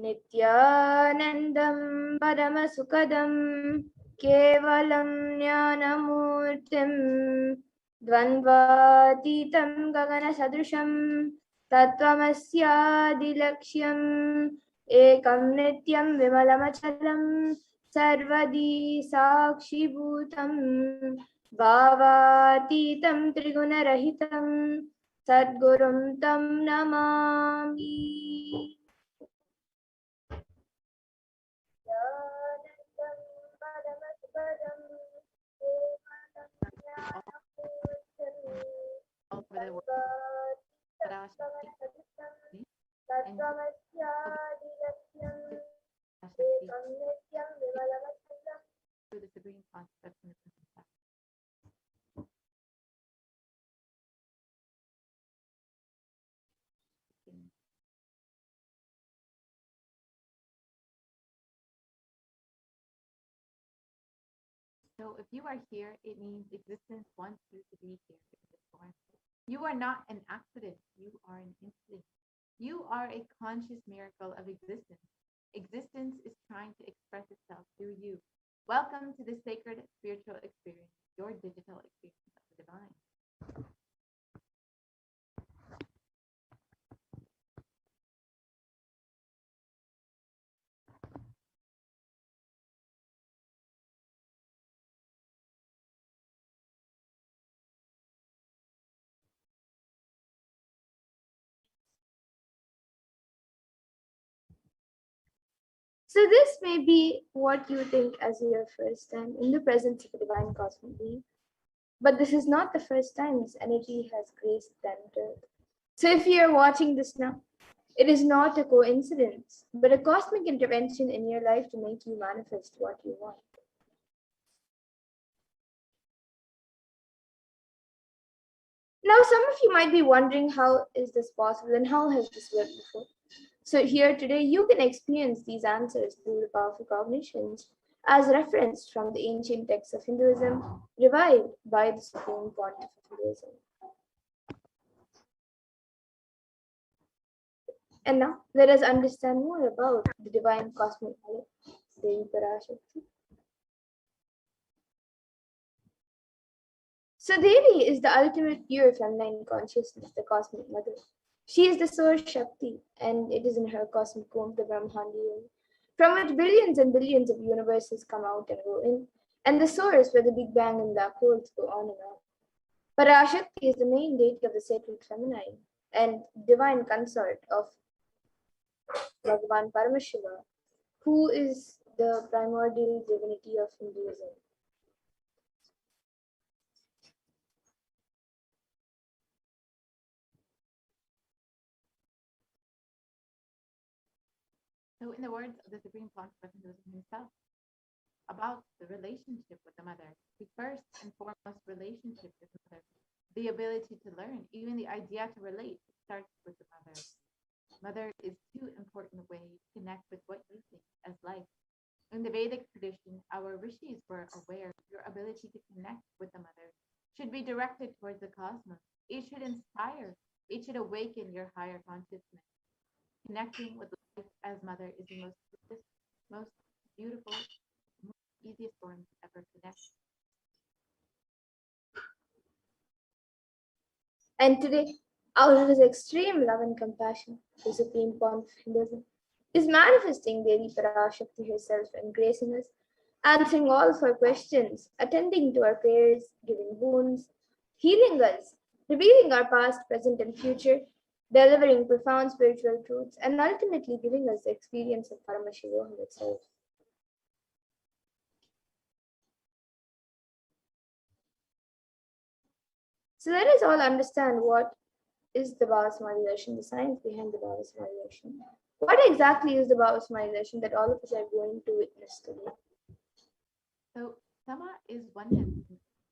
Nithyanandam Paramasukadam Kevalam Jnanamurtim Dvandvatitam Gagana Sadrusham Tattvamasyaadilaksham Ekam Nityam Vimalamachalam Sarvadi Sakshibhutam Bhavatitam Trigunarahitam Sadgurum Tam Namami. the supreme concept in the present. So if you are here, it means existence wants you to be here in this form. You are not an accident. You are an incident. You are a conscious miracle of existence. Existence is trying to express itself through you. Welcome to the sacred spiritual experience, your digital experience of the divine. So this may be what you think as your first time in the presence of a divine cosmic being. But this is not the first time this energy has graced planet Earth. So if you are watching this now, it is not a coincidence, but a cosmic intervention in your life to make you manifest what you want. Now, some of you might be wondering, how is this possible and how has this worked before? So here today, you can experience these answers through the powerful cognitions as referenced from the ancient texts of Hinduism, revived by the Supreme Pontiff of Hinduism. And now, let us understand more about the divine cosmic mother, Devi Parashakti. So Devi is the ultimate pure feminine consciousness, the cosmic mother. She is the source Shakti, and it is in her cosmic womb, the Brahmandi, from which billions and billions of universes come out and go in, and the source where the Big Bang and black holes go on and on. Parashakti is the main deity of the sacred feminine and divine consort of Bhagavan Paramashiva, who is the primordial divinity of Hinduism. So in the words of the Supreme Pontiff of Hinduism himself, about the relationship with the mother, the first and foremost relationship with the mother, the ability to learn, even the idea to relate, starts with the mother. Mother is two important ways to connect with what you think as life. In the Vedic tradition, our rishis were aware your ability to connect with the mother should be directed towards the cosmos. It should inspire, it should awaken your higher consciousness. Connecting with life as mother is the most beautiful, most easiest form to ever connect. And today, out of his extreme love and compassion, the Supreme Pontiff of Hinduism is manifesting Devi Parashakti herself and gracing us, answering all of our questions, attending to our prayers, giving boons, healing us, revealing our past, present, and future, delivering profound spiritual truths, and ultimately giving us the experience of Paramashivoham itself. So let us all understand what is the Bhava Samadhi Darshan, the science behind the Bhava Samadhi Darshan. What exactly is the Bhava Samadhi Darshan that all of us are going to witness today? So Sama is oneness,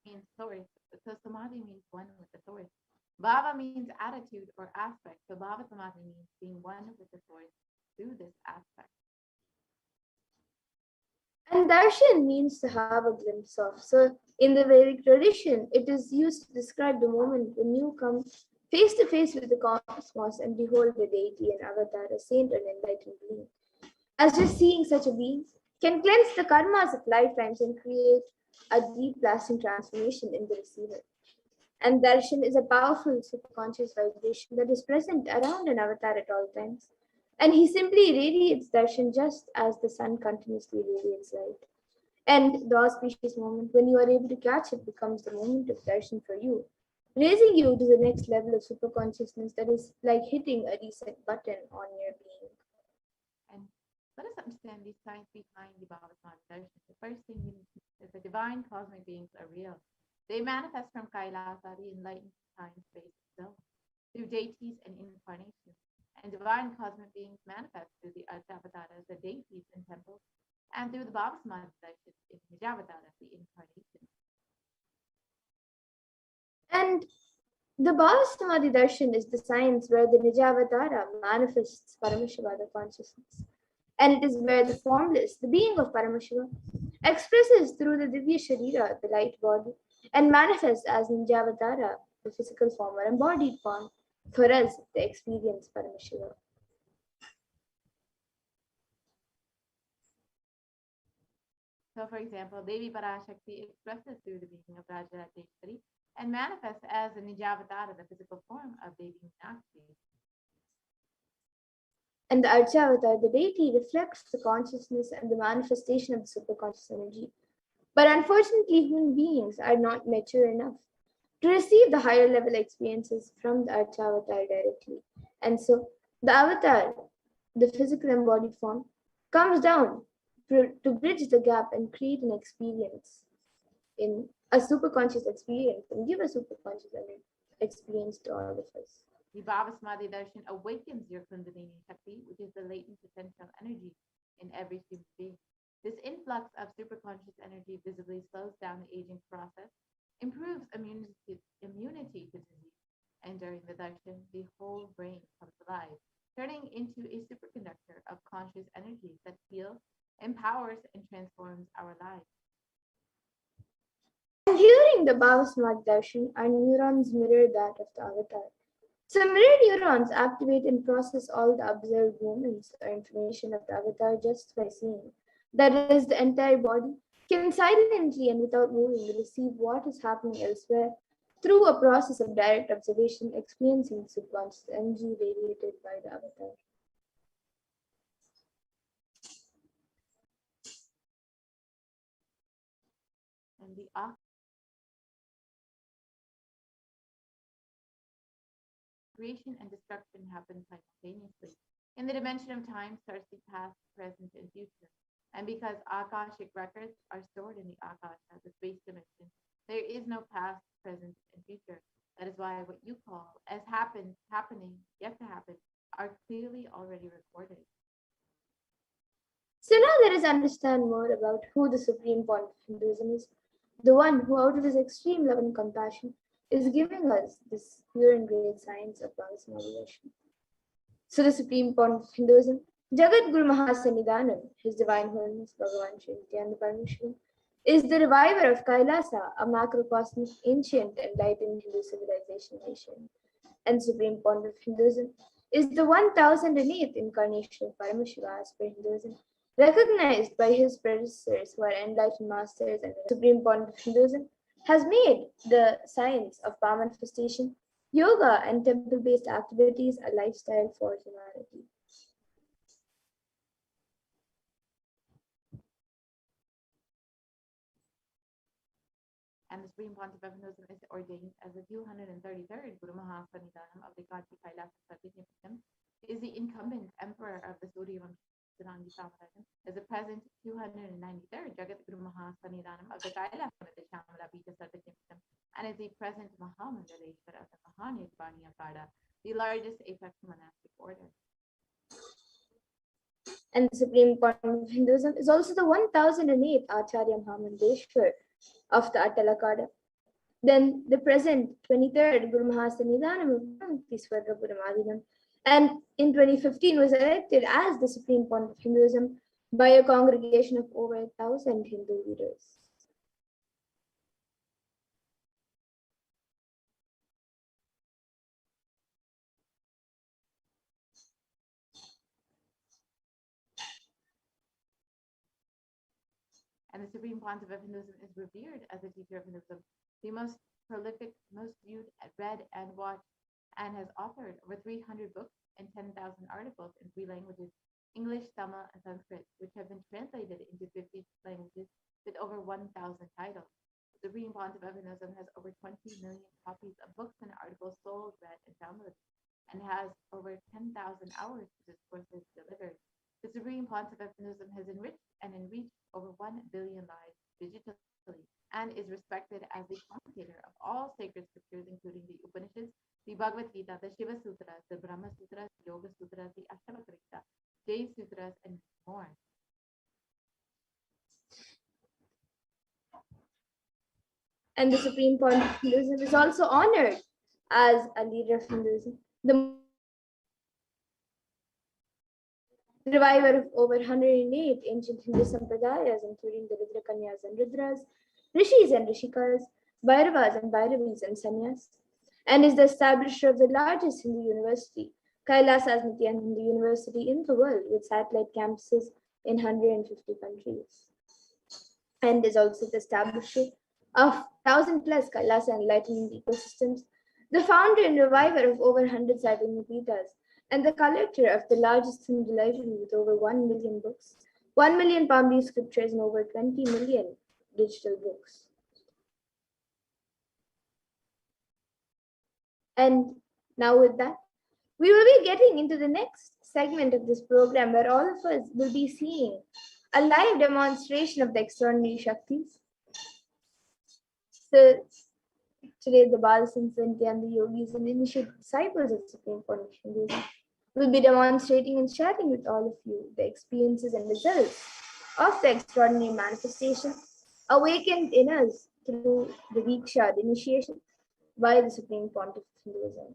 means source. So Samadhi means one with the source. Bhava means attitude or aspect. So Bhava Samadhi means being one with the source through this aspect. And darshan means to have a glimpse of. So in the Vedic tradition, it is used to describe the moment when you come face to face with the cosmos and behold the deity and avatar, a saint or an enlightened being. as just seeing such a being can cleanse the karmas of lifetimes and create a deep lasting transformation in the receiver. And darshan is a powerful superconscious vibration that is present around an avatar at all times. And he simply radiates darshan just as the sun continuously radiates light. And the auspicious moment when you are able to catch it becomes the moment of darshan for you, raising you to the next level of superconsciousness that is like hitting a reset button on your being. And let us understand the science behind the Bhavasman Darshan. The first thing we need to know is the divine cosmic beings are real. They manifest from Kailasa, the enlightened time space itself, through deities and incarnations. And divine cosmic beings manifest through the Artavataras, the deities in temples, and through the Bhavasman Darshan in Nijavataras, the incarnation. And the Bhavasamadhi Darshan is the science where the Nijavatara manifests Paramashiva, the consciousness. And it is where the formless, the being of Paramashiva, expresses through the Divya Sharira, the light body, and manifests as Nijavatara, the physical form or embodied form, for us, the experience Paramashiva. So, for example, Devi Parashakti expresses through the being of Rajarajeshwari and manifests as a Nijavatara, the physical form of Devi Meenakshi. And the Archavatar, the deity, reflects the consciousness and the manifestation of the superconscious energy. But unfortunately, human beings are not mature enough to receive the higher level experiences from the Archavatar directly. And so the avatar, the physical embodied form, comes down to bridge the gap and create an experience in a superconscious experience and give a superconscious experience to all of us. The Bhavasmadhi Darshan awakens your Kundalini Shakti, which is the latent potential energy in every human being. This influx of superconscious energy visibly slows down the aging process, improves immunity to disease, and during the darshan, the whole brain comes alive, turning into a superconductor of conscious energy that heals, empowers, and transforms our lives. And during the Bhavasmadhi Darshan, our neurons mirror that of the avatar. So mirror neurons activate and process all the observed movements or information of the avatar just by seeing. That is, the entire body can silently and without moving receive what is happening elsewhere through a process of direct observation, experiencing the subconscious energy radiated by the avatar. And the creation and destruction happen simultaneously. In the dimension of time starts the past, present, and future. And because Akashic records are stored in the Akasha, the space dimension, there is no past, present, and future. That is why what you call as happened, happening, yet to happen, are clearly already recorded. So now let us understand more about who the supreme point of Hinduism is, the one who, out of his extreme love and compassion, is giving us this pure and great science of Bhagavat. So the supreme point of Hinduism, Jagat Guru Mahasannidhanam, His Divine Holiness Bhagavan Sri Nithyananda Paramashivam, is the reviver of Kailasa, a macrocosmic, ancient, enlightened Hindu civilization nation. And supreme point of Hinduism is the 1008th incarnation of Paramashiva as per Hinduism, recognized by his predecessors who are enlightened masters, and the supreme point of Hinduism has made the science of power manifestation, yoga, and temple-based activities a lifestyle for humanity. And the Supreme Pontiff of Hinduism is ordained as the 233rd Guru Mahasannidhanam of the Kanchi Kailasa Sarvijñapitham, is the incumbent emperor of the Surya Vamshanangi Samarajam, is the present 293rd Jagat Guru Mahasannidhanam of the Kailasa Shamala Pita Sarvijñapitham, and is the present Mahamandaleshwara of the Mahanirvani Avada, the largest apex monastic order. And the supreme point of Hinduism is also the 1008th Acharya Mahamandeshwar of the Atalakada. Then the present 23rd Guru Mahasannidhanam of Bhaktiswarga and in 2015 was elected as the supreme point of Hinduism by a congregation of over 1,000 Hindu leaders. And the Supreme Pontiff of Hinduism is revered as a teacher of Hinduism, the most prolific, most viewed, read, and watched, and has authored over 300 books and 10,000 articles in three languages, English, Tamil, and Sanskrit, which have been translated into 50 languages with over 1,000 titles. The Supreme Pontiff of Hinduism has over 20 million copies of books and articles sold, read, and downloaded, and has over 10,000 hours of discourses delivered. The Supreme Pontiff of Hinduism has enriched and enriched over 1 billion lives digitally and is respected as the commentator of all sacred scriptures, including the Upanishads, the Bhagavad Gita, the Shiva Sutras, the Brahma Sutras, the Yoga Sutras, the Ashtavakra, Jay Sutras, and more. And the Supreme Pontiff of Hinduism is also honored as a leader of Hinduism, the reviver of over 108 ancient Hindu sampradayas, including the Rudrakanyas and Rudras, Rishis and Rishikas, Bhairavas and Bhairavis and Sannyas, and is the establisher of the largest Hindu university, Kailasas Nithyananda University in the world, with satellite campuses in 150 countries, and is also the establisher of 1,000 plus Kailasa enlightenment ecosystems, the founder and reviver of over 100 Saivanipitas, and the collector of the largest Hindu library with over 1 million books, 1 million Pali scriptures, and over 20 million digital books. And now, with that, we will be getting into the next segment of this program where all of us will be seeing a live demonstration of the extraordinary Shaktis. So, today, the Balasins and the yogis and initiate disciples of Supreme Pontiff Hinduism will be demonstrating and sharing with all of you the experiences and results of the extraordinary manifestation awakened in us through the Diksha, the initiation by the Supreme Pontiff of Hinduism.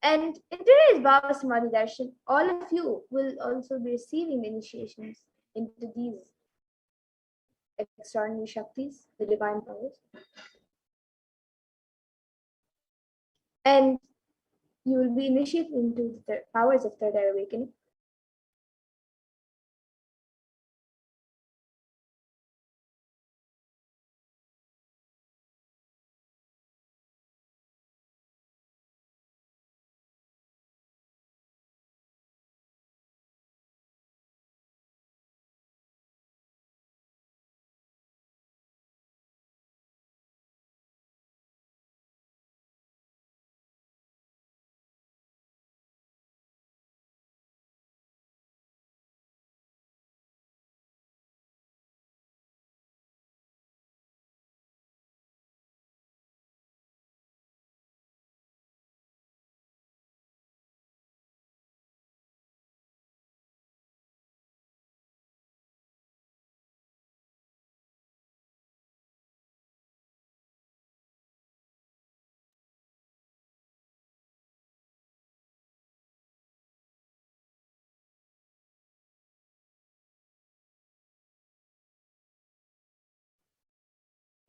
And in today's Baba Samadhi Darshan, all of you will also be receiving the initiations into these extraordinary Shaktis, the divine powers. And you will be initiated into the powers of third eye awakening.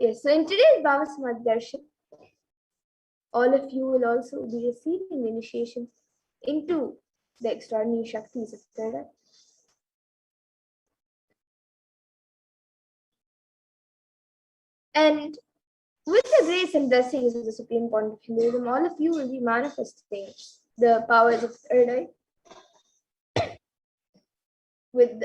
Yes, so in today's Baba Samadhi Darshan, all of you will also be receiving initiations into the extraordinary Shaktis of third eye. And with the grace and blessings of the Supreme Pontiff of Hinduism, all of you will be manifesting the powers of third eye with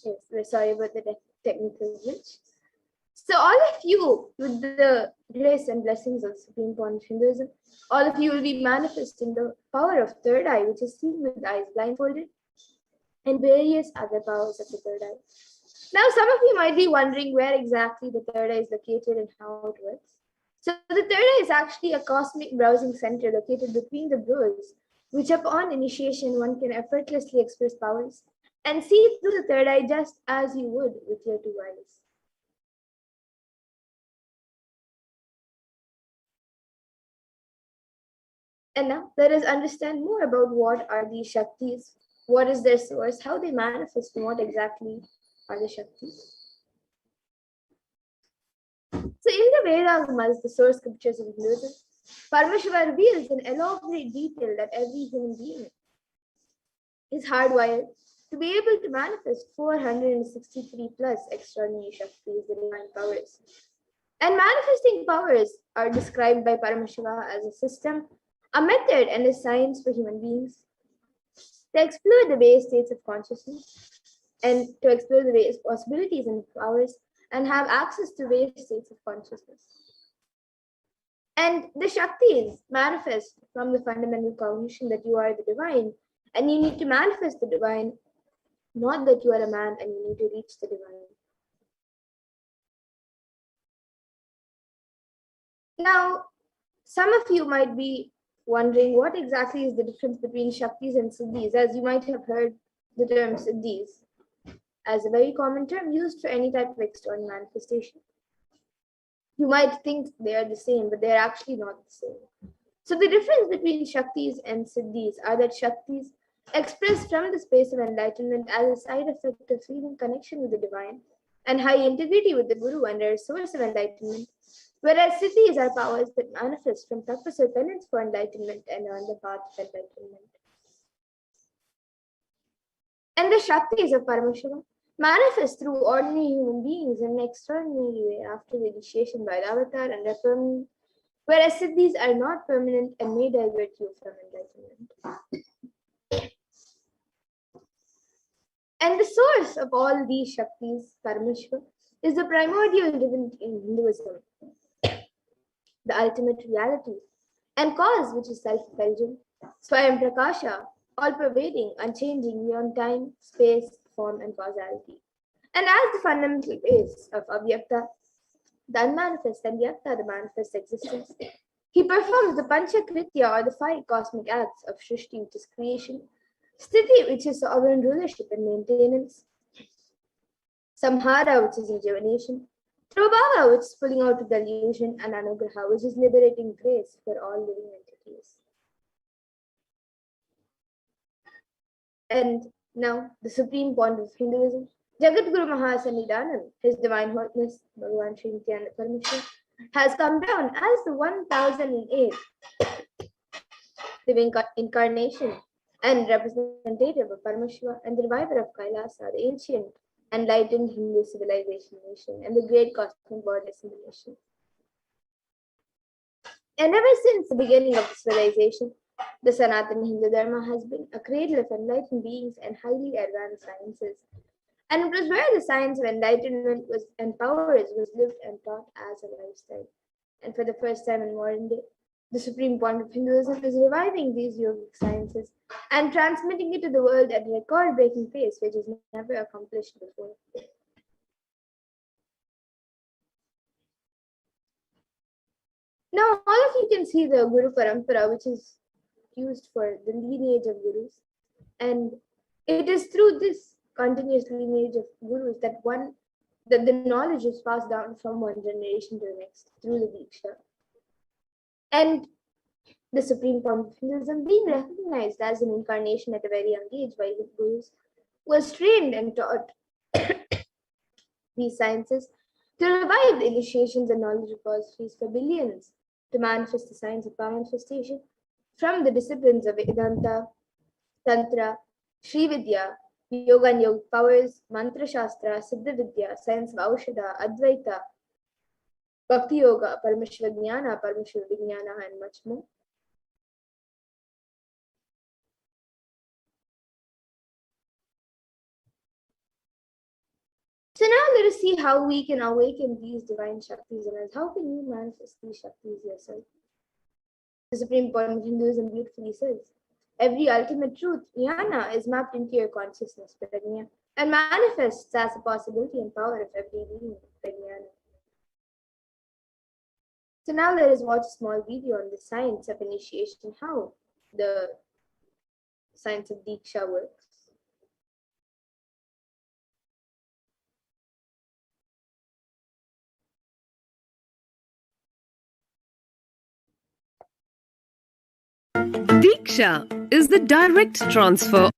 Yes, we're sorry about the technical glitch. So, all of you, with the grace and blessings of Supreme Point of Hinduism, all of you will be manifesting the power of third eye, which is seen with eyes blindfolded, and various other powers of the third eye. Now, some of you might be wondering where exactly the third eye is located and how it works. So, the third eye is actually a cosmic browsing center located between the brows, which upon initiation one can effortlessly express powers and see through the third eye just as you would with your two eyes. And now let us understand more about what are these Shaktis, what is their source, how they manifest, and what exactly are the Shaktis. So in the Vedas, the source scriptures of Hinduism, Paramashiva reveals in elaborate detail that every human being is hardwired to be able to manifest 463 plus extraordinary Shaktis, the divine powers. And manifesting powers are described by Paramashiva as a system, a method, and a science for human beings to explore the various states of consciousness and to explore the various possibilities and powers and have access to various states of consciousness. And the Shaktis manifest from the fundamental cognition that you are the divine, and you need to manifest the divine, not that you are a man and you need to reach the divine. Now, some of you might be wondering what exactly is the difference between Shaktis and Siddhis, as you might have heard the term Siddhis as a very common term used for any type of external manifestation. You might think they are the same, but they are actually not the same. So the difference between Shaktis and Siddhis are that Shaktis express from the space of enlightenment as a side effect of feeling connection with the divine and high integrity with the Guru and are a source of enlightenment, whereas Siddhis are powers that manifest from purpose or penance for enlightenment and are on the path of enlightenment. And the Shaktis of Paramashiva manifest through ordinary human beings in an extraordinary way after the initiation by the avatar and are permanent, whereas Siddhis are not permanent and may divert you from enlightenment. And the source of all these Shaktis, Paramashiva, is the primordial divinity in Hinduism, the ultimate reality, and cause which is self-effulgent, Swayam Prakasha, all-pervading, unchanging beyond time, space, form, and causality. And as the fundamental base of Avyakta, the unmanifest, and Vyakta, the manifest existence, he performs the Pancha Kritya or the five cosmic acts of Shrishti, which is creation, Sthiti, which is sovereign rulership and maintenance, Samhara, which is rejuvenation, Trubhava, which is pulling out of delusion, and Anugraha, which is liberating grace for all living entities. And now, the supreme point of Hinduism, Jagat Guru Mahasannidhanam, His Divine Holiness, Bhagavan Sri Nithyananda Paramashivam, has come down as the 1008th living incarnation and representative of Paramashiva and the reviver of Kailasa, the ancient enlightened Hindu civilization nation and the great cosmic goddess in the nation. And ever since the beginning of the civilization, the Sanatana Hindu Dharma has been a cradle of enlightened beings and highly advanced sciences. And it was where the science of enlightenment was and powers was lived and taught as a lifestyle. And for the first time in modern day, the supreme point of Hinduism is reviving these yogic sciences and transmitting it to the world at a record-breaking pace, which is never accomplished before. Now, all of you can see the Guru Parampara, which is used for the lineage of gurus. And it is through this continuous lineage of gurus that the knowledge is passed down from one generation to the next through the Diksha. And the supreme point of Hinduism, being recognized as an incarnation at a very young age by the gurus, was trained and taught these sciences to revive the initiations and knowledge repositories for billions to manifest the science of manifestation from the disciplines of Vedanta, Tantra, Sri Vidya, Yoga and Yogic powers, Mantra Shastra, Siddha Vidya, science of Aushadha, Advaita, Bhakti Yoga, Paramashiva Jnana, Paramashiva Vijnana, and much more. So now let us see how we can awaken these divine Shaktis in us. How can you manifest these Shaktis yourself? The Supreme Point of Hinduism beautifully says, every ultimate truth, jnana, is mapped into your consciousness, prajna, and manifests as a possibility and power of every being, prajnana. So now let us watch a small video on the science of initiation, how the science of Diksha works. Diksha is the direct transfer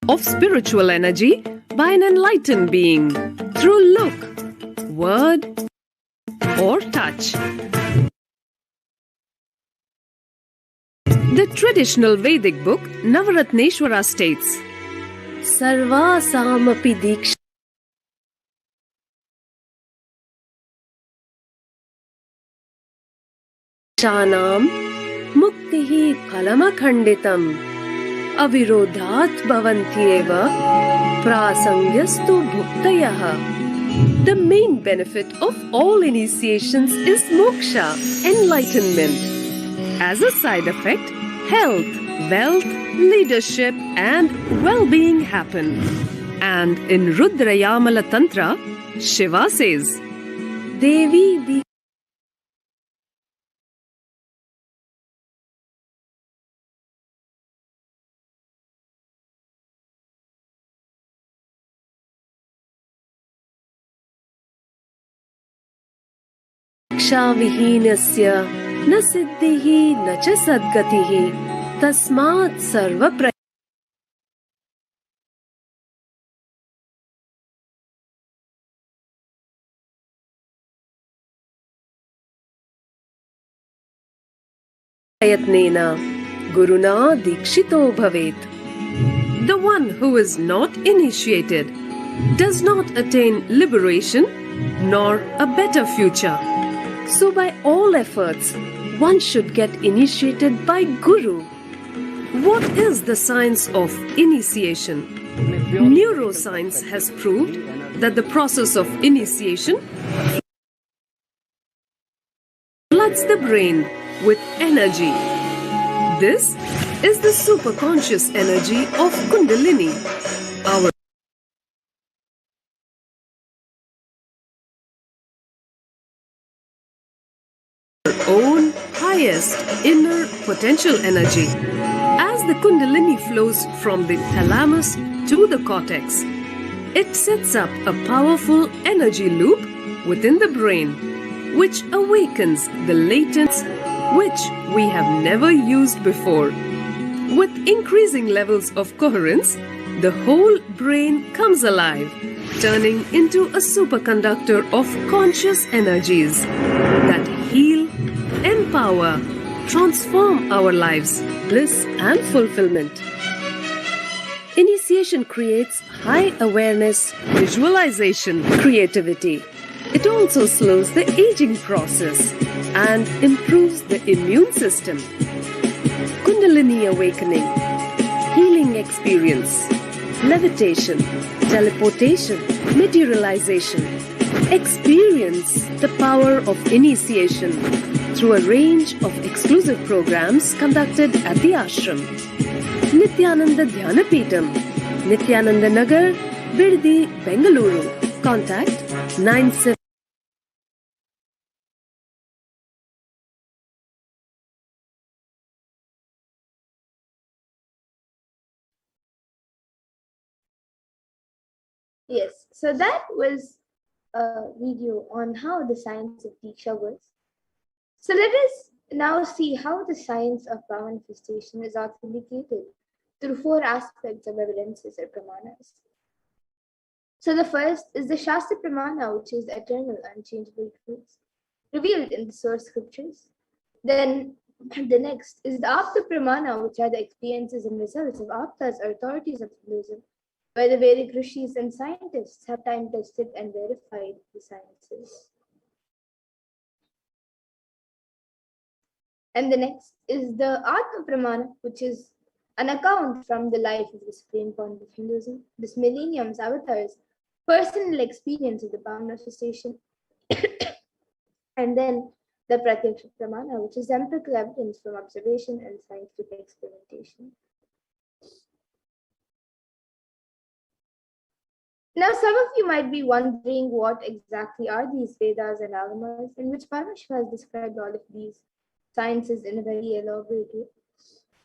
of spiritual energy by an enlightened being through look, word, or touch. The traditional Vedic book Navaratneshwara states, Sarva Samapi Diksha Shanam Muktihi Phalamakhanditam Avirodhat Bhavantyeva Prasangyastu Bhuktayah. The main benefit of all initiations is moksha, enlightenment. As a side effect, health, wealth, leadership, and well-being happen. And in Rudrayamala Tantra, Shiva says, Devi Diksha Vihinasya na siddhihi na cha sadgatihi tasmat sarva prayatnena guruna dikshito bhavet. The one who is not initiated does not attain liberation nor a better future. So by all efforts, one should get initiated by Guru. What is the science of initiation? Neuroscience has proved that the process of initiation floods the brain with energy. This is the superconscious energy of Kundalini, our own highest inner potential energy. As the Kundalini flows from the thalamus to the cortex, it sets up a powerful energy loop within the brain, which awakens the latents which we have never used before. With increasing levels of coherence, the whole brain comes alive, turning into a superconductor of conscious energies that heal, empower, transform our lives, bliss and fulfillment. Initiation creates high awareness, visualization, creativity. It also slows the aging process and improves the immune system. Kundalini awakening, healing experience, levitation, teleportation, materialization. Experience the power of initiation through a range of exclusive programs conducted at the ashram. Nithyananda Dhyanapitham, Nithyananda Nagar, Birdi, Bengaluru. Contact 97. Yes, so that was a video on how the science of Diksha works. So let us now see how the science of manifestation is authenticated through four aspects of evidences or pramanas. So the first is the Shastra Pramana, which is eternal, unchangeable truths, revealed in the source scriptures. Then the next is the Apta Pramana, which are the experiences and results of Aptas or authorities of Hinduism, where the Vedic rishis and scientists have time tested and verified the sciences. And the next is the Atma Pramana, which is an account from the life of the Supreme Point of Hinduism, this millennium's avatars, personal experience of the manifestation, and then the Pratyaksha Pramana, which is empirical evidence from observation and scientific experimentation. Now, some of you might be wondering what exactly are these Vedas and Agamas, in which Paramashiva has described all of these sciences in a very elaborate way.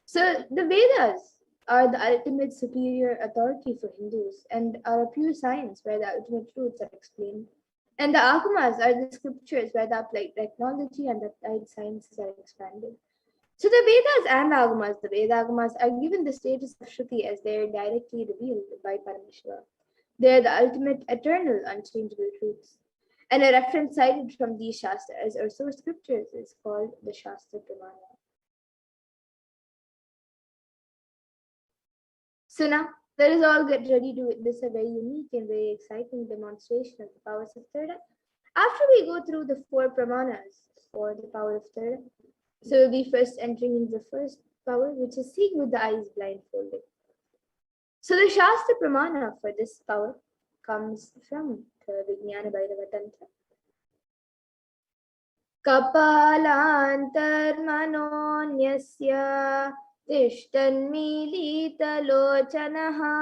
So, the Vedas are the ultimate superior authority for Hindus and are a pure science where the ultimate truths are explained. And the Agamas are the scriptures where the applied technology and the applied sciences are expanded. So the Vedas and Agamas, the Veda Agamas, are given the status of Shruti as they are directly revealed by Paramashiva. They are the ultimate, eternal, unchangeable truths. And a reference cited from these Shastras or source scriptures is called the Shastra Pramana. So now, let us all get ready to witness a very unique and very exciting demonstration of the powers of third eye. After we go through the 4 Pramanas for the power of third eye, so we'll be first entering into the first power, which is seeing with the eyes blindfolded. So the Shastra Pramana for this power comes from the Vijnana Bhairava Tantra. Kapalantarmanonyasya tishtanmilitalochanaha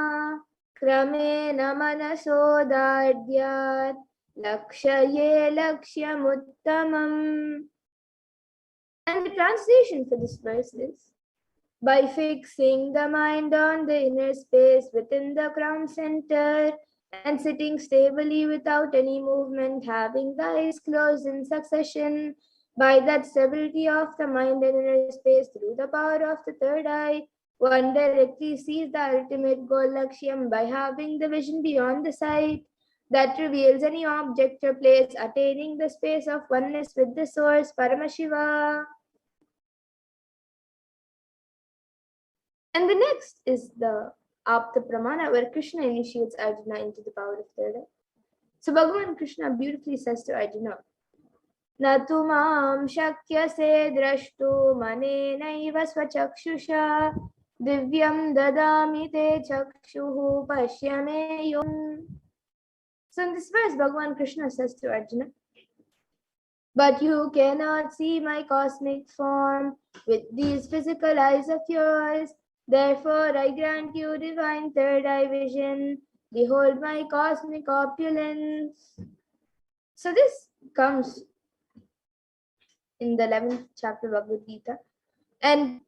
kramena manasodadyat lakshaye lakshyamuttamam. And the translation for this verse is, by fixing the mind on the inner space within the crown center and sitting stably without any movement, having the eyes closed in succession, by that stability of the mind and inner space through the power of the third eye, one directly sees the ultimate goal Lakshyam by having the vision beyond the sight that reveals any object or place, attaining the space of oneness with the source, Paramashiva. And the next is the Apta Pramana, where Krishna initiates Arjuna into the power of third eye. So Bhagavan Krishna beautifully says to Arjuna, Natu mam shakyase drashtu manenaiva svachakshisha divyam dadami te chakshuhu pashyame yum. So in this verse, Bhagavan Krishna says to Arjuna, but you cannot see my cosmic form with these physical eyes of yours. Therefore, I grant you divine third eye vision. Behold my cosmic opulence. So this comes in the 11th chapter of Bhagavad Gita. And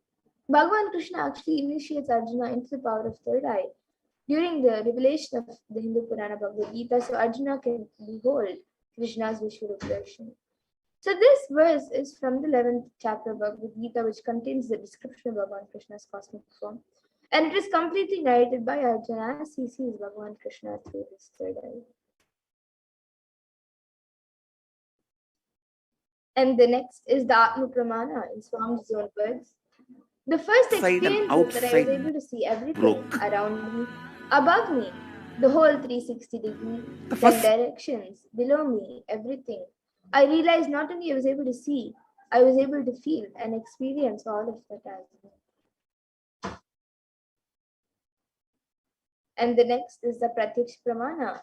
Bhagavan Krishna actually initiates Arjuna into the power of third eye during the revelation of the Hindu Purana Bhagavad Gita, so Arjuna can behold Krishna's Vishwarup Darshan. So this verse is from the 11th chapter of Bhagavad Gita, which contains the description of Bhagavan Krishna's cosmic form. And it is completely narrated by Arjuna as he sees Bhagavan Krishna through his third eye. And the next is the Atma Pramana in Swami's own words. The first experience is that I was able to see everything around me, above me, the whole 360 degree, then directions, below me, everything. I realized not only I was able to see, I was able to feel and experience all of that as well. And the next is the Pratyaksha Pramana,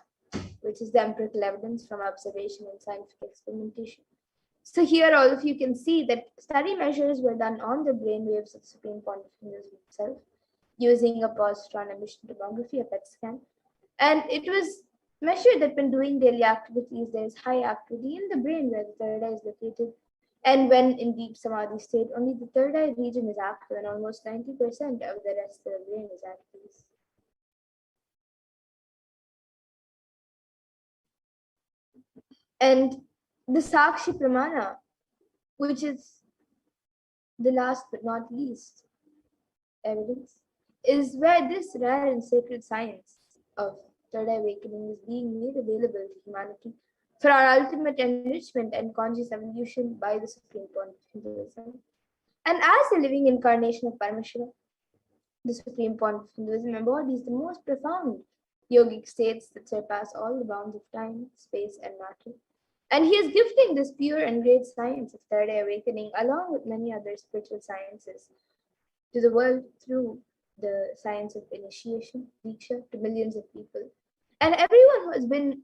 which is the empirical evidence from observation and scientific experimentation. So here all of you can see that study measures were done on the brain waves of the Supreme Pontiff himself using a positron emission tomography, a PET scan. And it was measured that when doing daily activities, there is high activity in the brain where the third eye is located. And when in deep Samadhi state, only the third eye region is active and almost 90% of the rest of the brain is at peace. And the Sakshi Pramana, which is the last but not least evidence, is where this rare and sacred science of third eye awakening is being made available to humanity for our ultimate enrichment and conscious evolution by the Supreme Pontiff of Hinduism. And as a living incarnation of Paramashiva, the Supreme Pontiff of Hinduism embodies the most profound yogic states that surpass all the bounds of time, space, and matter. And he is gifting this pure and great science of third eye awakening, along with many other spiritual sciences, to the world through the science of initiation, Diksha, to millions of people. And everyone who has been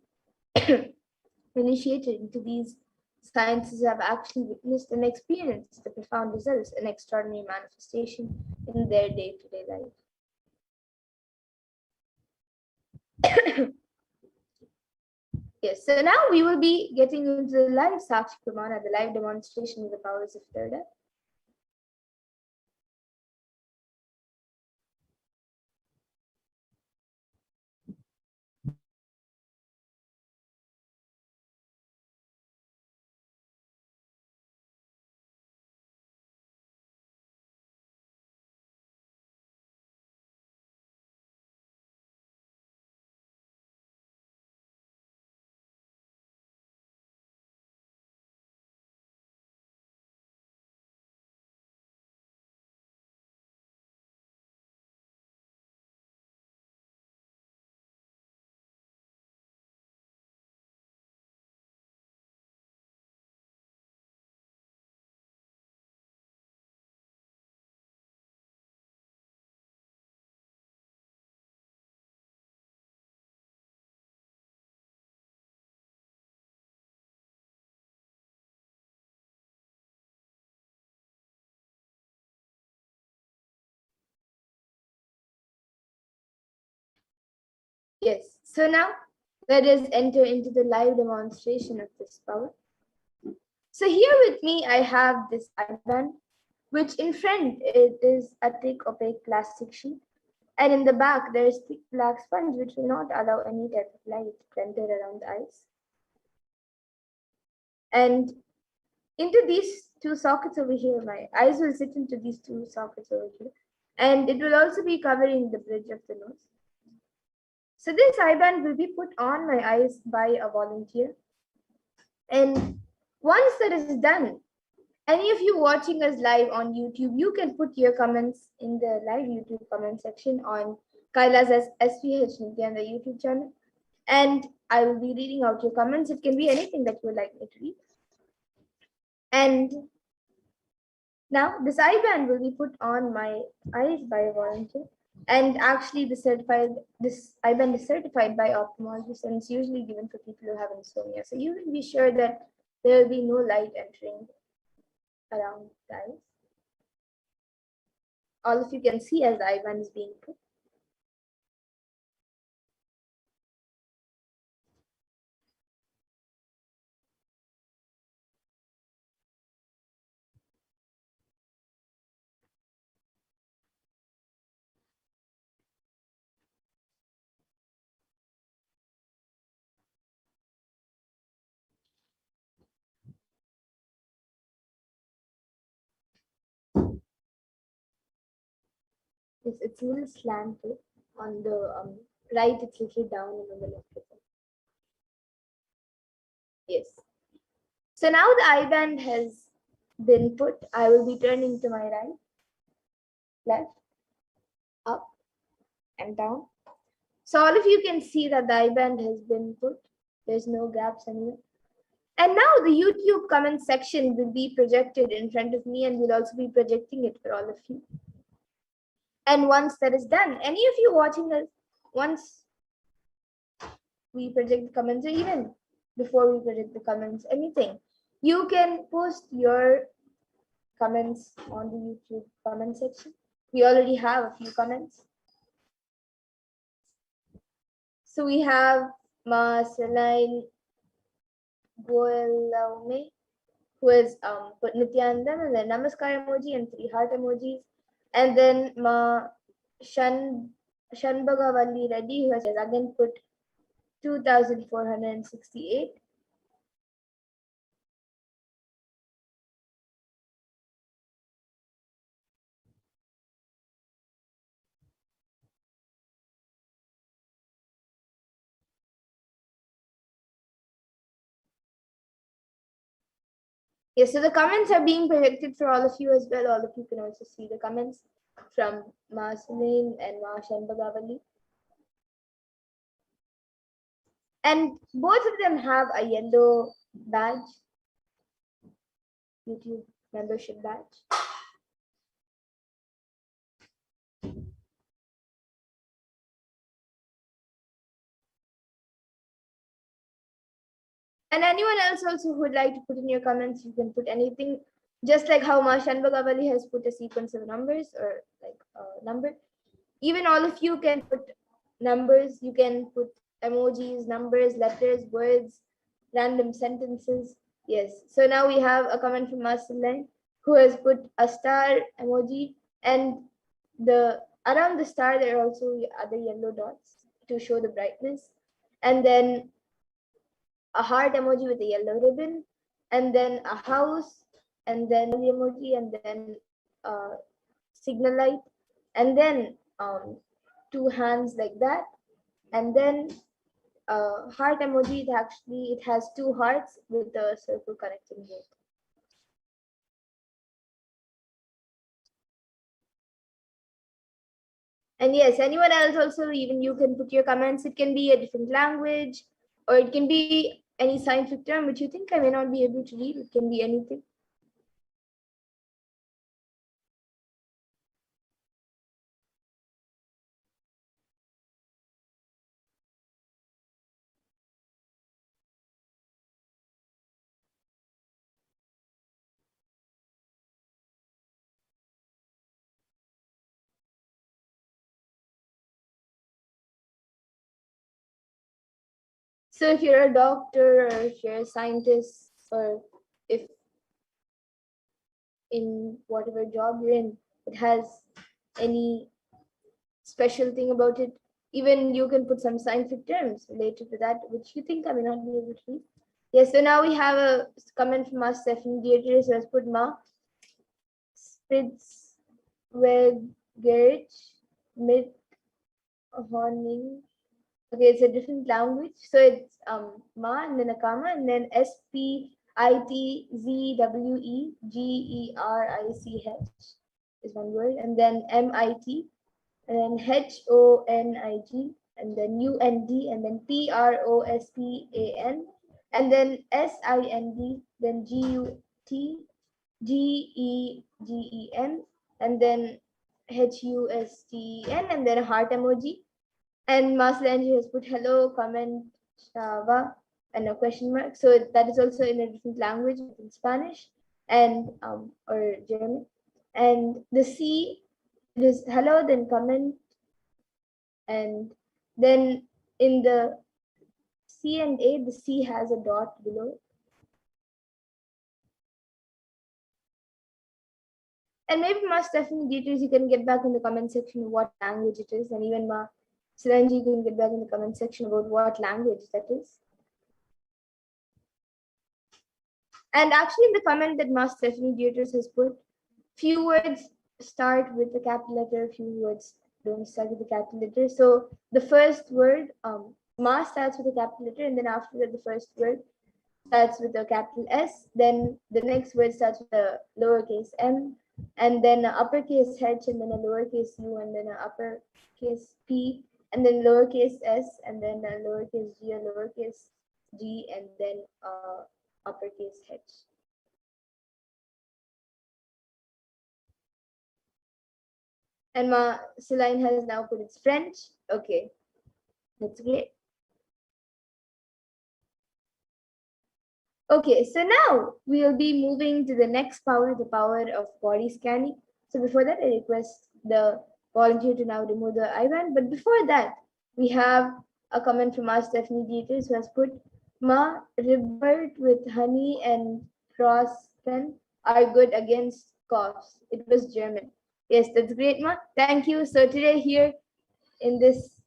initiated into these sciences have actually witnessed and experienced the profound results and extraordinary manifestation in their day-to-day life. Yes, so now we will be getting into the live Sakshi Pramana, the live demonstration of the powers of third eye. Yes, so now let us enter into the live demonstration of this power. So here with me, I have this IBAN, which in front it is a thick opaque plastic sheet. And in the back, there is thick black sponge, which will not allow any type of light to enter around the eyes. And into these two sockets over here, my eyes will sit into these two sockets over here. And it will also be covering the bridge of the nose. So this eye band will be put on my eyes by a volunteer. And once that is done, any of you watching us live on YouTube, you can put your comments in the live YouTube comment section on Kaila's HDH Nithyananda YouTube channel. And I will be reading out your comments. It can be anything that you would like me to read. And now this eye band will be put on my eyes by a volunteer. And actually this eye band is certified by ophthalmologists, and it's usually given for people who have insomnia. So you can be sure that there will be no light entering around the eyes. All of you can see as the eye band is being put. Yes, it's a little slanted on the right, it's a little down, and on the left it's up. Yes. So now the eye band has been put. I will be turning to my right, left, up, and down. So all of you can see that the eye band has been put. There's no gaps anywhere. And now the YouTube comment section will be projected in front of me, and we'll also be projecting it for all of you. And once that is done, any of you watching us, once we project the comments, or even before we project the comments, anything, you can post your comments on the YouTube comment section. We already have a few comments. So we have Ma Celine Goelaume, who is put Nityananda, and then Namaskar emoji and 3 heart emojis. And then Ma Shanbagavalli Reddy, who has again put 2,468. Yes, so the comments are being projected for all of you as well. All of you can also see the comments from Ma Celine and Ma Shanbagavalli. And both of them have a yellow badge, YouTube membership badge. And anyone else also who would like to put in your comments, you can put anything, just like how Mashan Bagavali has put a sequence of numbers or like a number. Even all of you can put numbers, you can put emojis, numbers, letters, words, random sentences. Yes. So now we have a comment from Marceline who has put a star emoji, and the around the star there are also other yellow dots to show the brightness. And then a heart emoji with a yellow ribbon, and then a house, and then the emoji, and then signal light, and then two hands like that, and then heart emoji. It has two hearts with a circle connecting both. And yes, anyone else also, even you can put your comments. It can be a different language, or it can be any scientific term which you think I may not be able to read. It can be anything. So if you're a doctor, or if you're a scientist, or if in whatever job you're in, it has any special thing about it, even you can put some scientific terms related to that, which you think I may not be able to read. Yes, so now we have a comment from us, Stephanie Dietrich, who has put Ma Spitzwegerich mit Honing. Okay, it's a different language. So it's Ma and then a comma and then Spitzwegerich is one word, and then MIT, and then HONIG, and then UND, and then PROSPAN, and then SIND, then GUTGEGEN, and then HUSTEN, and then a heart emoji. And Maslanji has put hello, comment, Shava, and a question mark. So that is also in a different language, in Spanish and or German. And the C, it is hello, then comment, and then in the C and A, the C has a dot below. And maybe Ma Stephanie Dietrich, you can get back in the comment section what language it is, and even Ma Siranji, you can get back in the comment section about what language that is. And actually, in the comment that Ma Stephanie Dietrich has put, few words start with the capital letter, few words don't start with the capital letter. So the first word, Ma starts with a capital letter, and then after that, the first word starts with a capital S. Then the next word starts with a lowercase m, and then an uppercase H, and then a lowercase u, and then an uppercase p, and then lowercase s, and then a lowercase g, a lowercase g, and then uppercase H. And Ma Celine has now put its French. Okay, that's great. Okay, so now we will be moving to the next power, the power of body scanning. So before that, I request the volunteer to now remove the IBAN. But before that, we have a comment from our Stephanie Dietrich, who has put, Ma, ribert with honey and frospen are good against coughs. It was German. Yes, that's great, Ma. Thank you. So today here in this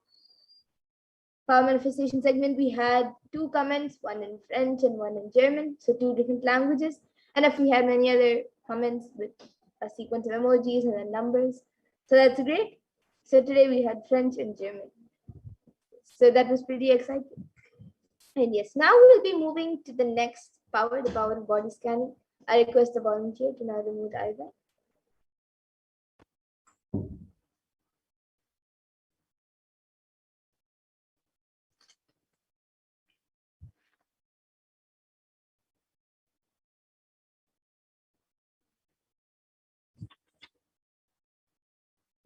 power manifestation segment, we had two comments, one in French and one in German, so two different languages. And if we had many other comments with a sequence of emojis and then numbers, so that's great. So today we had French and German. So that was pretty exciting. And yes, now we'll be moving to the next power, the power of body scanning. I request the volunteer to now remove the IBAN.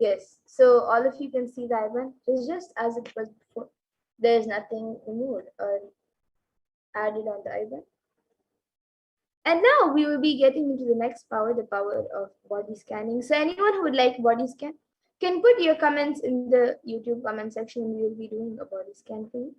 Yes, so all of you can see the IBAN. It's just as it was before. There is nothing removed or added on the eyebrow. And now we will be getting into the next power, the power of body scanning. So anyone who would like body scan can put your comments in the YouTube comment section and we will be doing a body scan for you.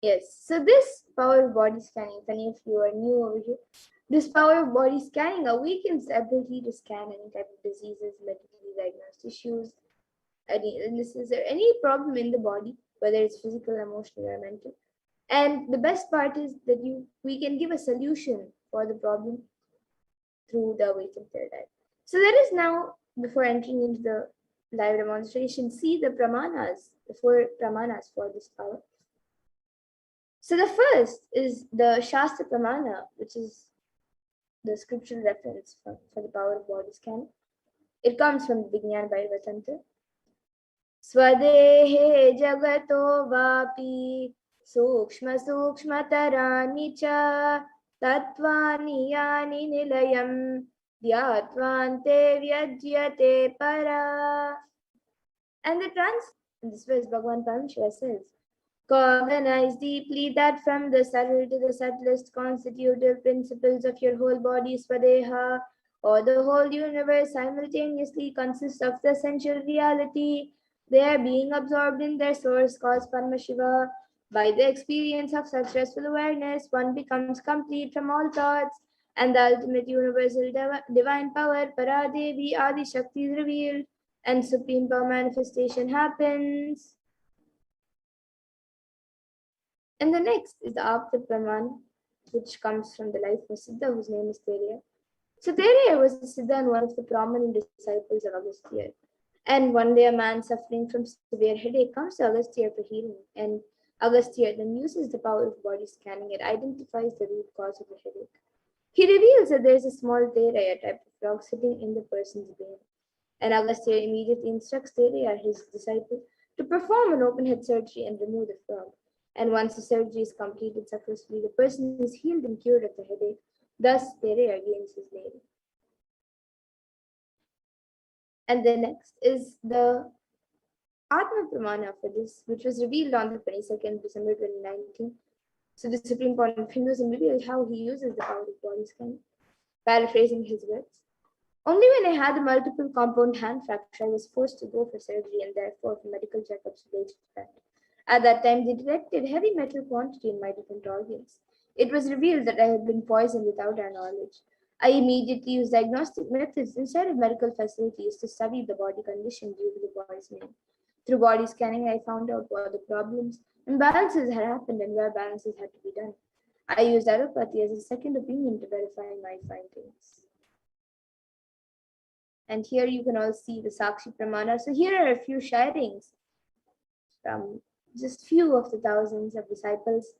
Yes, so this power of body scanning, if any of you are new over here, this power of body scanning awakens the ability to scan any type of diseases, medically diagnosed issues, any illnesses, or any problem in the body, whether it's physical, emotional, or mental. And the best part is that we can give a solution for the problem through the awakened paradigm. So let us now, before entering into the live demonstration, see the pramanas, the four pramanas for this power. So the first is the Shastra Pramana, which is the scriptural reference for the power of body scan. It comes from the Vijnana Bhaiva Tantra. Swadehe jagato vapi sukshma sukshma tarani cha tattvani yani nilayam dhyatvante vyajyate para. And this was Bhagavan Paramashiva says, cognize deeply that from the subtle to the subtlest constitutive principles of your whole body, Swadeha, or the whole universe simultaneously consists of the essential reality. They are being absorbed in their source cause Paramashiva. By the experience of such restful awareness, one becomes complete from all thoughts, and the ultimate universal divine power, Paradevi Adi Shakti is revealed, and supreme power manifestation happens. And the next is the Apta Praman, which comes from the life of Siddha, whose name is Theria. So Theria was a Siddha and one of the prominent disciples of Agastya. And one day a man suffering from severe headache comes to Agastya for healing. And Agastya then uses the power of body scanning and identifies the root cause of the headache. He reveals that there is a small Theria, a type of frog, sitting in the person's brain. And Agastya immediately instructs Theria, his disciple, to perform an open head surgery and remove the frog. And once the surgery is completed successfully, the person is healed and cured of the headache. Thus, Thereya gains his name. And the next is the Atma Pramana for this, which was revealed on the 22nd December 2019. So the Supreme Court of Hinduism revealed how he uses the power of body scan. Paraphrasing his words, only when I had a multiple compound hand fracture, I was forced to go for surgery and therefore for medical checkups related to that. At that time, they detected heavy metal quantity in my different organs. It was revealed that I had been poisoned without our knowledge. I immediately used diagnostic methods instead of medical facilities to study the body condition due to the boy's name. Through body scanning, I found out what the problems, imbalances had happened and where balances had to be done. I used allopathy as a second opinion to verify my findings. And here you can all see the Sakshi Pramana. So here are a few sharings from just few of the thousands of disciples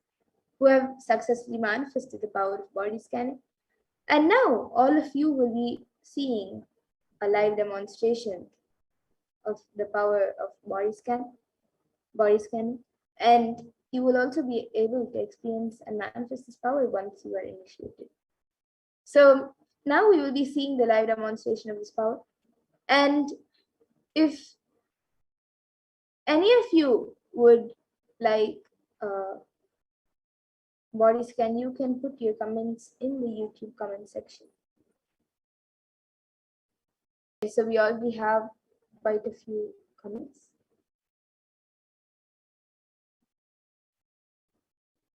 who have successfully manifested the power of body scanning. And now all of you will be seeing a live demonstration of the power of body scanning. And you will also be able to experience and manifest this power once you are initiated. So now we will be seeing the live demonstration of this power. And if any of you would like body scan, you can put your comments in the YouTube comment section. So we already have quite a few comments.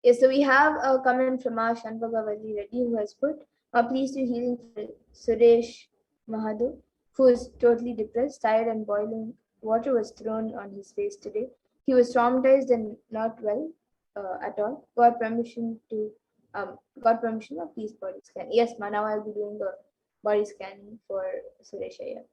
Yes, so we have a comment from our Shanbhagavali Reddy who has put, please do healing for Suresh Mahado, who is totally depressed, tired, and boiling water was thrown on his face today. He was traumatized and not well at all. Got permission of please body scan. Yes, ma, now I'll be doing the body scanning for Suresh Iyer.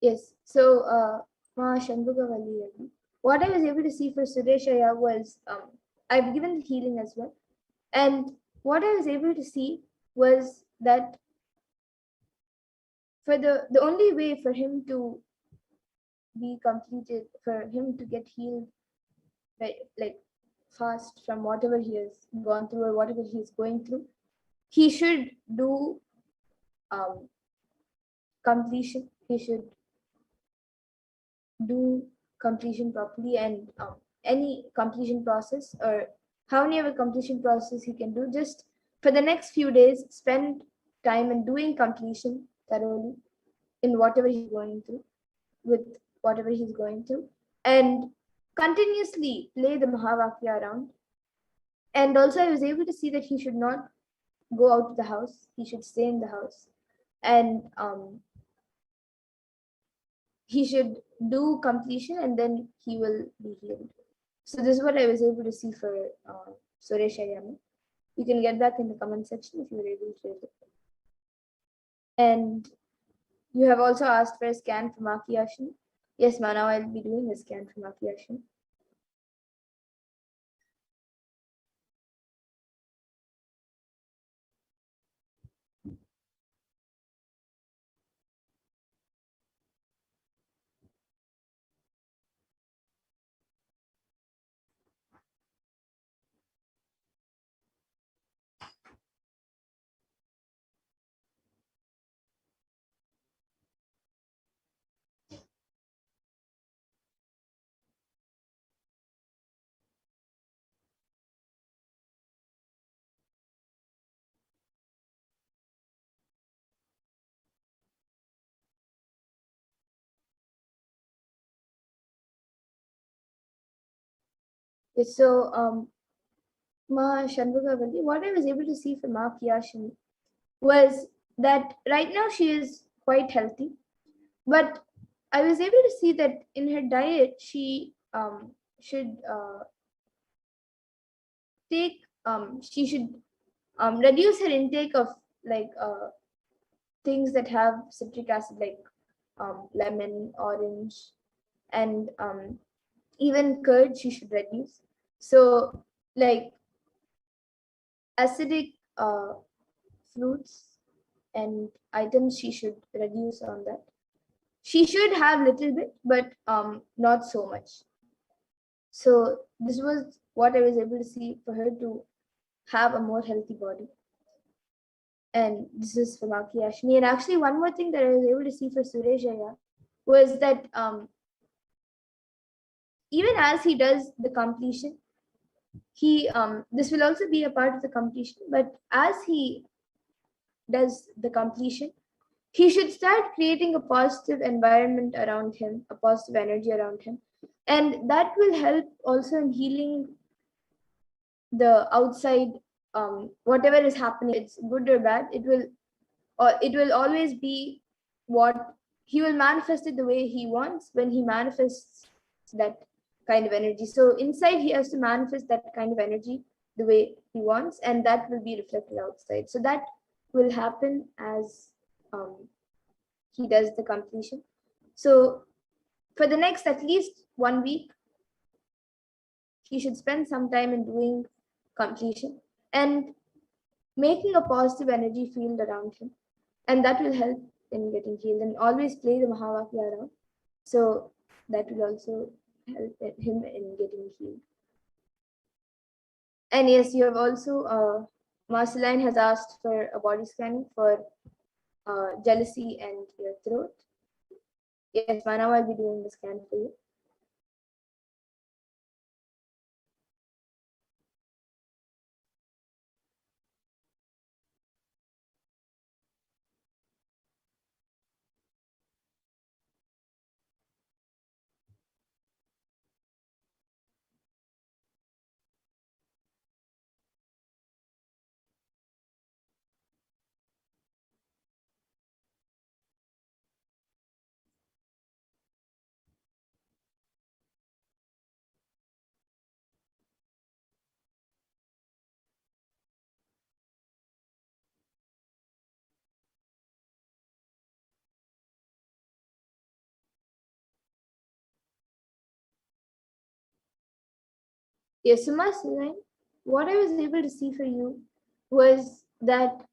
Yes, so Ma Shanbhagavali Reddy, what I was able to see for Suresh Iyer was I've given the healing as well. And what I was able to see was that for the only way for him to be completed, for him to get healed, like fast from whatever he has gone through or whatever he is going through, he should do um, completion. He should do completion properly, and any completion process or how many ever completion process he can do, just for the next few days, spend time in doing completion thoroughly in whatever he's going through, with whatever he's going through, and continuously play the Mahavakya around. And also, I was able to see that he should not go out of the house, he should stay in the house, and he should do completion and then he will be healed. So, this is what I was able to see for Suresh Ayami. You can get back in the comment section if you were able to read it. And you have also asked for a scan for Maki Ashin. Yes, ma, now I'll be doing a scan for Maki Ashin. Yes, so Ma Shanbhagavali, what I was able to see from Ma Kiyashin was that right now she is quite healthy, but I was able to see that in her diet she should she should reduce her intake of like things that have citric acid, like lemon, orange, and even curd she should reduce. So like acidic fruits and items she should reduce on that. She should have little bit, but not so much. So this was what I was able to see for her to have a more healthy body. And this is for Maki Ashni. And actually, one more thing that I was able to see for Suresh Iyer was that even as he does the completion, he this will also be a part of the completion. But as he does the completion, he should start creating a positive environment around him, a positive energy around him, and that will help also in healing the outside whatever is happening, it's good or bad, it will always be what he will manifest it the way he wants when he manifests that kind of energy. So inside he has to manifest that kind of energy the way he wants, and that will be reflected outside. So that will happen as he does the completion. So for the next at least 1 week, he should spend some time in doing completion and making a positive energy field around him, and that will help in getting healed. And always play the Mahavakya around, so that will also help him in getting healed. And yes, you have also Marceline has asked for a body scanning for jealousy and your throat. Yes, Manav, I'll be doing the scan for you. Yes, so Marceline, what I was able to see for you was that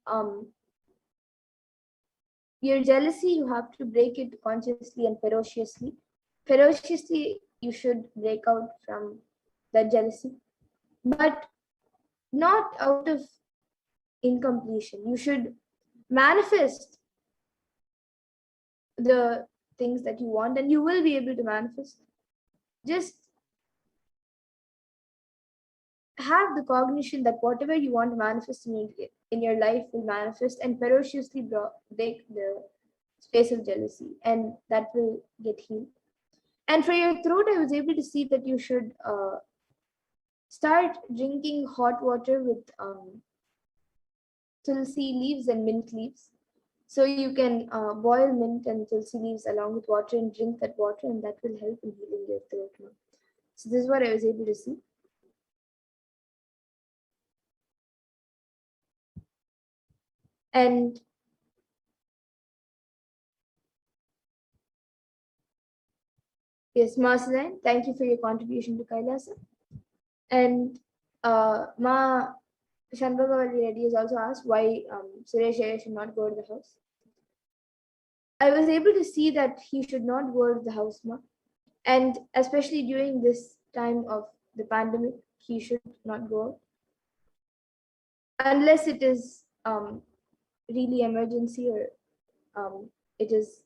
your jealousy, you have to break it consciously and ferociously. Ferociously, you should break out from that jealousy, but not out of incompletion. You should manifest the things that you want, and you will be able to manifest. Just have the cognition that whatever you want to manifest in your life will manifest, and ferociously break the space of jealousy, and that will get healed. And for your throat, I was able to see that you should start drinking hot water with tulsi leaves and mint leaves. So you can boil mint and tulsi leaves along with water and drink that water, and that will help in healing your throat now. So this is what I was able to see. And yes, Marceline, thank you for your contribution to Kailasa. And Ma Shanbhagavalli Reddy has also asked why Suresh Iyer should not go to the house. I was able to see that he should not go to the house, Ma. And especially during this time of the pandemic, he should not go out. Unless it is really emergency or it is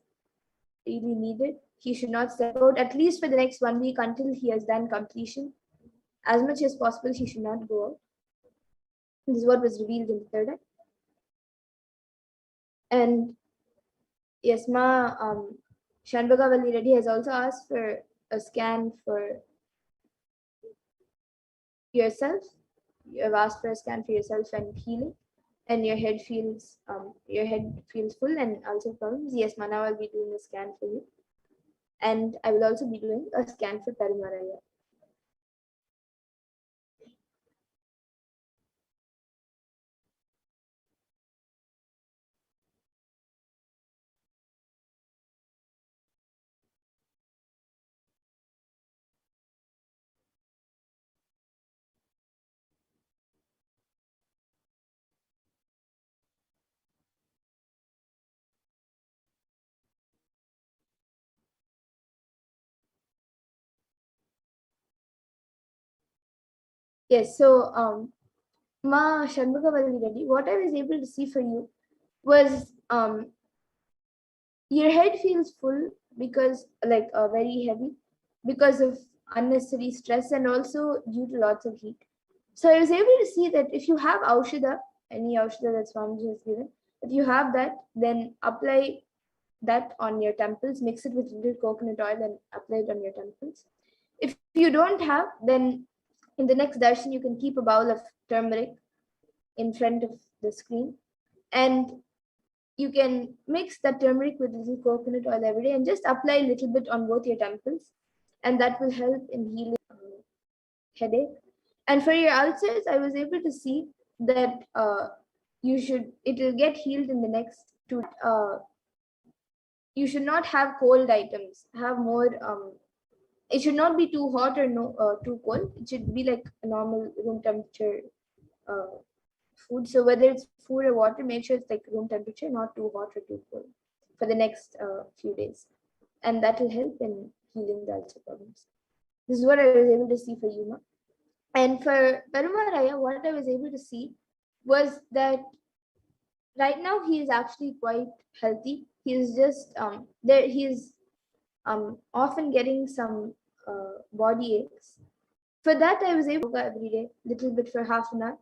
really needed, he should not step out, at least for the next 1 week until he has done completion. As much as possible, he should not go out. This is what was revealed in the third eye. And yes, Ma Shanbhagavalli Reddy has also asked for a scan for yourself. You have asked for a scan for yourself and healing, and your head feels full and also problems. Yes, Ma, now I'll be doing a scan for you, and I will also be doing a scan for Paramaraya. Yes, so Ma Shanbhagavalli Reddy, what I was able to see for you was your head feels full because like very heavy because of unnecessary stress and also due to lots of heat. So I was able to see that if you have aushadha, any aushadha that Swamiji has given, if you have that, then apply that on your temples, mix it with little coconut oil and apply it on your temples. If you don't have, then in the next darshan you can keep a bowl of turmeric in front of the screen, and you can mix the turmeric with little coconut oil every day and just apply a little bit on both your temples, and that will help in healing headache. And for your ulcers, I was able to see that it will get healed in the next two. You should not have cold items. Have more. It should not be too hot or too cold. It should be like a normal room temperature uh, food. So whether it's food or water, make sure it's like room temperature, not too hot or too cold for the next few days. And that will help in healing the ulcer problems. This is what I was able to see for Yuma. And for Perumaraya, what I was able to see was that right now he is actually quite healthy. He is just there. He is often getting some body aches. For that, I was able to yoga every day, little bit for half an hour,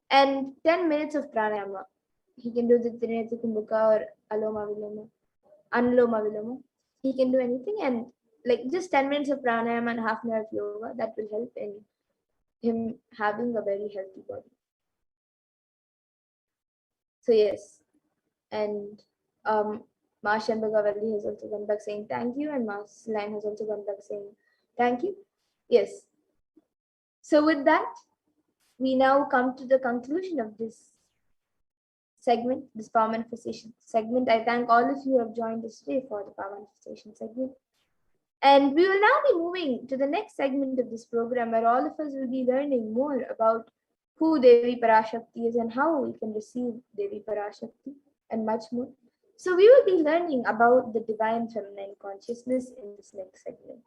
and 10 minutes of pranayama. He can do the Trinity Kumbuka or Aloma Viloma, Anuloma Viloma. He can do anything, and like just 10 minutes of pranayama and half an hour of yoga, that will help in him having a very healthy body. So yes, and Ma Shanbagavalli has also come back saying thank you, and Ma Line has also come back saying thank you. Yes. So with that, we now come to the conclusion of this segment, this power manifestation segment. I thank all of you who have joined us today for the power manifestation segment. And we will now be moving to the next segment of this program, where all of us will be learning more about who Devi Parashakti is and how we can receive Devi Parashakti and much more. So we will be learning about the divine feminine consciousness in this next segment.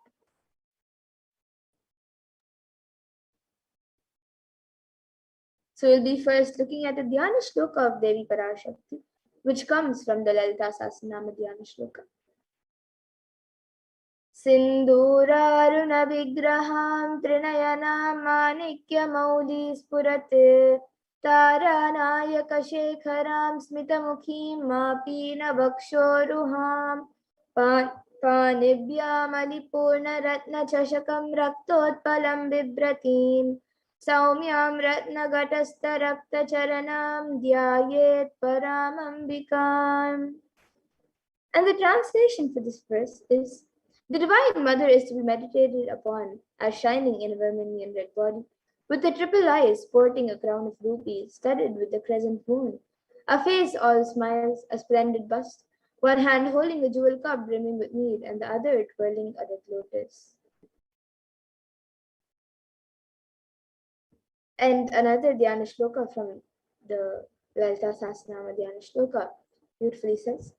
So we'll be first looking at the Dhyana Shloka of Devi Parashakti, which comes from the Lalita Sahasranama Dhyana Shloka. Sindhuraruna vigraham trinayana manikya maudi spurate taranayaka shekharam smitamukhim mapina vakshoruham panibhyam alipurna ratna chashakam raktotpalam bibratim Saumyam Ratnagatastha Rakta Charanam Dhyayet Paramambikam. And the translation for this verse is: the Divine Mother is to be meditated upon as shining in a vermilion red body, with the triple eyes sporting a crown of rubies studded with the crescent moon, a face all smiles, a splendid bust, one hand holding a jewel cup brimming with mead, and the other twirling a red lotus. And another Dhyana Shloka from the Lalita Sahasranama Dhyana Shloka beautifully says: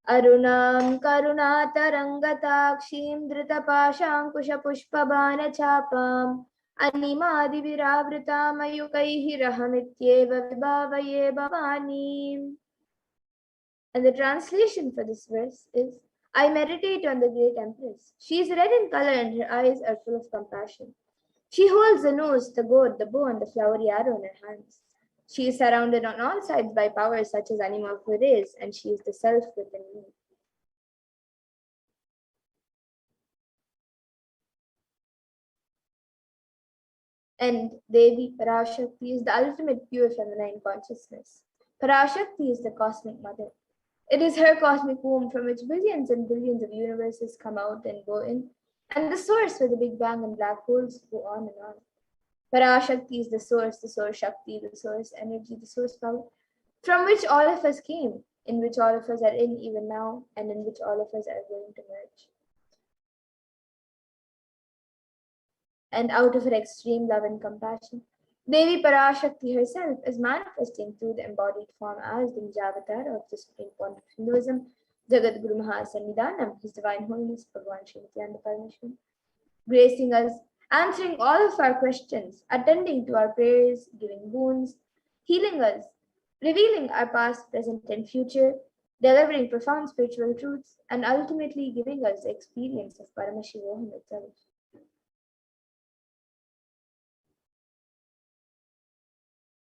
Arunam Karunatarangatakshim Dritapashankusha Pushpabana Chapam Animadi Viravritam Ayukaihi Rahamityeva Vibhavaye Bhavani. And the translation for this verse is: I meditate on the great Empress. She is red in color and her eyes are full of compassion. She holds the nose, the gourd, the bow, and the flowery arrow in her hands. She is surrounded on all sides by powers such as animal rays, and she is the self within me. And Devi Parashakti is the ultimate pure feminine consciousness. Parashakti is the cosmic mother. It is her cosmic womb from which billions and billions of universes come out and go in, and the source where the Big Bang and black holes go on and on. Parashakti is the source Shakti, the source energy, the source power, from which all of us came, in which all of us are in even now, and in which all of us are going to merge. And out of her extreme love and compassion, Devi Parashakti herself is manifesting through the embodied form as the Nijavatar of the Supreme Point of Hinduism, Jagat Guru Mahasannidhanam, His Divine Holiness, Bhagavan Shri Nithyananda Paramashivam, gracing us, answering all of our questions, attending to our prayers, giving boons, healing us, revealing our past, present, and future, delivering profound spiritual truths, and ultimately giving us the experience of Paramashivoham itself.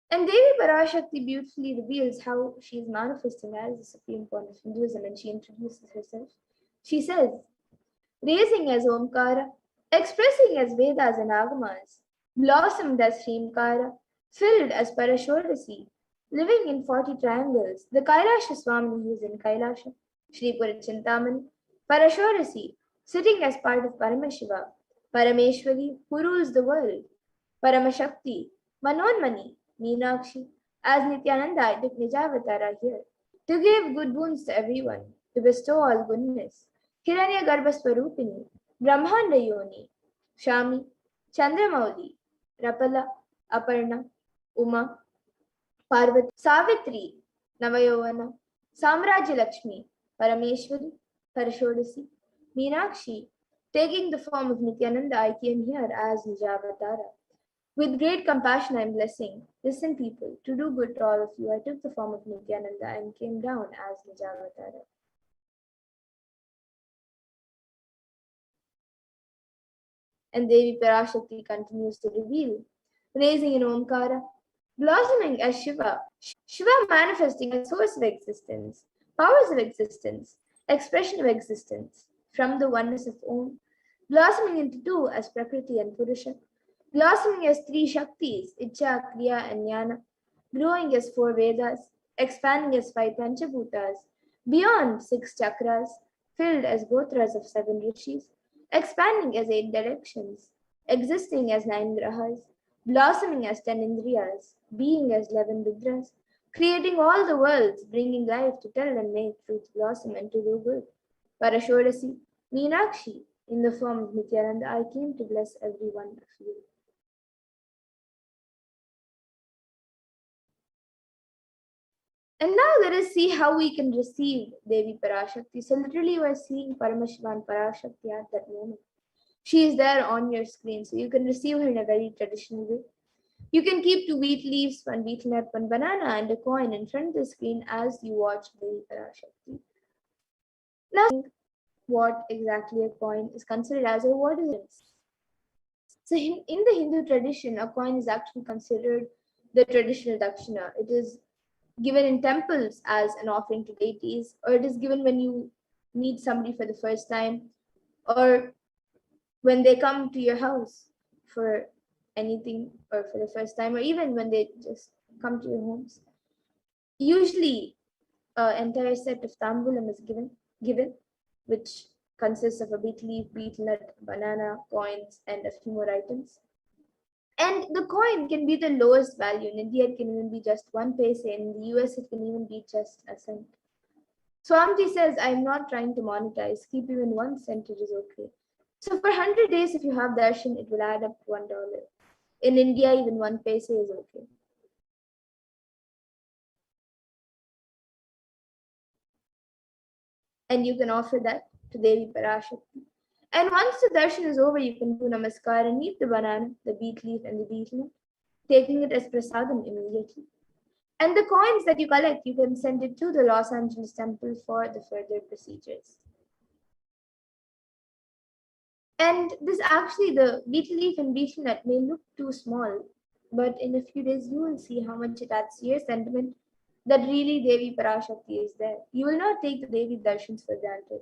And Devi Parashakti beautifully reveals how she is manifesting as the supreme point of Hinduism, and she introduces herself. She says, raising as Omkara, expressing as Vedas and Agamas, blossomed as Srimkara, filled as Parashorasi, living in 40 triangles, the Kailasha Swami who is in Kailasha, Sri Purachintamani, Parashorasi, sitting as part of Paramashiva, Parameshwari, who rules the world, Paramashakti, Manonmani, Meenakshi, as Nithyananda I took Nijavatara here, to give good boons to everyone, to bestow all goodness, Hiranya Garbhaswarupini, Brahmanda Yoni, Shami, Chandramauli, Rapala, Aparna, Uma, Parvati, Savitri, Navayovana, Samrajya Lakshmi, Parameshwari, Parashodasi, Meenakshi, taking the form of Nityananda, I came here as Nijavatara. With great compassion and blessing, listen people, to do good to all of you, I took the form of Nityananda and came down as Nijavatara. And Devi Parashakti continues to reveal, raising in Omkara, blossoming as Shiva, Shiva manifesting as source of existence, powers of existence, expression of existence, from the oneness of Om, blossoming into two as Prakriti and Purusha, blossoming as three Shaktis, Icha, Kriya, and Jnana, growing as four Vedas, expanding as five Panchabhutas, beyond six chakras, filled as Gotras of seven rishis, expanding as eight directions, existing as nine grahas, blossoming as 10 indriyas, being as 11 rudras, creating all the worlds, bringing life to tell and make truth blossom and to do good. Parashodasi, Meenakshi, in the form of Nityananda, I came to bless every one of you. And now let us see how we can receive Devi Parashakti. So literally you are seeing Paramashiva and Parashakti at that moment. She is there on your screen, so you can receive her in a very traditional way. You can keep two wheat leaves, one wheat nut, one banana, and a coin in front of the screen as you watch Devi Parashakti. Now, what exactly a coin is considered as, or what is it? So, in the Hindu tradition, a coin is actually considered the traditional dakshina. It is given in temples as an offering to deities, or it is given when you meet somebody for the first time, or when they come to your house for anything or for the first time, or even when they just come to your homes. Usually, an entire set of tambulam is given, which consists of a beet leaf, beet nut, banana, coins, and a few more items. And the coin can be the lowest value. In India, it can even be just 1 paise. In the US, it can even be just a cent. Swamiji says, I'm not trying to monetize. Keep even 1 cent, it is okay. So for 100 days, if you have darshan, it will add up to $1. In India, even 1 paise is okay. And you can offer that to Devi Parashakti. And once the darshan is over, you can do namaskar and eat the banana, the beet leaf, and the beet nut, taking it as prasadam immediately. And the coins that you collect, you can send it to the Los Angeles temple for the further procedures. And this actually, the beet leaf and beet nut may look too small, but in a few days you will see how much it adds to your sentiment that really Devi Parashakti is there. You will not take the Devi darshans for granted.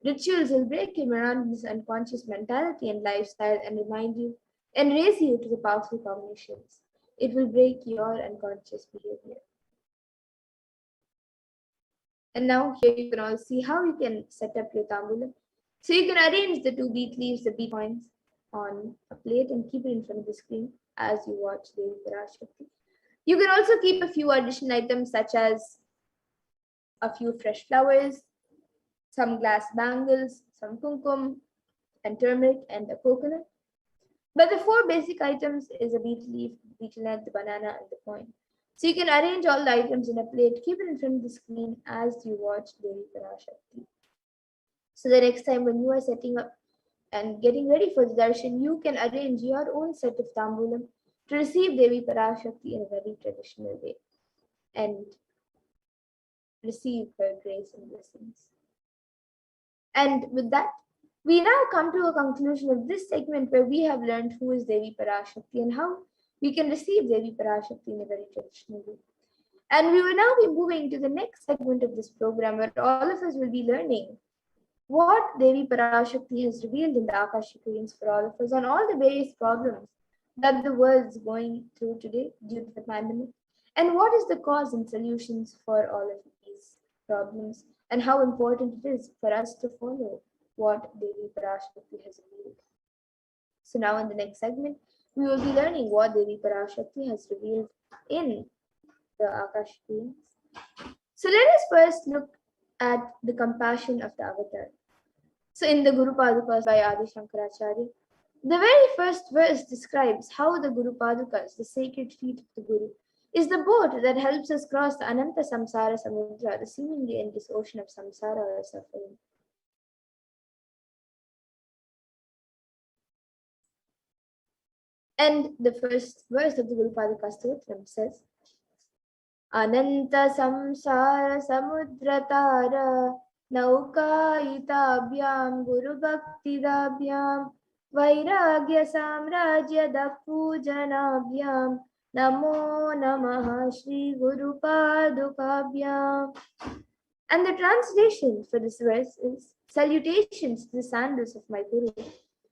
Rituals will break your monotonous unconscious mentality and lifestyle and remind you and raise you to the powerful cognitions. It will break your unconscious behavior. And now here you can all see how you can set up your tambulam. So you can arrange the two beet leaves, the beet coins on a plate and keep it in front of the screen as you watch Devi Parashakti. You can also keep a few additional items such as a few fresh flowers, some glass bangles, some kumkum and turmeric and a coconut. But the four basic items is a beet leaf, betel nut, the banana and the coin. So you can arrange all the items in a plate, keep it in front of the screen as you watch Devi Parashakti. So the next time when you are setting up and getting ready for the darshan, you can arrange your own set of tambulam to receive Devi Parashakti in a very traditional way and receive her grace and blessings. And with that, we now come to a conclusion of this segment where we have learned who is Devi Parashakti and how we can receive Devi Parashakti in a very traditional way. And we will now be moving to the next segment of this program where all of us will be learning what Devi Parashakti has revealed in the Akashic readings for all of us on all the various problems that the world is going through today due to the pandemic? And what is the cause and solutions for all of these problems? And how important it is for us to follow what Devi Parashakti has revealed. So now in the next segment, we will be learning what Devi Parashakti has revealed in the Akash beings. So let us first look at the compassion of the avatar. So in the Guru Padukas by Adi Shankaracharya, the very first verse describes how the Guru Padukas, the sacred feet of the Guru, is the boat that helps us cross the Ananta Samsara Samudra, the seemingly endless ocean of samsara or suffering. And the first verse of the Guru Padaka Stotram says, Ananta Samsara Samudratara Naukayitabhyam Guru Bhaktidabhyam Vairagya Samrajya Dapujanabhyam Namo Namaha Shri Guru Padukabhyam. And the translation for this verse is Salutations to the sandals of my Guru,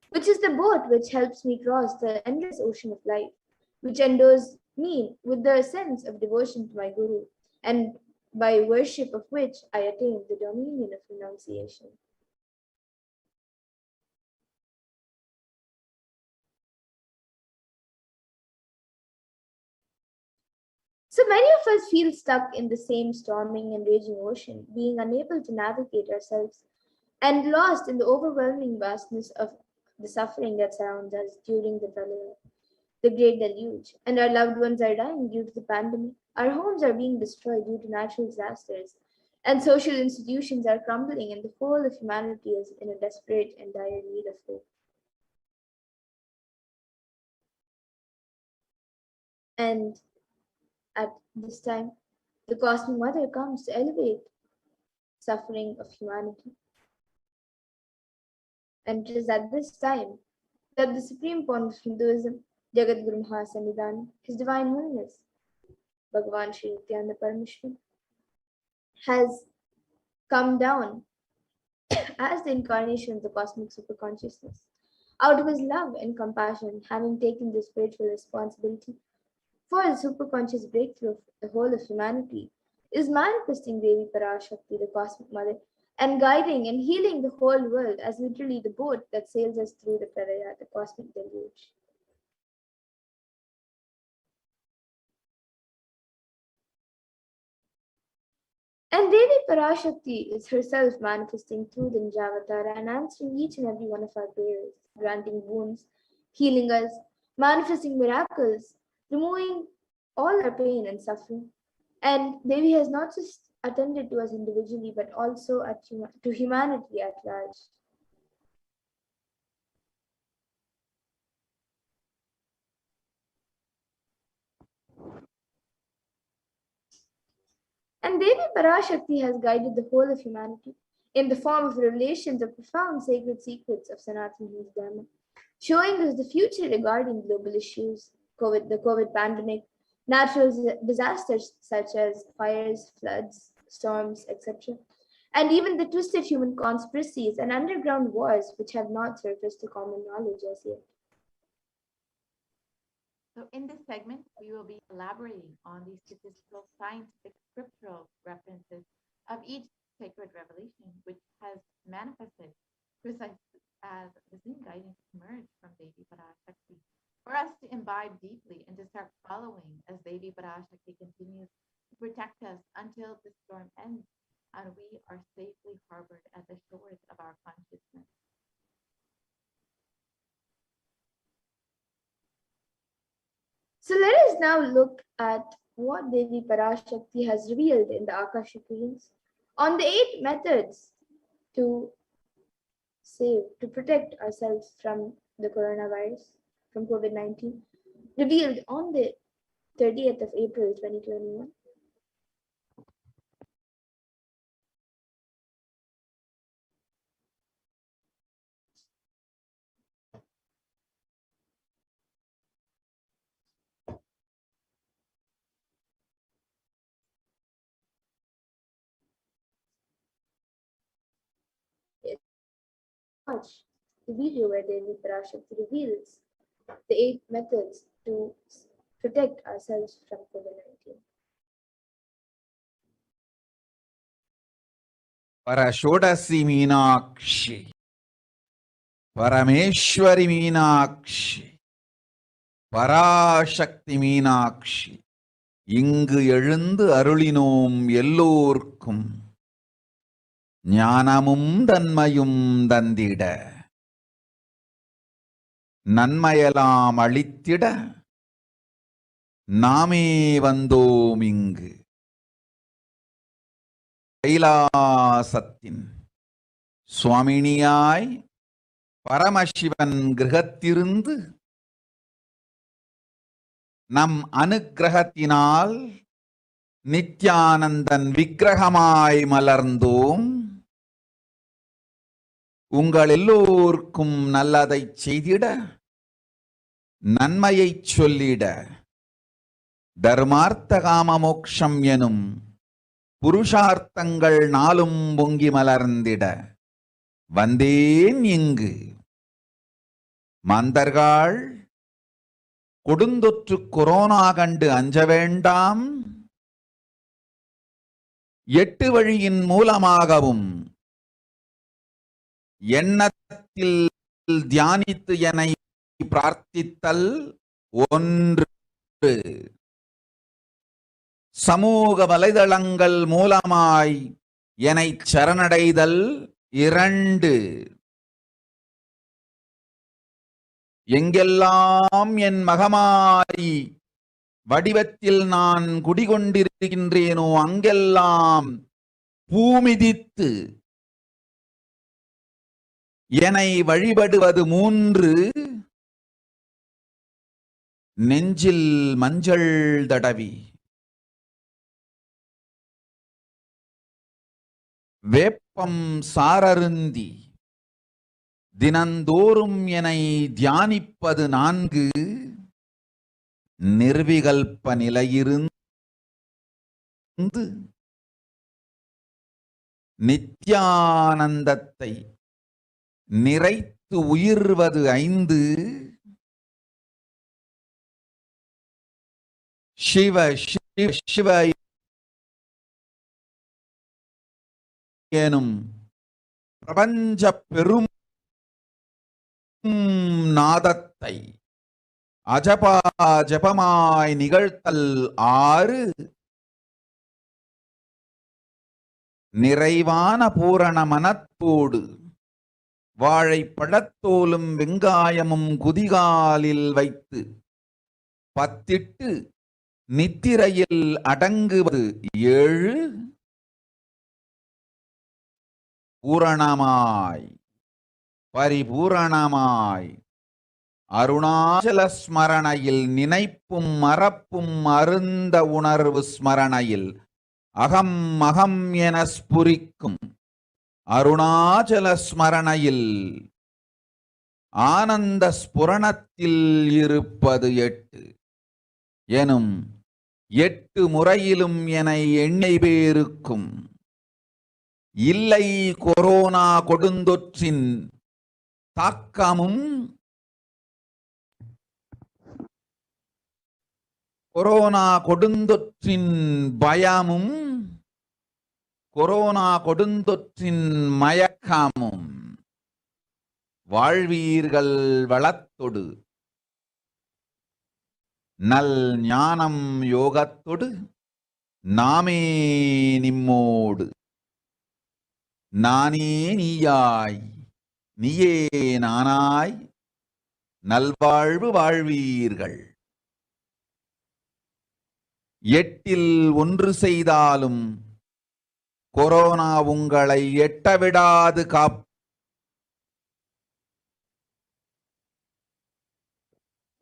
which is the boat which helps me cross the endless ocean of life, which endows me with the sense of devotion to my Guru, and by worship of which I attain the dominion of renunciation. So many of us feel stuck in the same storming and raging ocean, being unable to navigate ourselves and lost in the overwhelming vastness of the suffering that surrounds us during the pralaya, the great deluge, and our loved ones are dying due to the pandemic. Our homes are being destroyed due to natural disasters, and social institutions are crumbling, and the whole of humanity is in a desperate and dire need of hope. And at this time, the Cosmic Mother comes to elevate suffering of humanity. And it is at this time that the supreme point of Hinduism, Jagat Guru Mahasannidhan, His Divine Holiness, Bhagavan Sri Nithyananda Paramashivam, has come down as the incarnation of the cosmic superconsciousness. Out of his love and compassion, having taken the spiritual responsibility for the superconscious breakthrough of the whole of humanity, is manifesting Devi Parashakti, the cosmic mother, and guiding and healing the whole world as literally the boat that sails us through the Pralaya, the cosmic deluge. And Devi Parashakti is herself manifesting through the Nijavatara and answering each and every one of our prayers, granting boons, healing us, manifesting miracles, removing all our pain and suffering. And Devi has not just attended to us individually, but also to humanity at large. And Devi Parashakti has guided the whole of humanity in the form of revelations of profound sacred secrets of Sanatana Hindu Dharma, showing us the future regarding global issues, the COVID pandemic, natural disasters such as fires, floods, storms, etc., and even the twisted human conspiracies and underground wars which have not surfaced to common knowledge as yet. So in this segment, we will be elaborating on the statistical, scientific, scriptural references of each sacred revelation, which has manifested precisely as the same guidance emerged from Devi Parashakti, for us to imbibe deeply and to start following as Devi Parashakti continues to protect us until the storm ends and we are safely harbored at the shores of our consciousness. So let us now look at what Devi Parashakti has revealed in the Akashic readings on the 8 methods to to protect ourselves from the coronavirus, from COVID-19, revealed on the 30th of April 2021. Watch the video where Devi Parashakti reveals the 8 methods to protect ourselves from COVID-19. Parashodasi Meenakshi, Parameshwari Meenakshi, Parashakti Meenakshi, இங்கு எழுந்து அருளினோம் எல்லோர்க்கும் ஞானமும் தன்மையும் தந்திட நன்மையெல்லாம் அளித்திட நாமே வந்தோம் இங்கு கைலாசத்தின் சுவாமினியாய் பரமசிவன் கிரகத்திருந்து நம் அனுக்கிரகத்தினால் நித்யானந்தன் விக்கிரகமாய் மலர்ந்தோம். உங்கள் எல்லோருக்கும் நல்லதை செய்திட நன்மையை சொல்லிட தர்மார்த்த காம மோக்ஷம் எனும் புருஷார்த்தங்கள் நாளும் பொங்கி மலர்ந்திட வந்தேன் இங்கு. மாந்தர்கள் கொடுந்தொற்று கொரோனா கண்டு அஞ்ச வேண்டாம். 8 வழியின் மூலமாகவும் எண்ணத்தில் தியானித்து என்னை பிரார்த்தித்தல் 1, சமூக வலைதளங்கள் மூலமாய் என்னை சரணடைதல் 2, எங்கெல்லாம் என் மகமாரி வடிவத்தில் நான் குடிகொண்டிருக்கின்றேனோ அங்கெல்லாம் பூமிதித்து என்னை வழிபடுவது 3, நெஞ்சில் மஞ்சள் தடவி வேப்பம் சாரருந்தி தினந்தோறும் என்னை தியானிப்பது 4, நிர்விகல்ப நிலையிருந்து நித்யானந்தத்தை நிறைத்து உயிர்வது 5, சிவ சிவ சிவ எனும் பிரபஞ்ச பெரும் நாதத்தை அஜபா ஜபமாய் நிகழ்த்தல் 6, நிறைவான பூரண மனத்தோடு வாழைப்பழத்தோலும் வெங்காயமும் குதிகாலில் வைத்து பத்திட்டு நித்திரையில் அடங்குவது 7, பூரணமாய் பரிபூரணமாய் அருணாச்சல ஸ்மரணையில் நினைப்பும் மறப்பும் அருந்த உணர்வு ஸ்மரணையில் அகம் அகம் என ஸ்புரிக்கும் அருணாச்சல ஸ்மரணையில் ஆனந்த ஸ்புரணத்தில் இருப்பது 8 எனும் 8 முறையிலும் என எண்ணெய் பேருக்கும் இல்லை கொரோனா கொடுந்தொற்றின் தாக்கமும் கொரோனா கொடுந்தொற்றின் பயமும் கொரோனா கொடுந்தொற்றின் மயக்கமும் வாழ்வீர்கள் வளத்தொடு நல் ஞானம் யோகத்தொடு நாமே நிம்மோடு நானே நீயாய் நீயே நானாய் நல்வாழ்வு வாழ்வீர்கள். 8இல் 1 செய்தாலும் கொரோனா உங்களை எட்டவிடாது காப்.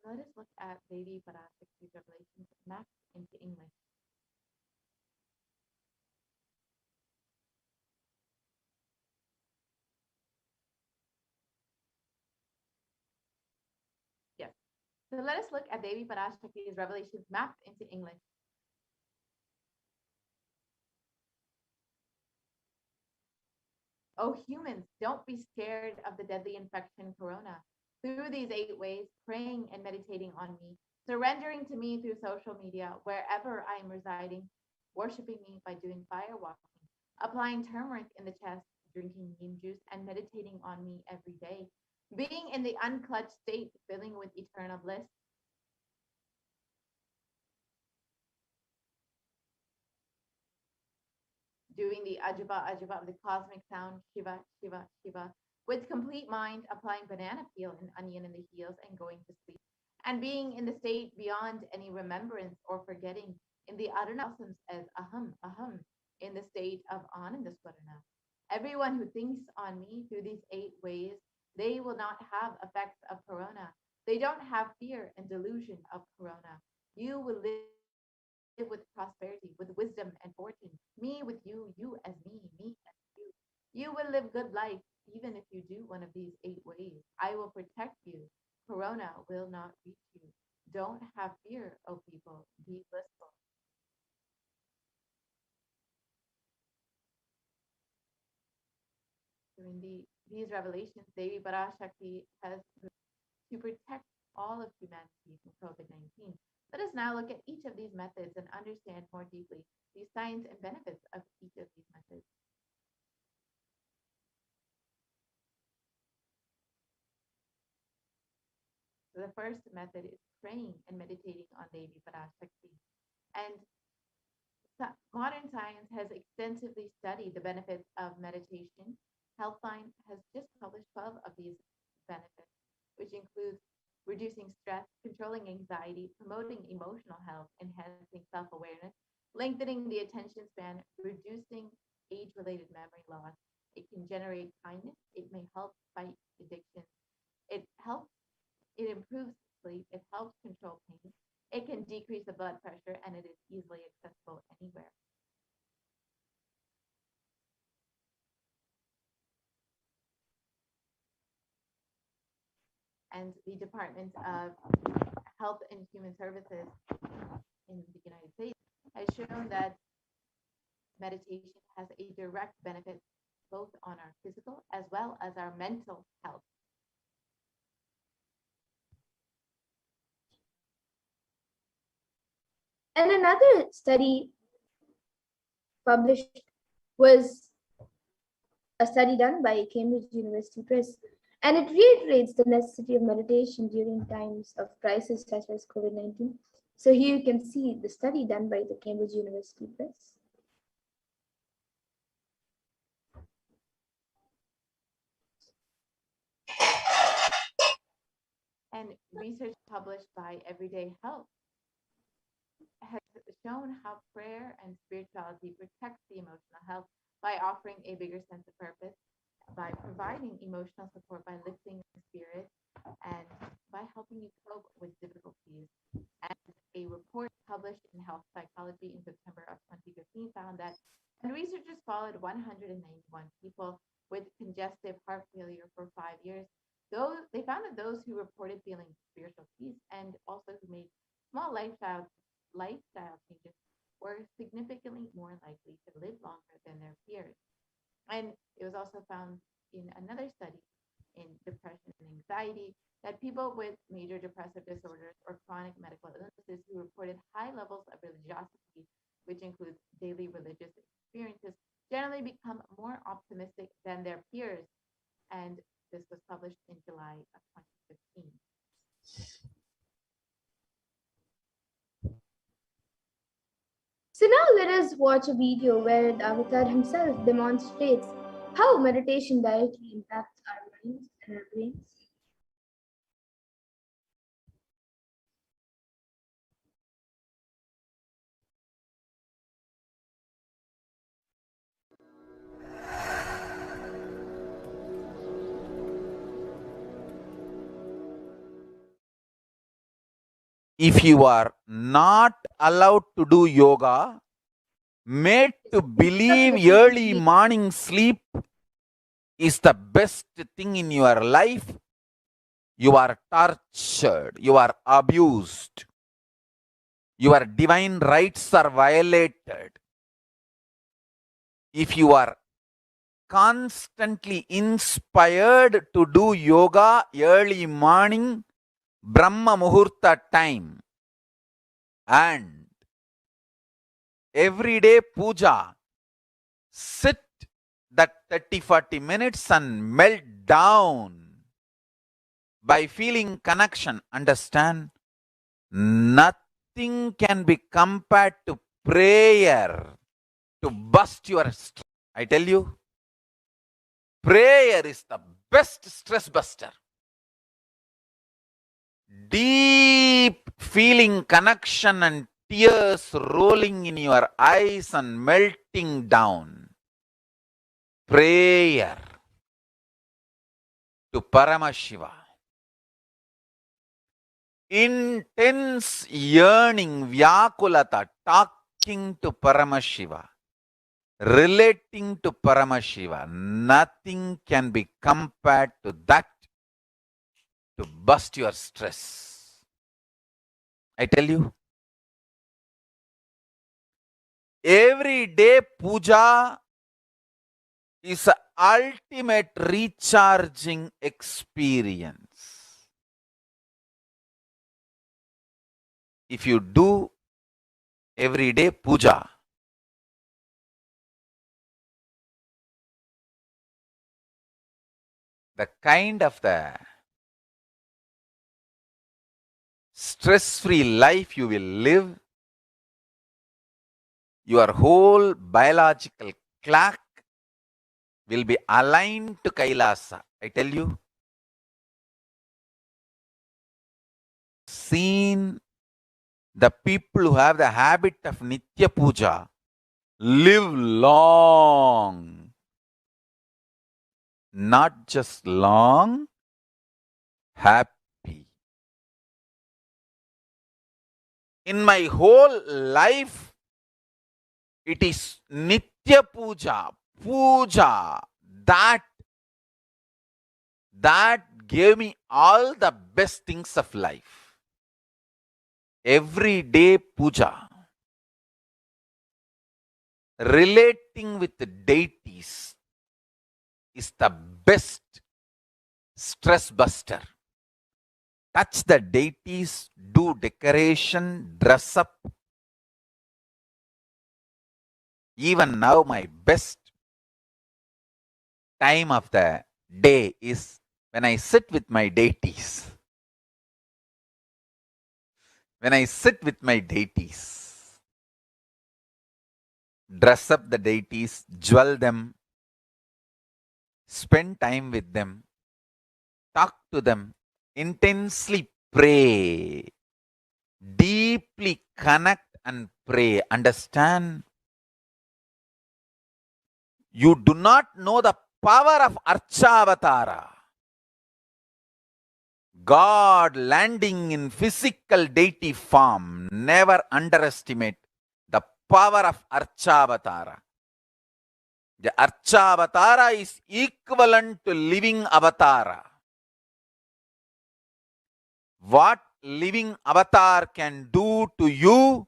Let us look at Devi Parashakti's revelations mapped into English. Yes. So let us look at Devi Parashakti's revelations mapped into English. Oh, humans, don't be scared of the deadly infection corona. through these 8 ways, praying and meditating on me, surrendering to me through social media, wherever I am residing, worshiping me by doing fire walking, applying turmeric in the chest, drinking neem juice, and meditating on me every day, being in the unclutched state, filling with eternal bliss, doing the Ajaba Ajaba of the cosmic sound, Shiva, Shiva, Shiva, with complete mind, applying banana peel and onion in the heels and going to sleep, and being in the state beyond any remembrance or forgetting in the Adana blossoms as aham, aham, in the state of Ananda Swarana. Everyone who thinks on me through these 8 ways, they will not have effects of corona. They don't have fear and delusion of corona. You will live with prosperity, with wisdom and fortune. Me with you as me as you. You will live good life, even if you do one of these 8 ways. I will protect you. Corona will not reach you. Don't have fear, O people. Be blissful. So in these revelations, Devi Parashakti has to protect all of humanity from COVID-19. Let us now look at each of these methods and understand more deeply the science and benefits of each of these methods. So the first method is praying and meditating on Devi Parashakti. And modern science has extensively studied the benefits of meditation. Healthline has just published 12 of these benefits, which includes reducing stress, controlling anxiety, promoting emotional health, enhancing self-awareness, lengthening the attention span, reducing age-related memory loss. It can generate kindness. It may help fight addiction. It improves sleep. It helps control pain. It can decrease the blood pressure, and it is easily accessible anywhere. And the Department of Health and Human Services in the United States has shown that meditation has a direct benefit both on our physical as well as our mental health. And another study published was a study done by Cambridge University Press, and it reiterates the necessity of meditation during times of crisis such as COVID-19. So here you can see the study done by the Cambridge University Press. And research published by Everyday Health has shown how prayer and spirituality protects the emotional health by offering a bigger sense of purpose, by providing emotional support, by lifting the spirit, and by helping you cope with difficulties. And a report published in Health Psychology in September of 2015 found that when researchers followed 191 people with congestive heart failure for 5 years, they found that those who reported feeling spiritual peace and also who made small lifestyle changes were significantly more likely to live longer than their peers. And it was also found in another study in depression and anxiety that people with major depressive disorders or chronic medical illnesses who reported high levels of religiosity, which includes daily religious experiences, generally become more optimistic than their peers. And this was published in July of 2015. So now let us watch a video where the avatar himself demonstrates how meditation directly impacts our minds and our brains. If you are not allowed to do yoga, made to believe early morning sleep is the best thing in your life, you are tortured, you are abused, your divine rights are violated. If you are constantly inspired to do yoga early morning, Brahma Muhurta time, and everyday puja. Sit that 30-40 minutes and melt down by feeling connection. Understand? Nothing can be compared to prayer to bust your stress. I tell you, prayer is the best stress buster. Deep feeling connection and tears rolling in your eyes and melting down. Prayer to Paramashiva. Intense yearning, Vyakulata, talking to Paramashiva, relating to Paramashiva. Nothing can be compared to that to bust your stress. I tell you, every day puja is an ultimate recharging experience. If you do everyday puja, the kind of the stress-free life you will live, your whole biological clock will be aligned to Kailasa. I tell you, seen the people who have the habit of Nitya Puja live long. Not just long, happy. In my whole life, it is Nitya Puja that gave me all the best things of life. Everyday puja, relating with the deities is the best stress buster. Touch the deities, do decoration, dress up. Even now, my best time of the day is when I sit with my deities. When I sit with my deities, dress up the deities, jewel them, spend time with them, talk to them, intensely pray, deeply connect and pray. Understand? You do not know the power of Archavatara. God landing in physical deity form. Never underestimate the power of Archavatara. The Archavatara is equivalent to living avatara. What living avatar can do to you,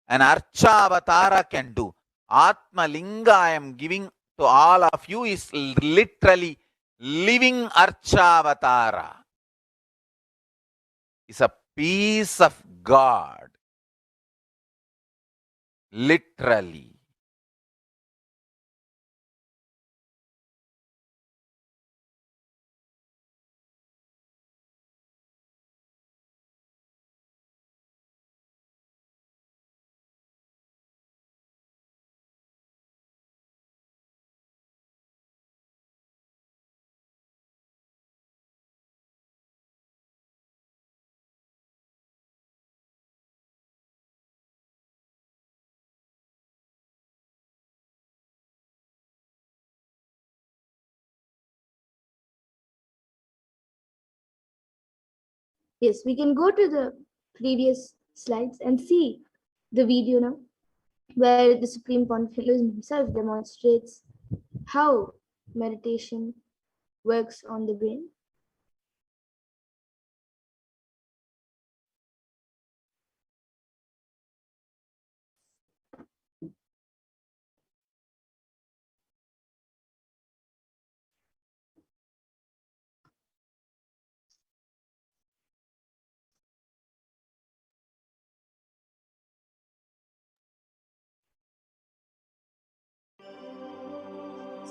an Archavatara can do. Atma Linga I am giving to all of you is literally living Archavatara. Is a piece of God. Literally. Yes, we can go to the previous slides and see the video now, where the Supreme Confucius himself demonstrates how meditation works on the brain.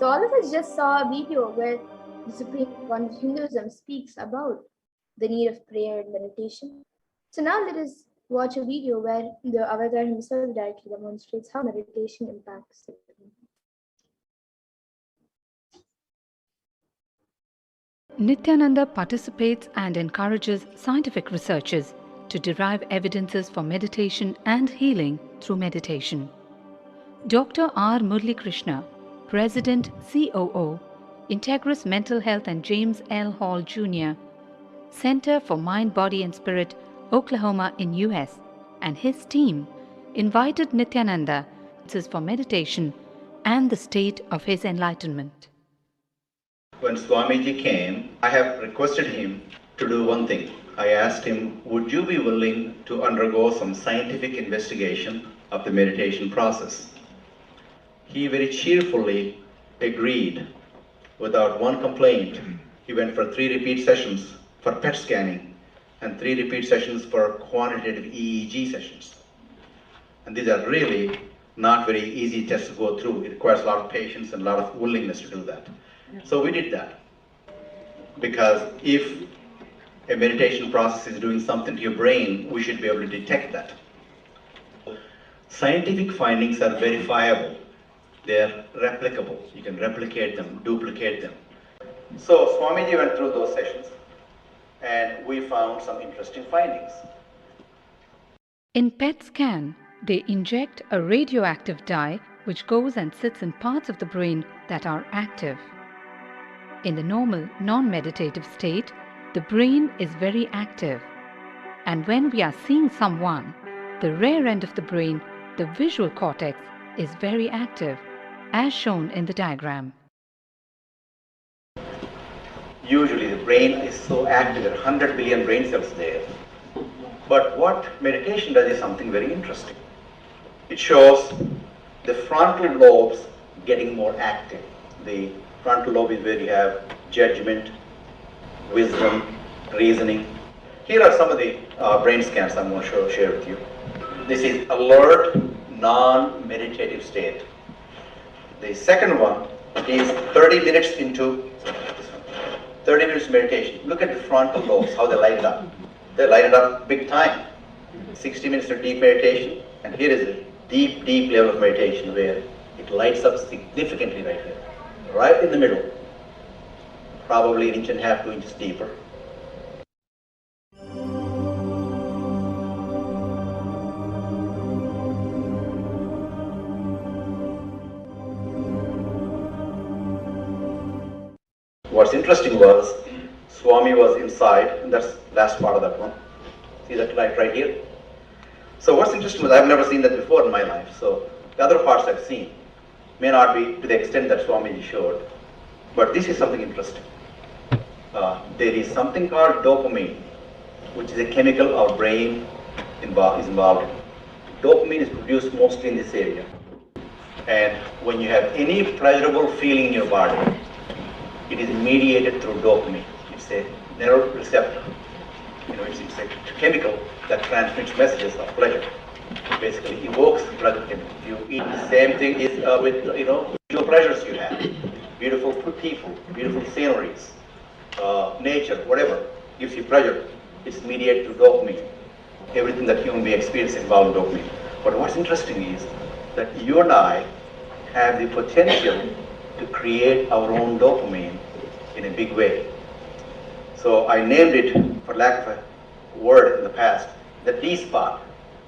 So all of us just saw a video where the Supreme One of Hinduism speaks about the need of prayer and meditation. So now let us watch a video where the avatar himself directly demonstrates how meditation impacts the brain. Nithyananda participates and encourages scientific researchers to derive evidences for meditation and healing through meditation. Dr. R. Murli Krishna, President COO, Integris Mental Health and James L. Hall Jr., Center for Mind, Body and Spirit, Oklahoma in US, and his team invited Nithyananda for meditation and the state of his enlightenment. When Swamiji came, I have requested him to do one thing. I asked him, would you be willing to undergo some scientific investigation of the meditation process? He very cheerfully agreed without one complaint. He went for 3 repeat sessions for PET scanning and 3 repeat sessions for quantitative EEG sessions. And these are really not very easy tests to go through. It requires a lot of patience and a lot of willingness to do that. So we did that. Because if a meditation process is doing something to your brain, we should be able to detect that. Scientific findings are verifiable. They're replicable. You can replicate them, duplicate them. So Swamiji went through those sessions and we found some interesting findings. In PET scan, they inject a radioactive dye which goes and sits in parts of the brain that are active. In the normal, non-meditative state, the brain is very active. And when we are seeing someone, the rear end of the brain, the visual cortex, is very active, as shown in the diagram. Usually the brain is so active, there are 100 billion brain cells there. But what meditation does is something very interesting. It shows the frontal lobes getting more active. The frontal lobe is where you have judgment, wisdom, reasoning. Here are some of the brain scans I'm going to share with you. This is alert, non-meditative state. The second one is 30 minutes into 30 minutes meditation. Look at the frontal lobes, how they light it up. They light it up big time. 60 minutes of deep meditation, and here is a deep, deep level of meditation where it lights up significantly right here. Right in the middle, probably 1.5 inches, 2 inches deeper. What's interesting was, Swami was inside, and that's the last part of that one. See that right here? So what's interesting was, I've never seen that before in my life, so the other parts I've seen may not be to the extent that Swamiji showed, but this is something interesting. There is something called dopamine, which is a chemical our brain is involved in. Dopamine is produced mostly in this area, and when you have any pleasurable feeling in your body, it is mediated through dopamine. It's a neuroreceptor. It's a chemical that transmits messages of pleasure. It basically evokes pleasure chemical. You eat the same thing is with visual pleasures you have. Beautiful people, beautiful sceneries, nature, whatever gives you pleasure. It's mediated through dopamine. Everything that human being experiences involves dopamine. But what's interesting is that you and I have the potential to create our own dopamine in a big way. So I named it, for lack of a word in the past, the D spot,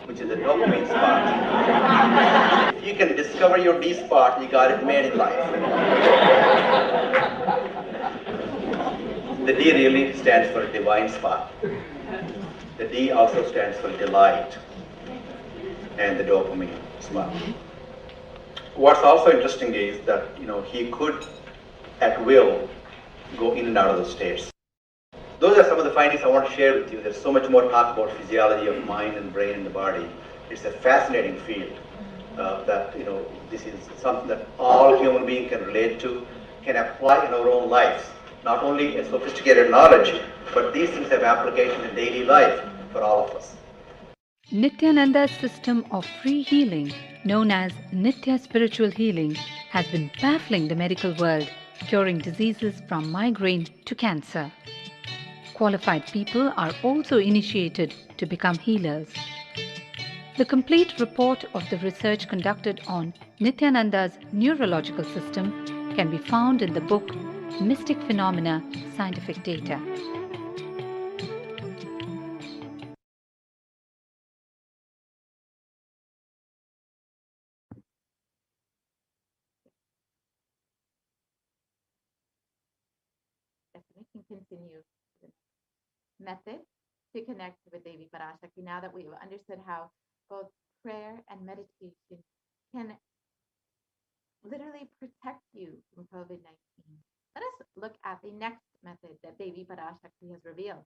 which is the dopamine spot. If you can discover your D spot, you got it made in life. The D really stands for divine spot. The D also stands for delight, and the dopamine spot. What's also interesting is that he could, at will, go in and out of the states. Those are some of the findings I want to share with you. There's so much more talk about physiology of mind and brain and the body. It's a fascinating field that this is something that all human beings can relate to, can apply in our own lives. Not only a sophisticated knowledge, but these things have application in daily life for all of us. Nithyananda's system of free healing, known as Nithya spiritual healing, has been baffling the medical world, curing diseases from migraine to cancer. Qualified people are also initiated to become healers. The complete report of the research conducted on Nithyananda's neurological system can be found in the book Mystic Phenomena, Scientific Data. We can continue the method to connect with Devi Parashakti now that we've understood how both prayer and meditation can literally protect you from COVID-19. Let us look at the next method that Devi Parashakti has revealed.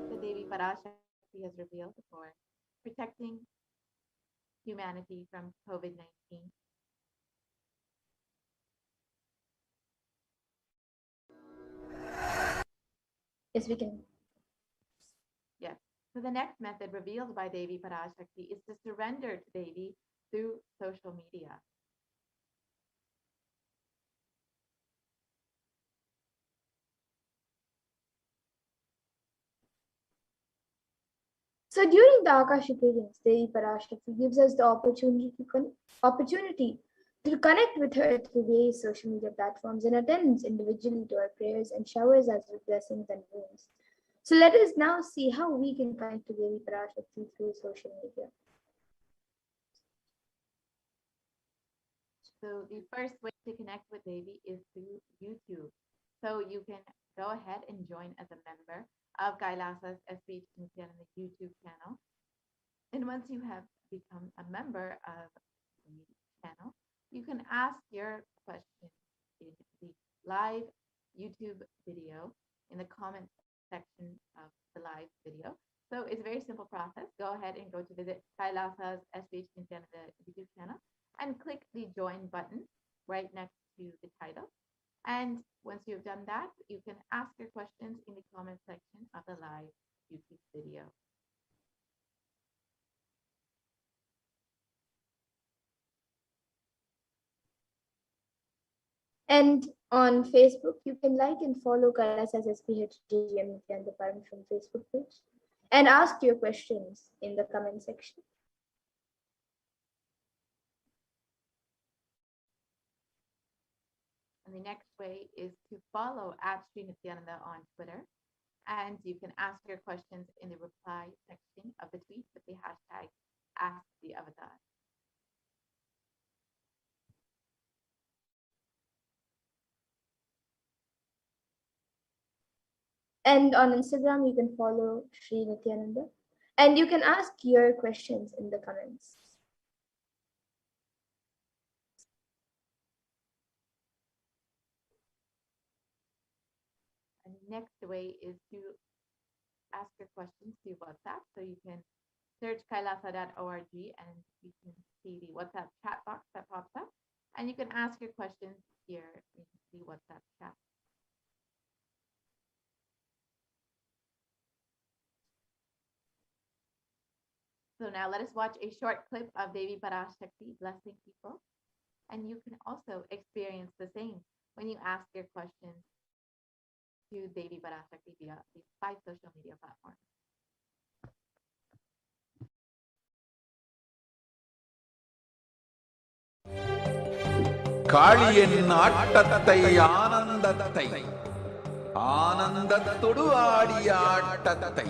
The Devi Parashakti has revealed for protecting humanity from COVID-19. Yes, we can. Yes. So the next method revealed by Devi Parashakti is to surrender to Devi through social media. So during the Akashic readings, Devi Parashakti gives us the opportunity to connect with her through various social media platforms and attends individually to our prayers and showers us with blessings and boons. So let us now see how we can connect to Devi Parashakti through social media. So the first way to connect with Devi is through YouTube. So you can go ahead and join as a member of Kailasa's HDH Nithyananda YouTube channel. And once you have become a member of the channel, you can ask your question in the live YouTube video in the comment section of the live video. So it's a very simple process. Go ahead and go to visit Kailasa's HDH Nithyananda YouTube channel and click the join button right next to the title. And once you've done that, you can ask your questions in the comment section of the live YouTube video. And on Facebook, you can like and follow Kailasa's HDH Nithyananda Paramashivam Facebook page and ask your questions in the comment section. And the next way is to follow @Sri Nithyananda on Twitter. And you can ask your questions in the reply section of the tweet with the hashtag #AskTheAvatar. And on Instagram, you can follow Sri Nithyananda and you can ask your questions in the comments. And the next way is to ask your questions through WhatsApp. So you can search kailasa.org and you can see the WhatsApp chat box that pops up. And you can ask your questions here in the WhatsApp chat. So now let us watch a short clip of Devi Parashakti blessing people. And you can also experience the same when you ask your questions to Devi Parashakti via these 5 social media platforms. காளியின் ஆட்டத்தை ஆனந்தத்தை ஆனந்தத்தொடு ஆடிய ஆட்டத்தை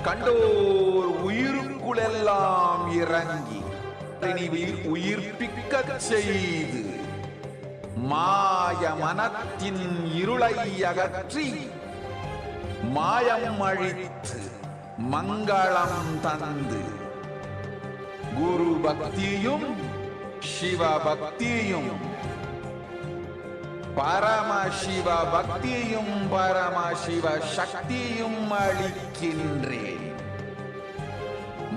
கண்டோர் உயிருக்குளெல்லாம் இறங்கி உயிர்ப்பிக்கச் செய்து மாய மனத்தின் இருளை அகற்றி மாயம் அழித்து மங்களம் தந்து குரு பக்தியும் சிவ பக்தியும் பரமசிவ பக்தியும் பரமசிவ சக்தியும் அளிக்கின்றேன்.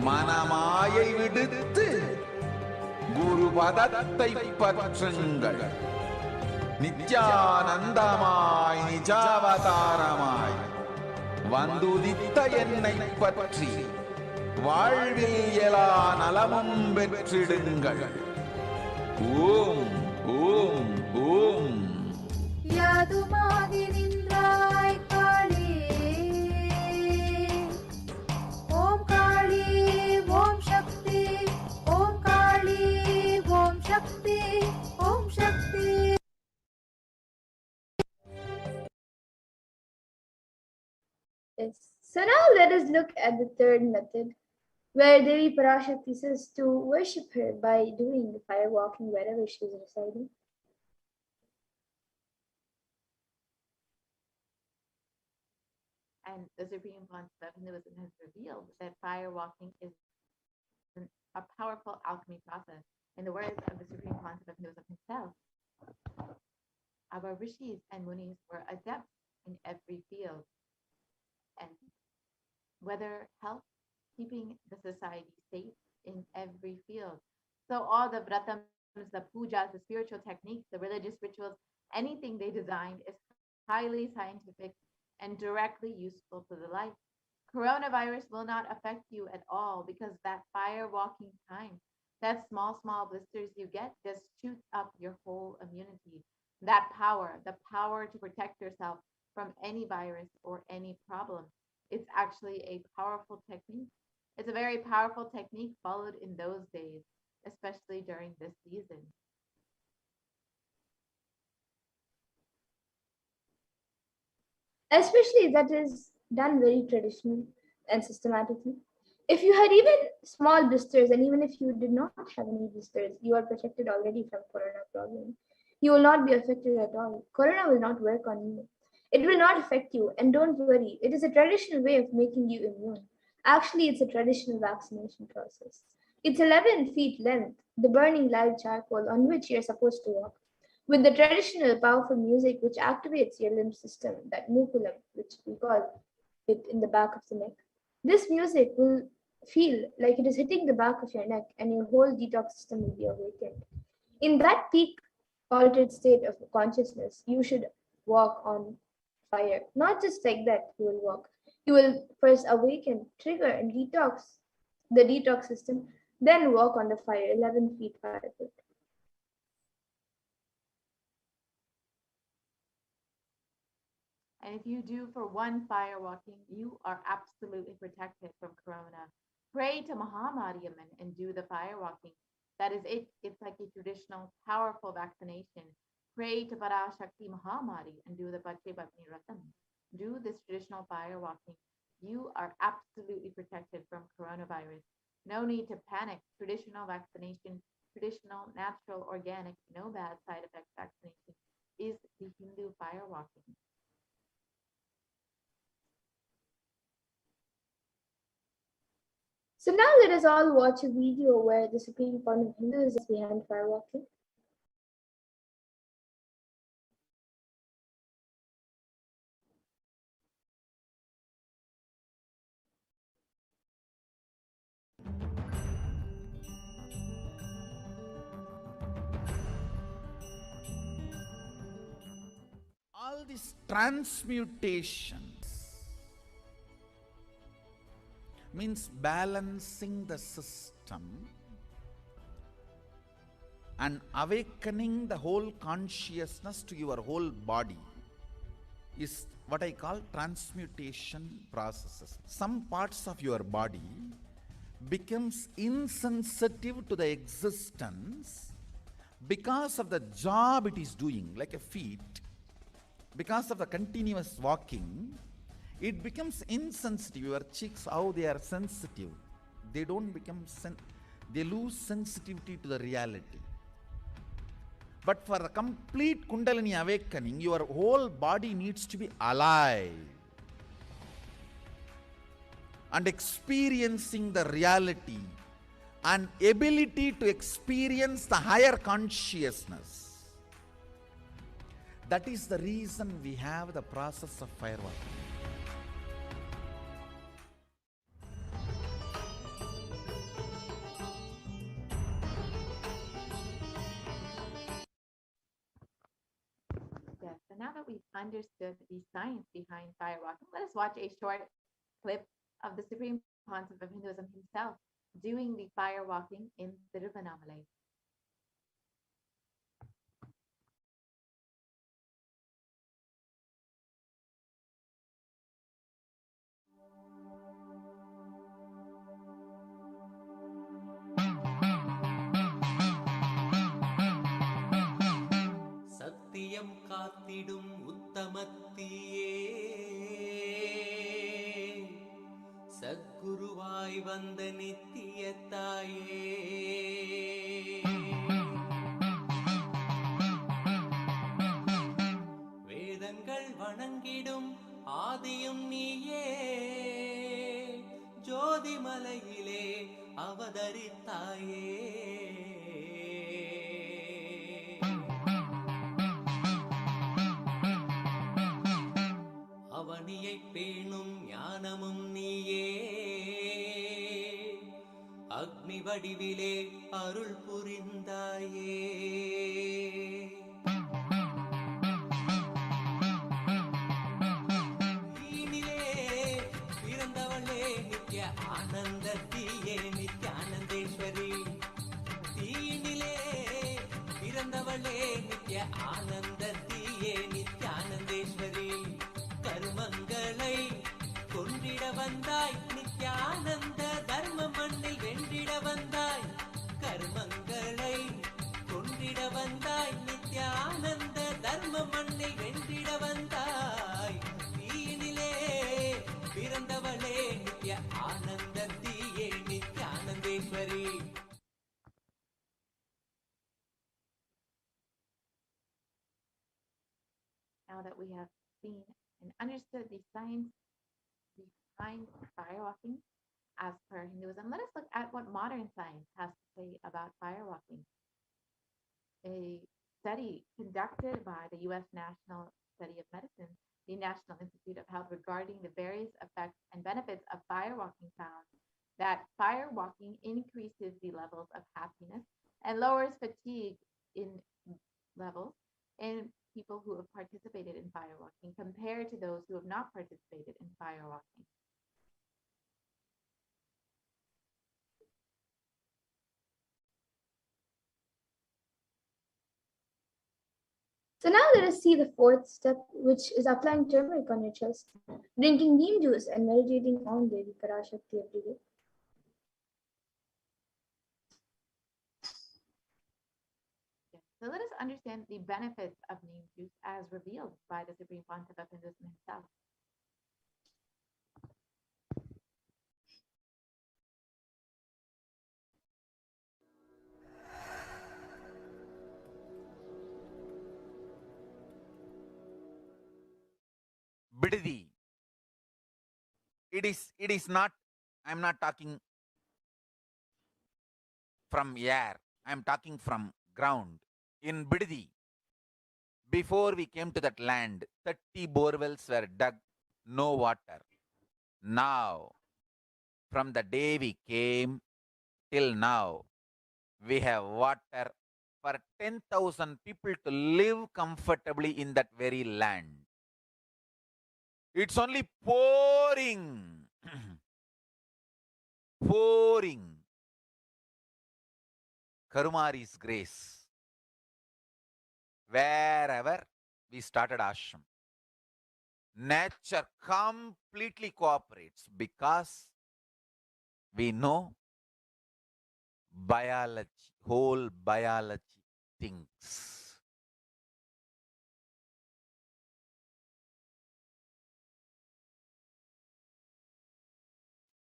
மனமாயை விடுத்து குரு பதத்தை பற்றுங்கள். நித்யானந்தமாய் நிஜாவதாரமாய் வந்துதித்த என்னை பற்றி வாழ்வில் எல்லா நலமும் பெற்றிடுங்கள். ஓம் ஓம் ஓம். யாதுமாகி நின்றாய் காளி, ஓம் காளி ஓம் சக்தி, ஓம் காளி ஓம் சக்தி, ஓம் சக்தி. Yes. So now let us look at the third method, where Devi Parashakti says to worship her by doing the fire walking wherever she is residing. And the Supreme Concept has revealed that fire walking is a powerful alchemy process. In the words of the Supreme Concept of himself, our rishis and munis were adepts in every field, and whether health, keeping the society safe in every field. So all the vratams, the pujas, the spiritual techniques, the religious rituals, anything they designed is highly scientific and directly useful to the life. Coronavirus will not affect you at all because that fire walking time, that small blisters you get just shoots up your whole immunity. That power, the power to protect yourself from any virus or any problem. It's actually a powerful technique. It's a very powerful technique followed in those days, especially during this season. Especially that is done very traditionally and systematically. If you had even small blisters, and even if you did not have any blisters, you are protected already from corona problem. You will not be affected at all. Corona will not work on you. It will not affect you, and don't worry, it is a traditional way of making you immune. Actually, it's a traditional vaccination process. It's 11 feet length, the burning live charcoal on which you're supposed to walk, with the traditional powerful music which activates your limb system, that mukulam, which we call it in the back of the neck. This music will feel like it is hitting the back of your neck, and your whole detox system will be awakened. In that peak altered state of consciousness, you should walk on fire. Not just like that, you will walk. You will first awaken, trigger, and detox the detox system, then walk on the fire, 11 feet fire pit. And if you do for one fire walking, you are absolutely protected from corona. Pray to Mahamariamman and do the fire walking. That is it. It's like a traditional, powerful vaccination. Pray to Parashakti Mahamari and do the Pache Batni Ratam. Do this traditional fire walking. You are absolutely protected from coronavirus. No need to panic. Traditional vaccination, traditional, natural, organic, no bad side effects vaccination is the Hindu fire walking. So now let us all watch a video where the supreme point of Hinduism is behind fire walking. All these transmutations means balancing the system and awakening the whole consciousness to your whole body is what I call transmutation processes. Some parts of your body becomes insensitive to the existence because of the job it is doing, like a feet. Because of the continuous walking, it becomes insensitive. Your cheeks, how they are sensitive, they don't become they lose sensitivity to the reality. But for the complete Kundalini awakening, your whole body needs to be alive and experiencing the reality and ability to experience the higher consciousness. That is the reason we have the process of fire walking. understood the science behind fire walking, let us watch a short clip of the Supreme Pontiff of Hinduism himself doing the fire walking in Tiruvannamalai. சத்தியம் காத்திடும் உத்தமத்தியே சத்குருவாய் வந்த நித்திய தாயே வேதங்கள் வணங்கிடும் ஆதியும் நீயே ஜோதிமலையிலே அவதரித்தாயே அவனியை பேணும் ஞானமும் நீயே அக்னி வடிவிலே அருள் புரிந்தாயே தீனிலே பிறந்தவளே நித்ய ஆனந்தத்தியே நித்யானந்தேஸ்வரி தீனிலே பிறந்தவளே நித்ய ஆனந்தத்தியே நித்யானந்தேஸ்வரி கர்மங்களை கொன்றிட வந்தாய் நித்யானந்த தர்ம மண்ணில் வென்றிட வந்தாய் கர்மங்களை கொன்றிட வந்தாய் நித்யானந்த தர்ம மண்ணில் வென்றிட வந்தாய் தீயினிலே பிறந்தவளே நித்ய ஆனந்த தீயே நித்யானந்தேஸ்வரி. Now that we have seen and understood the science behind firewalking as per Hinduism, let us look at what modern science has to say about firewalking. A study conducted by the U.S. National Study of Medicine, the National Institute of Health, regarding the various effects and benefits of firewalking found that firewalking increases the levels of happiness and lowers fatigue in levels in people who have participated in firewalking compared to those who have not participated in firewalking. So now let us see the fourth step, which is applying turmeric on your chest, drinking neem juice, and meditating on Devi Parashakti every day. So let us understand the benefits of neem juice as revealed by the Supreme Pontiff of Hinduism himself. Bididi. It is not, I'm not talking from air, I'm talking from ground. In Bididi, before we came to that land, 30 borewells were dug, no water. Now, from the day we came till now, we have water for 10,000 people to live comfortably in that very land. It's only pouring, pouring. Karumari's grace. Wherever we started ashram, nature completely cooperates because we know biology, whole biology thinks.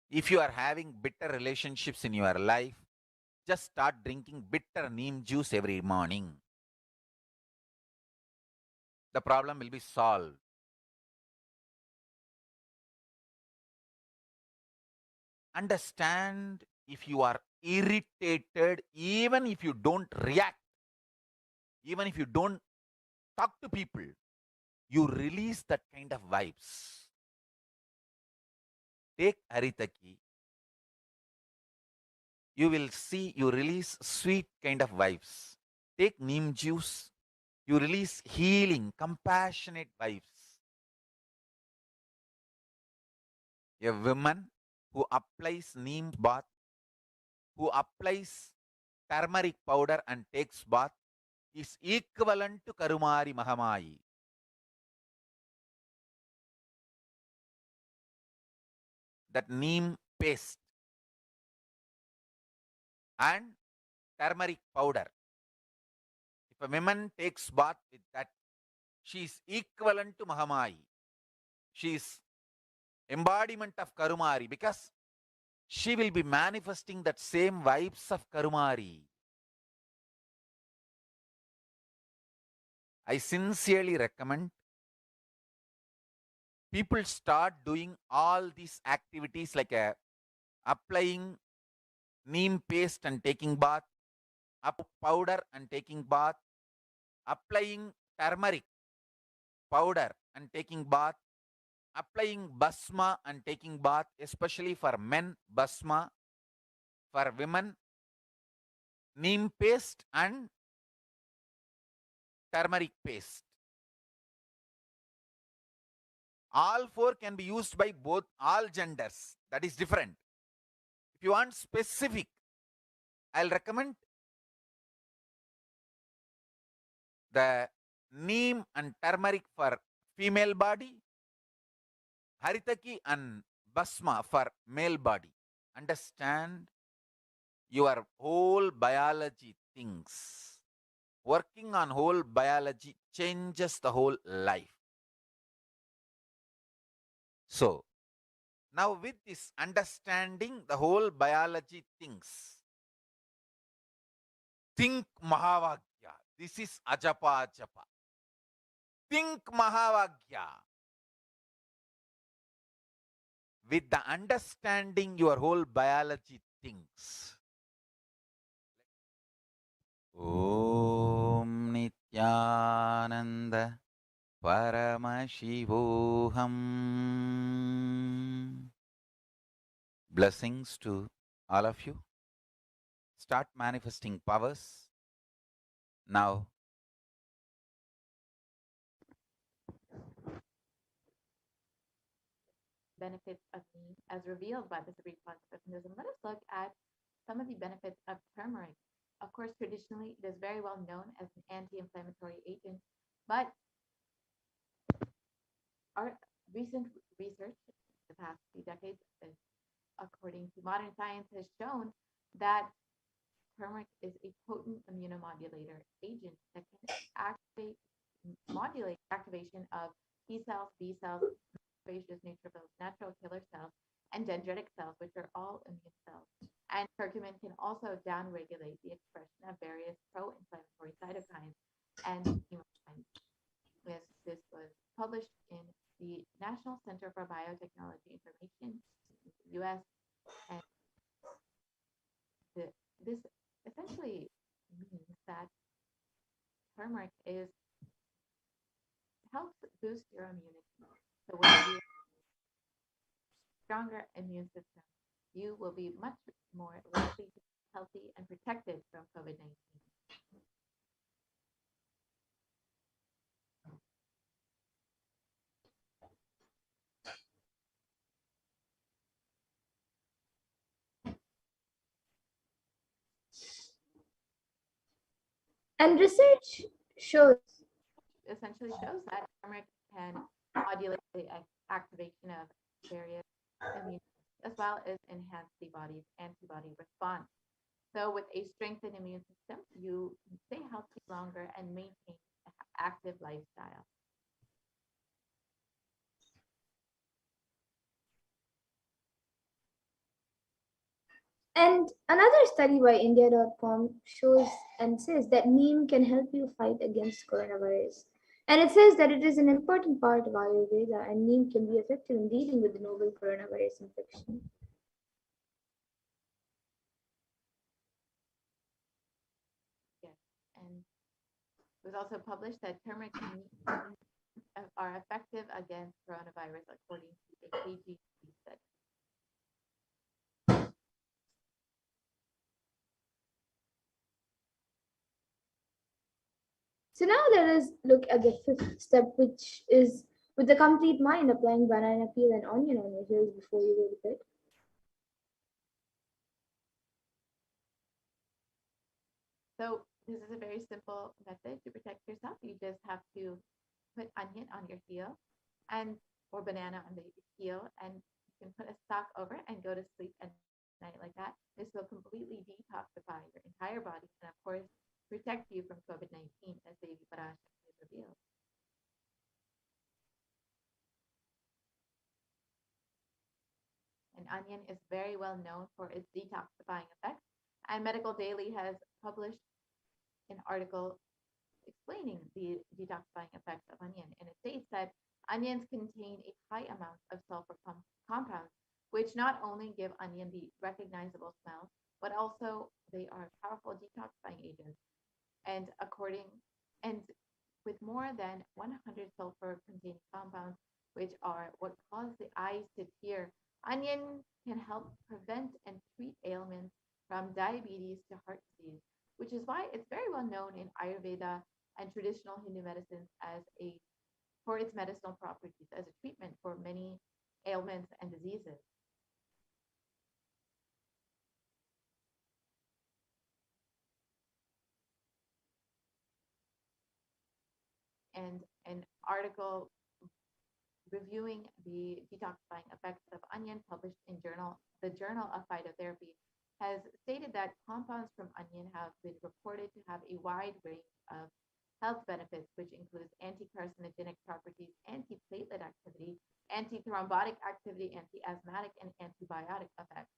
If you are having bitter relationships in your life, just start drinking bitter neem juice every morning. The problem will be solved. Understand, if you are irritated, even if you don't react, even if you don't talk to people, you release that kind of vibes. Take Haritaki. You will see you release sweet kind of vibes. Take neem juice. You release healing, compassionate vibes. A woman who applies neem bath, who applies turmeric powder and takes bath is equivalent to Karumari Mahamayi. That neem paste and turmeric powder. If a woman takes bath with that, she is equivalent to Mahamayi. She is embodiment of Karumari because she will be manifesting that same vibes of Karumari. I sincerely recommend people start doing all these activities like applying neem paste and taking bath, powder and taking bath, applying turmeric powder and taking bath, applying basma and taking bath, especially for men, basma, for women, neem paste and turmeric paste. All four can be used by both all genders. That is different. If you want specific, I'll recommend the neem and turmeric for female body, haritaki and basma for male body. Understand your whole biology things. Working on whole biology changes the whole life. So, now with this understanding the whole biology things, think Mahavagya. This is Ajapa Japa. Think Mahavagya. With the understanding your whole biology thinks. Om Nithyananda Paramashivoham. Blessings to all of you. Start manifesting powers. Now, benefits of neem as revealed by the Supreme Concept of Hinduism, let us look at some of the benefits of turmeric. Of course, traditionally, it is very well known as an anti-inflammatory agent, but our recent research, the past few decades, according to modern science, has shown that turmeric is a potent immunomodulator agent that can modulate activation of T cells, B cells, macrophages, neutrophils, natural killer cells, and dendritic cells, which are all immune cells. And curcumin can also downregulate the expression of various pro-inflammatory cytokines and chemokines. This was published in the National Center for Biotechnology Information in the US. And this essentially means that turmeric helps boost your immunity. So when you have a stronger immune system, you will be much more likely to be healthy and protected from COVID-19. And research shows Essentially shows that turmeric can modulate the activation of various immune systems as well as enhance the body's antibody response. So with a strengthened immune system, you can stay healthy longer and maintain an active lifestyle. And another study by India.com shows and says that neem can help you fight against coronavirus. And it says that it is an important part of Ayurveda and neem can be effective in dealing with the novel coronavirus infection. Yes, and it was also published that turmeric and neem are effective against coronavirus according to a KGB study. So now let us look at the fifth step, which is with the complete mind applying banana peel and onion on your heels before you go to bed. So this is a very simple method to protect yourself. You just have to put onion on your heel and or banana on the heel, and you can put a sock over it and go to sleep at night like that. This will completely detoxify your entire body and of course protect you from COVID-19 as Devi Parashakti revealed. And onion is very well known for its detoxifying effects. And Medical Daily has published an article explaining the detoxifying effects of onion. And it states that onions contain a high amount of sulfur compounds, which not only give onion the recognizable smell, but also they are powerful detoxifying agents. And according and with more than 100 sulfur containing compounds, which are what cause the eyes to tear, onion can help prevent and treat ailments from diabetes to heart disease, which is why it's very well known in Ayurveda and traditional Hindu medicines as a for its medicinal properties as a treatment for many ailments and diseases. And an article reviewing the detoxifying effects of onion published in the Journal of Phytotherapy has stated that compounds from onion have been reported to have a wide range of health benefits, which includes anti-carcinogenic properties, anti-platelet activity, anti-thrombotic activity, anti-asthmatic, and antibiotic effects.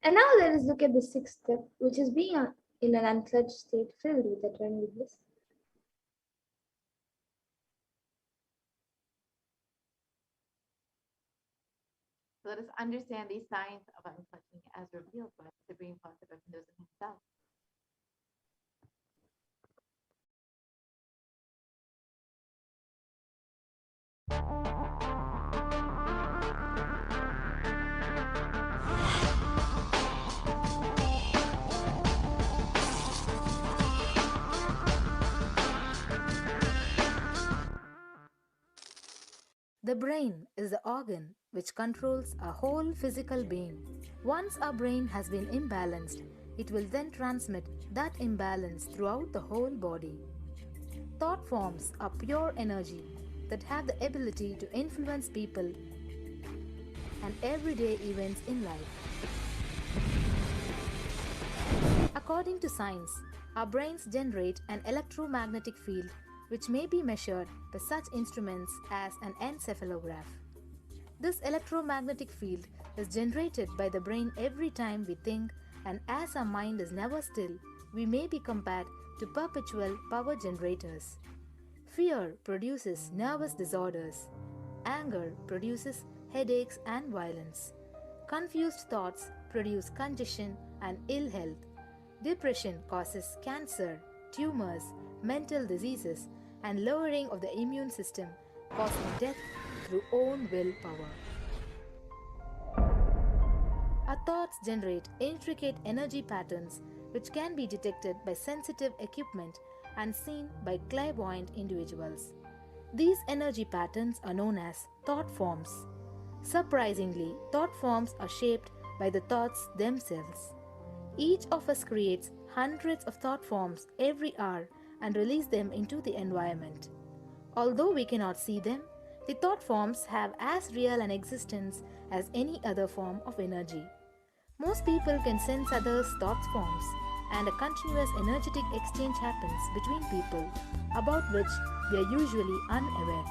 And now let us look at the sixth step, which is being in an unclutched state filled with eternal bliss. So let us understand these signs of unclutching as revealed by the Supreme Concept of Hinduism himself. The brain is the organ which controls our whole physical being. Once our brain has been imbalanced, it will then transmit that imbalance throughout the whole body. Thought forms are pure energy that have the ability to influence people and everyday events in life. According to science, our brains generate an electromagnetic field which may be measured by such instruments as an encephalograph. This electromagnetic field is generated by the brain every time we think, and as our mind is never still, we may be compared to perpetual power generators. Fear produces nervous disorders. Anger produces headaches and violence. Confused thoughts produce congestion and ill health. Depression causes cancer, tumors, mental diseases, and lowering of the immune system, causing death through own willpower. Our thoughts generate intricate energy patterns which can be detected by sensitive equipment and seen by clairvoyant individuals. These energy patterns are known as thought forms. Surprisingly, thought forms are shaped by the thoughts themselves. Each of us creates hundreds of thought forms every hour and release them into the environment. Although we cannot see them, the thought forms have as real an existence as any other form of energy. Most people can sense others' thought forms, and a continuous energetic exchange happens between people about which we are usually unaware.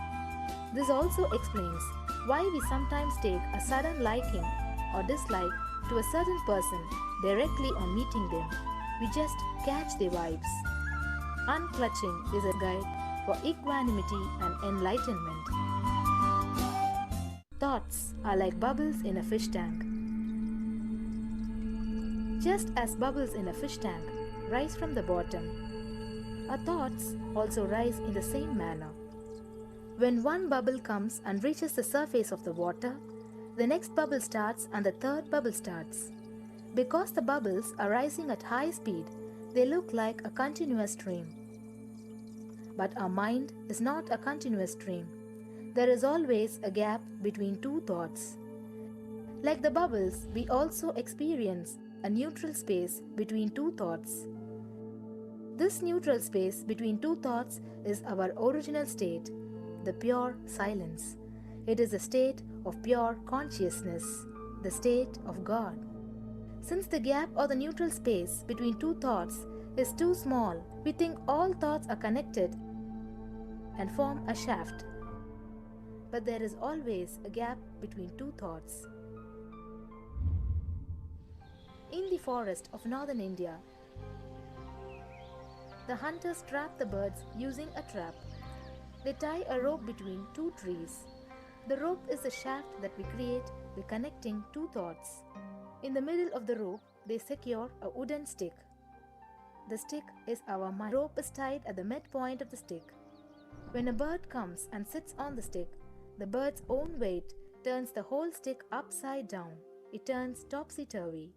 This also explains why we sometimes take a sudden liking or dislike to a certain person directly on meeting them. We just catch their vibes. Unclutching is a guide for equanimity and enlightenment. Thoughts are like bubbles in a fish tank. Just as bubbles in a fish tank rise from the bottom, our thoughts also rise in the same manner. When one bubble comes and reaches the surface of the water, The next bubble starts and the third bubble starts. Because the bubbles are rising at high speed, they look like a continuous stream. But our mind is not a continuous stream. There is always a gap between two thoughts. Like the bubbles, we also experience a neutral space between two thoughts. This neutral space between two thoughts is our original state, the pure silence. It is a state of pure consciousness, the state of God. Since the gap or the neutral space between two thoughts is too small, we think all thoughts are connected and form a shaft. But there is always a gap between two thoughts. In the forest of northern India, the hunters trap the birds using a trap. They tie a rope between two trees. The rope is the shaft that we create by connecting two thoughts. In the middle of the rope, they secure a wooden stick. The stick is our mind. The rope is tied at the midpoint of the stick. When a bird comes and sits on the stick, the bird's own weight turns the whole stick upside down. It turns topsy-turvy.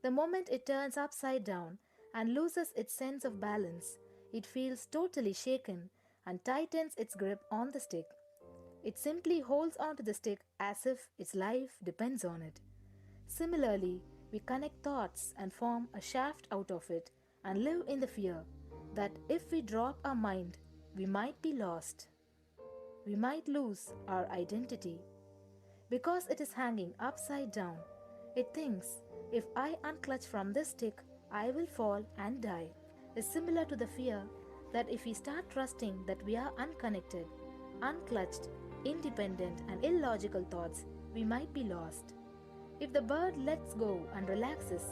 The moment it turns upside down and loses its sense of balance, it feels totally shaken and tightens its grip on the stick. It simply holds onto the stick as if its life depends on it. Similarly, we connect thoughts and form a shaft out of it and live in the fear that if we drop our mind, we might be lost. We might lose our identity. Because it is hanging upside down, it thinks, if I unclutch from this stick, I will fall and die. Is similar to the fear that if we start trusting that we are unconnected, unclutched, independent and illogical thoughts, we might be lost. If the bird lets go and relaxes,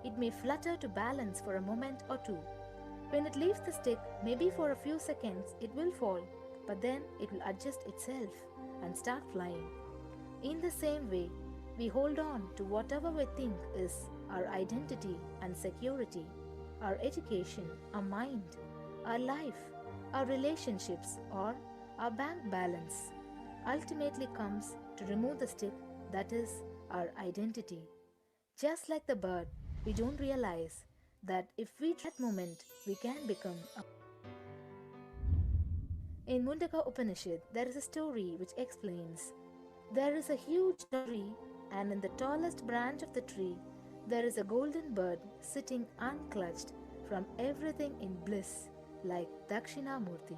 it may flutter to balance for a moment or two. When it leaves the stick, maybe for a few seconds, it will fall, but then it will adjust itself and start flying. In the same way, we hold on to whatever we think is our identity and security, our education, our mind, our life, our relationships, or our bank balance. Ultimately comes to remove the stick that is our identity. Just like the bird, we don't realize that if we try that moment, we can become a. In Mundaka Upanishad, there is a story which explains there is a huge tree, and in the tallest branch of the tree, there is a golden bird sitting unclutched from everything in bliss, like Dakshinamurti.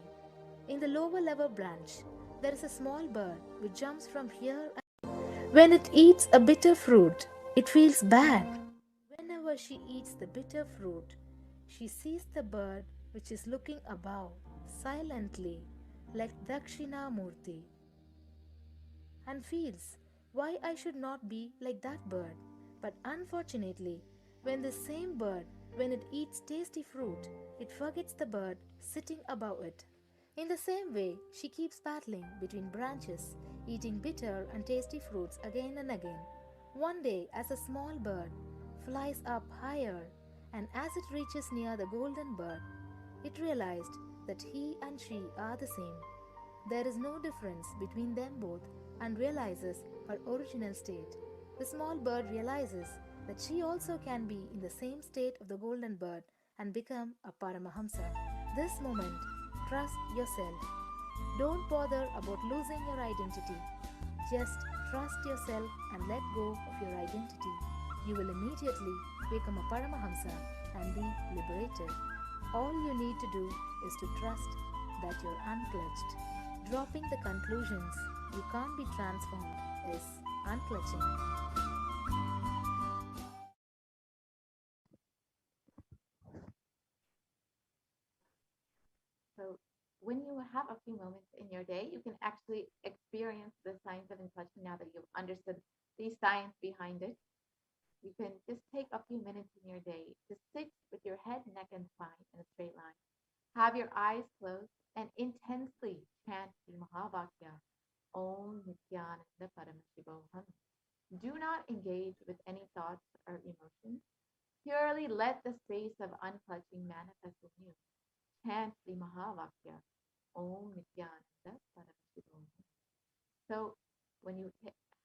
In the lower level branch, there is a small bird which jumps from here. When it eats a bitter fruit, it feels bad. Whenever she eats the bitter fruit, she sees the bird which is looking above, silently, like Dakshinamurti, and feels why I should not be like that bird. But unfortunately, when the same bird, when it eats tasty fruit, it forgets the bird sitting above it. In the same way, she keeps battling between branches, eating bitter and tasty fruits again and again. One day, as a small bird flies up higher, and as it reaches near the golden bird, it realized that he and she are the same. There is no difference between them both and realizes her original state. The small bird realizes that she also can be in the same state of the golden bird and become a Paramahamsa. This moment, trust yourself. Don't bother about losing your identity. Just trust yourself and let go of your identity. You will immediately become a Paramahamsa and be liberated. All you need to do is to trust that you're unclutched. Dropping the conclusions you can't be transformed is unclutching. So when you have a few moments in your day, you can actually experience the science of unclutching now that you've understood the science behind it. You can just take a few minutes in your day to sit with your head, neck, and spine in a straight line. Have your eyes closed and intensely chant the Mahavakya, Om Nithyananda Paramashivoham. Do not engage with any thoughts or emotions. Purely let the space of unclutching manifest in you. Chant the Mahavakya, Om Nithyananda Paramashivoham. So when you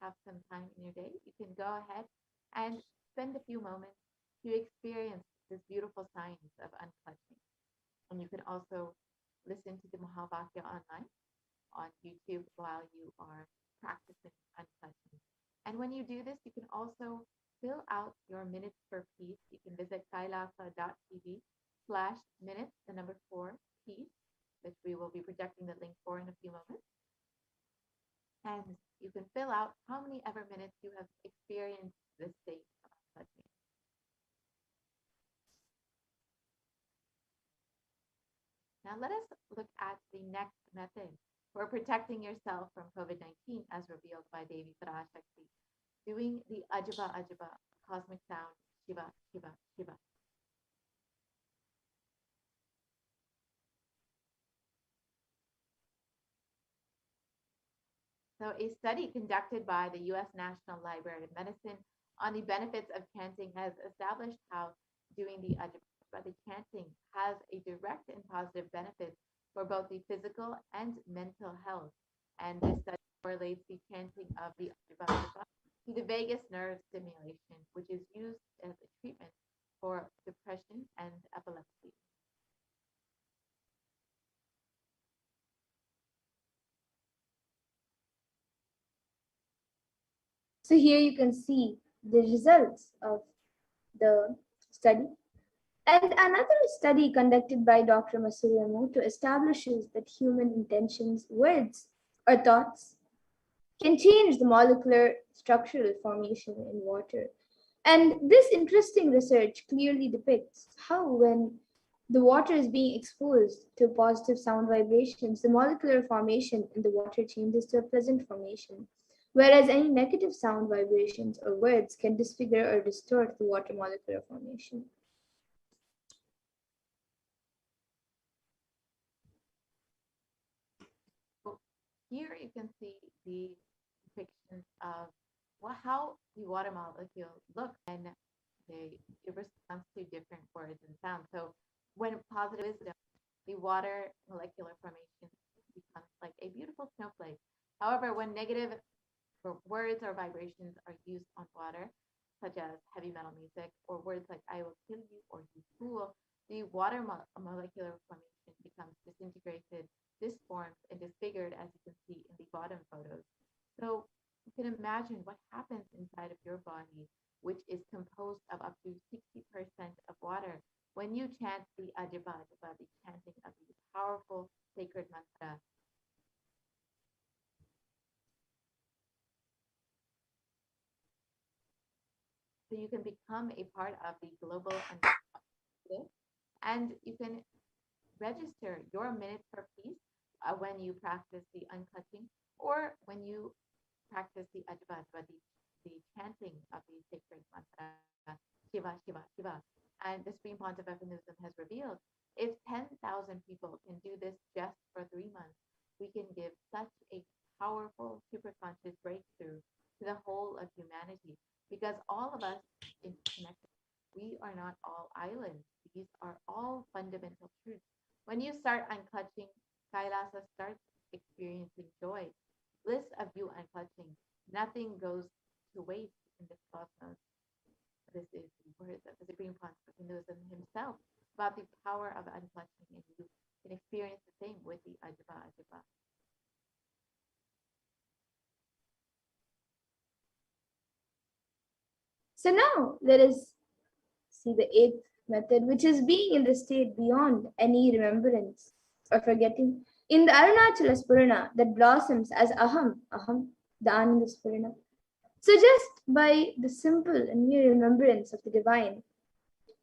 have some time in your day, you can go ahead and spend a few moments to experience this beautiful science of unclutching. And you can also listen to the Mahavakya online on YouTube while you are practicing unclutching. And when you do this, you can also fill out your minutes for peace. You can visit kailasa.tv/minutes, the number 4, peace, which we will be projecting the link for in a few moments. And you can fill out how many ever minutes you have experienced this state of unclutching. Now let us look at the next method for protecting yourself from COVID-19 as revealed by Devi Parashakti, doing the Ajaba Ajaba cosmic sound, Shiva, Shiva, Shiva. So a study conducted by the U.S. National Library of Medicine on the benefits of chanting has established how doing the Ajaba, the chanting, has a direct and positive benefit for both the physical and mental health. And this study correlates the chanting of the Ajaba Ajaba to the vagus nerve stimulation, which is used as a treatment for depression and epilepsy. So here you can see the results of the study. And another study conducted by Dr. Masuya Moto establishes that human intentions, words, or thoughts can change the molecular structural formation in water. And this interesting research clearly depicts how, when the water is being exposed to positive sound vibrations, the molecular formation in the water changes to a pleasant formation, whereas any negative sound vibrations or words can disfigure or distort the water molecular formation. Here you can see the depictions of how the water molecule looks and it responds to different words and sounds. So when positive wisdom, the water molecular formation becomes like a beautiful snowflake. However, when negative words or vibrations are used on water, such as heavy metal music or words like I will kill you or you fool, the water molecular formation becomes disintegrated, disformed, and disfigured, as you can see in the bottom photos. So you can imagine what happens inside of your body, which is composed of up to 60% of water, when you chant the Ajaba Ajaba, the chanting of the powerful sacred mantra. So you can become a part of the global unclutching, and you can register your minutes for peace when you practice the unclutching or when you practice the Ajba Ajba, the chanting of the sacred mantra, Shiva, Shiva, Shiva. And the Supreme Pontiff of Hinduism has revealed if 10,000 people can do this just for 3 months, we can give such a powerful superconscious breakthrough to the whole of humanity because all of us interconnected. We are not all islands. These are all fundamental truths. When you start unclutching, Kailasa starts experiencing joy, bliss of you unclutching. Nothing goes to waste in this cosmos. This is the words of the Supreme Pontiff of Hinduism himself about the power of unclutching, and you can experience the same with the Ajaba Ajaba. So now let us see the eighth method, which is being in the state beyond any remembrance or forgetting. In the Arunachala Spurana that blossoms as Aham, the Ananda Spurana. So just by the simple and mere remembrance of the divine,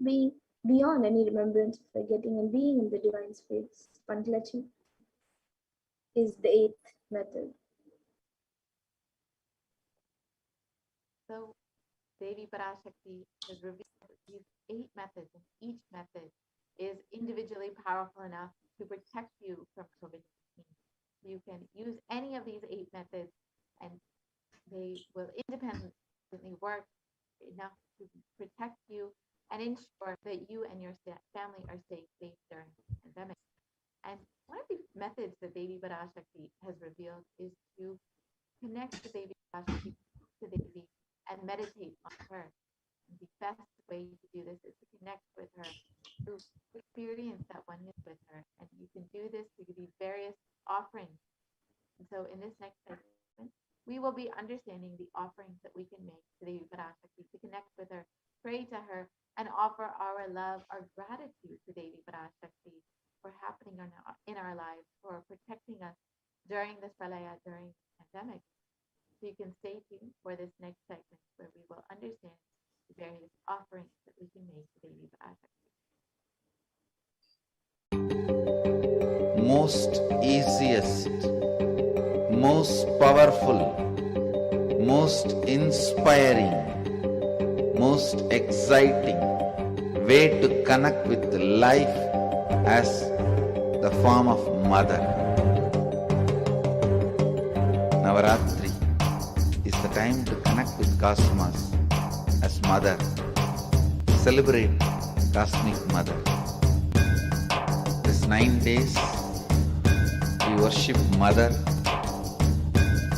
being beyond any remembrance of forgetting and being in the divine space, Panklachi, is the eighth method. So Devi Parashakti has revealed these 8 methods, and each method is individually powerful enough to protect you from COVID-19. You can use any of these 8 methods, and they will independently work enough to protect you and ensure that you and your family are safe during the pandemic. And one of the methods that Devi Parashakti has revealed is to connect the Devi Parashakti to Devi and meditate on her. And the best way to do this is to connect with her, to experience that oneness with her. And you can do this through these various offerings. And so in this next segment, we will be understanding the offerings that we can make to Devi Parashakti, to connect with her, pray to her, and offer our love, our gratitude to Devi Parashakti for happening in our lives, for protecting us during this pralaya, during the pandemic. So you can stay tuned for this next segment where we will understand the various offerings that we can make to Devi Parashakti. Most easiest, most powerful, most inspiring, most exciting way to connect with life as the form of mother. Navaratri is the time to connect with Cosmos as mother. Celebrate Cosmic Mother. This 9 days we worship Mother,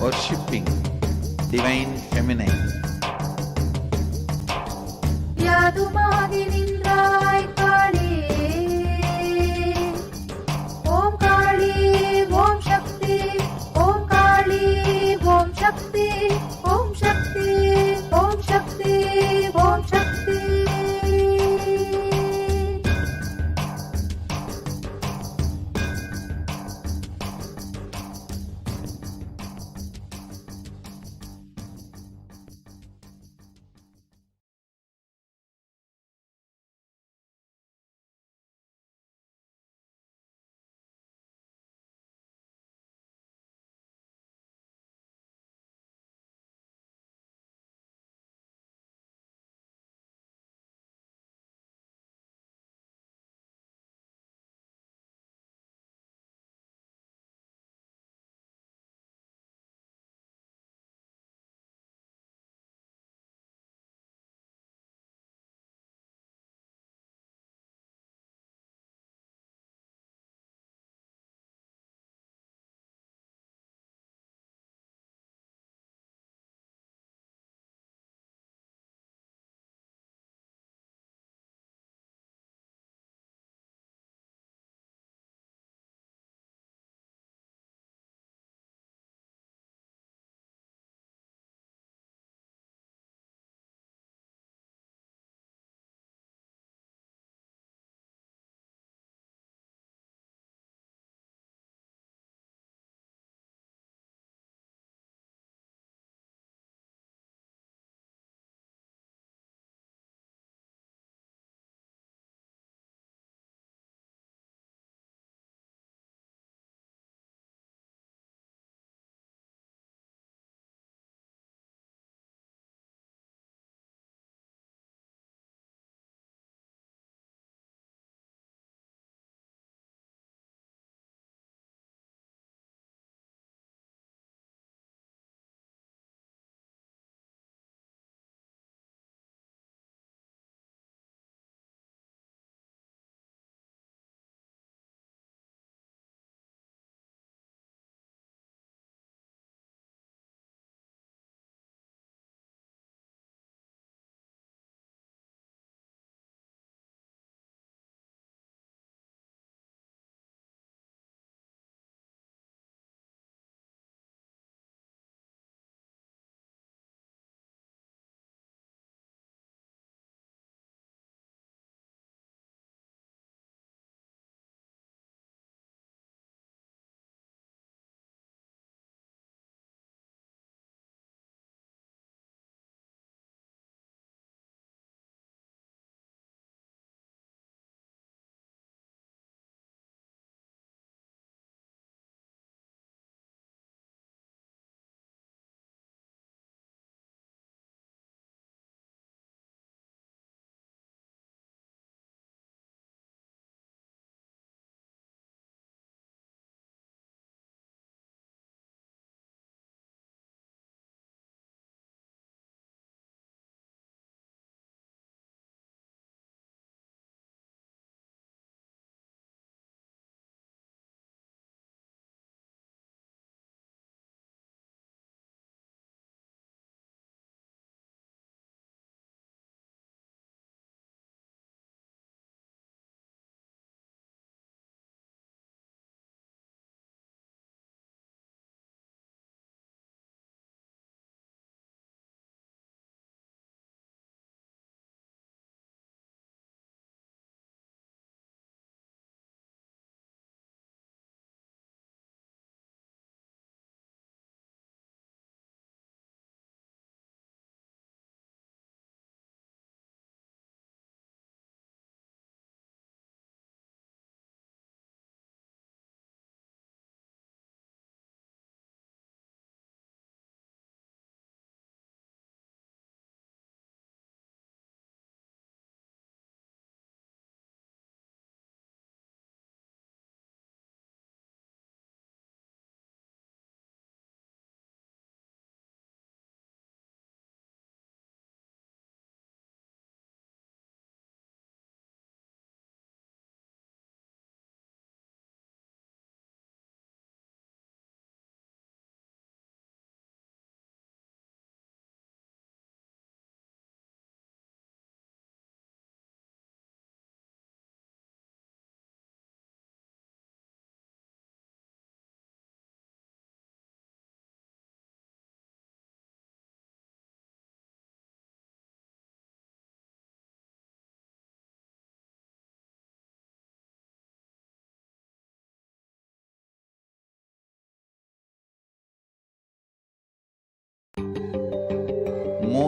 worshipping Divine Feminine. யாதுமாகி நின்றாய் காளி ஓம் காளி ஓம் சக்தி ஓம் காளி ஓம் சக்தி ஓம் சக்தி ஓம் சக்தி ஓம் சக்தி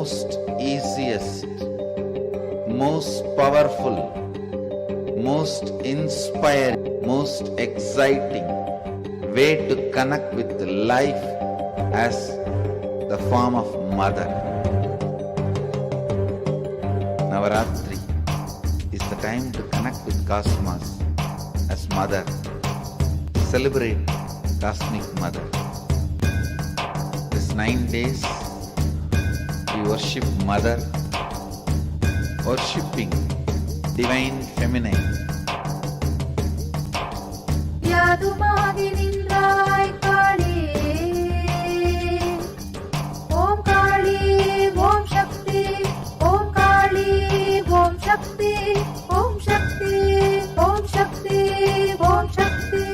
most easiest, most powerful, most inspiring, most exciting way to connect with life as the form of mother. Navaratri is the time to connect with Cosmos as mother. Celebrate Cosmic Mother. This 9 days we worship Mother, worshipping Divine Feminine. யாதுமாகி நின்றாய் காளி, ஓம் காளி ஓம் சக்தி, ஓம் காளி ஓம் சக்தி, ஓம் சக்தி ஓம் சக்தி ஓம் சக்தி.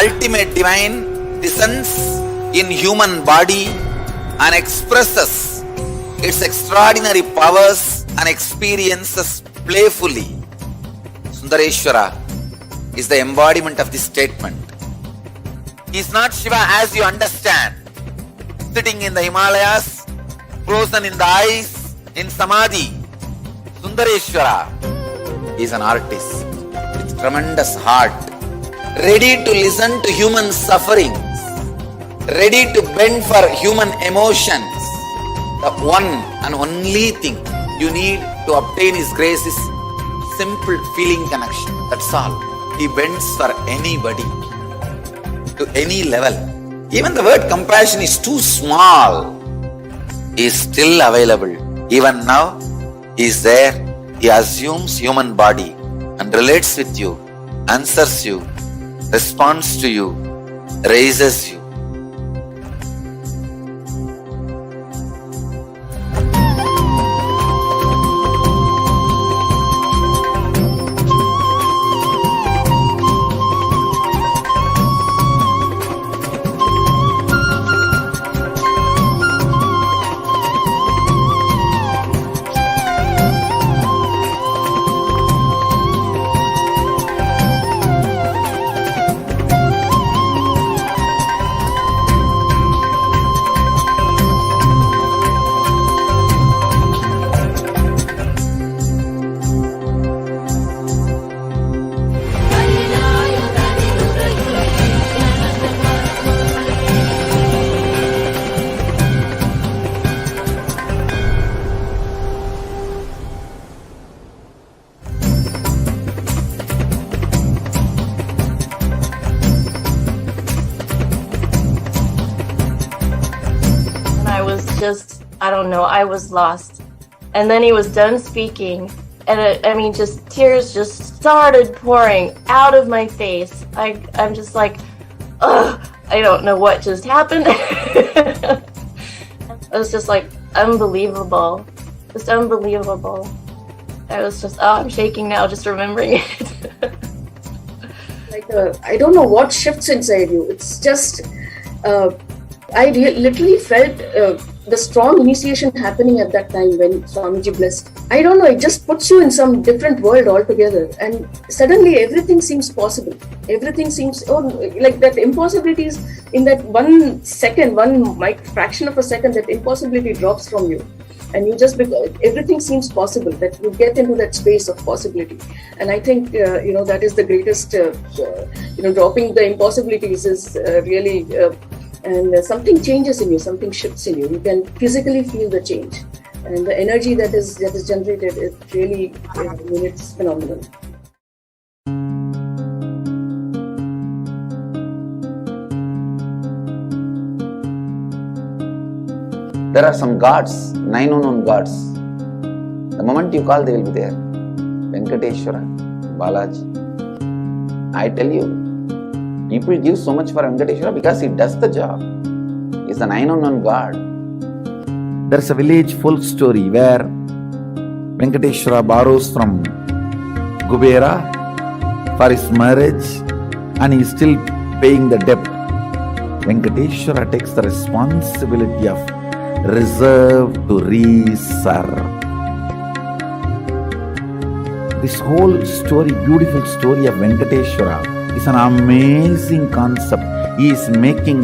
Ultimate divine descends in human body and expresses its extraordinary powers and experiences playfully. Sundareshwara is the embodiment of this statement. He is not Shiva as you understand, sitting in the Himalayas, frozen in the ice, in Samadhi. Sundareshwara is an artist with tremendous heart, ready to listen to human sufferings, ready to bend for human emotions. The one and only thing you need to obtain His grace is simple feeling connection. That's all. He bends for anybody, to any level. Even the word compassion is too small. He is still available. Even now, He is there. He assumes human body and relates with you, answers you, responds to you, raises you. I was lost. And then he was done speaking, and just tears just started pouring out of my face. I'm just like, ugh, I don't know what just happened. It was just like unbelievable, just unbelievable. I was just, I'm shaking now just remembering it. I don't know what shifts inside you. It's just, I literally felt the strong initiation happening at that time when Swamiji blessed. I don't know, it just puts you in some different world altogether, and suddenly everything seems possible. Everything seems, like that impossibilities in that 1 second, fraction of a second, that impossibility drops from you. And you just, everything seems possible, that you get into that space of possibility. And I think, that is the greatest, dropping the impossibilities is really, and something changes in you, something shifts in you. You can physically feel the change. And the energy that is generated, it really, it's phenomenal. There are some gods, 9 unknown gods. The moment you call, they will be there. Venkateshwara, Balaji. I tell you, people give so much for Venkateshwara because he does the job. He's the 9 unknown god. There's a village folk story where Venkateshwara borrows from Kubera for his marriage and he's still paying the debt. Venkateshwara takes the responsibility of reserve to reserve. This whole story, beautiful story of Venkateshwara is an amazing concept. He is making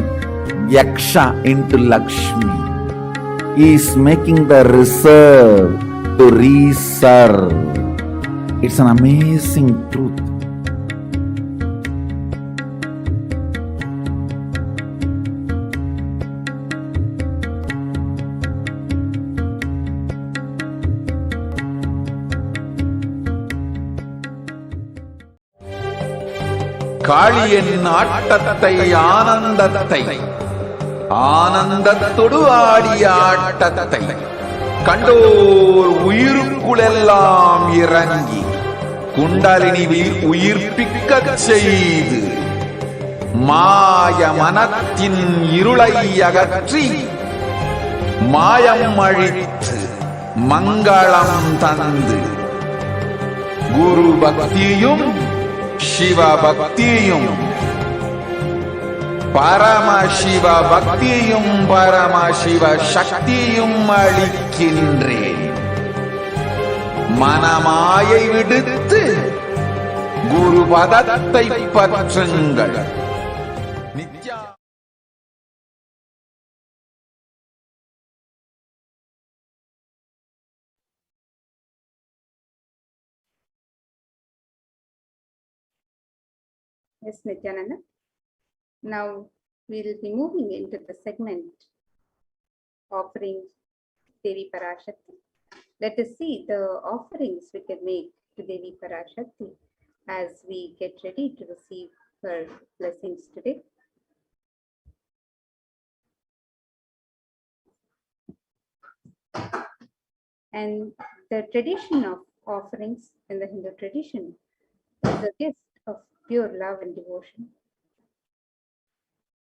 Yaksha into Lakshmi. He is making the reserve to reserve. It's an amazing truth. காளியின் ஆட்டத்தை ஆனந்தத்தை ஆனந்தத்தொடு ஆடிய ஆட்டத்தை கண்டோர் உயிருக்குளெல்லாம் இறங்கி குண்டலினி உயிர்ப்பிக்கச் செய்து மாய மனத்தின் இருளை அகற்றி மாயம் அழித்து மங்களம் தந்து குரு பக்தியும் சிவ பக்தியும் பரமசிவ பக்தியும் பரமசிவ சக்தியும் அளிக்கின்றேன். மனமாயை விடுத்து குரு பதத்தை பற்றுங்கள். Nithya Yes, Nithyananda. Now we will be moving into the segment offering Devi Parashakti. Let us see the offerings we can make to Devi Parashakti as we get ready to receive her blessings today. And the tradition of offerings in the Hindu tradition is a gift of pure love and devotion.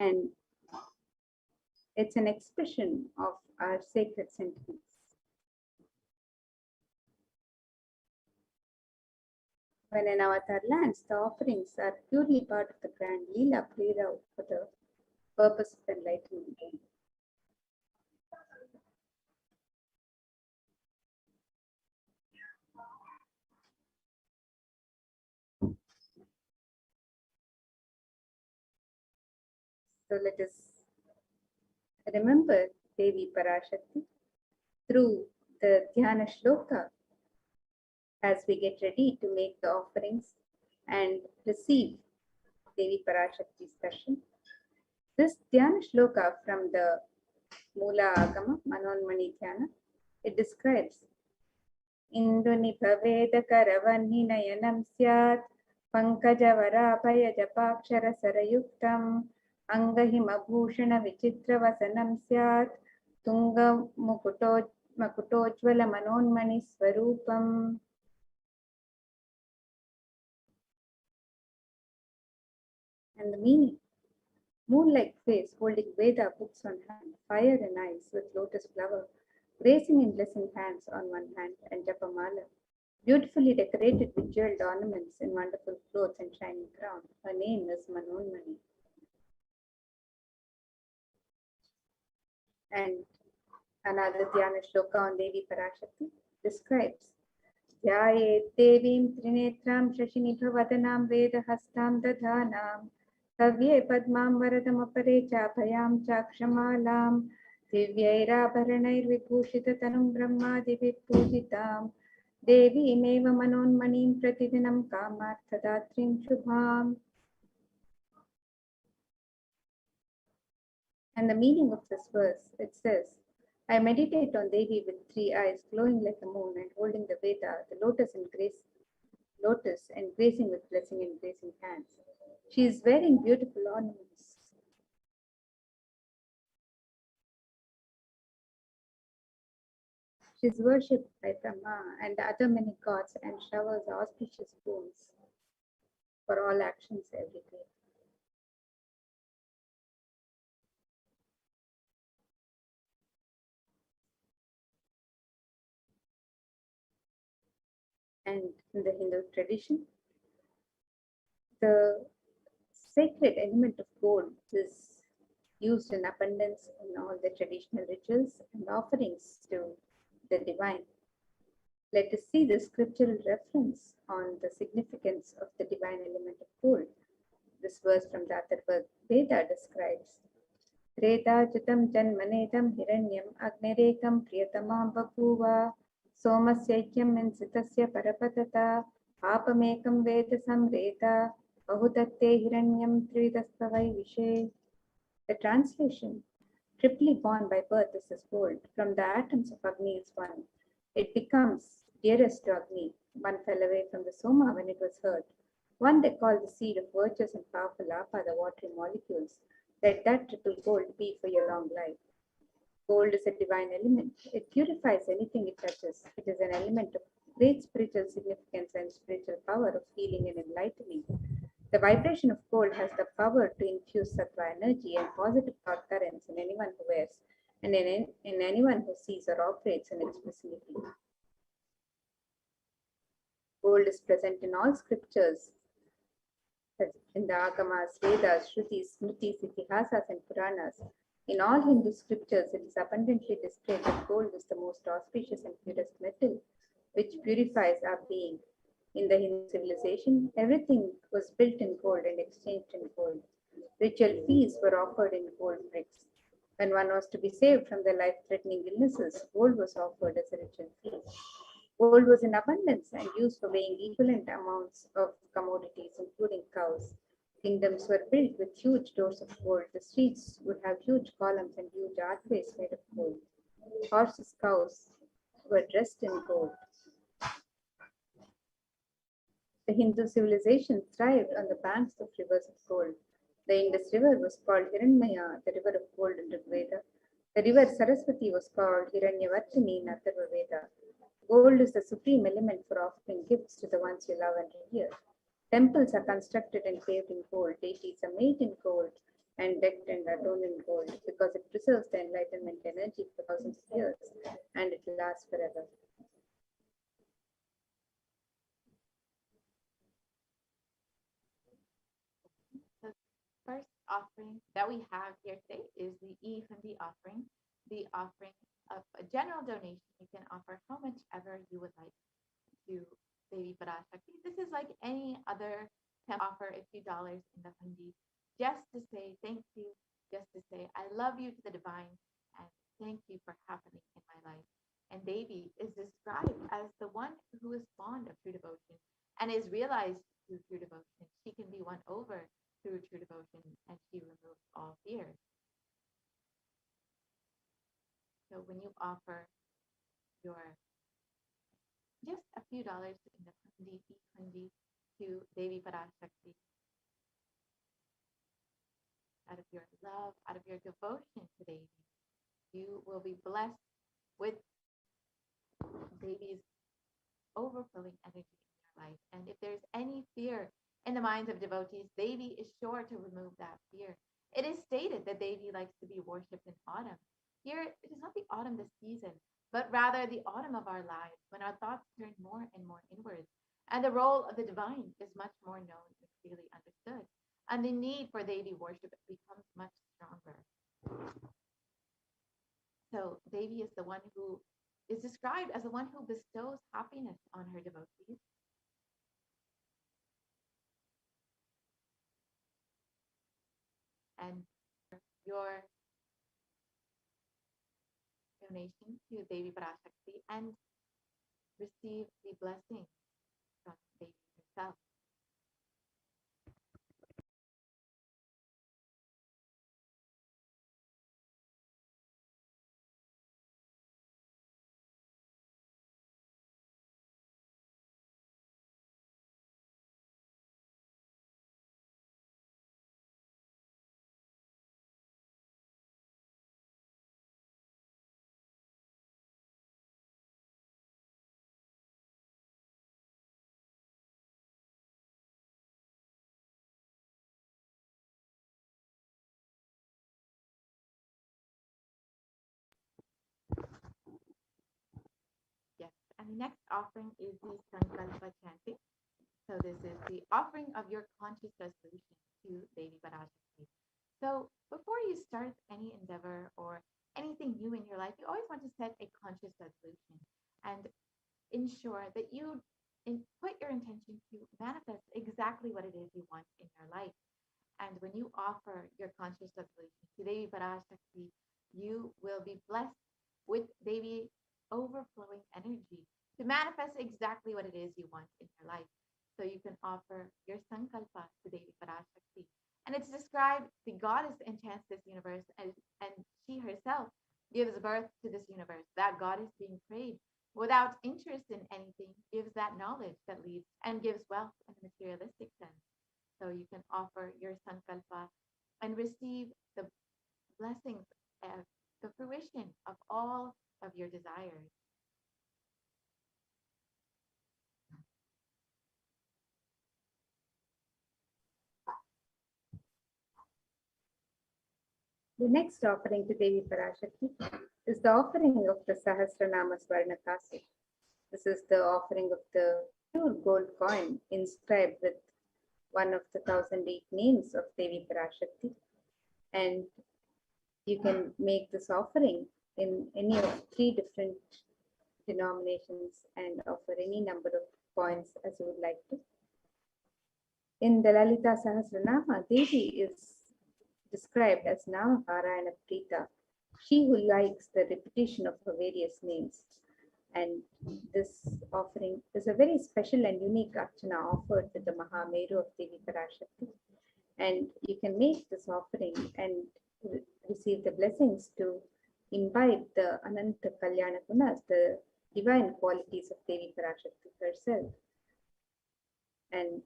And it's an expression of our sacred sentiments. When in Avatar lands, the offerings are purely part of the grand Leela played out for the purpose of enlightenment. So let us remember Devi Parashakti through the Dhyana Shloka as we get ready to make the offerings and receive Devi Parashakti's darshan. This Dhyana Shloka from the Mula Agama, Manonmani Dhyana, it describes Induni Bhaveda Karavani Nayanam Syat Pankajavara Payajapakshara Sarayuktam Angahima Bhushana Vichitra Vasanam Syat Tunga Makutojvala Manonmani Swarupam. And the meaning: moon-like face holding Veda books on hand, fire in eyes with lotus flower, gracing in blessing hands on one hand and japamala, beautifully decorated with jeweled ornaments in wonderful clothes and shining crown. Her name is Manonmani. And another Dhyana Shloka on Devi Parashakti describes Dhyayet Devim Trinetram Shashinibhavadanam Vedahastam Dadhanam Kavye Padmam Varadam Apare Chapayam Chakshamalam Divyairabharanair Vibhushita Tanum Brahmadi Vippujitam Devi Meva Manonmanim Pratidinam Kamarthadatrim Shubham. And the meaning of this verse, it says, I meditate on Devi with three eyes glowing like a moon and holding the Veda, the lotus and gracing with blessing and gracing hands. She is wearing beautiful ornaments. She is worshipped by Brahma and other many gods and showers auspicious boons for all actions every day. And in the Hindu tradition, the sacred element of gold is used in abundance in all the traditional rituals and offerings to the divine. Let us see the scriptural reference on the significance of the divine element of gold. This verse from the Atharva Veda describes Tretajutam Janmanedam Hiranyam Agnerekam Priyatamam Bapuva Somasyaikyam Insitasya Parapatata Apamekam Veda Samreta Bahudatte Hiranyam Trividastavai Vishe. The translation: triply born by birth is as gold. From the atoms of Agni is one. It becomes dearest to Agni. One fell away from the Soma when it was hurt. One they call the seed of virtuous and powerful Apa, the watery molecules. Let that triple gold be for your long life. Gold is a divine element. It purifies anything it touches. It is an element of great spiritual significance and spiritual power of healing and enlightening. The vibration of gold has the power to infuse sattva energy and positive thought currents in anyone who wears and in anyone who sees or operates in its vicinity. Gold is present in all scriptures, in the Agamas, Vedas, Shrutis, Smritis, Itihasas, and Puranas. In all Hindu scriptures, it is abundantly displayed that gold is the most auspicious and purest metal, which purifies our being. In the Hindu civilization, everything was built in gold and exchanged in gold. Ritual feasts were offered in gold bricks. When one was to be saved from their life-threatening illnesses, gold was offered as a ritual fee. Gold was in abundance and used for weighing equivalent amounts of commodities, including cows. Kingdoms were built with huge doors of gold. The streets would have huge columns and huge archways made of gold. Horses, cows were dressed in gold. The Hindu civilization thrived on the banks of rivers of gold. The Indus River was called Hiranmaya, the river of gold in Rigveda. The river Saraswati was called Hiranyavartini in Atharva Veda. Gold is the supreme element for offering gifts to the ones you love and revere. Temples are constructed and paved in gold. Deities are made in gold and decked and adorned in gold because it preserves the enlightenment energy for thousands of years and it lasts forever. The first offering that we have here today is the E-Hundi offering, the offering of a general donation. You can offer how much ever you would like to Devi Parashakti. This is like any other offer a few dollars in the hundi, just to say thank you, just to say I love you to the divine, and thank you for happening in my life. And Devi is described as the one who is fond of true devotion and is realized through true devotion. She can be won over through true devotion, and she removes all fear. So when you offer your just a few dollars in the hundi to Devi Parashakti, out of your love, out of your devotion to Devi, you will be blessed with Devi's overflowing energy in your life. And if there's any fear in the minds of devotees, Devi is sure to remove that fear. It is stated that Devi likes to be worshipped in autumn. Here, it is not the autumn, the season, but rather the autumn of our lives, when our thoughts turn more and more inwards, and the role of the divine is much more known and clearly understood, and the need for Devi worship becomes much stronger. So Devi is the one who is described as the one who bestows happiness on her devotees. And your donation to Devi Parashakti and receive the blessing from Devi herself. Yes, and the next offering is the Sankalpa chanting. So this is the offering of your conscious resolution to Devi Parashakti. So before you start sure that you put your intention to manifest exactly what it is you want in your life. And when you offer your conscious revelation to Devi Parashakti, you will be blessed with Devi overflowing energy to manifest exactly what it is you want in your life. So you can offer your Sankalpa to Devi Parashakti. And it's described the goddess enchants this universe, and she herself gives birth to this universe. That goddess being prayed without interest in anything gives that knowledge that leads and gives wealth in a materialistic sense. So you can offer your Sankalpa and receive the blessings of the fruition of all of your desires. The next offering to Devi Parashakti is the offering of the Sahasranama Swarnakasi. This is the offering of the pure gold coin inscribed with one of the 1008 names of Devi Parashakti. And you can make this offering in any of 3 different denominations and offer any number of coins as you would like to. In the Lalita Sahasranama, Devi is described as Namaparayana Prita, she who likes the repetition of her various names. And this offering is a very special and unique archana offered with the Mahameru of Devi Parashakti. And you can make this offering and receive the blessings to imbibe the Ananta Kalyana Gunas, the divine qualities of Devi Parashakti herself. And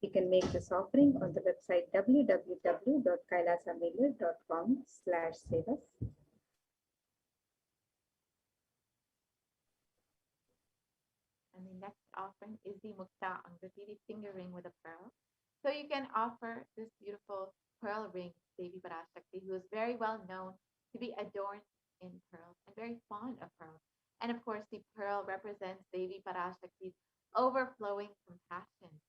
you can make this offering on the website www.kailasamailer.com/sevas. And the next offering is the Mukta Angati, the finger ring with a pearl. So you can offer this beautiful pearl ring to Devi Parashakti, who is very well known to be adorned in pearls and very fond of pearls. And of course, the pearl represents Devi Parashakti's overflowing compassion.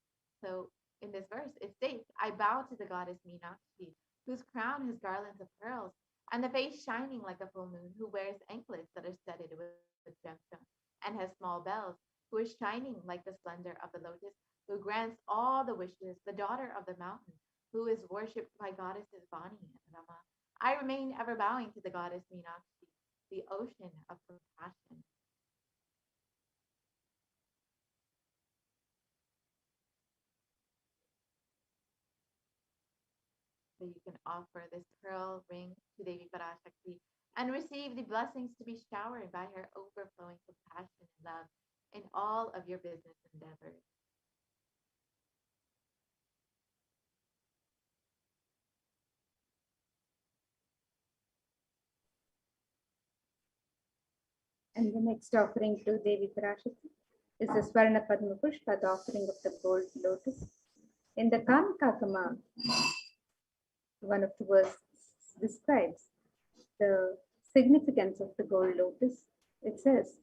So in this verse, it states, I bow to the goddess Meenakshi, whose crown has garlands of pearls, and the face shining like a full moon, who wears anklets that are studded with gemstones, and has small bells, who is shining like the splendor of the lotus, who grants all the wishes, the daughter of the mountain, who is worshipped by goddesses Vani and Rama. I remain ever bowing to the goddess Meenakshi, the ocean of compassion. So you can offer this pearl ring to Devi Parashakti and receive the blessings to be showered by her overflowing compassion and love in all of your business endeavors. And the next offering to Devi Parashakti is the Swarna Padma Pushpa, the offering of the gold lotus. In the Kamkakama, one of the verses describes the significance of the gold lotus. It says,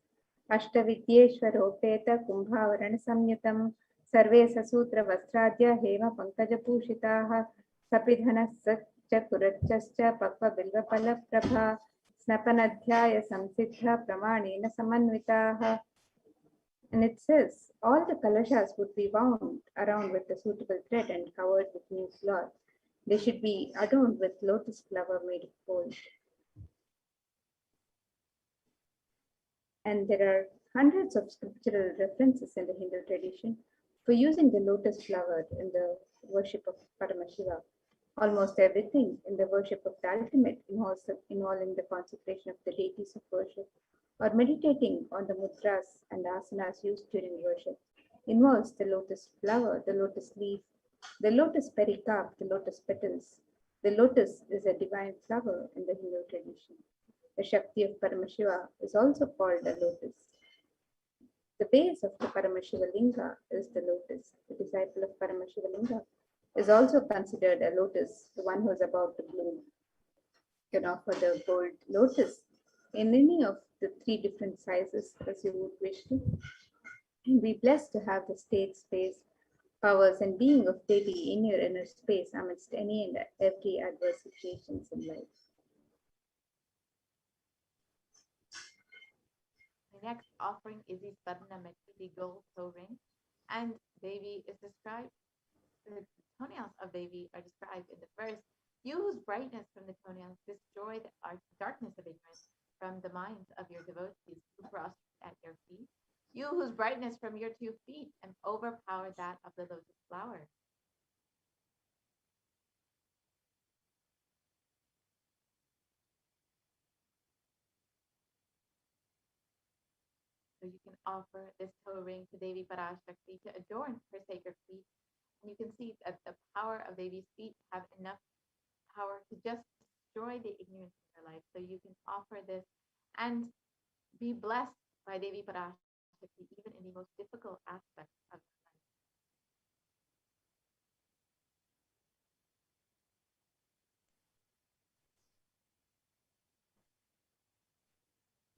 Ashtavidyeshwaropeta Kumbhavarana Samyutam Sarve Sasutra Vastrajya Hema Pankaja Pushitaha Sapidhana Satcha Kurachascha Pakva Bilva Pala Prabha Snapanadhyaya Samsiddha Pramanena Samanvitaha. And it says, all the kalashas would be wound around with a suitable thread and covered with new cloth. They should be adorned with lotus flower made of gold. And there are hundreds of scriptural references in the Hindu tradition for using the lotus flower in the worship of Paramashiva. Almost everything in the worship of the ultimate involving the consecration of the deities of worship or meditating on the mudras and asanas used during worship involves the lotus flower, the lotus leaf, the lotus pericarp, the lotus petals. The lotus is a divine flower in the Hindu tradition. The Shakti of Paramashiva is also called a lotus. The base of the Paramashiva Linga is the lotus. The disciple of Paramashiva Linga is also considered a lotus, the one who is about to bloom. You can offer the gold lotus in any of the 3 different sizes as you would wish to. And be blessed to have the state, space, powers, and being of Devi in your inner space amidst any and every adverse situations in life. The The next offering is the Swarnamati, the gold toe ring. And Devi is described, the toenails of Devi are described in the verse. You whose brightness from the toenails destroy the darkness of ignorance from the minds of your devotees who prostrate at your feet. You whose brightness from your 2 feet and overpower that of the lotus flower. So you can offer this toe ring to Devi Parashakti to adorn her sacred feet. And you can see that the power of Devi's feet have enough power to just destroy the ignorance in your life. So you can offer this and be blessed by Devi Parashakti even in the most difficult aspects of your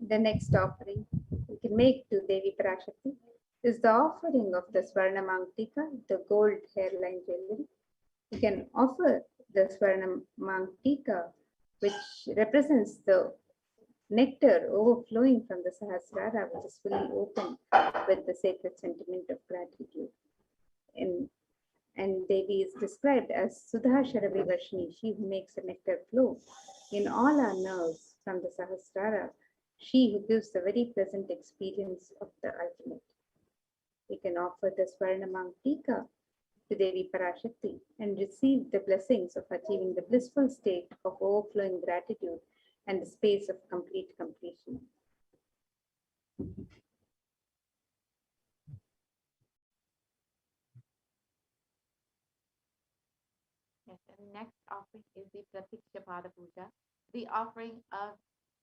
life. The next offering we can make to Devi Parashakti is the offering of the Swarnamangtika, the gold hairline jewelry. We can offer the Swarnamangtika, which represents the nectar overflowing from the Sahasrara, which is fully open with the sacred sentiment of gratitude. And Devi is described as Sudha Sharavi Varshini, she who makes the nectar flow in all our nerves from the Sahasrara, she who gives the very pleasant experience of the ultimate. We can offer the Swarnamangtika to Devi Parashakti and receive the blessings of achieving the blissful state of overflowing gratitude and the space of complete completion. Yes, and the next offering is the Pratiksha Pada Puja, the offering of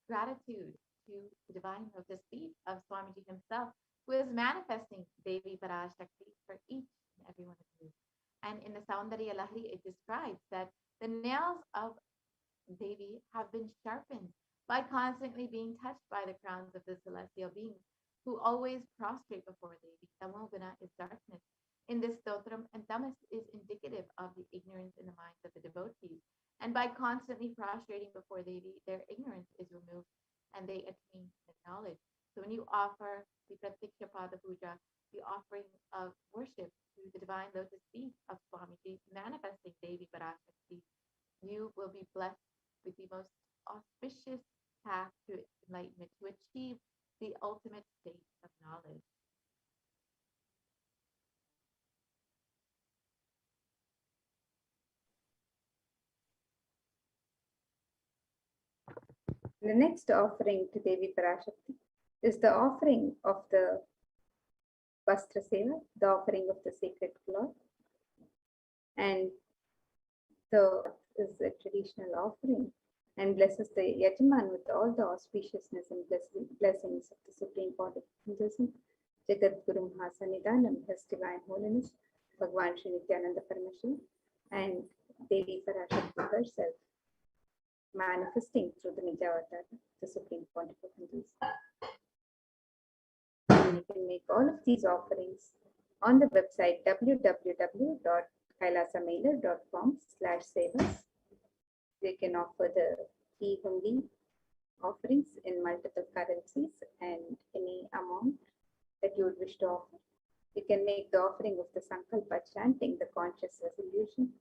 gratitude to the divine lotus feet of Swamiji himself, who is manifesting Devi Parashakti for each and every one of you. And in the Saundarya Lahari, it describes that the nails of Devi have been sharpened by constantly being touched by the crowns of the celestial beings who always prostrate before Devi. Tamoguna is darkness. In this stotram, and tamas is indicative of the ignorance in the minds of the devotees. And by constantly prostrating before Devi, their ignorance is removed and they attain the knowledge. So when you offer the Pratiksha Pada Puja, the offering of worship to the divine lotus feet of Swamiji, manifesting Devi Parashakti, you will be blessed with the most auspicious path to enlightenment, to achieve the ultimate state of knowledge. The next offering to Devi Parashakti is the offering of the Vastra Seva, the offering of the sacred cloth. And the is a traditional offering and blesses the Yajman with all the auspiciousness and blessings of the Supreme Body of Hinduism, Jagat Guru Mahasanidanam, His Divine Holiness, Bhagwan Sri Nithyananda Paramashivam, and Devi Parashakti herself, manifesting through the Nijavatar, the Supreme Pontiff of Hinduism. You can make all of these offerings on the website www.kailasamailer.com/sevas. They can offer the e-hundi offerings in multiple currencies and any amount that you would wish to offer. You can make the offering of the Sankalpa chanting the conscious resolution.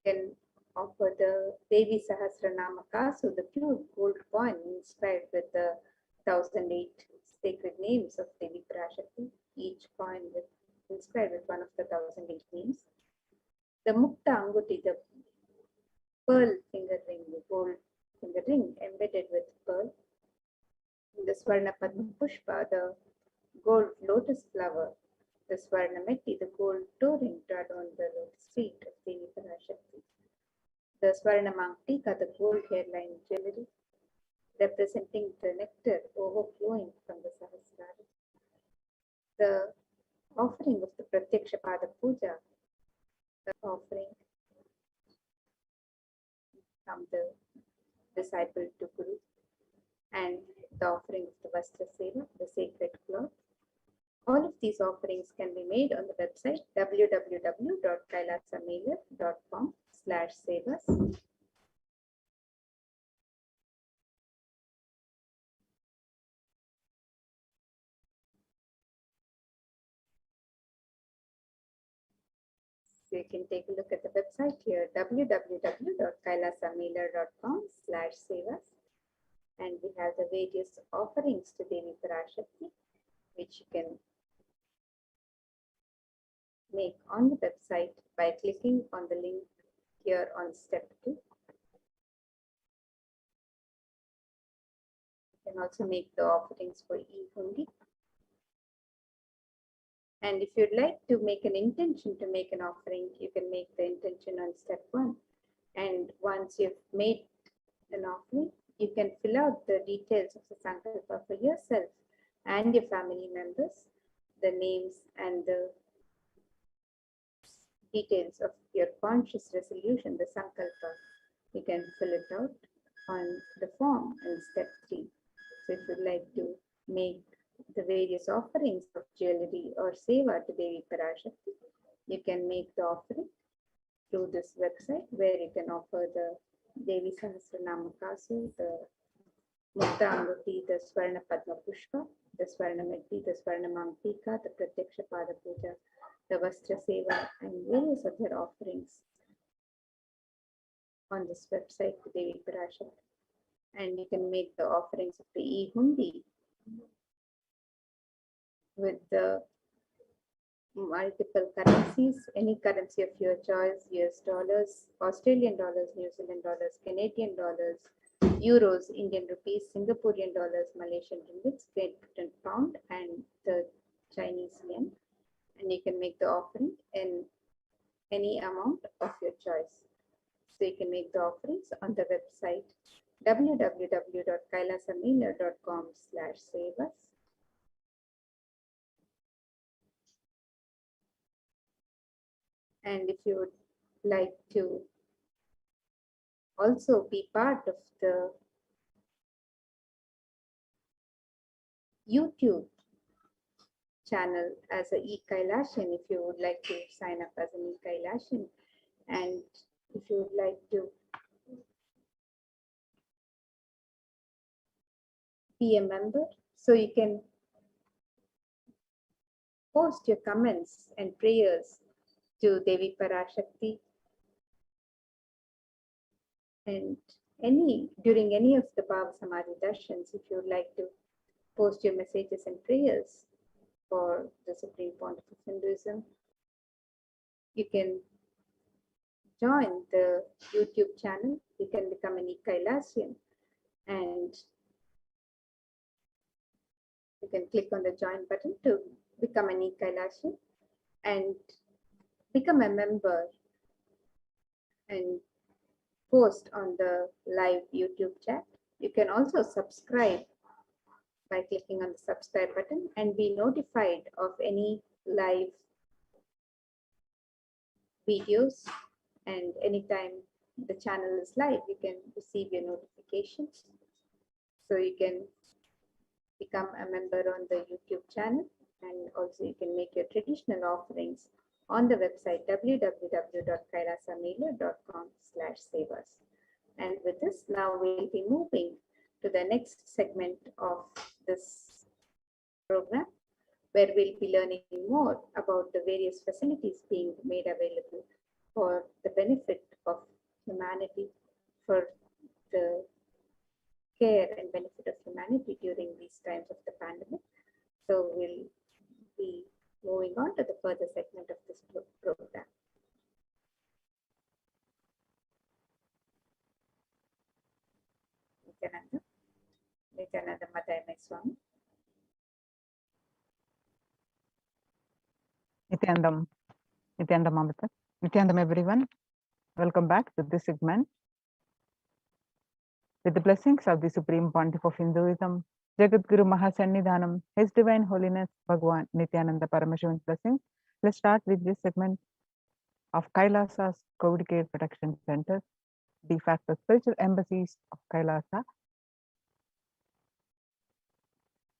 You can offer the Devi Sahasranama, so the pure gold coin inscribed with the 1008 sacred names of Devi Parashakti, each coin inscribed with one of the 1008 names. The Mukta Anguti, the pearl finger ring, the gold finger ring embedded with pearl. The Swarna Padma Pushpa, the gold lotus flower. The Swarna Metti, the gold toe ring to adorn the lotus feet of Devi Parashakti. The Swarna Mangtika, the gold hairline jewelry, representing the nectar overflowing from the Sahasrara. The offering of the Pratyaksha Pada Puja, the offering from the disciple to Guru, and the offering of the Vastra Seva, the sacred cloth. All of these offerings can be made on the website www.kailasamailer.com/sevas. So you can take a look at the website here, www.kailasamailer.com/sevas. And we have the various offerings to Devi Parashakti, which you can make on the website by clicking on the link here on step 2. You can also make the offerings for e-hundi. And if you'd like to make an intention to make an offering, you can make the intention on step 1. And once you've made an offering, you can fill out the details of the sankalpa for yourself and your family members, the names and the details of your conscious resolution, the sankalpa. You can fill it out on the form in step 3. So if you'd like to make the various offerings of jewelry or seva to Devi Parashakti, you can make the offering through this website, where you can offer the Devi Sahasranama Kasu, the Mukta Anguti, the Swarna Padma Pushpa, the Swarna Meddi, the Swarna Mamtika, the Pratyaksha Pada Puja, the Vastra Seva, and various other offerings on this website to Devi Parashakti. And you can make the offerings of the e-hundi with the multiple currencies, any currency of your choice, US dollars, Australian dollars, New Zealand dollars, Canadian dollars, euros, Indian rupees, Singaporean dollars, Malaysian ringgits, Great Britain pound, and the Chinese yen. And you can make the offering in any amount of your choice. So you can make the offerings on the website www.kailasamailer.com/sevas. And if you would like to also be part of the YouTube channel as a e-Kailashan, if you would like to sign up as an e-Kailashan, and if you would like to be a member, so you can post your comments and prayers to Devi Parashakti, and during any of the Bhava Samadhi Darshans, if you would like to post your messages and prayers for the Supreme Pontiff of Hinduism, you can join the YouTube channel. You can become an e-Kailasian, and you can click on the join button to become an e-Kailasian and become a member and post on the live YouTube chat. You can also subscribe by clicking on the subscribe button and be notified of any live videos, and anytime the channel is live, you can receive your notifications. So you can become a member on the YouTube channel, and also you can make your traditional offerings on the website www.kailasamailer.com/sevas. And with this, now we'll be moving to the next segment of this program, where we'll be learning more about the various facilities being made available for the benefit of humanity, for the care and benefit of humanity during these times of the pandemic. So we'll be moving on to the further segment of this program. Nithyananda Madhyamaya Swami. Nithyanandam, Nithyanandam Amrita. Nithyanandam, everyone. Welcome back to this segment. With the blessings of the Supreme Pontiff of Hinduism, Jagat Guru Mahasannidhanam, His Divine Holiness Bhagwan Nithyananda Paramashivan's blessings, let's start with this segment of Kailasa's COVID Care Protection Center, de facto spiritual embassies of Kailasa.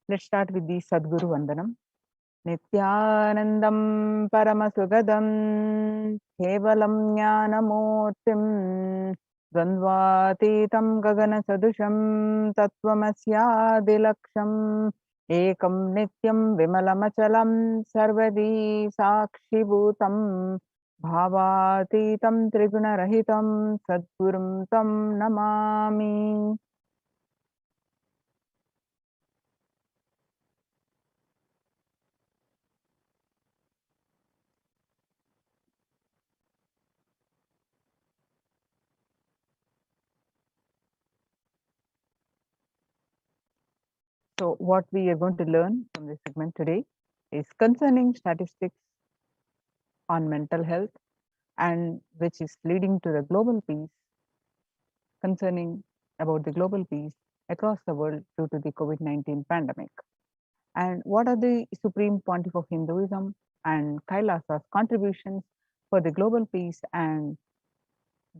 Let's start with the Sadguru Vandanam. Nithyanandam Paramasugadam Kevalam Jnanamurtim Dvandvatitam Gagana Sadusham Tattvamasya Ekam Nityam Vimalamachalam Sarvadi Sakshibhutam भावातीतं त्रिगुणरहितं सद्गुरुं तं Namami. So what we are going to learn from this segment today is concerning statistics on mental health, and which is leading to the global peace, concerning about the global peace across the world due to the COVID-19 pandemic. And what are the Supreme Pontiff of Hinduism and Kailasa's contributions for the global peace and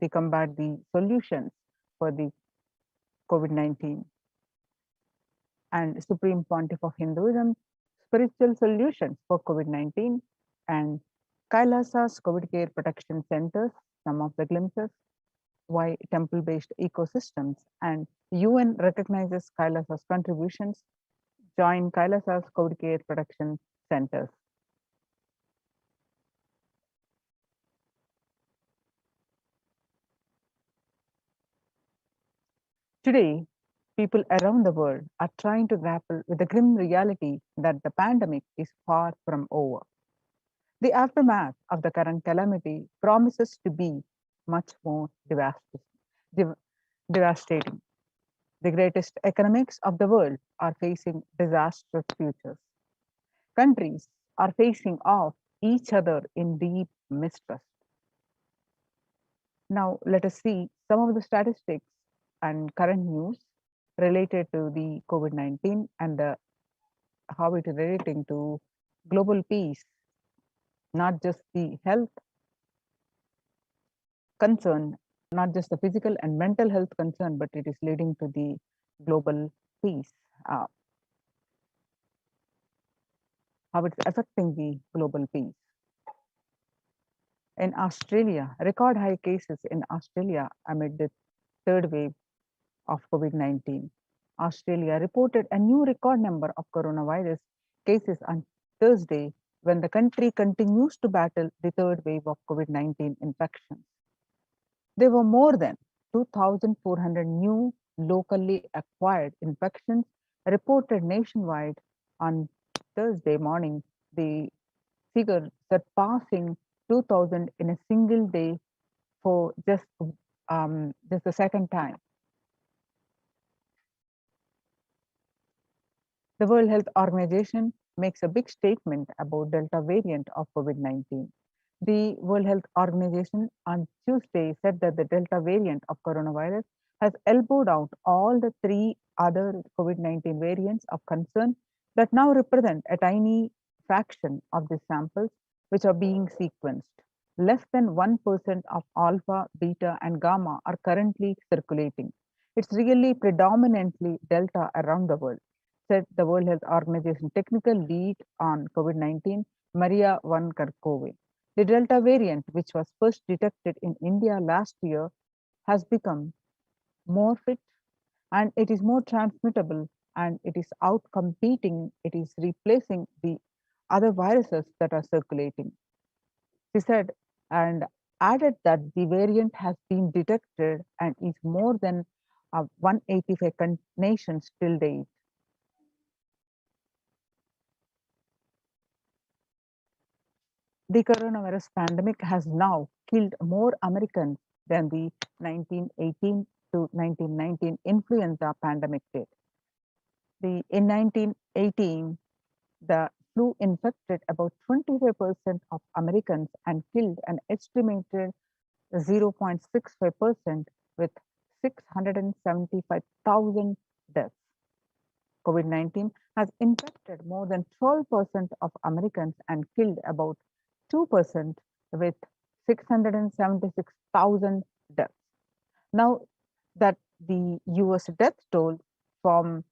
the combat the solutions for the COVID-19, and Supreme Pontiff of Hinduism spiritual solutions for COVID-19, and Kailasa's COVID care protection centers, some of the glimpses, why temple-based ecosystems, and UN recognizes Kailasa's contributions, join Kailasa's COVID care protection centers. Today, people around the world are trying to grapple with the grim reality that the pandemic is far from over. The aftermath of the current calamity promises to be much more devastating. The greatest economics of the world are facing disastrous futures. Countries are facing off each other in deep mistrust. Now, let us see some of the statistics and current news related to the COVID-19 and how it is relating to global peace, not just the health concern, not just the physical and mental health concern, but it is leading to the global peace, how it's affecting the global peace. In Australia, record high cases in Australia amid the third wave of COVID-19. Australia reported a new record number of coronavirus cases on Thursday when the country continues to battle the third wave of COVID-19 infections. There were more than 2,400 new locally acquired infections reported nationwide on Thursday morning, the figure surpassing 2,000 in a single day for just the second time. The World Health Organization makes a big statement about Delta variant of COVID-19. The World Health Organization on Tuesday said that the Delta variant of coronavirus has elbowed out all the three other COVID-19 variants of concern that now represent a tiny fraction of the samples which are being sequenced. Less than 1% of alpha, beta, and gamma are currently circulating. It's really predominantly Delta around the world, said the World Health Organization technical lead on COVID-19, Maria Van Kerkhove. The Delta variant, which was first detected in India last year, has become more fit and it is more transmittable, and it is outcompeting, it is replacing the other viruses that are circulating. She said and added that the variant has been detected and is more than 185 nations till date. The coronavirus pandemic has now killed more Americans than the 1918 to 1919 influenza pandemic did. In 1918, the flu infected about 25% of Americans and killed an estimated 0.65% with 675,000 deaths. COVID-19 has infected more than 12% of Americans and killed about 2% with 676,000 deaths. Now that the US death toll from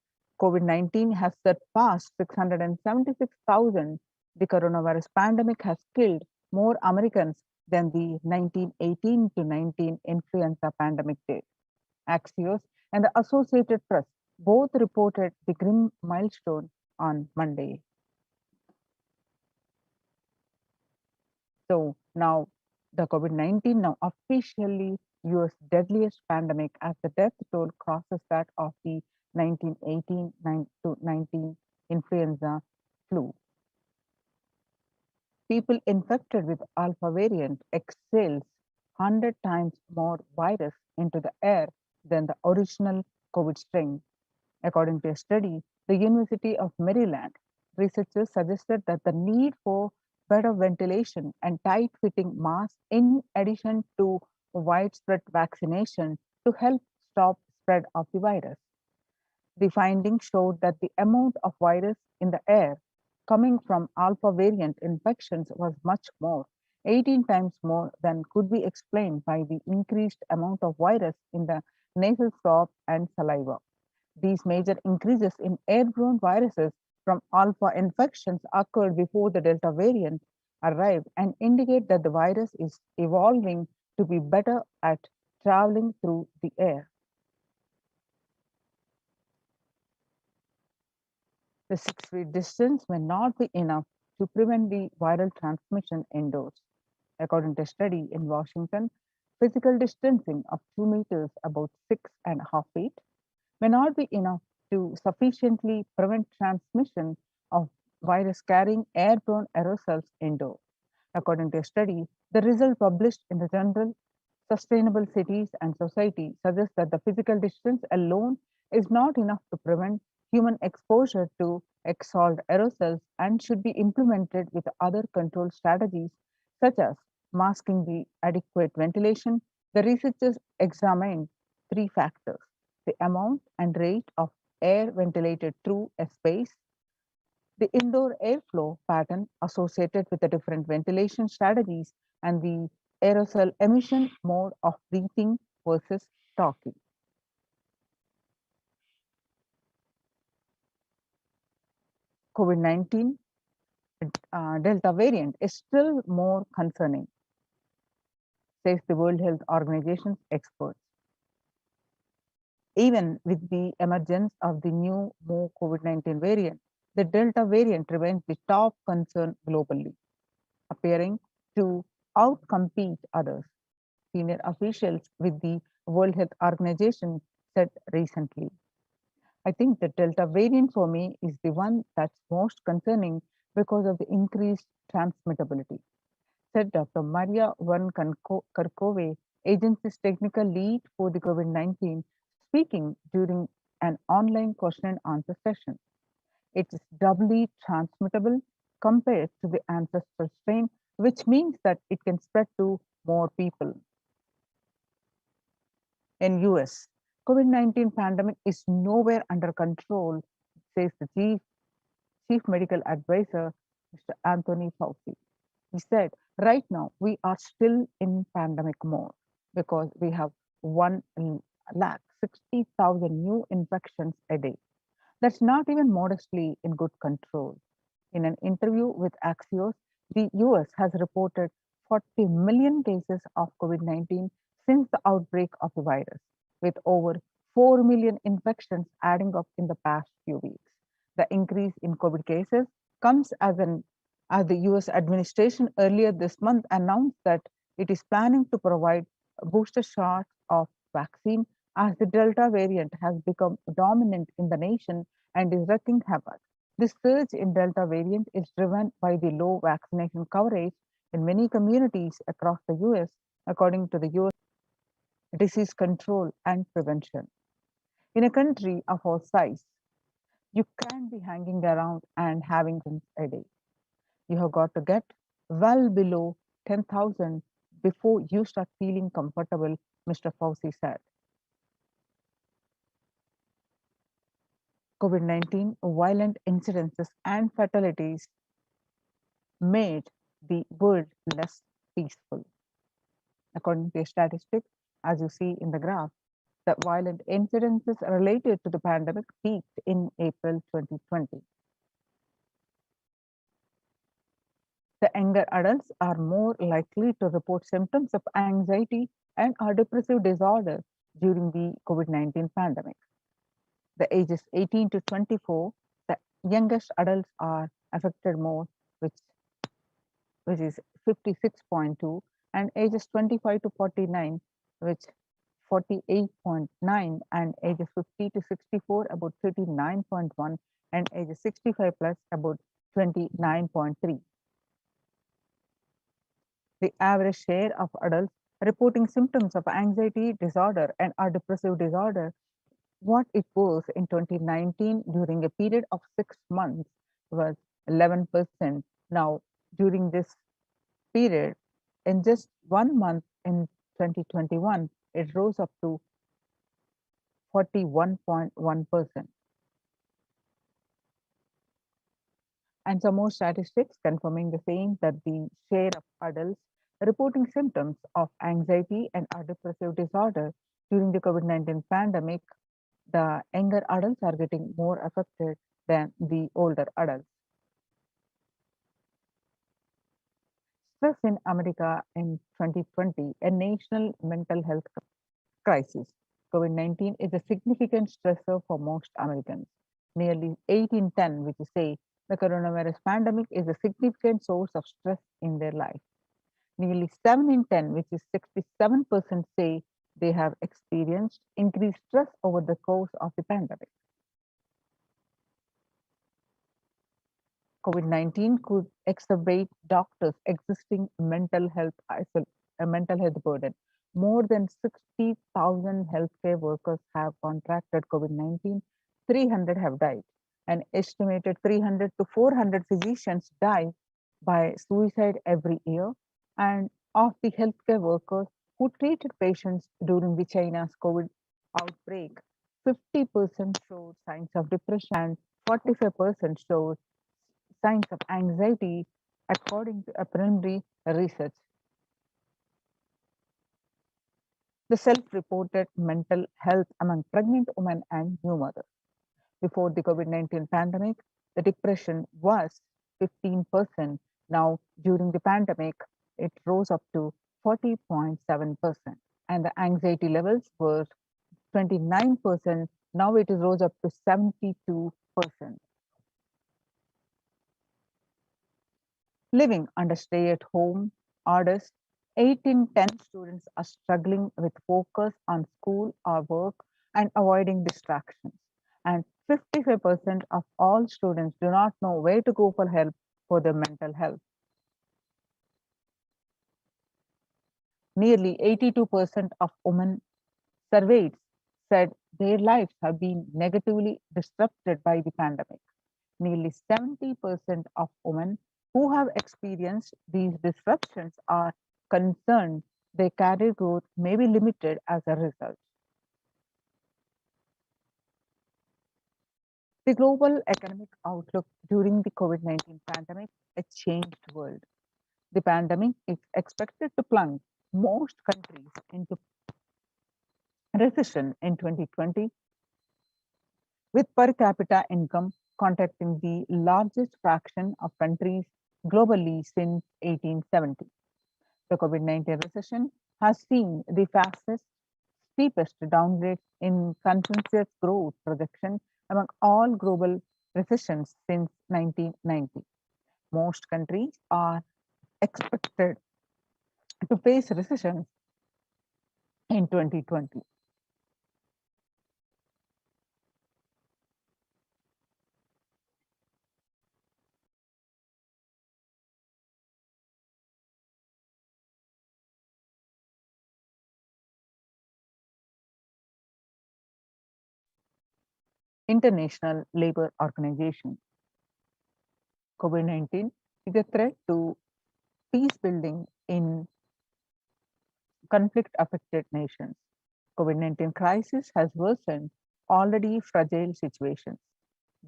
COVID-19 has surpassed 676,000, the coronavirus pandemic has killed more Americans than the 1918 to 19 influenza pandemic did. Axios and the Associated Press both reported the grim milestone on Monday. So now The COVID-19 now officially US deadliest pandemic as the death toll crosses that of the 1918 to 19 influenza flu. People infected with alpha variant exhales 100 times more virus into the air than the original COVID strain. According to a study, the University of Maryland researchers suggested that the need for better ventilation and tight-fitting masks in addition to widespread vaccination to help stop spread of the virus. The findings showed that the amount of virus in the air coming from alpha variant infections was much more, 18 times more than could be explained by the increased amount of virus in the nasal swab and saliva. These major increases in airborne viruses from alpha infections occurred before the Delta variant arrived and indicate that the virus is evolving to be better at traveling through the air. The 6 feet distance may not be enough to prevent the viral transmission indoors. According to a study in Washington, physical distancing of 2 meters, about 6.5 feet, may not be enough to sufficiently prevent transmission of virus carrying airborne aerosols indoors. According to a study, the result published in the journal Sustainable Cities and Society suggests that the physical distance alone is not enough to prevent human exposure to exhaled aerosols and should be implemented with other control strategies such as masking the adequate ventilation. The researchers examined 3 factors: the amount and rate of air ventilated through a space, the indoor airflow pattern associated with the different ventilation strategies, and the aerosol emission mode of breathing versus talking. COVID-19 Delta variant is still more concerning, says the World Health Organization's experts. Even with the emergence of the new, more COVID-19 variant, the Delta variant remains the top concern globally, appearing to outcompete others, senior officials with the World Health Organization said recently. I think the Delta variant for me is the one that's most concerning because of the increased transmittability, said Dr. Maria Van Kerkhove, agency's technical lead for the COVID-19, speaking during an online question and answer session. It is doubly transmittable compared to the ancestral strain, which means that it can spread to more people. In US, COVID-19 pandemic is nowhere under control, says the chief medical advisor, Mr. Anthony Fauci. He said, right now we are still in pandemic mode because we have 1,60,000 new infections a day. That's not even modestly in good control. In an interview with Axios, the US has reported 40 million cases of COVID-19 since the outbreak of the virus, with over 4 million infections adding up in the past few weeks. The increase in COVID cases comes as the US administration earlier this month announced that it is planning to provide booster shots of vaccine as the Delta variant has become dominant in the nation and is wreaking havoc. This surge in Delta variant is driven by the low vaccination coverage in many communities across the US, according to the US Disease Control and Prevention. In a country of our size, you can't be hanging around and having a day. You have got to get well below 10,000 before you start feeling comfortable, Mr. Fauci said. COVID-19 violent incidences and fatalities made the world less peaceful. According to a statistic, as you see in the graph, the violent incidences related to the pandemic peaked in April 2020. The younger adults are more likely to report symptoms of anxiety and or depressive disorder during the COVID-19 pandemic. The ages 18 to 24, the youngest adults are affected more, which is 56.2, and ages 25 to 49, which 48.9, and ages 50 to 64 about 39.1, and ages 65 plus about 29.3. The average share of adults reporting symptoms of anxiety disorder and or depressive disorder, what it was in 2019 during a period of 6 months was 11%. Now, during this period, in just 1 month in 2021, it rose up to 41.1%. And some more statistics confirming the same, that the share of adults reporting symptoms of anxiety and or depressive disorder during the COVID-19 pandemic, the younger adults are getting more affected than the older adults. Stress in America in 2020, a national mental health crisis. COVID-19 is a significant stressor for most Americans. Nearly 8 in 10, which say the coronavirus pandemic is a significant source of stress in their life. Nearly 7 in 10, which is 67%, say they have experienced increased stress over the course of the pandemic. COVID-19 could exacerbate doctors' existing mental health burden. More than 60,000 healthcare workers have contracted COVID-19. 300 have died. An estimated 300 to 400 physicians die by suicide every year. And of the healthcare workers who treated patients during the China's COVID outbreak, 50% showed signs of depression and 45% showed signs of anxiety, according to a preliminary research. The self-reported mental health among pregnant women and new mothers. Before the COVID-19 pandemic, the depression was 15%. Now, during the pandemic, it rose up to 40.7%. And the anxiety levels were 29%. Now it is rose up to 72%. Living under stay-at-home orders, 8 in 10 students are struggling with focus on school or work and avoiding distractions. And 55% of all students do not know where to go for help for their mental health. Nearly 82% of women surveyed said their lives have been negatively disrupted by the pandemic. Nearly 70% of women who have experienced these disruptions are concerned their career growth may be limited as a result. The global economic outlook during the COVID-19 pandemic, a changed world. The pandemic is expected to plunge most countries into recession in 2020, with per capita income contacting the largest fraction of countries globally since 1870. The COVID-19 recession has seen the fastest, steepest downgrade in consensus growth projection among all global recessions since 1990. Most countries are expected to face recessions in 2020. International Labour Organization. COVID-19 is a threat to peace building in conflict-affected nations. COVID-19 crisis has worsened already fragile situations.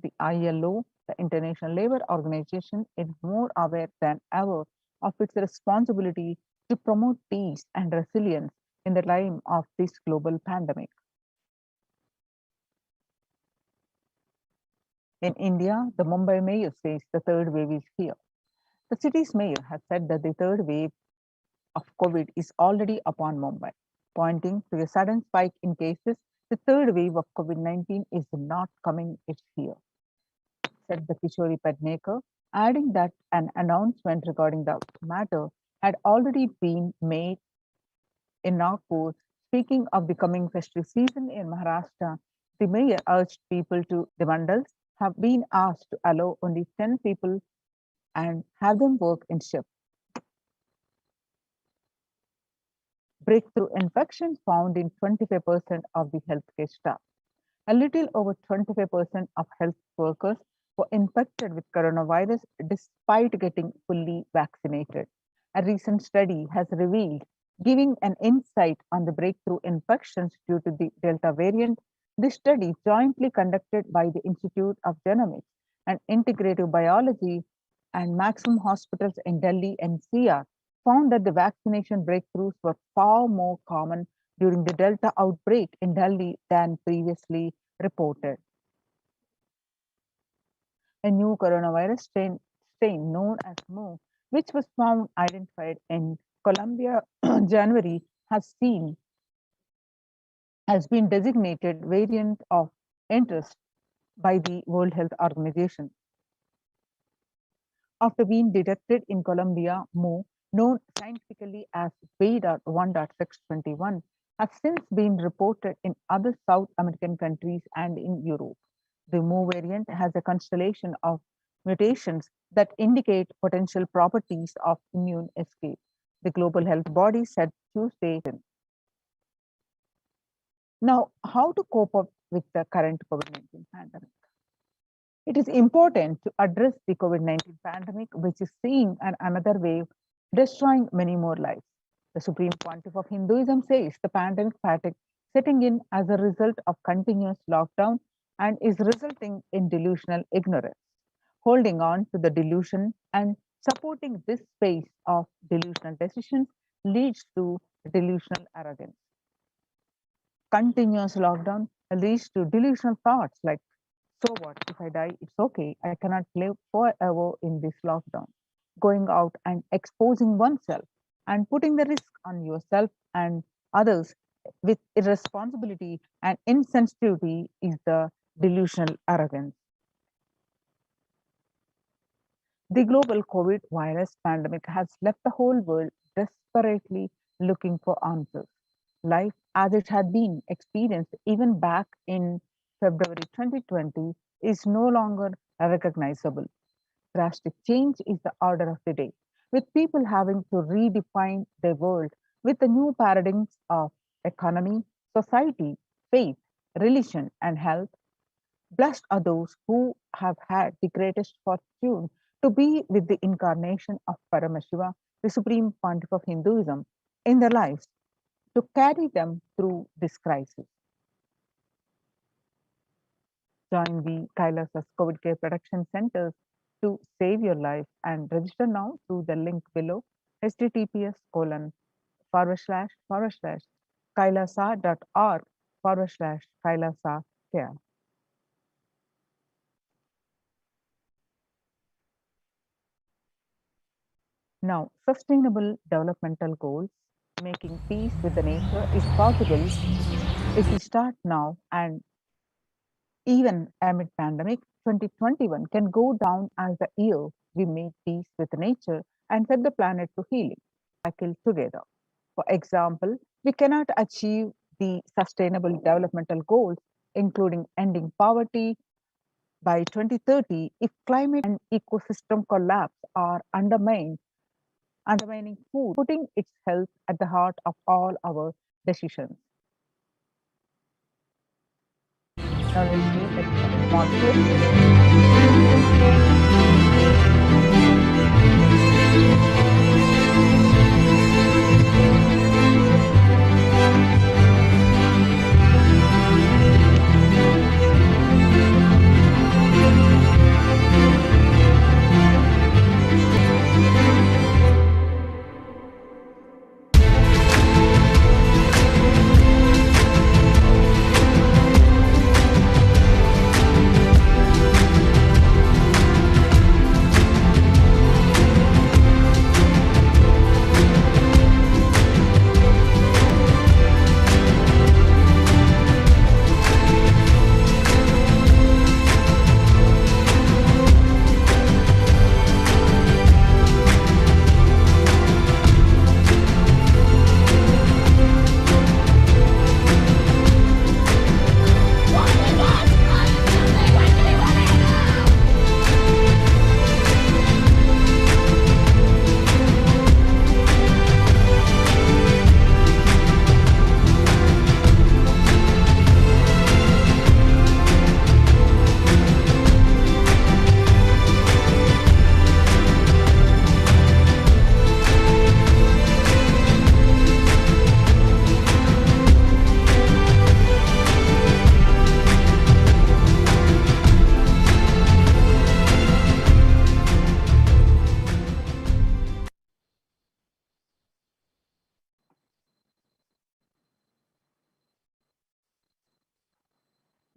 The ILO, the International Labour Organization, is more aware than ever of its responsibility to promote peace and resilience in the time of this global pandemic. In India, the Mumbai mayor says the third wave is here. The city's mayor has said that the third wave of COVID is already upon Mumbai, pointing to a sudden spike in cases. The third wave of COVID-19 is not coming, it's here, said the Kishori Padnekar, adding that an announcement regarding the matter had already been made in Nagpur. Speaking of the coming festive season in Maharashtra, the mayor urged people to the mandals have been asked to allow only 10 people and have them work in shifts. Breakthrough infections found in 25% of the healthcare staff. A little over 25% of health workers were infected with coronavirus despite getting fully vaccinated. A recent study has revealed, giving an insight on the breakthrough infections due to the Delta variant. This study, jointly conducted by the Institute of Genomics and Integrative Biology and Maximum Hospitals in Delhi NCR, found that the vaccination breakthroughs were far more common during the Delta outbreak in Delhi than previously reported. A new coronavirus strain known as Mu, which was found identified in Colombia January, has been designated variant of interest by the World Health Organization. After being detected in Colombia, Mu, known scientifically as B.1.621, has since been reported in other South American countries and in Europe. The Mu variant has a constellation of mutations that indicate potential properties of immune escape. The Global Health Body said Tuesday. Now, how to cope up with the current COVID-19 pandemic? It is important to address the COVID-19 pandemic, which is seeing another wave destroying many more lives. The Supreme Pontiff of Hinduism says the pandemic fatigue setting in as a result of continuous lockdown and is resulting in delusional ignorance. Holding on to the delusion and supporting this space of delusional decisions leads to delusional arrogance. Continuous lockdown leads to delusional thoughts like, so what if I die? It's okay. I cannot live forever in this lockdown. Going out and exposing oneself and putting the risk on yourself and others with irresponsibility and insensitivity is the delusional arrogance. The global COVID virus pandemic has left the whole world desperately looking for answers. Life as it had been experienced even back in February 2020 is no longer recognizable. Drastic change is the order of the day, with people having to redefine their world with the new paradigms of economy, society, faith, religion, and health. Blessed are those who have had the greatest fortune to be with the incarnation of Paramashiva, the Supreme Pontiff of Hinduism, in their lives to carry them through this crisis. Join the Kailasas COVID Care Protection Centers to save your life and register now through the link below https://kailasa.org/kailasa care. Now, sustainable developmental goals, making peace with the nature is possible if we start now, and even amid pandemic, 2021 can go down as the year we made peace with nature and set the planet to healing cycle together. For example, we cannot achieve the sustainable developmental goals, including ending poverty by 2030, if climate and ecosystem collapse are undermining food, putting its health at the heart of all our decisions. Now let's see a small clip.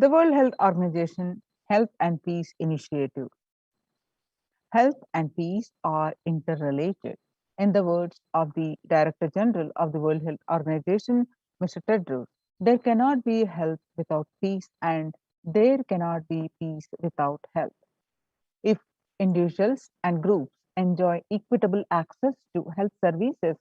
The World Health Organization Health and Peace Initiative. Health and peace are interrelated. In the words of the Director General of the World Health Organization, Mr. Tedros, there cannot be health without peace, and there cannot be peace without health. If individuals and groups enjoy equitable access to health services,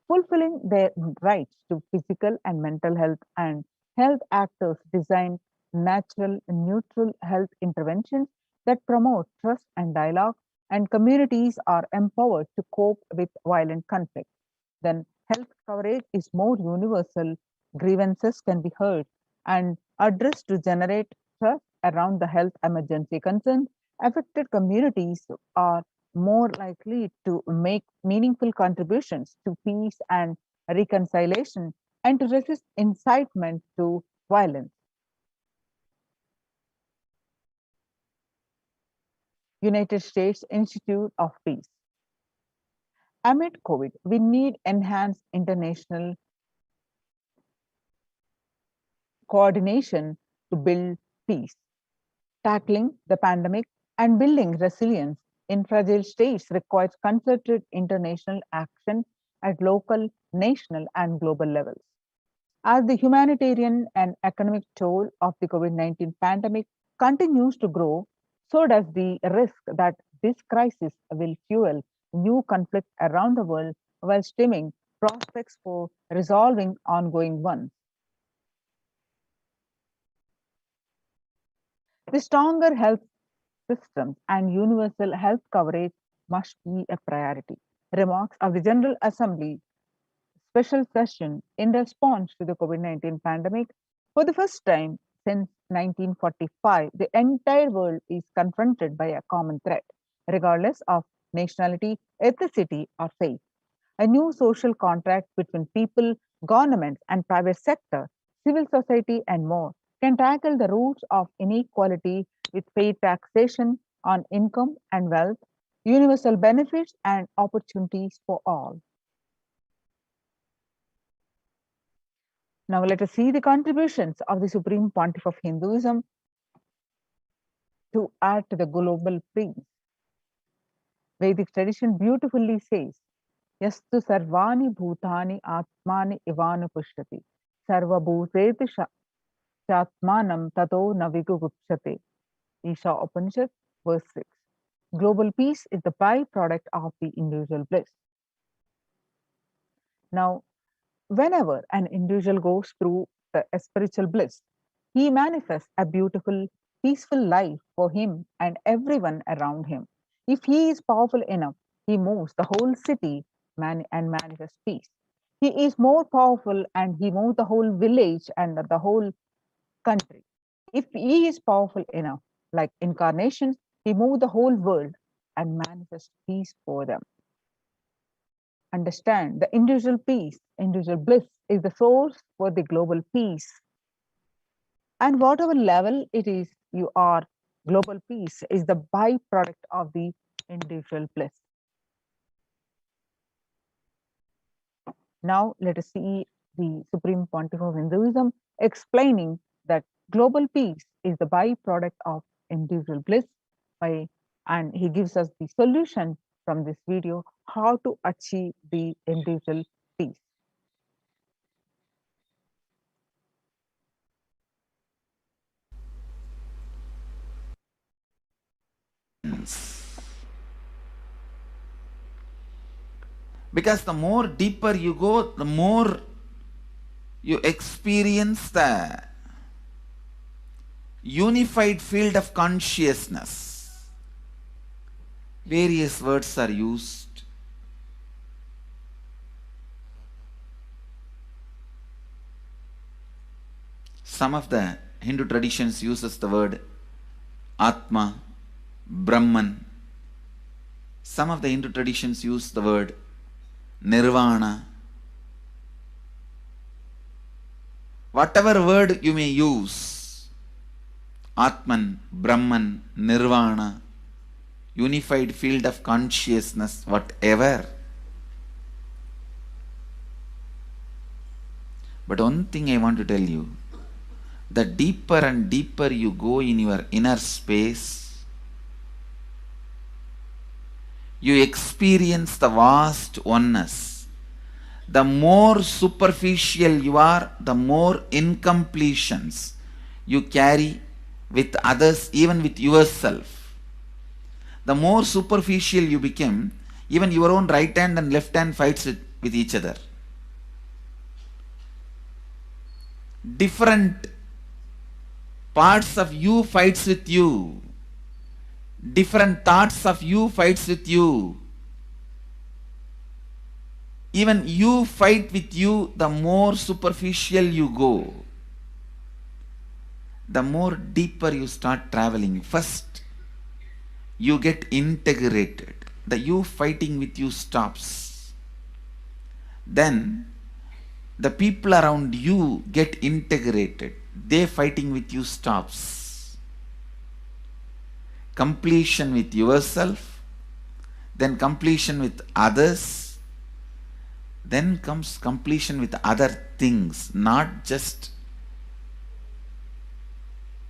fulfilling their rights to physical and mental health, and health actors design natural, neutral health interventions that promote trust and dialogue, and communities are empowered to cope with violent conflict, then health coverage is more universal, grievances can be heard and addressed to generate trust around the health emergency concerns. Affected communities are more likely to make meaningful contributions to peace and reconciliation and to resist incitement to violence. United States Institute of Peace. Amid COVID, we need enhanced international coordination to build peace. Tackling the pandemic and building resilience in fragile states requires concerted international action at local, national, and global levels. As the humanitarian and economic toll of the COVID-19 pandemic continues to grow, so does the risk that this crisis will fuel new conflict around the world while stemming prospects for resolving ongoing ones. The stronger health systems and universal health coverage must be a priority. Remarks of the General Assembly special session in response to the COVID-19 pandemic. For the first time since 1945, the entire world is confronted by a common threat, regardless of nationality, ethnicity, or faith. A new social contract between people, governments, and private sector, civil society, and more can tackle the roots of inequality with fair taxation on income and wealth, universal benefits, and opportunities for all. Now let us see the contributions of the Supreme Pontiff of Hinduism to add to the global peace. Vedic tradition beautifully says, Yastu sarvani bhutani atmani ivanu pushtati, sarva bhuteti chatmanam tato navigugupshate. Isha Upanishad, verse 6. Global peace is the byproduct of the individual bliss. Now, whenever an individual goes through a spiritual bliss, he manifests a beautiful, peaceful life for him and everyone around him. If he is powerful enough, he moves the whole city and manifests peace. He is more powerful and he moves the whole village and the whole country. If he is powerful enough, like incarnations, he moves the whole world and manifests peace for them. Understand the individual peace, individual bliss is the source for the global peace. And whatever level it is you are, global peace is the byproduct of the individual bliss. Now let us see the Supreme Pontiff of Hinduism explaining that global peace is the byproduct of individual bliss and he gives us the solution from this video how to achieve the individual peace. Because the more deeper you go, the more you experience the unified field of consciousness. Various words are used. Some of the Hindu traditions uses the word Atma, Brahman. Some of the Hindu traditions use the word Nirvana. Whatever word you may use, Atman, Brahman, Nirvana, unified field of consciousness, whatever. But one thing I want to tell you, the deeper and deeper you go in your inner space, you experience the vast oneness. The more superficial you are, the more incompletions you carry with others, even with yourself. The more superficial you become, even your own right hand and left hand fights with each other. Different parts of you fights with you. Different thoughts of you fights with you. Even you fight with you, the more superficial you go, the more deeper you start traveling. First, you get integrated. The you fighting with you stops. Then, the people around you get integrated. They fighting with you stops. Completion with yourself, then completion with others, then comes completion with other things, not just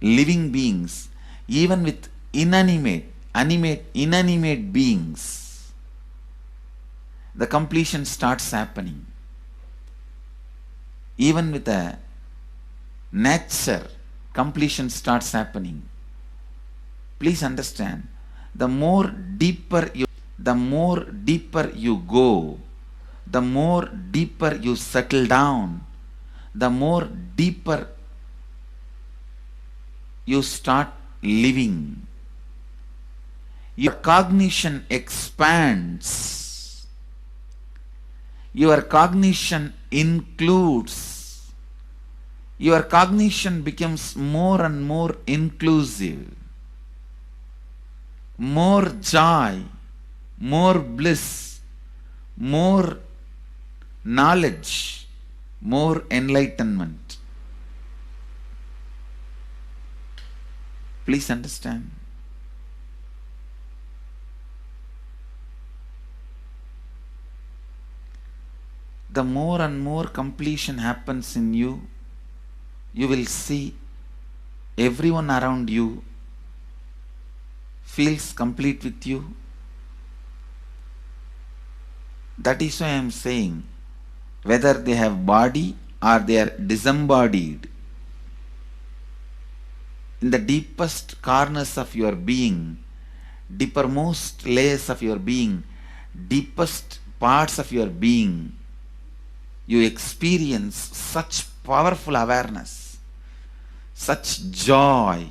living beings, even with inanimate beings. The completion starts happening. Even with a nature, completion starts happening. Please understand, the more deeper you go, the more deeper you settle down, the more deeper you start living. Your cognition expands. Your cognition includes. Your cognition becomes more and more inclusive. More joy, more bliss, more knowledge, more enlightenment. Please understand. The more and more completion happens in you, you will see everyone around you feels complete with you. That is why I am saying, whether they have body or they are disembodied, in the deepest corners of your being, deepermost layers of your being, deepest parts of your being, you experience such powerful awareness, such joy.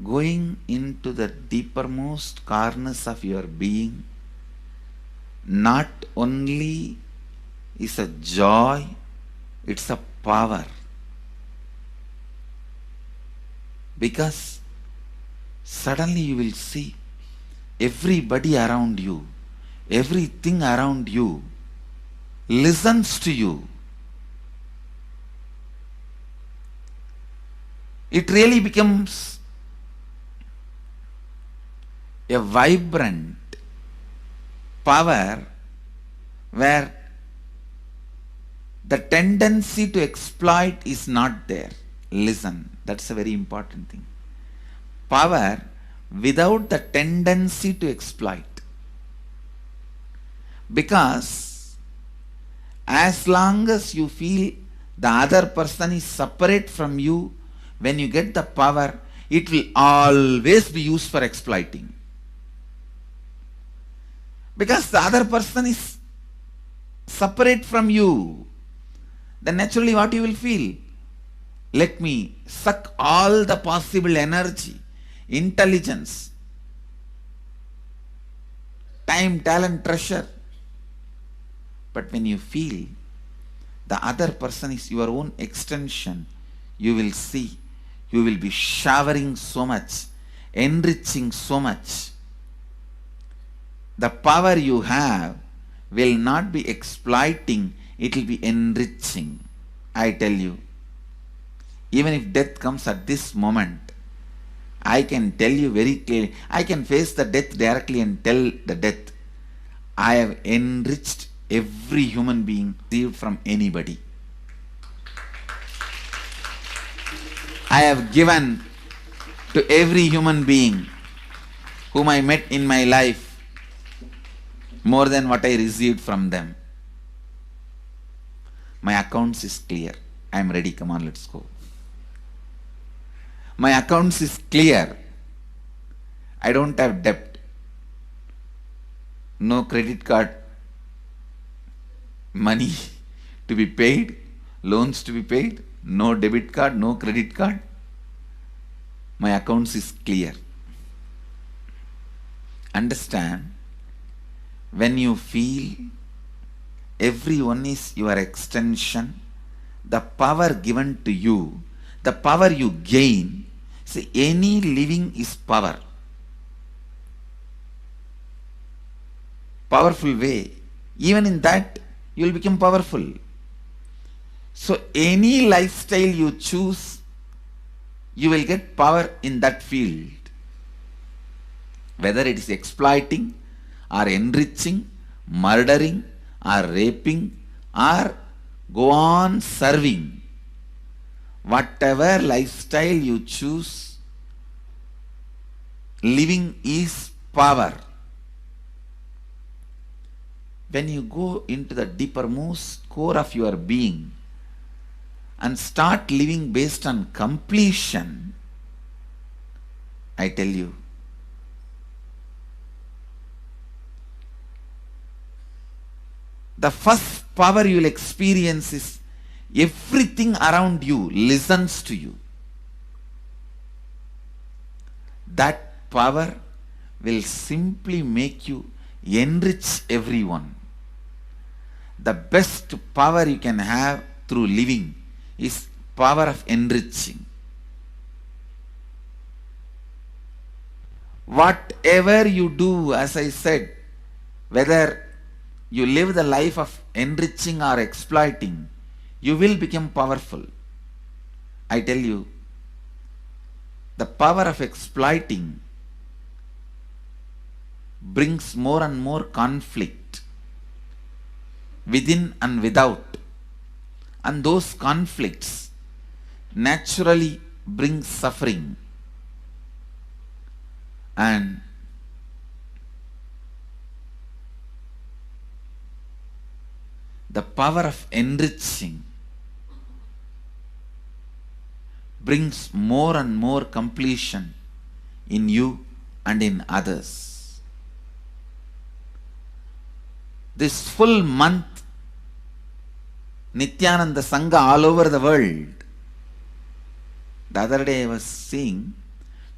Going into the deepermost corners of your being not only is a joy, it's a power. Because suddenly you will see everybody around you, everything around you listens to you. It really becomes a vibrant power where the tendency to exploit is not there. Listen, that's a very important thing. Power without the tendency to exploit. Because as long as you feel the other person is separate from you, when you get the power, it will always be used for exploiting. Because the other person is separate from you, then naturally what you will feel? Let me suck all the possible energy, intelligence, time, talent, treasure. But when you feel the other person is your own extension, you will see, you will be showering so much, enriching so much. The power you have will not be exploiting, it will be enriching. I tell you, Even if death comes at this moment, I can tell you very clearly, I can face the death directly and tell the death, I have enriched every human being received from anybody. I have given to every human being whom I met in my life more than what I received from them. My accounts is clear. I am ready. Come on, let's go. My accounts is clear. I don't have debt. No credit card money to be paid, loans to be paid, no debit card, no credit card. My accounts is clear. Understand, when you feel everyone is your extension, the power given to you, the power you gain, see, any living is power. Powerful way. Even in that, you will become powerful. So any lifestyle you choose, you will get power in that field. Whether it is exploiting or enriching, murdering or raping or go on serving. Whatever lifestyle you choose, living is power. When you go into the deepermost core of your being and start living based on completion, I tell you, the first power you will experience is everything around you listens to you. That power will simply make you enrich everyone. The best power you can have through living is power of enriching. Whatever you do, as I said, whether you live the life of enriching or exploiting, you will become powerful. I tell you, the power of exploiting brings more and more conflict within and without, and those conflicts naturally bring suffering. And the power of enriching brings more and more completion in you and in others. This full month, Nithyananda Sangha all over the world. The other day I was seeing,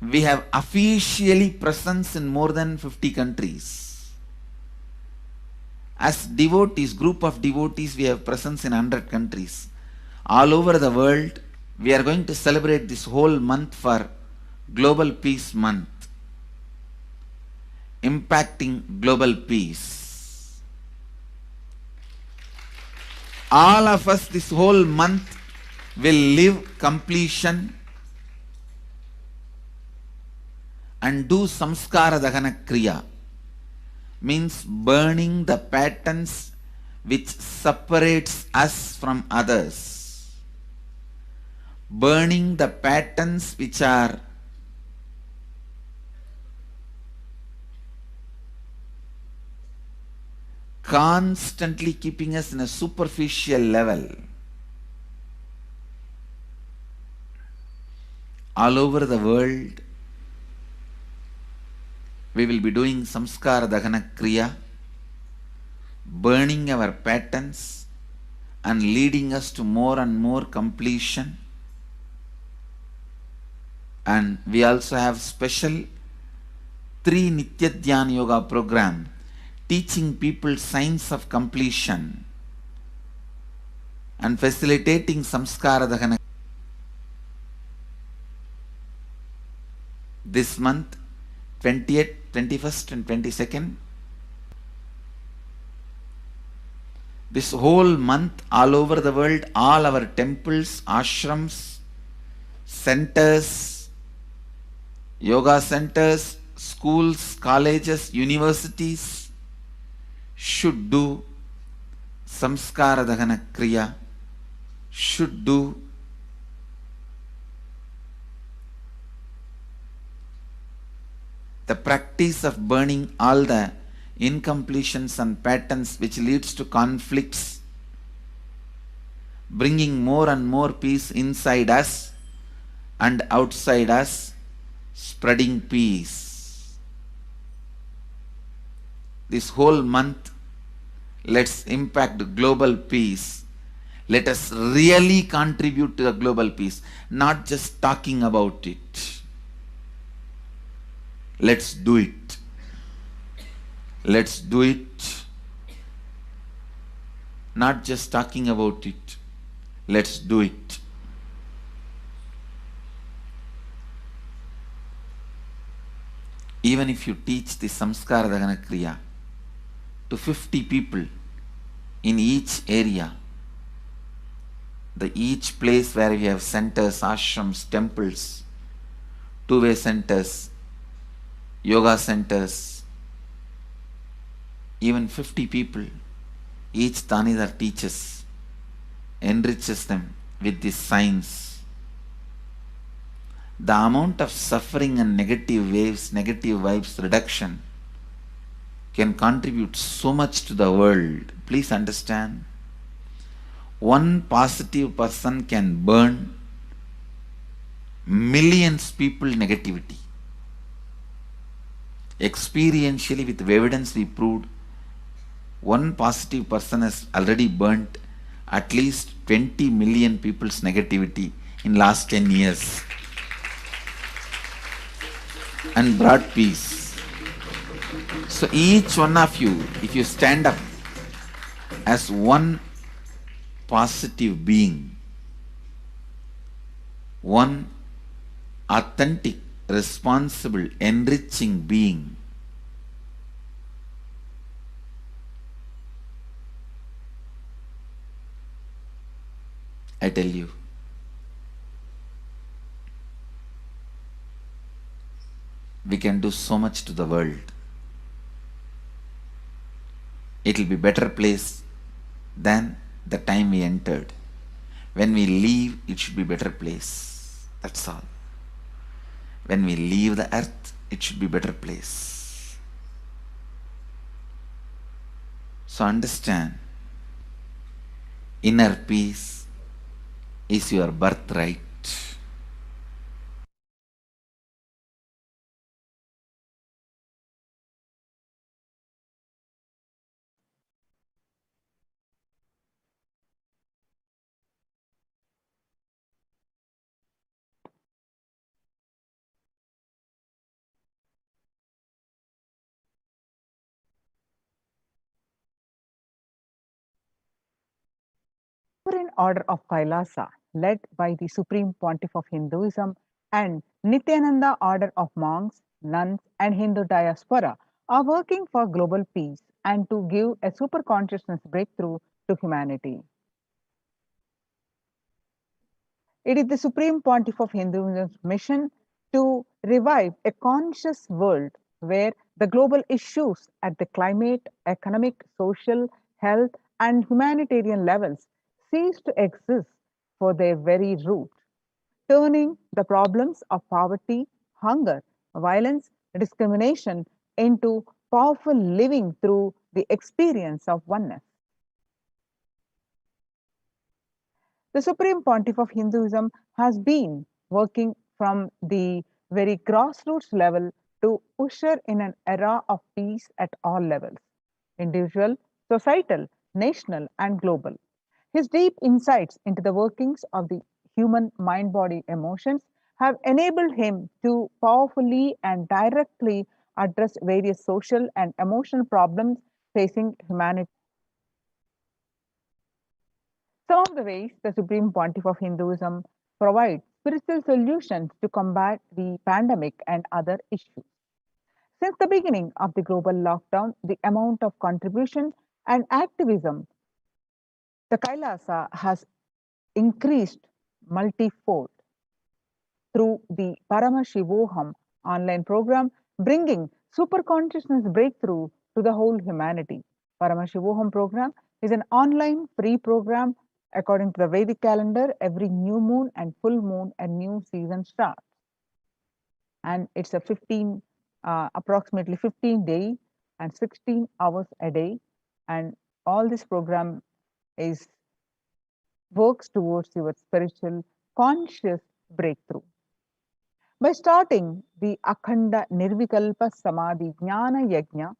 we have officially presence in more than 50 countries. As devotees, group of devotees, we have presence in 100 countries. All over the world, we are going to celebrate this whole month for Global Peace Month, impacting global peace. All of us this whole month will live completion and do samskara dahana kriya, means burning the patterns which separates us from others, burning the patterns which are constantly keeping us in a superficial level. All over the world, we will be doing samskara dahana kriya, burning our patterns and leading us to more and more completion. And we also have special 3 Nitya Dhyana Yoga program teaching people science of completion and facilitating samskara dahana. This month, 20th, 21st and 22nd, this whole month all over the world, all our temples, ashrams, centers, yoga centers, schools, colleges, universities should do samskara dahana kriya, should do the practice of burning all the incompletions and patterns which leads to conflicts, bringing more and more peace inside us and outside us, spreading peace. This whole month, let's impact global peace. Let us really contribute to the global peace, not just talking about it. Let's do it. Let's do it. Not just talking about it. Let's do it. Even if you teach the samskara dahana kriya to 50 people in each area, each place where we have centers, ashrams, temples, two-way centers, yoga centers, even 50 people, each Tanidhar teaches, enriches them with this science. The amount of suffering and negative waves, negative vibes reduction can contribute so much to the world. Please understand. One positive person can burn millions people negativity. Experientially, with evidence we proved, one positive person has already burnt at least 20 million people's negativity in last 10 years and brought peace. So each one of you, if you stand up as one positive being, one authentic, responsible, enriching being, I tell you, we can do so much to the world. It will be better place than the time we entered. When we leave, it should be better place. That's all. When we leave the earth, it should be better place. So understand, inner peace is your birthright. Sovereign Order of Kailasa, led by the Supreme Pontiff of Hinduism, and Nithyananda Order of Monks, Nuns, and Hindu Diaspora, are working for global peace and to give a super consciousness breakthrough to humanity. It is the Supreme Pontiff of Hinduism's mission to revive a conscious world where the global issues at the climate, economic, social, health, and humanitarian levels cease to exist for their very root, turning the problems of poverty, hunger, violence, discrimination into powerful living through the experience of oneness. The Supreme Pontiff of Hinduism has been working from the very grassroots level to usher in an era of peace at all levels, individual, societal, national, and global. His deep insights into the workings of the human mind body emotions have enabled him to powerfully and directly address various social and emotional problems facing humanity. Some of the ways the Supreme Pontiff of Hinduism provides spiritual solutions to combat the pandemic and other issues. Since the beginning of the global lockdown, the amount of contribution and activism the Kailasa has increased multifold. through the Paramashivoham online program, bringing super consciousness breakthrough to the whole humanity. Paramashivoham program is an online free program according to the Vedic calendar. Every new moon and full moon, a new season starts, and it's a approximately 15 days and 16 hours a day, and all this program is works towards your spiritual conscious breakthrough. By starting the Akhanda Nirvikalpa Samadhi Jnana Yajna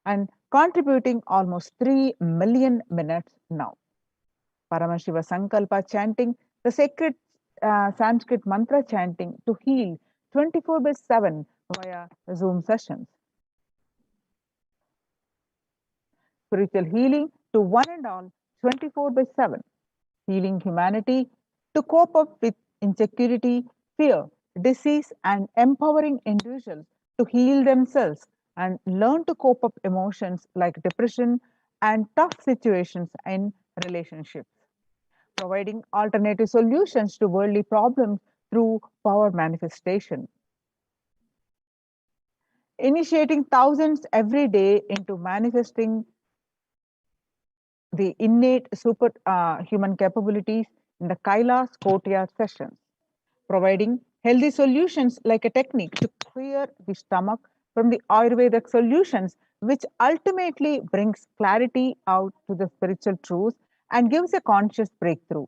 and contributing almost 3 million minutes now. Paramashiva Sankalpa chanting, the sacred Sanskrit mantra chanting to heal 24/7 via Zoom sessions. Spiritual healing to one and all 24/7. Healing humanity to cope up with insecurity, fear, disease, and empowering individuals to heal themselves and learn to cope up emotions like depression and tough situations in relationships. Providing alternative solutions to worldly problems through power manifestation. Initiating thousands every day into manifesting the innate super human capabilities in the Kailas courtyard sessions, providing healthy solutions like a technique to clear the stomach from the Ayurvedic solutions, which ultimately brings clarity out to the spiritual truths and gives a conscious breakthrough.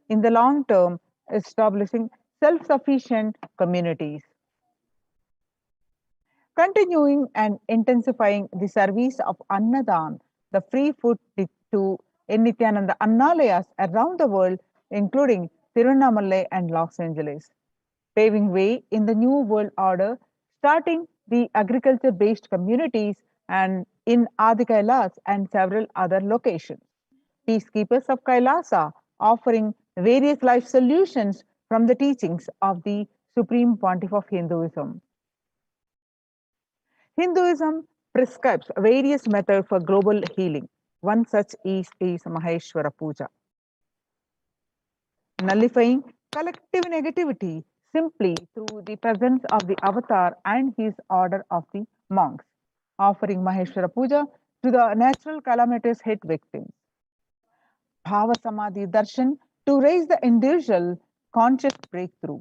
In the long term, establishing self-sufficient communities. Continuing and intensifying the service of Annadan, the free food to Nithyananda Annalayas around the world, including Tirunamalai and Los Angeles, paving way in the new world order, starting the agriculture-based communities and in Adi Kailas and several other locations. Peacekeepers of Kailasa, offering various life solutions from the teachings of the Supreme Pontiff of Hinduism. Hinduism prescribes various methods for global healing. One such is Maheshwara Puja, nullifying collective negativity simply through the presence of the avatar and his order of the monks, offering Maheshwara Puja to the natural calamities hit victims. Bhava Samadhi Darshan to raise the individual conscious breakthrough.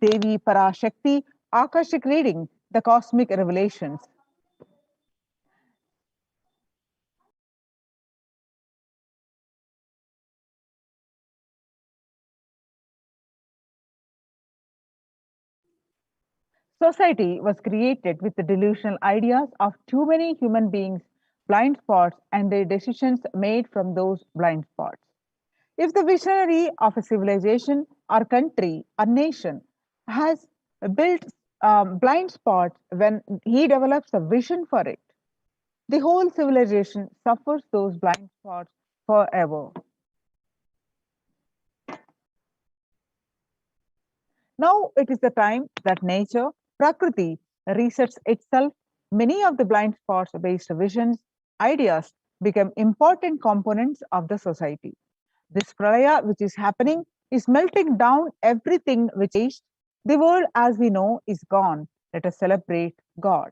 Devi Parashakti Akashik reading, the cosmic revelations. Society was created with the delusional ideas of too many human beings, blind spots, and their decisions made from those blind spots. If the visionary of a civilization or country or nation has built blind spots when he develops a vision for it, the whole civilization suffers those blind spots forever. Now it is the time that nature, Prakriti, resets itself. Many of the blind spots based visions, ideas become important components of the society. This pralaya which is happening is melting down everything which is. The world as we know is gone. Let us celebrate God.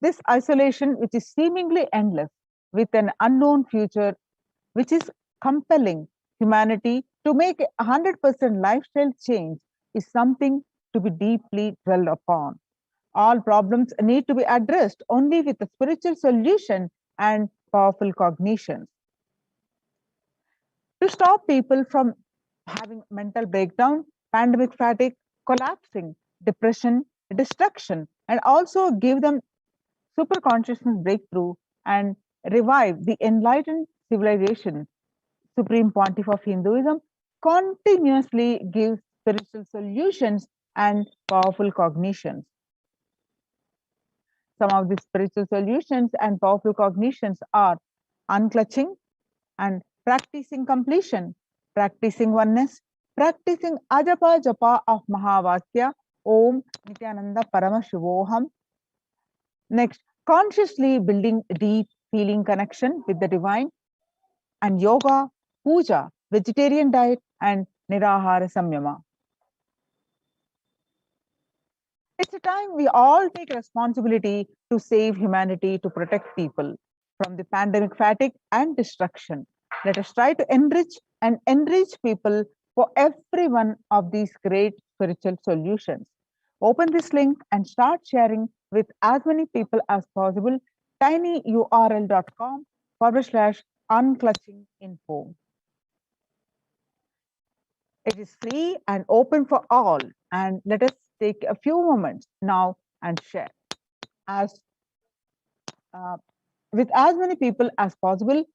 This isolation which is seemingly endless with an unknown future which is compelling humanity to make a 100% lifestyle change is something to be deeply dwelled upon. All problems need to be addressed only with a spiritual solution and powerful cognitions. To stop people from having mental breakdown, pandemic fatigue, collapsing, depression, destruction, and also give them super consciousness breakthrough and revive the enlightened civilization. Supreme Pontiff of Hinduism continuously gives spiritual solutions and powerful cognitions. Some of the spiritual solutions and powerful cognitions are unclutching and practicing completion, practicing oneness, practicing ajapa japa of Mahavakya, Om Nithyananda Paramashivoham. Next, consciously building deep feeling connection with the divine, and yoga puja, vegetarian diet, and nirahara samyama. It's a time we all take responsibility to save humanity, to protect people from the pandemic fatigue and destruction. Let us try to enrich people for every one of these great spiritual solutions. Open this link and start sharing with as many people as possible. tinyurl.com/unclutchinginfo. It is free and open for all. And let us take a few moments now and share as with as many people as possible.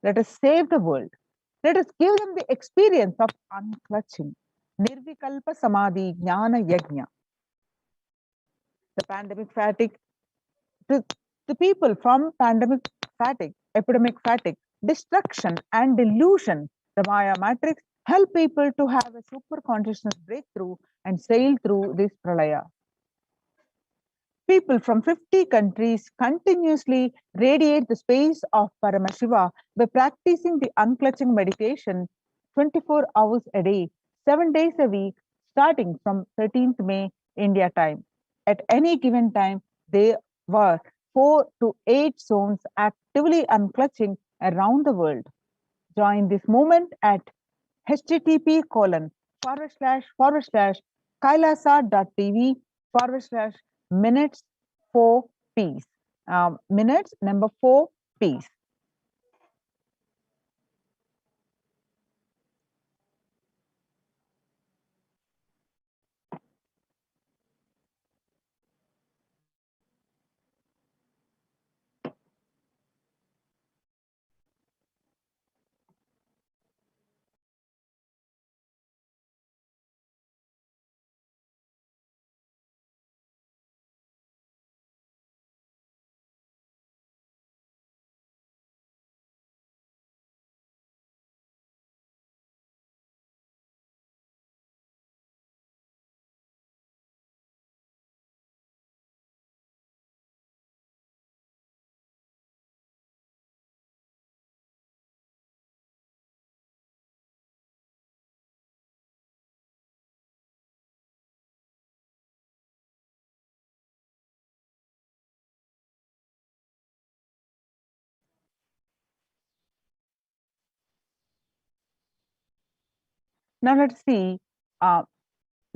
Let us save the world. Let us give them the experience of unclutching. Nirvikalpa Samadhi Jnana Yajna. The pandemic fatigue, the people from pandemic fatigue, epidemic fatigue, destruction and delusion, the Maya matrix, help people to have a super consciousness breakthrough and sail through this pralaya. People from 50 countries continuously radiate the space of Paramashiva by practicing the unclutching meditation 24 hours a day, 7 days a week, starting from 13th May India time. At any given time, there were 4 to 8 zones actively unclutching around the world. Join this movement at http://kailasa.tv/minutes for peace. Minutes number 4 peace. Now let's see,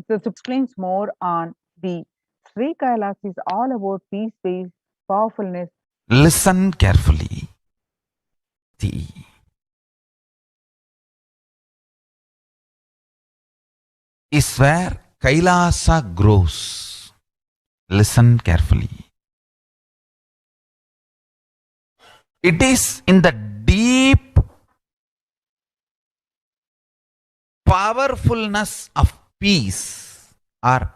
this explains more on the Sri Kailas is all about peace-based powerfulness. Listen carefully. The is where Kailasa grows. Listen carefully. It is in the deep powerfulness of peace, or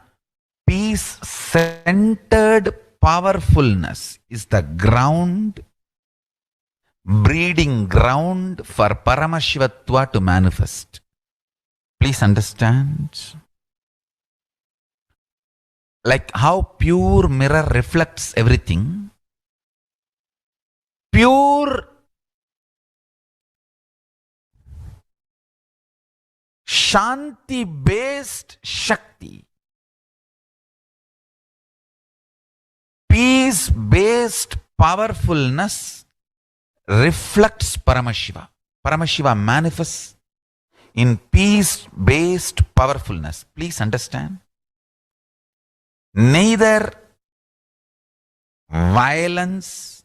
peace-centered powerfulness is the ground, breeding ground for Paramashivatva to manifest. Please understand. Like how pure mirror reflects everything, pure Shanti-based Shakti, peace-based powerfulness reflects Paramashiva. Paramashiva manifests in peace-based powerfulness. Please understand. Neither violence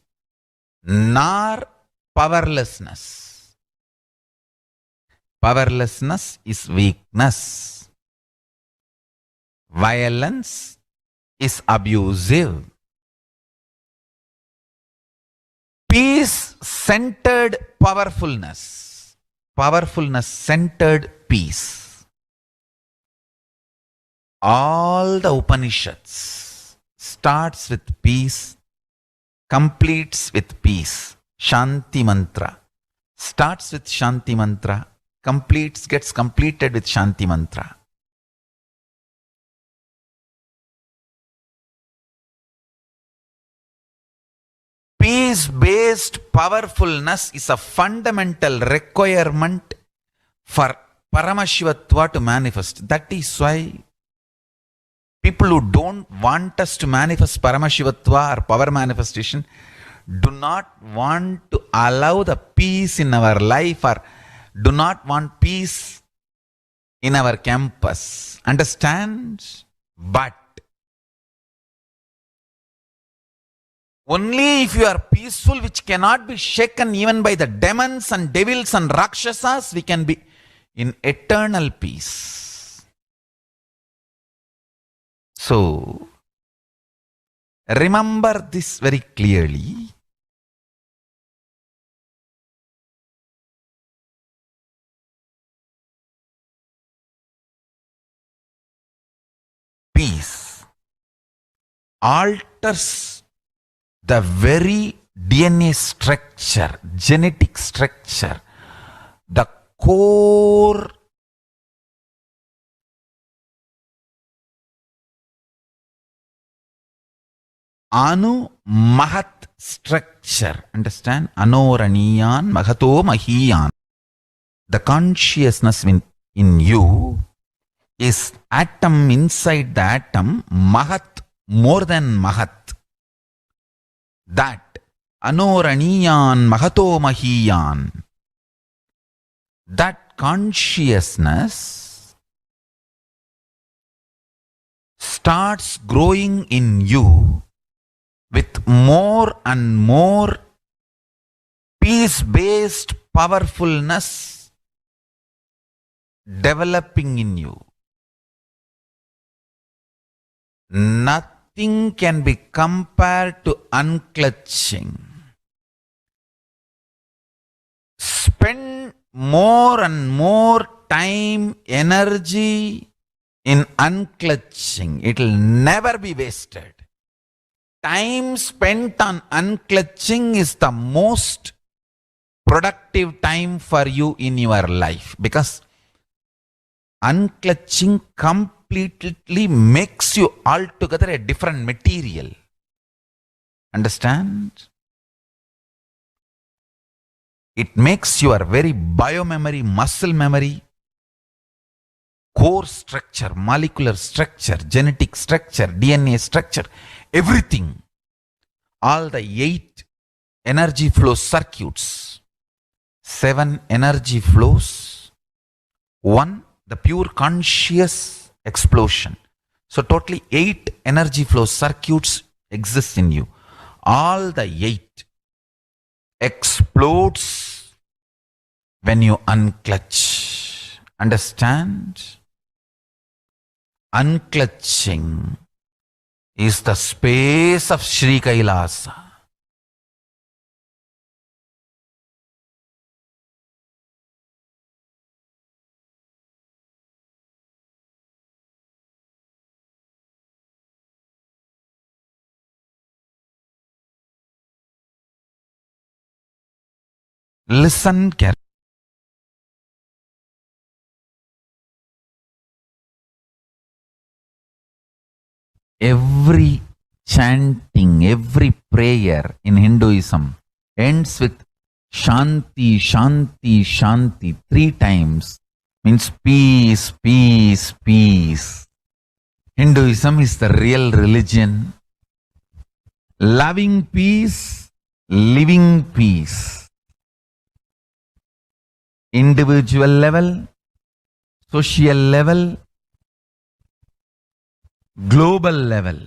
nor powerlessness. Powerlessness is weakness. Violence is abusive. Peace-centered powerfulness. Powerfulness-centered peace. All the Upanishads starts with peace, completes with peace. Shanti mantra. Starts with Shanti mantra, gets completed with Shanti mantra. Peace-based powerfulness is a fundamental requirement for Paramashivatva to manifest. That is why people who don't want us to manifest Paramashivatva or power manifestation do not want to allow the peace in our life or do not want peace in our campus. Understand? But only if you are peaceful, which cannot be shaken even by the demons and devils and rakshasas, we can be in eternal peace. So, remember this very clearly. Peace alters the very DNA structure, genetic structure, the core Anu Mahat structure. Understand? Anoraniyan Mahato Mahiyan. The consciousness in you is atom inside the atom, Mahat, more than Mahat. That Anoraniyan Mahato Mahiyan. That consciousness starts growing in you with more and more peace-based powerfulness developing in you. Nothing can be compared to unclutching. Spend more and more time, energy in unclutching. It will never be wasted. Time spent on unclutching is the most productive time for you in your life, because unclutching completely makes you altogether a different material. Understand? It makes your very biomemory, muscle memory, core structure, molecular structure, genetic structure, DNA structure, everything, all the 8 energy flow circuits, 7 energy flows, 1 the pure conscious explosion. So totally 8 energy flow circuits exist in you. All the 8 explodes when you unclutch. Understand? Unclutching is the space of Sri Kailasa. Listen carefully. Every chanting, every prayer in Hinduism ends with Shanti, Shanti, Shanti 3 times. Means peace, peace, peace. Hinduism is the real religion. Loving peace, living peace. Individual level, social level, global level.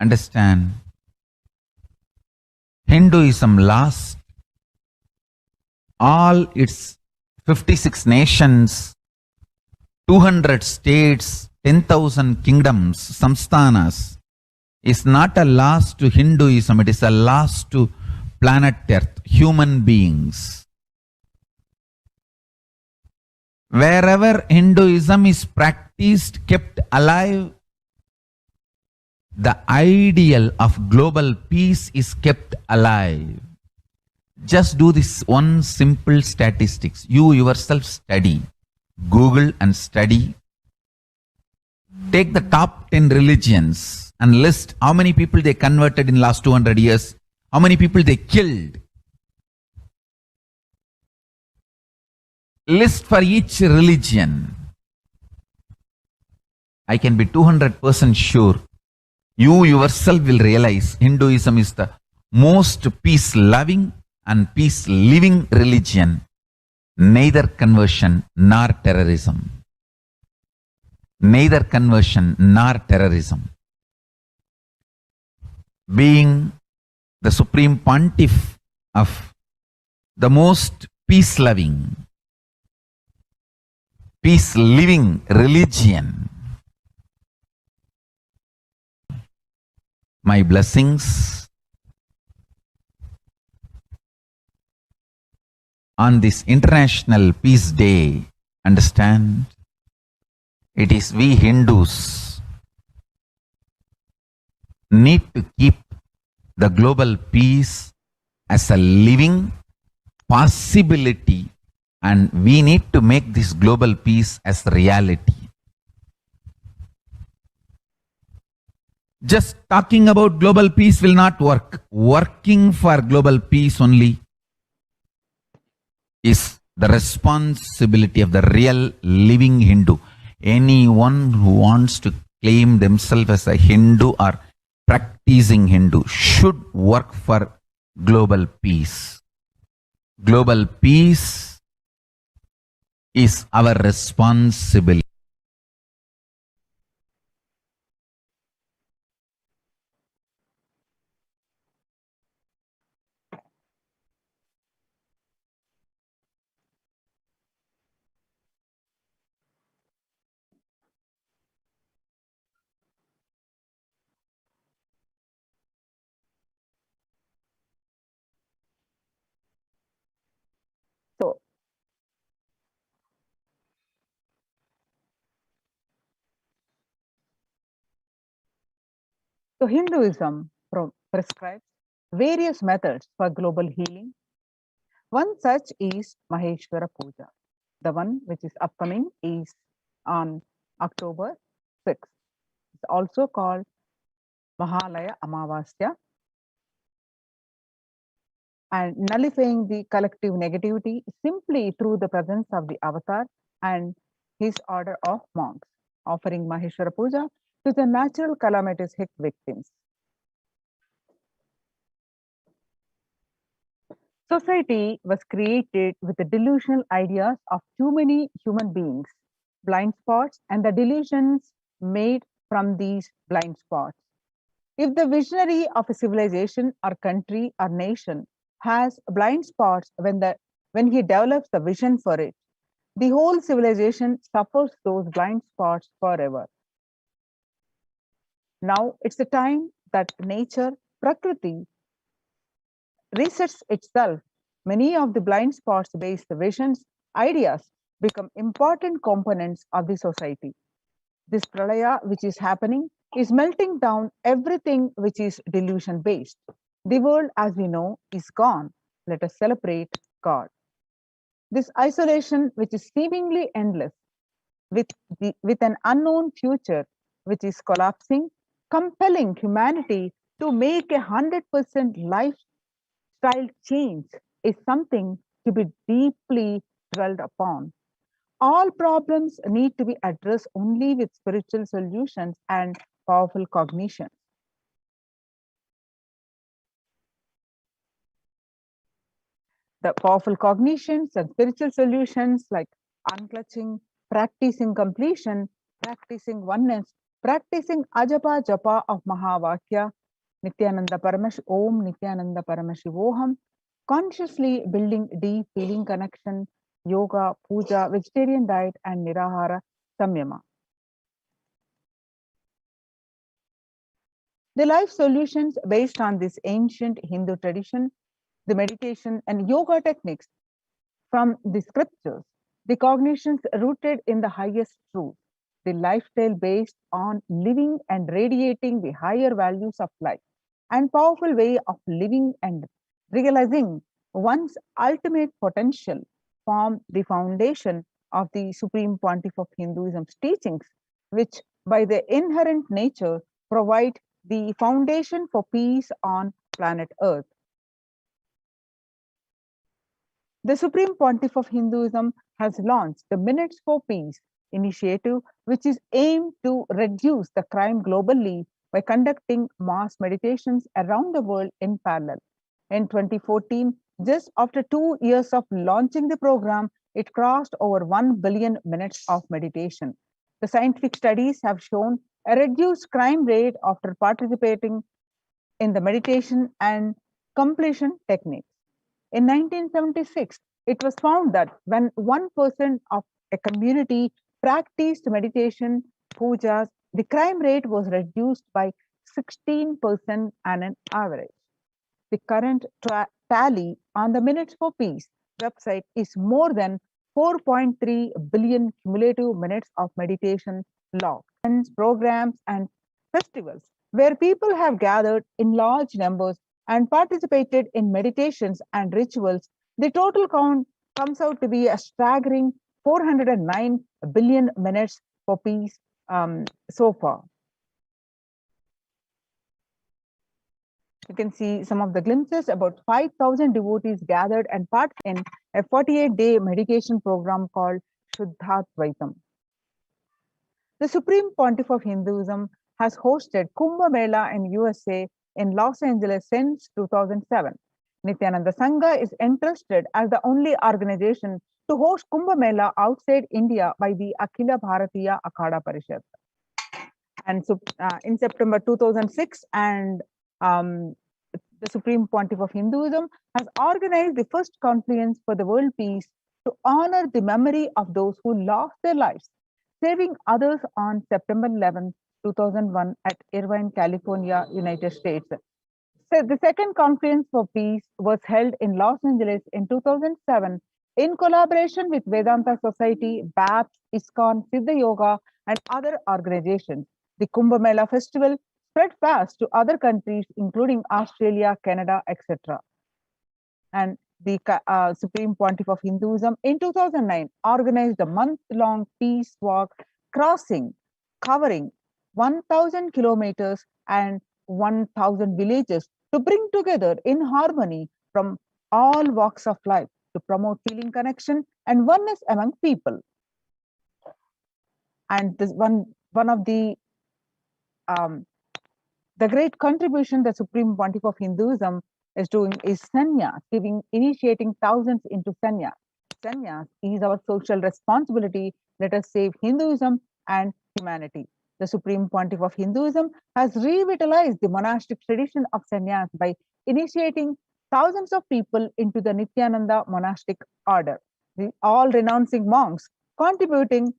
Understand? Hinduism lost all its 56 nations, 200 states, 10,000 kingdoms, samsthanas, is not a loss to Hinduism, it is a loss to planet Earth, human beings. Wherever Hinduism is practiced, kept alive, the ideal of global peace is kept alive. Just do this one simple statistics. You yourself study. Google and study. Take the top 10 religions and list how many people they converted in last 200 years how many people they killed. List for each religion. I can be 200% sure. You yourself will realize Hinduism is the most peace-loving and peace-living religion. Neither conversion nor terrorism. Neither conversion nor terrorism. Being the supreme pontiff of the most peace-loving, peace-living religion. My blessings on this International Peace Day. Understand? It is we Hindus need to keep the global peace as a living possibility, and we need to make this global peace as reality. Just talking about global peace will not work. Working for global peace only is the responsibility of the real living Hindu. Anyone who wants to claim themselves as a Hindu or practicing Hindu should work for global peace. Global peace is our responsibility. So, Hinduism prescribes various methods for global healing. One such is Maheshwara Puja. The one which is upcoming is on October 6th. It's also called Mahalaya Amavasya, and nullifying the collective negativity simply through the presence of the avatar and his order of monks, offering Maheshwara Puja to the natural calamities hit victims. Society was created with the delusional ideas of too many human beings, blind spots, and the delusions made from these blind spots. If the visionary of a civilization or country or nation has blind spots when he develops the vision for it, the whole civilization suffers those blind spots forever. Now it's the time that nature, Prakriti, resets itself. Many of the blind spots based visions, ideas become important components of the society. This pralaya which is happening is melting down everything which is delusion based. The world as we know is gone. Let us celebrate God. This isolation which is seemingly endless with an unknown future which is collapsing, compelling humanity to make 100% lifestyle change is something to be deeply dwelled upon. All problems need to be addressed only with spiritual solutions and powerful cognition. The powerful cognitions and spiritual solutions like unclutching, practicing completion, practicing oneness, practicing ajapa japa of Mahavakya, Nithyananda Paramashivam, Nithyananda Paramashivoham, consciously building deep feeling connection, yoga, puja, vegetarian diet, and nirahara samyama. The life solutions based on this ancient Hindu tradition, the meditation and yoga techniques from the scriptures, the cognitions rooted in the highest truth, the lifestyle based on living and radiating the higher values of life, and powerful way of living and realizing one's ultimate potential form the foundation of the Supreme Pontiff of Hinduism's teachings, which by their inherent nature provide the foundation for peace on planet Earth. The Supreme Pontiff of Hinduism has launched the Minutes for Peace initiative, which is aimed to reduce the crime globally by conducting mass meditations around the world in parallel. In 2014, just after 2 years of launching the program, it crossed over 1 billion minutes of meditation. The scientific studies have shown a reduced crime rate after participating in the meditation and completion techniques. In 1976, it was found that when 1% of a community practiced meditation pujas, the crime rate was reduced by 16% on an average. The current tally on the Minutes for Peace website is more than 4.3 billion cumulative minutes of meditation logged. Programs and festivals where people have gathered in large numbers and participated in meditations and rituals, the total count comes out to be a staggering 409 billion minutes for peace so far. You can see some of the glimpses. About 5,000 devotees gathered and participated in a 48-day meditation program called Shuddhatvaitam. The Supreme Pontiff of Hinduism has hosted Kumbh Mela in USA in Los Angeles since 2007. Nithyananda Sangha is entrusted as the only organization to host Kumbh Mela outside India by the Akhila Bharatiya Akhada Parishad. And so in September 2006, and the Supreme Pontiff of Hinduism has organized the first conference for the world peace to honor the memory of those who lost their lives, saving others on September 11, 2001 at Irvine, California, United States. So the second conference for peace was held in Los Angeles in 2007 in collaboration with Vedanta Society, BAPS, ISKCON, Siddha Yoga, and other organizations. The Kumbh Mela festival spread fast to other countries, including Australia, Canada, etc. And the Supreme Pontiff of Hinduism in 2009 organized a month-long peace walk covering 1,000 kilometers and 1,000 villages to bring together in harmony from all walks of life to promote healing connection and oneness among people. And this one of the great contribution the Supreme Pontiff of Hinduism is doing is sannyas, initiating thousands into sannyas. Sannyas is our social responsibility. Let us save Hinduism and humanity. The Supreme Pontiff of Hinduism has revitalized the monastic tradition of sannyas by initiating thousands of people into the Nithyananda monastic order, all renouncing monks, contributing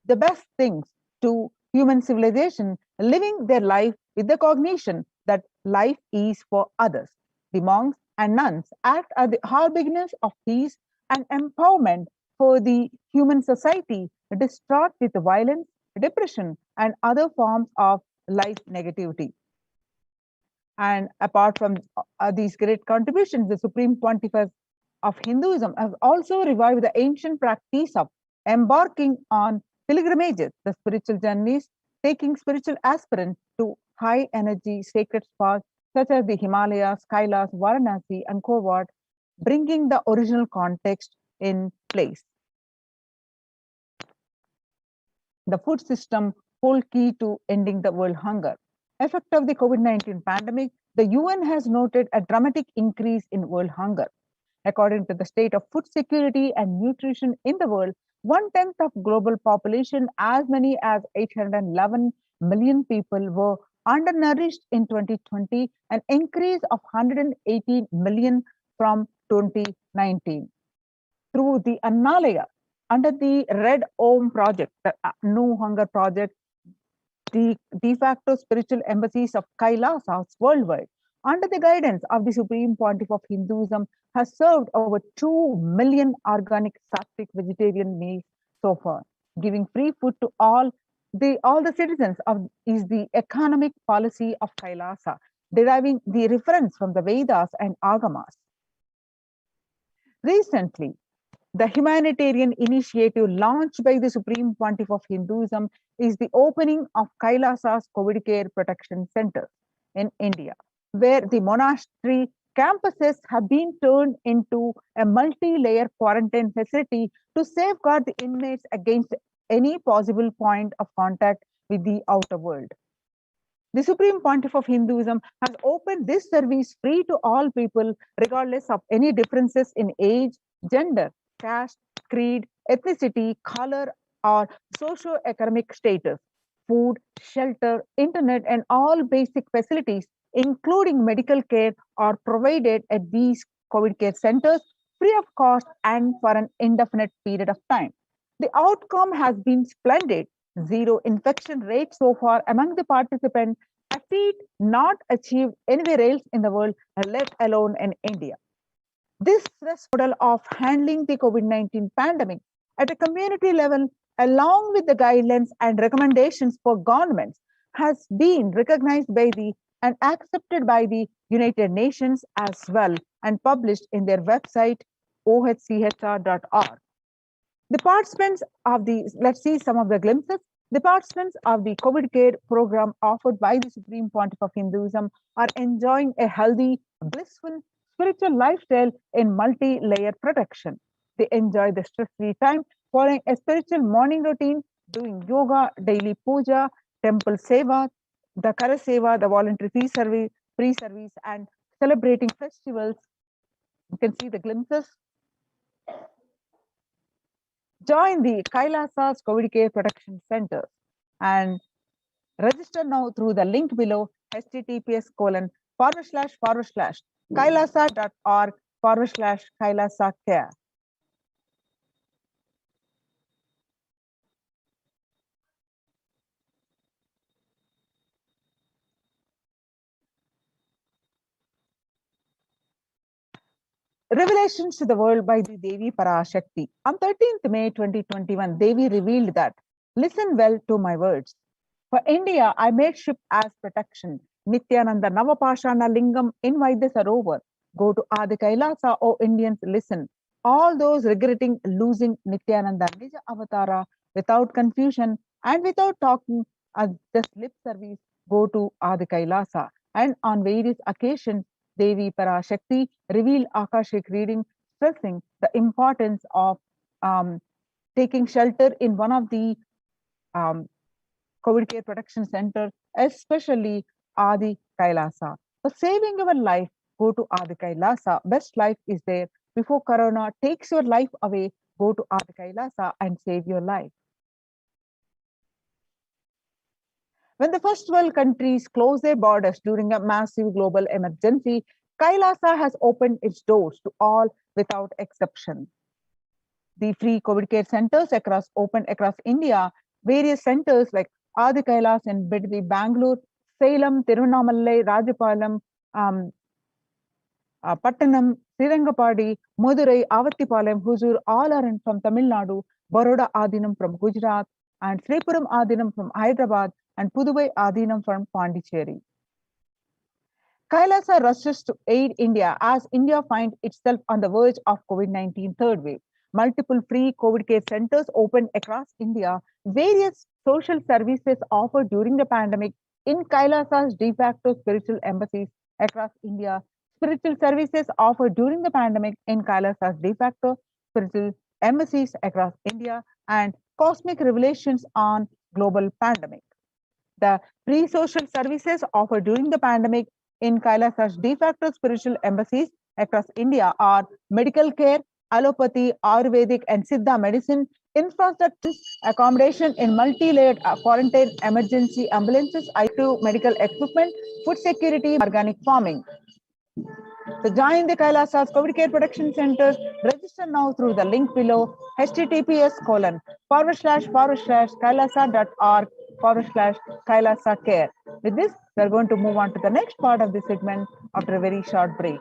the best things to human civilization, living their life with the cognition that life is for others. The monks and nuns act as the harbingers of peace and empowerment for the human society distraught with violence, depression, and other forms of life negativity. And apart from these great contributions, the Supreme Pontiff of Hinduism has also revived the ancient practice of embarking on pilgrimages, the spiritual journeys, taking spiritual aspirants to high energy sacred spots such as the Himalayas, Kailas, Varanasi, and Covert, bringing the original context in place. The food system, whole key to ending the world hunger. Effect of the COVID-19 pandemic, the UN has noted a dramatic increase in world hunger. According to the state of food security and nutrition in the world, 1/10 of global population, as many as 811 million people, were undernourished in 2020, an increase of 118 million from 2019. Through the Annalaya, under the Red Om project, the No Hunger project, the de facto spiritual embassies of Kailasas worldwide, under the guidance of the Supreme Pontiff of Hinduism, has served over 2 million organic sattvic vegetarian meals so far. Giving free food to all the citizens is the economic policy of Kailasa, deriving the reference from the Vedas and Agamas. Recently, the humanitarian initiative launched by the Supreme Pontiff of Hinduism is the opening of Kailasa's COVID care protection centers in India, where the monastery Campuses have been turned into a multi-layer quarantine facility to safeguard the inmates against any possible point of contact with the outer world. The Supreme Pontiff of Hinduism has opened this service free to all people, regardless of any differences in age, gender, caste, creed, ethnicity, color, or socio-economic status. Food, shelter, internet, and all basic facilities, including medical care, are provided at these COVID care centers free of cost and for an indefinite period of time. The outcome has been splendid. Zero infection rate so far among the participants, a feat not achieved anywhere else in the world, let alone in India. This stress model of handling the COVID-19 pandemic at a community level, along with the guidelines and recommendations for governments, has been recognized by the and accepted by the United Nations as well and published in their website ohchr.org. The participants of the, let's see some of the glimpses. The participants of the COVID care program offered by the Supreme Pontiff of Hinduism are enjoying a healthy, blissful, spiritual lifestyle in multi-layer protection. They enjoy the stress-free time following a spiritual morning routine, doing yoga, daily puja, temple seva, the Kara Seva, the voluntary free service, and celebrating festivals. You can see the glimpses. Join the Kailasa's COVID Care Protection Centers and register now through the link below https://kailasa.org/Kailasa care. Revelations to the world by the Devi Parashakti. On 13th May 2021, Devi revealed that, listen well to my words. For India, I made ship as protection. Nithyananda Navapashana Lingam invite the Sarovar. Go to Adi Kailasa, O Indians, listen. All those regretting losing Nithyananda Nija Avatara without confusion and without talking as just lip service, go to Adi Kailasa. And on various occasions, Devi Parashakti revealed Akashic reading, stressing the importance of taking shelter in one of the COVID care protection center, especially Adi Kailasa. For saving your life, go to Adi Kailasa. Best life is there. Before Corona takes your life away, go to Adi Kailasa and save your life. When the first world countries closed their borders during a massive global emergency, Kailasa has opened its doors to all without exception. The free COVID care centers open across India. Various centers like Adi Kailas in Bidvi, Bangalore, Salem, Tiruvannamalai, Rajapalam, Pattanam, Srirangapadi, Madurai, Avattipalayam, Huzur, all are from Tamil Nadu, Baroda Adinam from Gujarat, and Sripuram Adinam from Hyderabad, and Puduvai Adinam from Pondicherry. Kailasa rushes to aid India as India finds itself on the verge of COVID-19 third wave. Multiple free COVID care centers opened across India. Various social services offered during the pandemic in Kailasa's de facto spiritual embassies across India. Spiritual services offered during the pandemic in Kailasa's de facto spiritual embassies across India, and cosmic revelations on global pandemic. The free social services offered during the pandemic in Kailasa's de facto spiritual embassies across India are medical care, allopathy, Ayurvedic, and Siddha medicine, infrastructure, accommodation in multi-layered quarantine emergency ambulances, IT medical equipment, food security, organic farming. So join the Kailasa's COVID Care Protection Centers. Register now through the link below https://kailasa.org/Kailasa care. With this, we're going to move on to the next part of the segment after a very short break.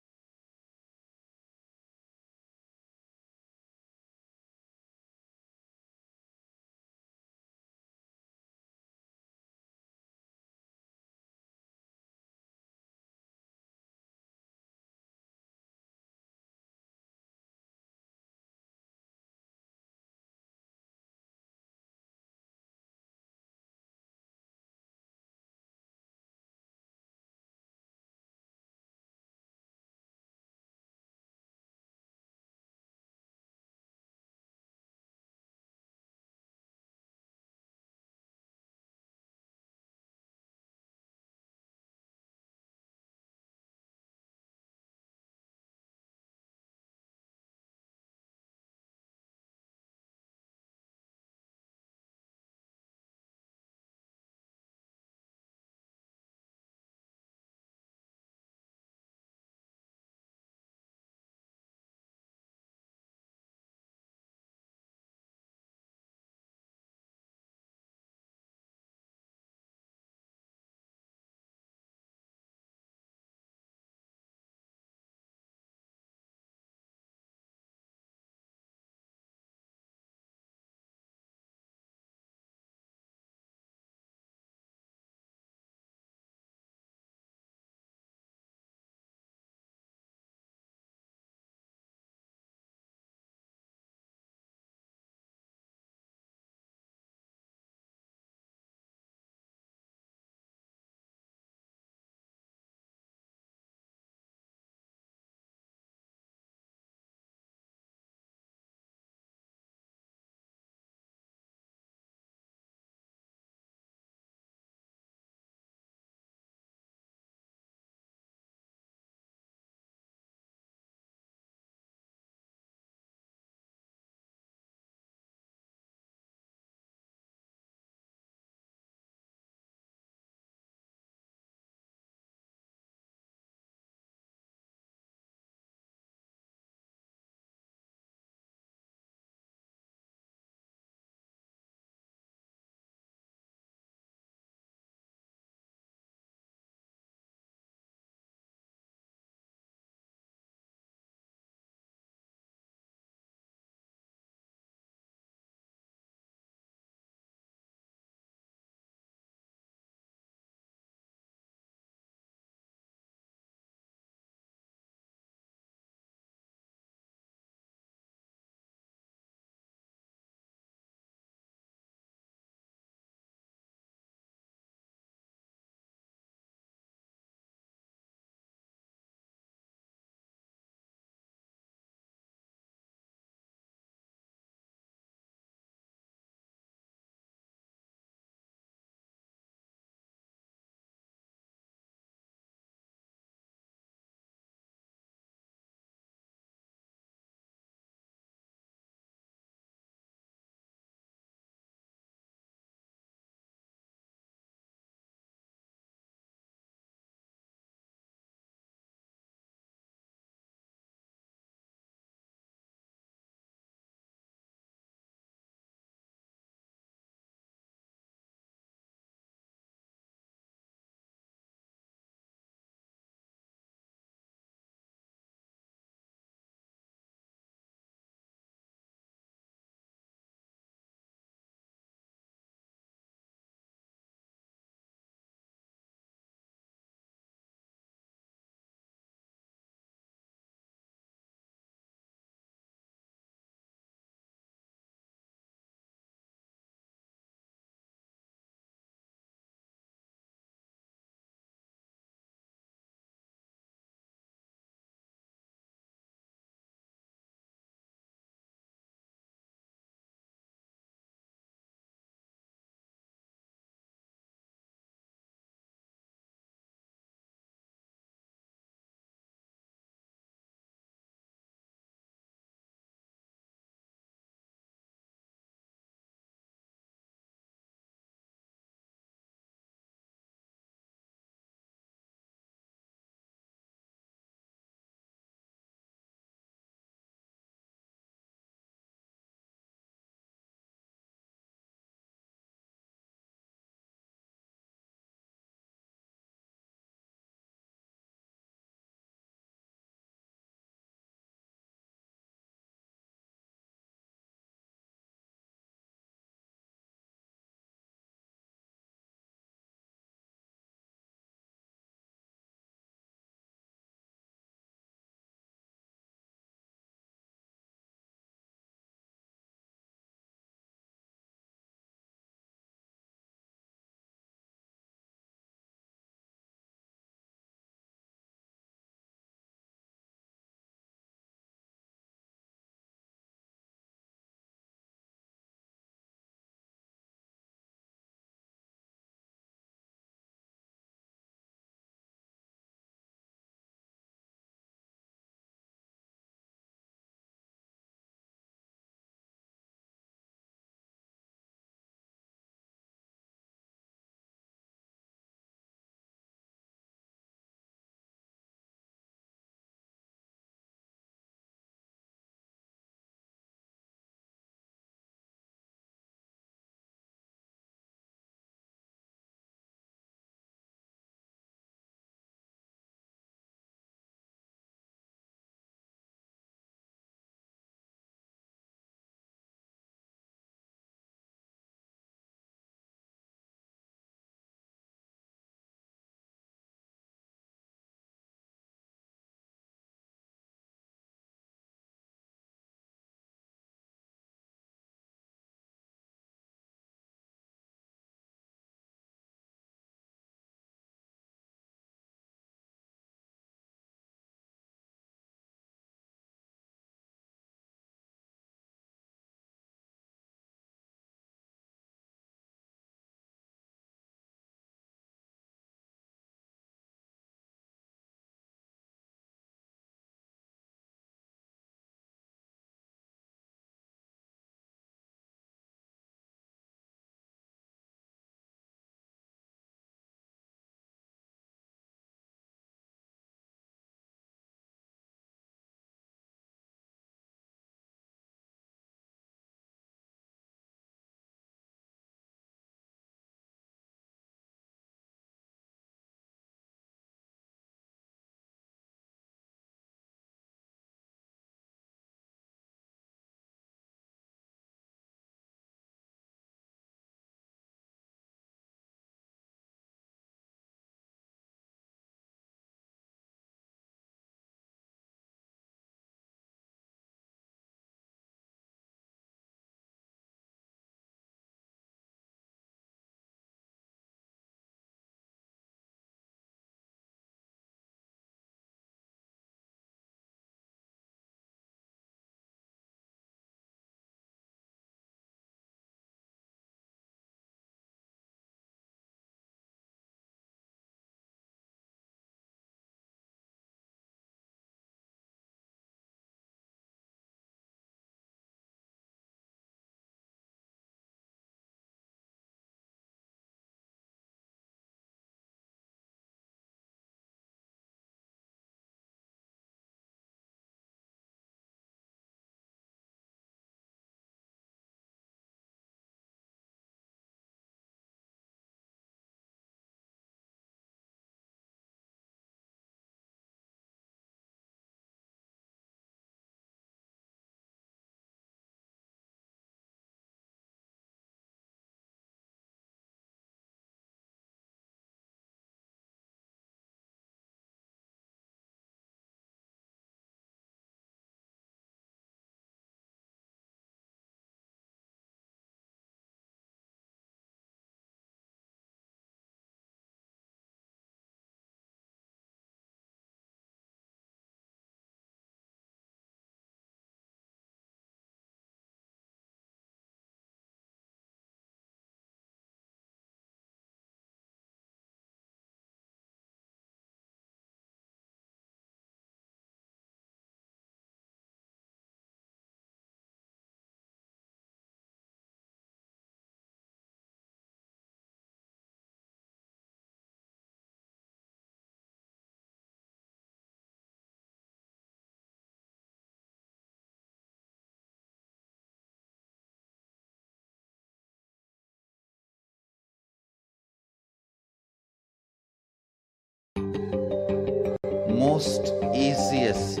most easiest,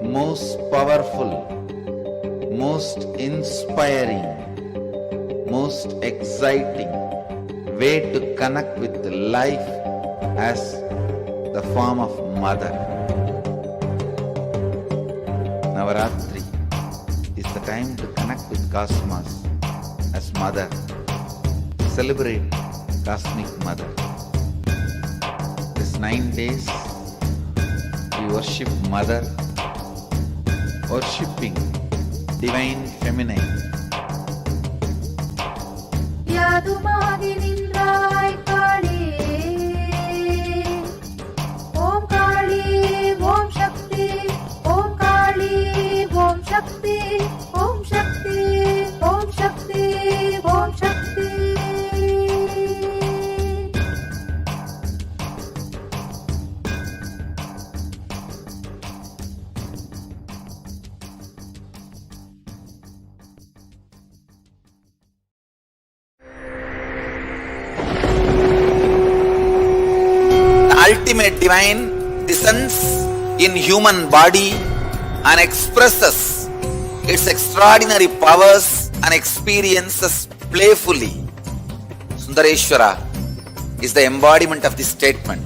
most powerful, most inspiring, most exciting way to connect with life as the form of mother. Navaratri is the time to connect with Cosmos as mother. Celebrate Cosmic Mother. This 9 days we worship Mother, worshipping Divine Feminine. யாதுமாகி நின்றாய் காளி ஓம் காளி ஓம் சக்தி ஓம் காளி ஓம் சக்தி ஓம் சக்தி ஓம் சக்தி ஓம் சக்தி. Ultimate divine descends in human body and expresses its extraordinary powers and experiences playfully. Sundareshwara is the embodiment of this statement.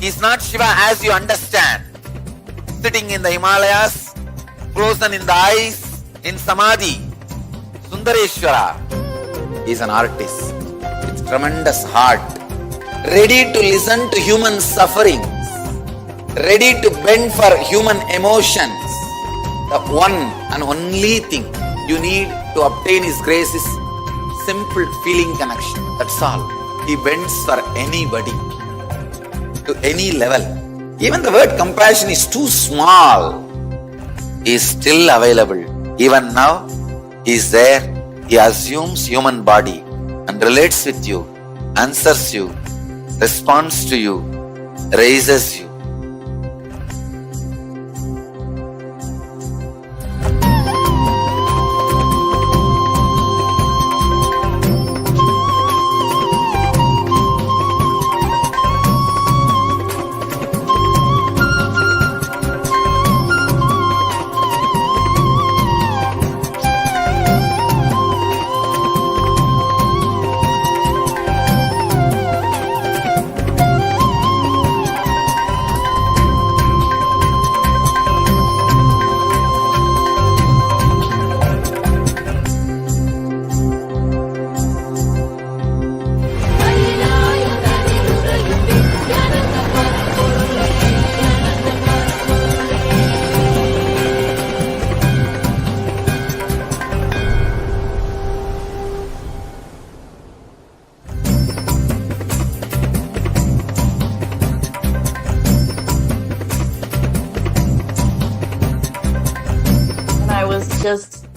He is not Shiva as you understand, sitting in the Himalayas, frozen in the ice, in Samadhi. Sundareshwara is an artist with tremendous heart, ready to listen to human sufferings, ready to bend for human emotions. The one and only thing you need to obtain His grace is simple feeling connection. That's all. He bends for anybody, to any level. Even the word compassion is too small. He is still available. Even now, He is there. He assumes human body and relates with you, answers you, responds to you, raises you.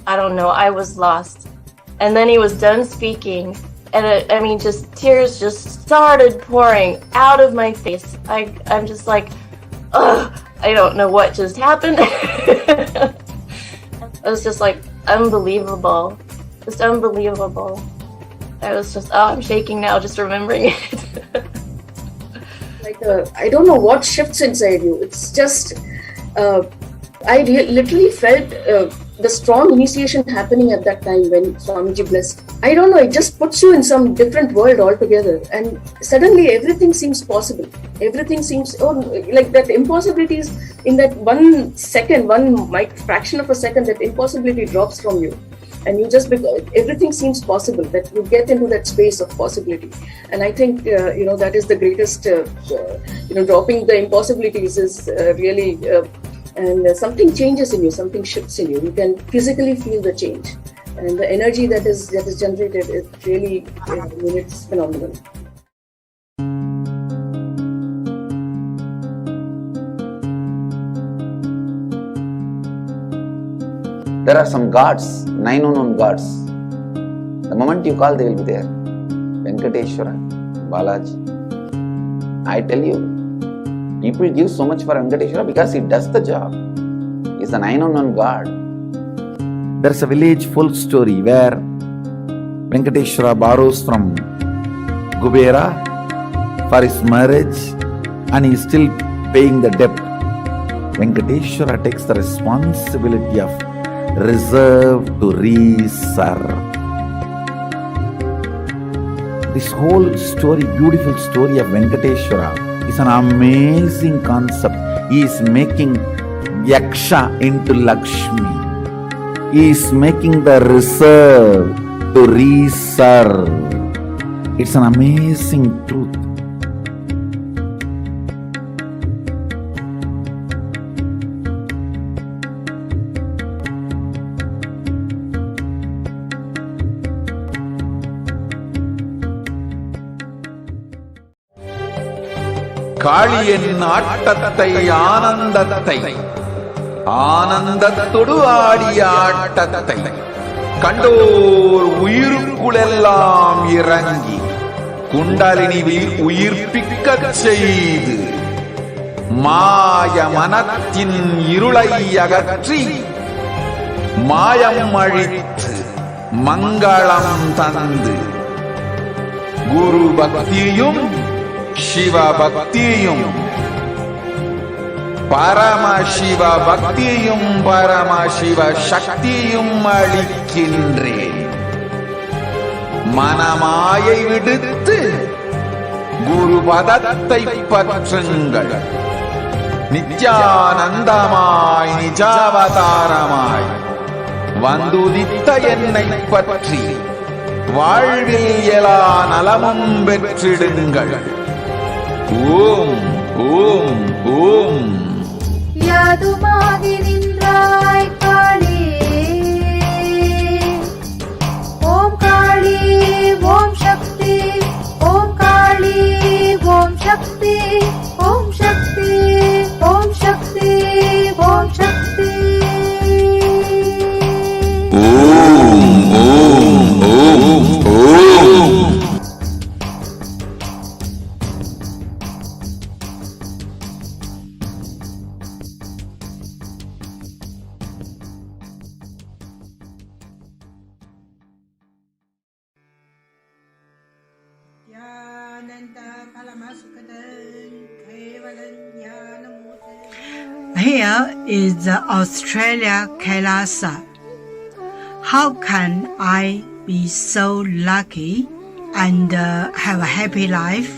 I don't know, I was lost. And then he was done speaking, and I mean, just tears just started pouring out of my face. I'm just like, ugh, I don't know what just happened. It was just like unbelievable, just unbelievable. I was just, oh, I'm shaking now just remembering it. Like I don't know what shifts inside you. It's just, I literally felt the strong initiation happening at that time when Swamiji blessed. I don't know, it just puts you in some different world altogether, and suddenly everything seems possible. Everything seems, like that impossibility is in that 1 second, fraction of a second, that impossibility drops from you. And you just, everything seems possible, that you get into that space of possibility. And I think, that is the greatest, dropping the impossibilities is really, and something changes in you, something shifts in you. You can physically feel the change. And the energy that is generated, it really, it's phenomenal. There are some gods, 9 unknown gods. The moment you call, they will be there. Venkateshwara, Balaji. I tell you, people give so much for Venkateshwara because he does the job. He's the 9 unknown god. There's a village folk story where Venkateshwara borrows from Kubera for his marriage, and he still paying the debt. Venkateshwara takes the responsibility of reserve to reserve. This whole story, beautiful story of Venkateshwara is an amazing concept. He is making Yaksha into Lakshmi. He is making the reserve to reserve. It's an amazing truth. காளியின் ஆட்டத்தை ஆனந்தத்தை ஆனந்தத்தொடு ஆடிய ஆட்டத்தை கண்டோர் உயிருக்குளெல்லாம் இறங்கி குண்டலினிவில் உயிர்ப்பிக்கச் செய்து மாய மனத்தின் இருளை அகற்றி மாயம் அழித்து மங்களம் தந்து குரு பக்தியும் சிவ பக்தியும் பரமசிவ பக்தியும் பரமசிவ சக்தியும் அளிக்கின்றேன். மனமாயை விடுத்து குரு பதத்தை பற்றுங்கள். நித்யானந்தமாய் நிஜாவதாரமாய் வந்துதித்த என்னை பற்றி வாழ்வில் எல்லா நலமும் பெற்றிடுங்கள். ஓம் ஓம் ஓம். யாதுமாகி நின்றாய் காளி, ஓம் காளி ஓம் சக்தி, ஓம் காளி ஓம் சக்தி, ஓம் சக்தி ஓம் சக்தி ஓம் சக்தி. ஓம் ஓம் ஓம் ஓம். Here is the Australia Kailasa. How can I be so lucky and have a happy life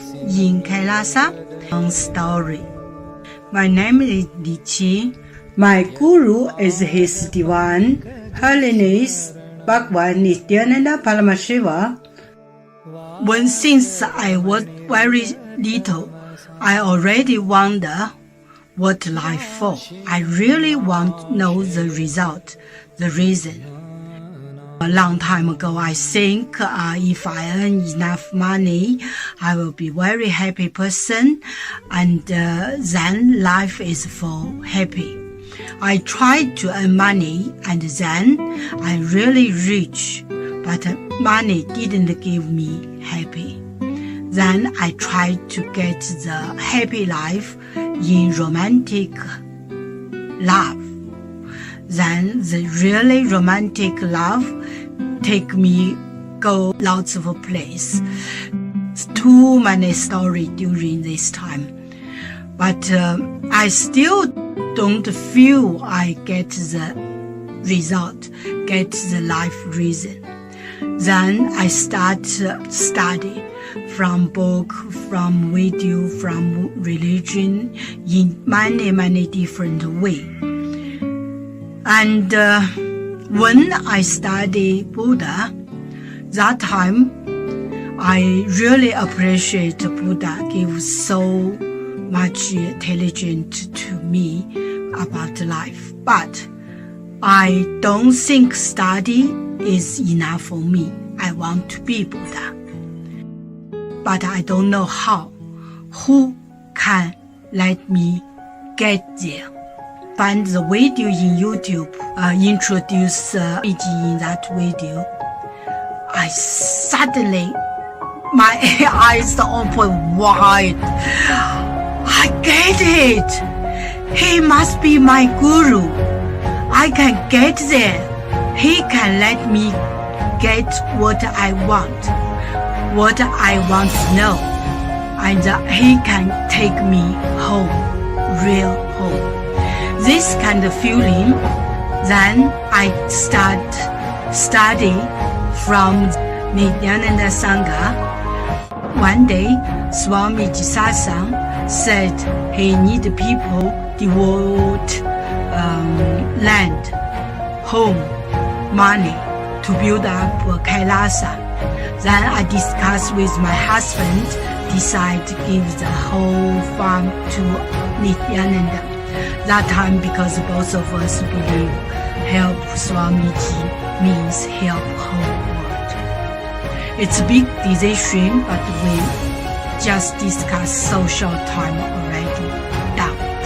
in Kailasa? Long story. My name is Li Qi. My guru is His Divine Holiness Bhagwan Nithyananda Paramashiva. Since I was very little, I already wonder what life for. I really want to know the result, the reason. A long time ago, I think if I earn enough money, I will be very happy person, and then life is for happy. I tried to earn money, and then I really rich, but money didn't give me happy. Then I tried to get the happy life in romantic love. Then the really romantic love take me go lots of place. Too many stories during this time. But I still don't feel I get the result, get the life reason. Then I start study from book, from video, from religion in many different ways. And when I study Buddha, that time I really appreciate Buddha gives so much intelligence to me about life. But I don't think study is enough for me. I want to be Buddha. But I don't know how. Who can let me get there? Find the video in YouTube, introduce in that video. I suddenly, my eyes open wide. I get it. He must be my guru. I can get there. He can let me get what I want to know, and he can take me home. real home. This kind of feeling, then I start study from Nithyananda Sangha. One day, Swamiji Satsang said he need people devote land, home, money to build up Kailasa. Then I discussed with my husband, decide to give the whole farm to Nithyananda. That time, because both of us believe help Swamiji means help whole world. It's a big decision, but we just discussed so short time already.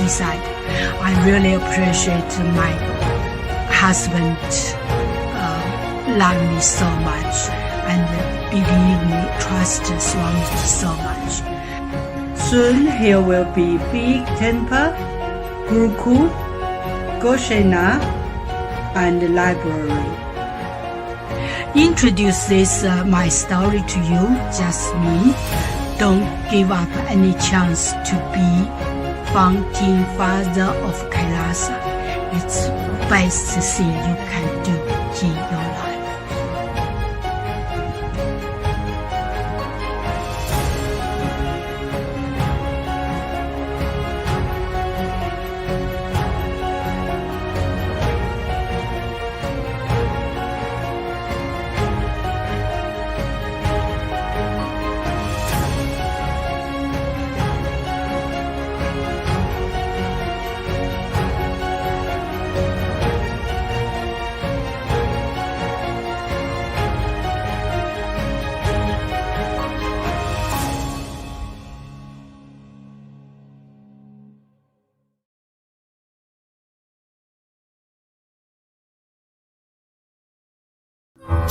Decide. I really appreciate my husband love me so much and believe me, trust Swamiji so much. Soon here will be big temple, Gurukul, Goshena, and library. Introduce this my story to you, just me. Don't give up any chance to be founding father of Kailasa. It's the best thing you can do in your life.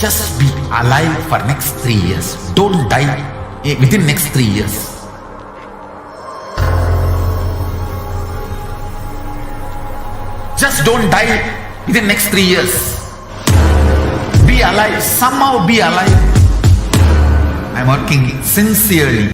Just be alive for next 3 years. Don't die within next 3 years. Just don't die within next 3 years. Be alive. Somehow be alive. I'm working sincerely.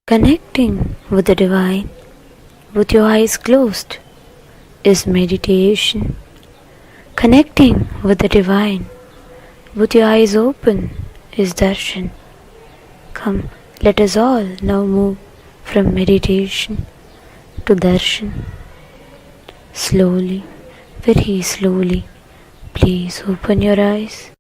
Connecting with the divine with your eyes closed is meditation. Connecting with the divine with your eyes open is darshan. Come, let us all now move from meditation to darshan. Slowly, very slowly, please open your eyes.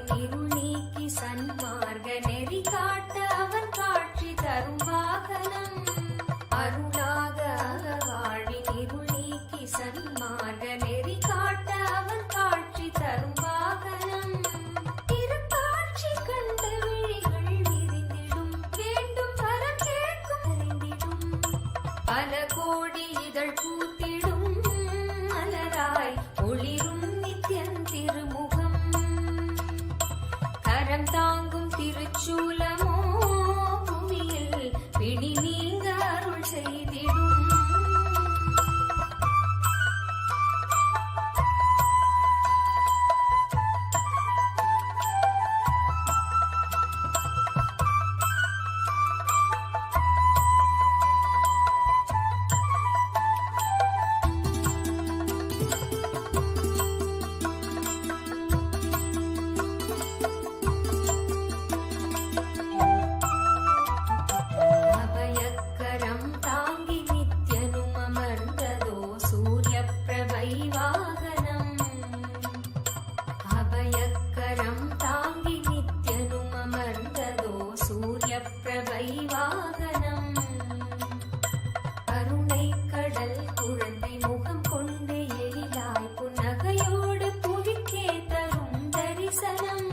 வாழ்வின் இருள் நீக்கி சன்மார்க்க நெறி காட்ட அவன் காட்சி தரும் வாகனம். அருளாக வாழ்வின் இருள் நீக்கி சன்மார்க்க நெறி காட்ட அவன் காட்சி தரும் வாகனம். திருக்காட்சி கண்ட விழிகள் விரிந்திடும், வேண்டும் வரம் கேட்கும் அறிந்திடும். பல கோடி இதழ் பூத்திடும், மலராய் ஒளிரும் நித்யன் திருமுகம். கரம் தாங்கும் திருச்சூலமோ புவியில் பிடி நீங்க அருள் செய்திடும். அபயக்கரம் தாங்கி நித்யனும் அமர்ந்ததோ சூரிய பிரபை வாகனம். அபயக்கரம் தாங்கி நித்யனும் அமர்ந்ததோ சூரிய பிரபை வாகனம். கருணை கடல் குழந்தை முகம் கொண்டு எழிலாய் புன்னகையோடு புவிக்கே தரும் தரிசனம்.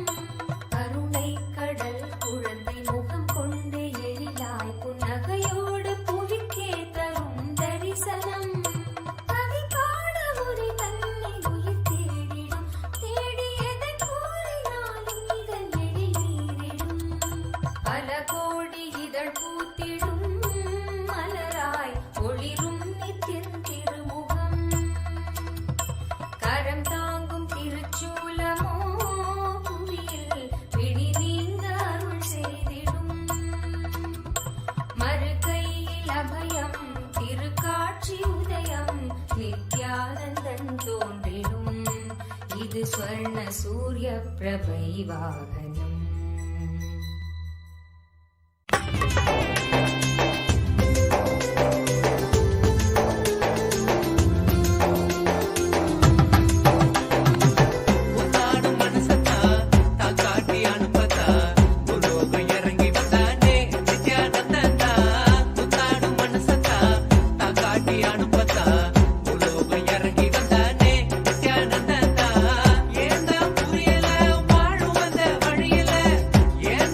கருணை கடல் குழந்தை முகம் கொண்டு எழிலாய் புன்னகையோடு புவிக்கே தரும் தரிசனம். கவி பாட உரை தன்னை உயிர் தேடிடும், தேடியதை கூறினாலும் இதழ் எழில் நீரிடும். பல கோடி இதழ் பூத்திடும், மலராய் ஒளிரும் நித்யன் திருமுகம். கரம் தாங்கும் திருச்சூலமோ புவியில் பிடி நீங்க அருள் செய்திடும். மறுகையில் அபயம் திருக்காட்சி உதயம், நித்யானந்தன் தோன்றிடும். இது ஸ்வர்ண சூரிய பிரபை வாகனம். உன்னாடும் மனசத்தா தான் காட்டி அனுப்பதா உலோகம் இறங்கி வந்தானே நித்யானந்தா. உன்னாடும் மனசத்தா தான் காட்டி அனுப்பதா உலோகம் இறங்கி வந்தானே நித்யானந்தா. ஏந்தா புரியல வாழும் வந்த வழியில, ஏன்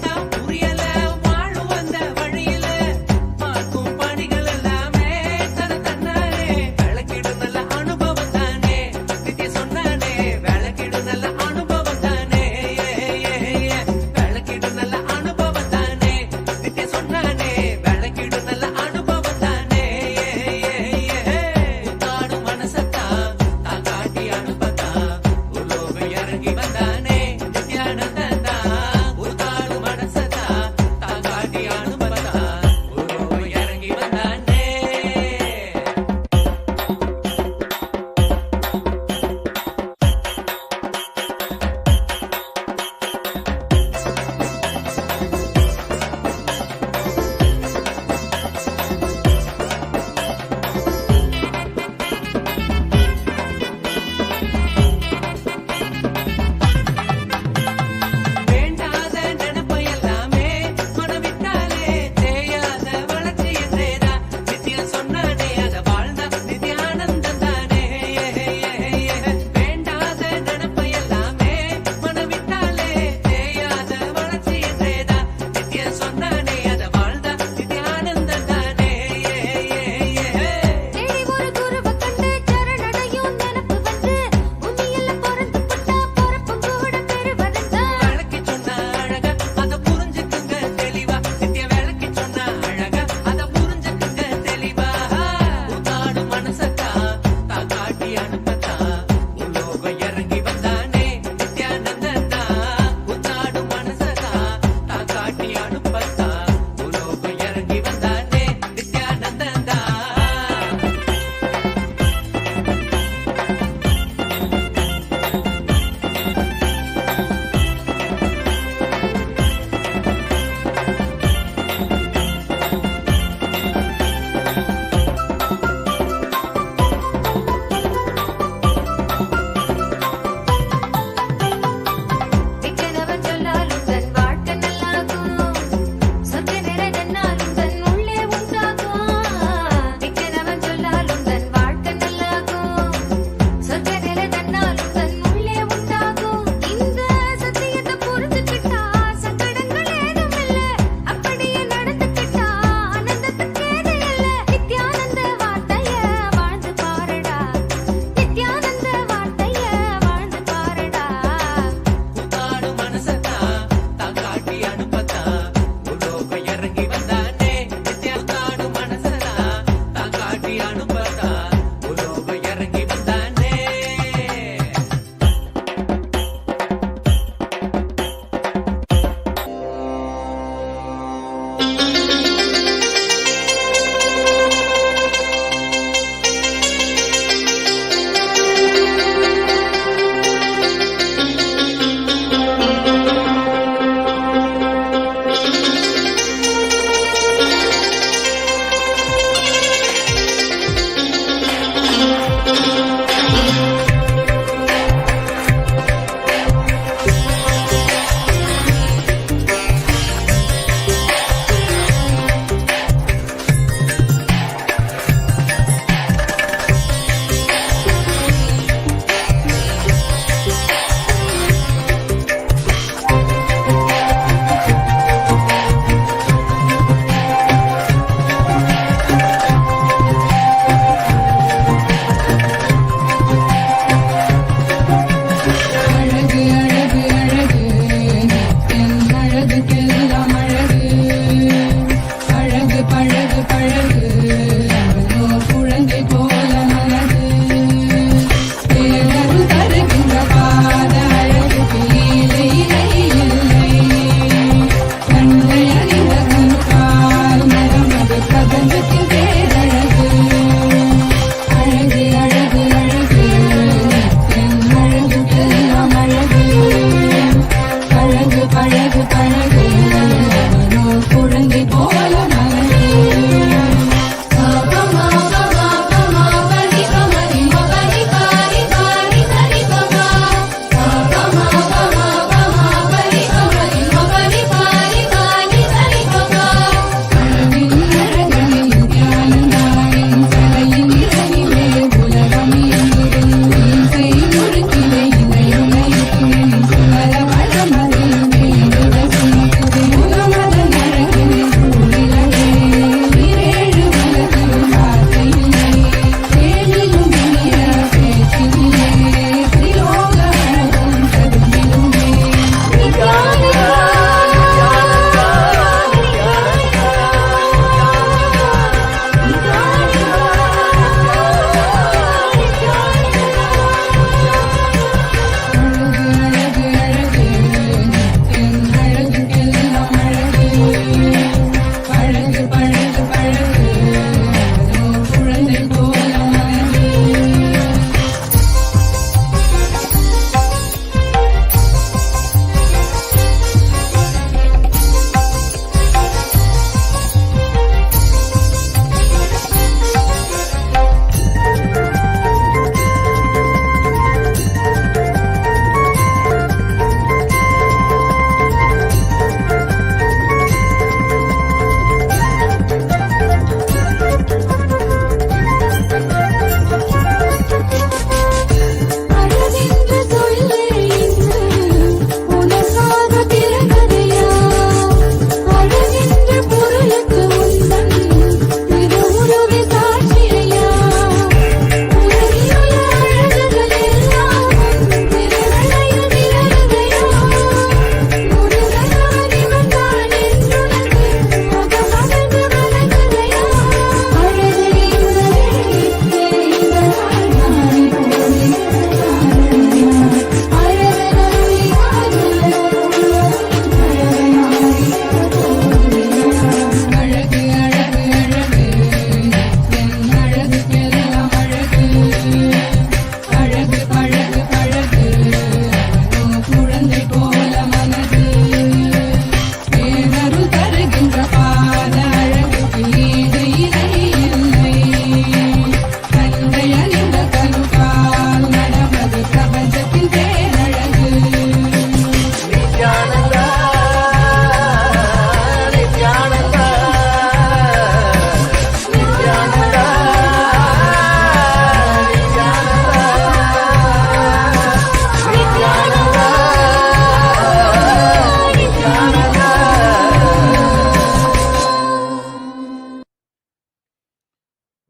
அழகு பழகு அவனோ குழந்தை போல மகனே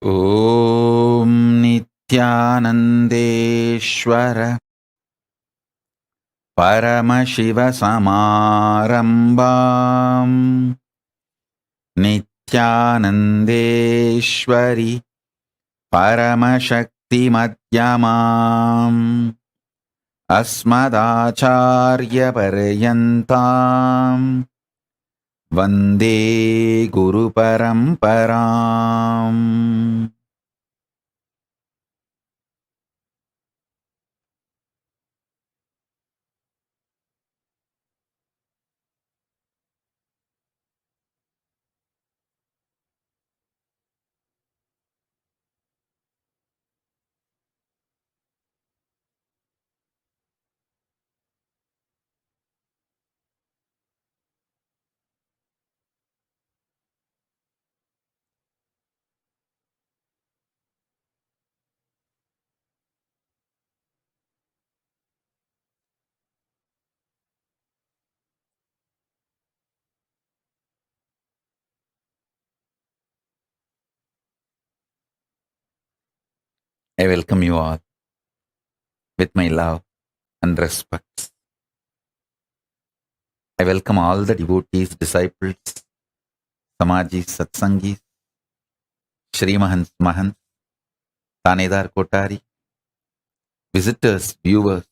ॐ नित्यानन्देश्वर परमशिवसमारम्भाम् नित्यानन्देश्वरि परमशक्तिमध्यमाम् अस्मदाचार्यपर्यन्ताम् वन्दे गुरुपरम्पराम्. I welcome you all with my love and respect. I welcome all the devotees, disciples, Samajis, Satsangis, Shri Mahants, Mahants, Tanedar Kotari, visitors, viewers,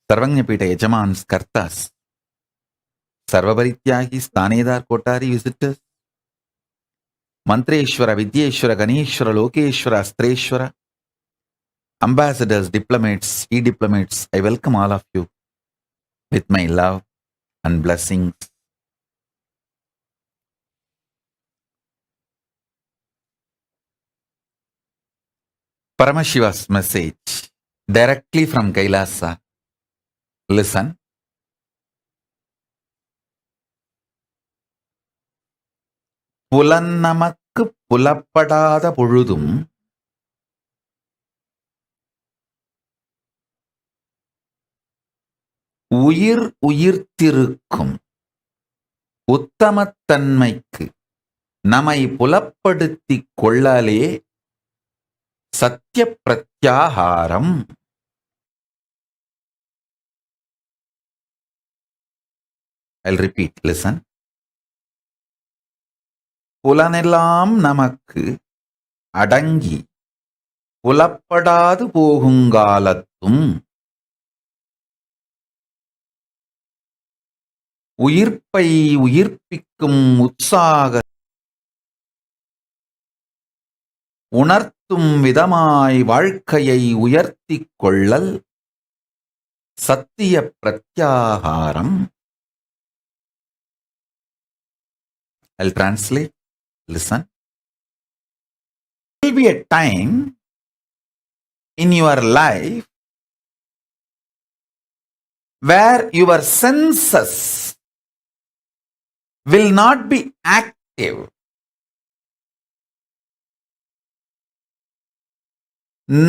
Sarvanyapita Yajamans, Kartas, Sarvabarityagis, Tanedar Kotari visitors, Mantreshwara, Vidyeshwara, Ganeshwara, Lokeshwara, Astreshwara, ambassadors, diplomats, e-diplomats, I welcome all of you with my love and blessings. Paramashiva's message directly from Kailasa. Listen. புலன்னமக்கு புலப்படாத பொழுதும் உயிர் உயிர்த்திருக்கும் உத்தமத்தன்மைக்கு நம்மை புலப்படுத்திக் கொள்ளலே சத்திய பிரத்யாகாரம். I'll repeat, listen. புலனெல்லாம் நமக்கு அடங்கி புலப்படாது போகுங்காலத்தும் உயிர்ப்பை உயிர்ப்பிக்கும் உற்சாக உணர்த்தும் விதமாய் வாழ்க்கையை உயர்த்திக் கொள்ளல் சத்திய பிரத்யாகாரம். I'll translate. Listen. There will be a time in your life where your senses will not be active.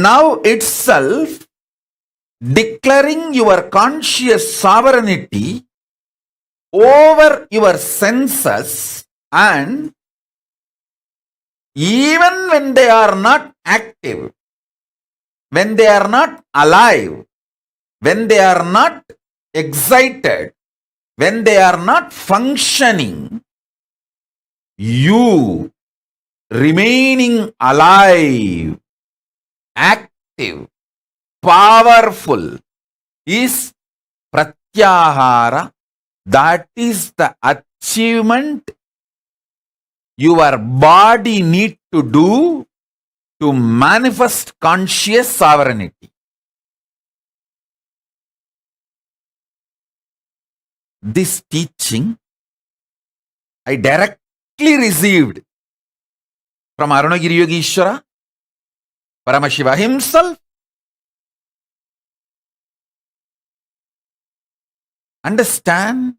Now itself declaring your conscious sovereignty over your senses, and even when they are not active, when they are not alive, when they are not excited, when they are not functioning, you remaining alive, active, powerful is pratyahara. That is the achievement your body need to do to manifest conscious sovereignty. This teaching I directly received from Arunagiri Yogeshwara, Paramashiva himself. Understand?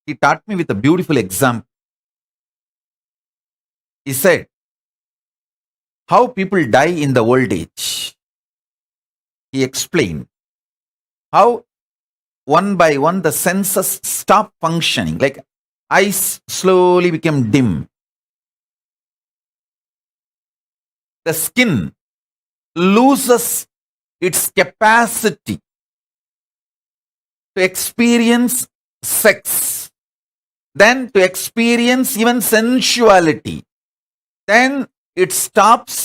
He taught me with a beautiful example. He said, how people die in the old age. He explained how one by one the senses stop functioning, like eyes slowly become dim. The skin loses its capacity to experience sex, then to experience even sensuality. Then it stops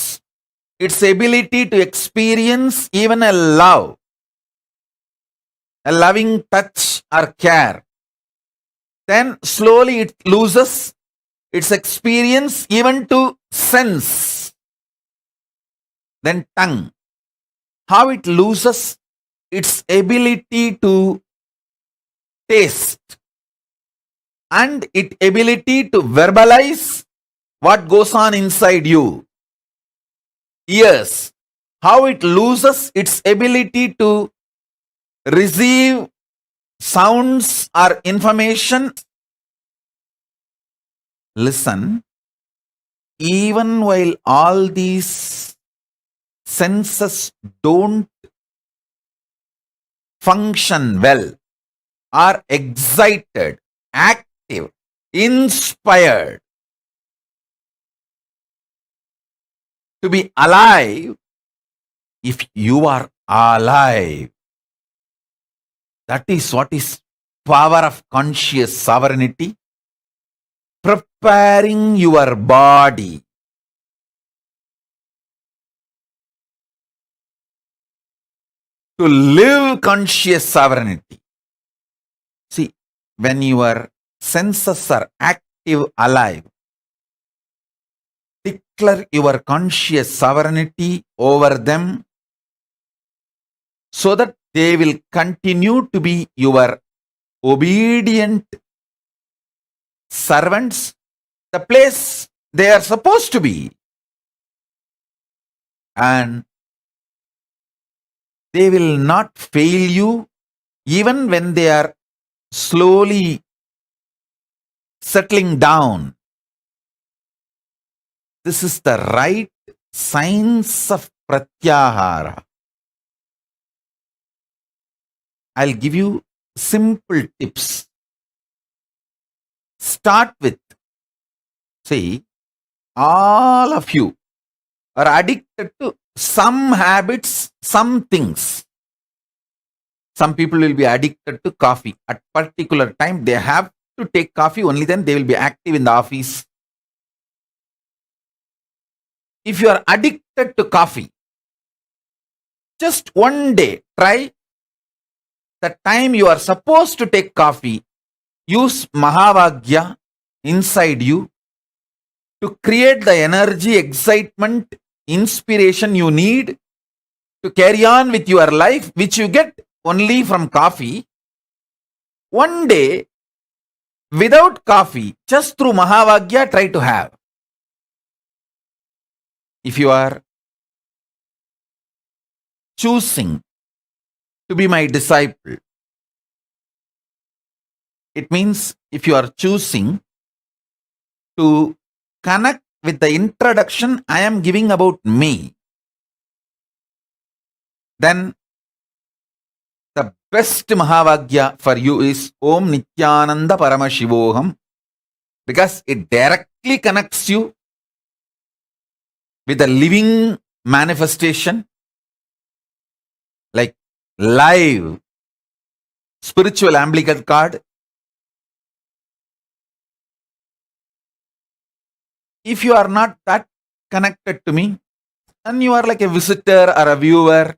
its ability to experience even a love, a loving touch or care. Then slowly it loses its experience even to sense. Then tongue, how it loses its ability to taste and its ability to verbalize what goes on inside you. Ears, how it loses its ability to receive sounds or information. Listen, even while all these senses don't function well, are excited, active, inspired to be alive. If you are alive, that is what is power of conscious sovereignty, preparing your body to live conscious sovereignty. See, when your senses are active, alive, declare your conscious sovereignty over them so that they will continue to be your obedient servants, the place they are supposed to be. And they will not fail you even when they are slowly settling down. This is the right science of pratyahara. I'll give you simple tips. Start with, say, all of you are addicted to some habits, some things. Some people will be addicted to coffee. At particular time, they have to take coffee, only then they will be active in the office. If you are addicted to coffee, just one day try the time you are supposed to take coffee, use Mahavagya inside you to create the energy, excitement, inspiration you need to carry on with your life, which you get only from coffee. One day, without coffee, just through Mahavagya, try to have. If you are choosing to be my disciple, it means if you are choosing to connect with the introduction I am giving about me, then the best Mahavagya for you is Om Nithyananda Paramashivoham, because it directly connects you with the living manifestation, like live spiritual umbilical cord. If you are not that connected to me, and you are like a visitor or a viewer,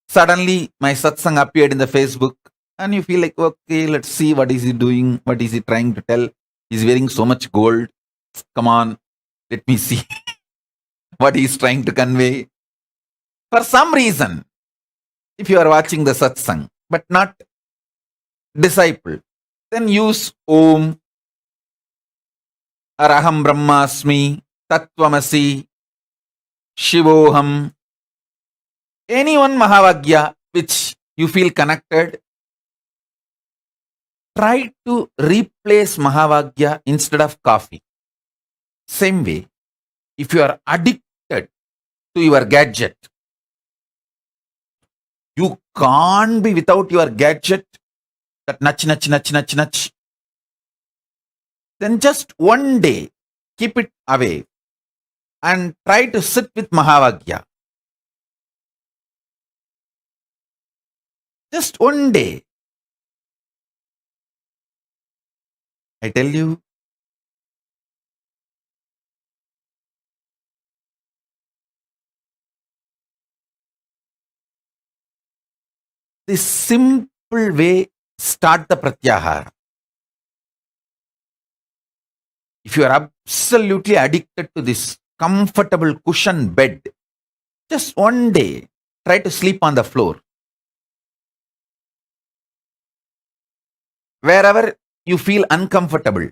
suddenly my satsang appeared in the Facebook, and you feel like, okay, let's see what is he doing, what is he trying to tell. He's wearing so much gold. Come on, let me see what he's trying to convey. For some reason, if you are watching the satsang, but not disciple, then use Om, Araham Brahmasmi, Tattvamasi, Shivoham, any one Mahavagya which you feel connected. Try to replace Mahavagya instead of coffee. Same way, if you are addicted to your gadget, you can't be without your gadget, that nudge. Then just one day, keep it away and try to sit with Mahavagya. Just one day. I tell you, this simple way, start the pratyahara. If you are absolutely addicted to this comfortable cushion bed, just one day, try to sleep on the floor. Wherever you feel uncomfortable,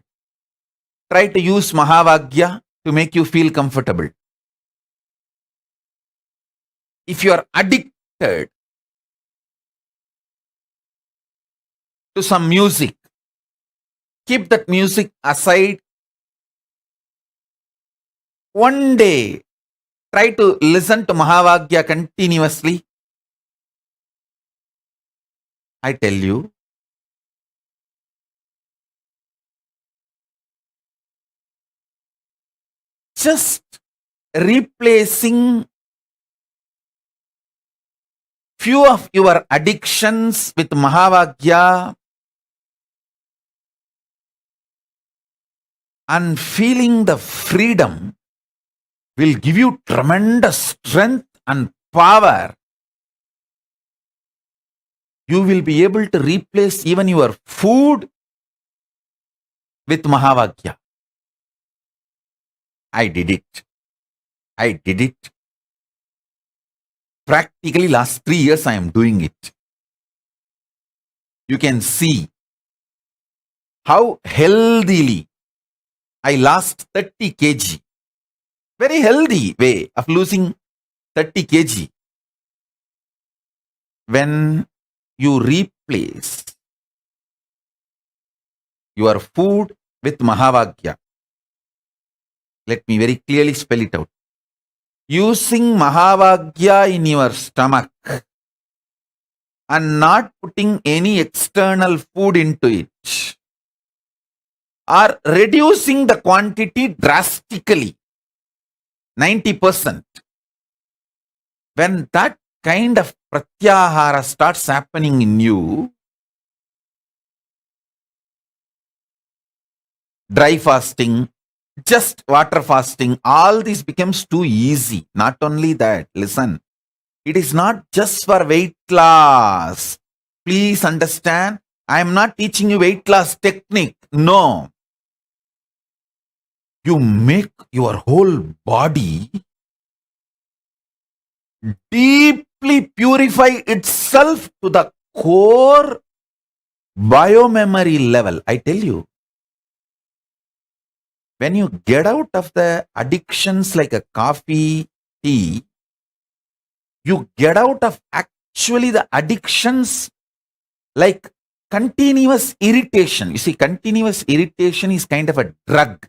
try to use Mahavagya to make you feel comfortable. If you are addicted to some music, keep that music aside. One day, try to listen to Mahavagya continuously. I tell you, just replacing few of your addictions with Mahavagya and feeling the freedom will give you tremendous strength and power. You will be able to replace even your food with Mahavagya. I did it. Practically last 3 years I am doing it. You can see how healthily I lost 30 kg. Very healthy way of losing 30 kg. When you replace your food with Mahavagya. Let me very clearly spell it out. Using Mahavagya in your stomach and not putting any external food into it, or reducing the quantity drastically, 90%. When that kind of pratyahara starts happening in you, dry fasting, just water fasting, all this becomes too easy. Not only that, listen, it is not just for weight loss. Please understand, I am not teaching you weight loss technique. No. You make your whole body deeply purify itself to the core biomemory level. I tell you, when you get out of the addictions like a coffee, tea, you get out of actually the addictions like continuous irritation. You see, continuous irritation is kind of a drug.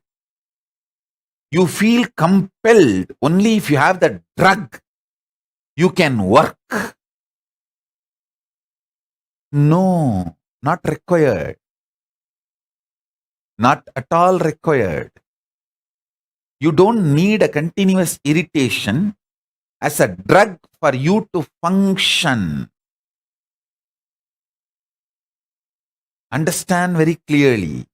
You feel compelled only if you have the drug, you can work. No, not required. Not at all required. You don't need a continuous irritation as a drug for you to function. Understand very clearly.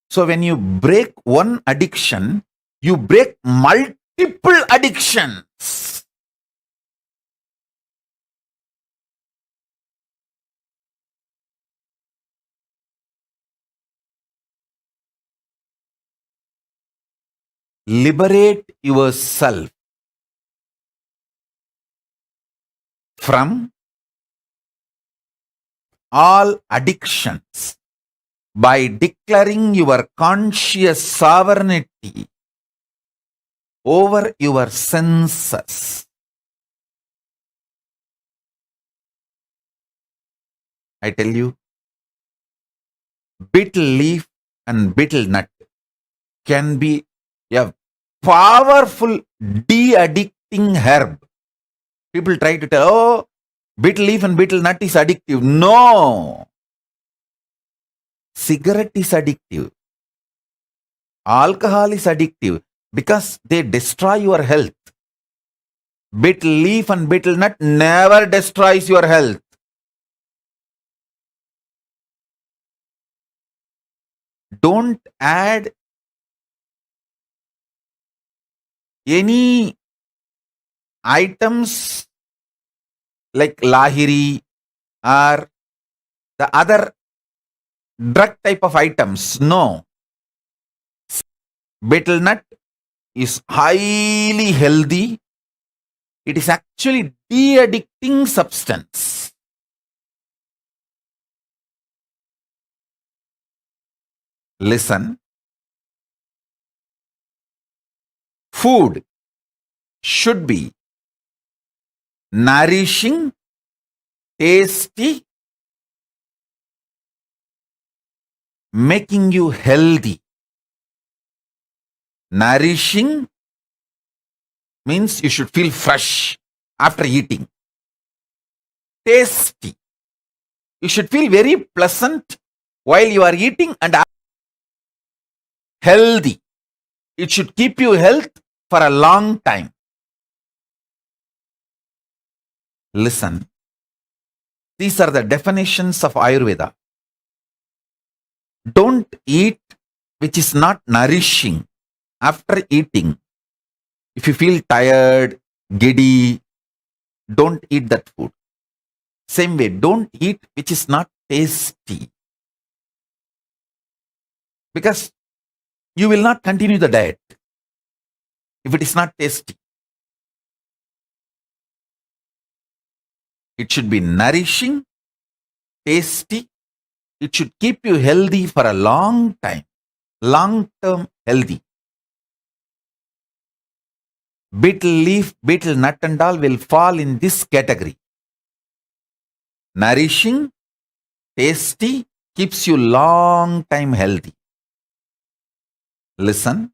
So when you break one addiction, you break multiple addictions. Liberate yourself from all addictions by declaring your conscious sovereignty over your senses. I tell you, betel leaf and betel nut can be a powerful de-addicting herb. People try to tell, oh, betel leaf and betel nut is addictive. No. Cigarette is addictive. Alcohol is addictive because they destroy your health. Betel leaf and betel nut never destroys your health. Don't add any items like lahiri or the other drug type of items. No. Betel nut is highly healthy. It is actually de-addicting substance. Listen. Food should be nourishing, tasty, making you healthy. Nourishing means you should feel fresh after eating. Tasty. You should feel very pleasant while you are eating, and healthy. It should keep you health for a long time. Listen. These are the definitions of Ayurveda. Don't eat which is not nourishing after eating. If you feel tired, giddy, don't eat that food. Same way, don't eat which is not tasty. Because you will not continue the diet if it is not tasty. It should be nourishing, tasty. It should keep you healthy for a long time, long-term healthy. Betel leaf, betel nut and all will fall in this category. Nourishing, tasty, keeps you long time healthy. Listen.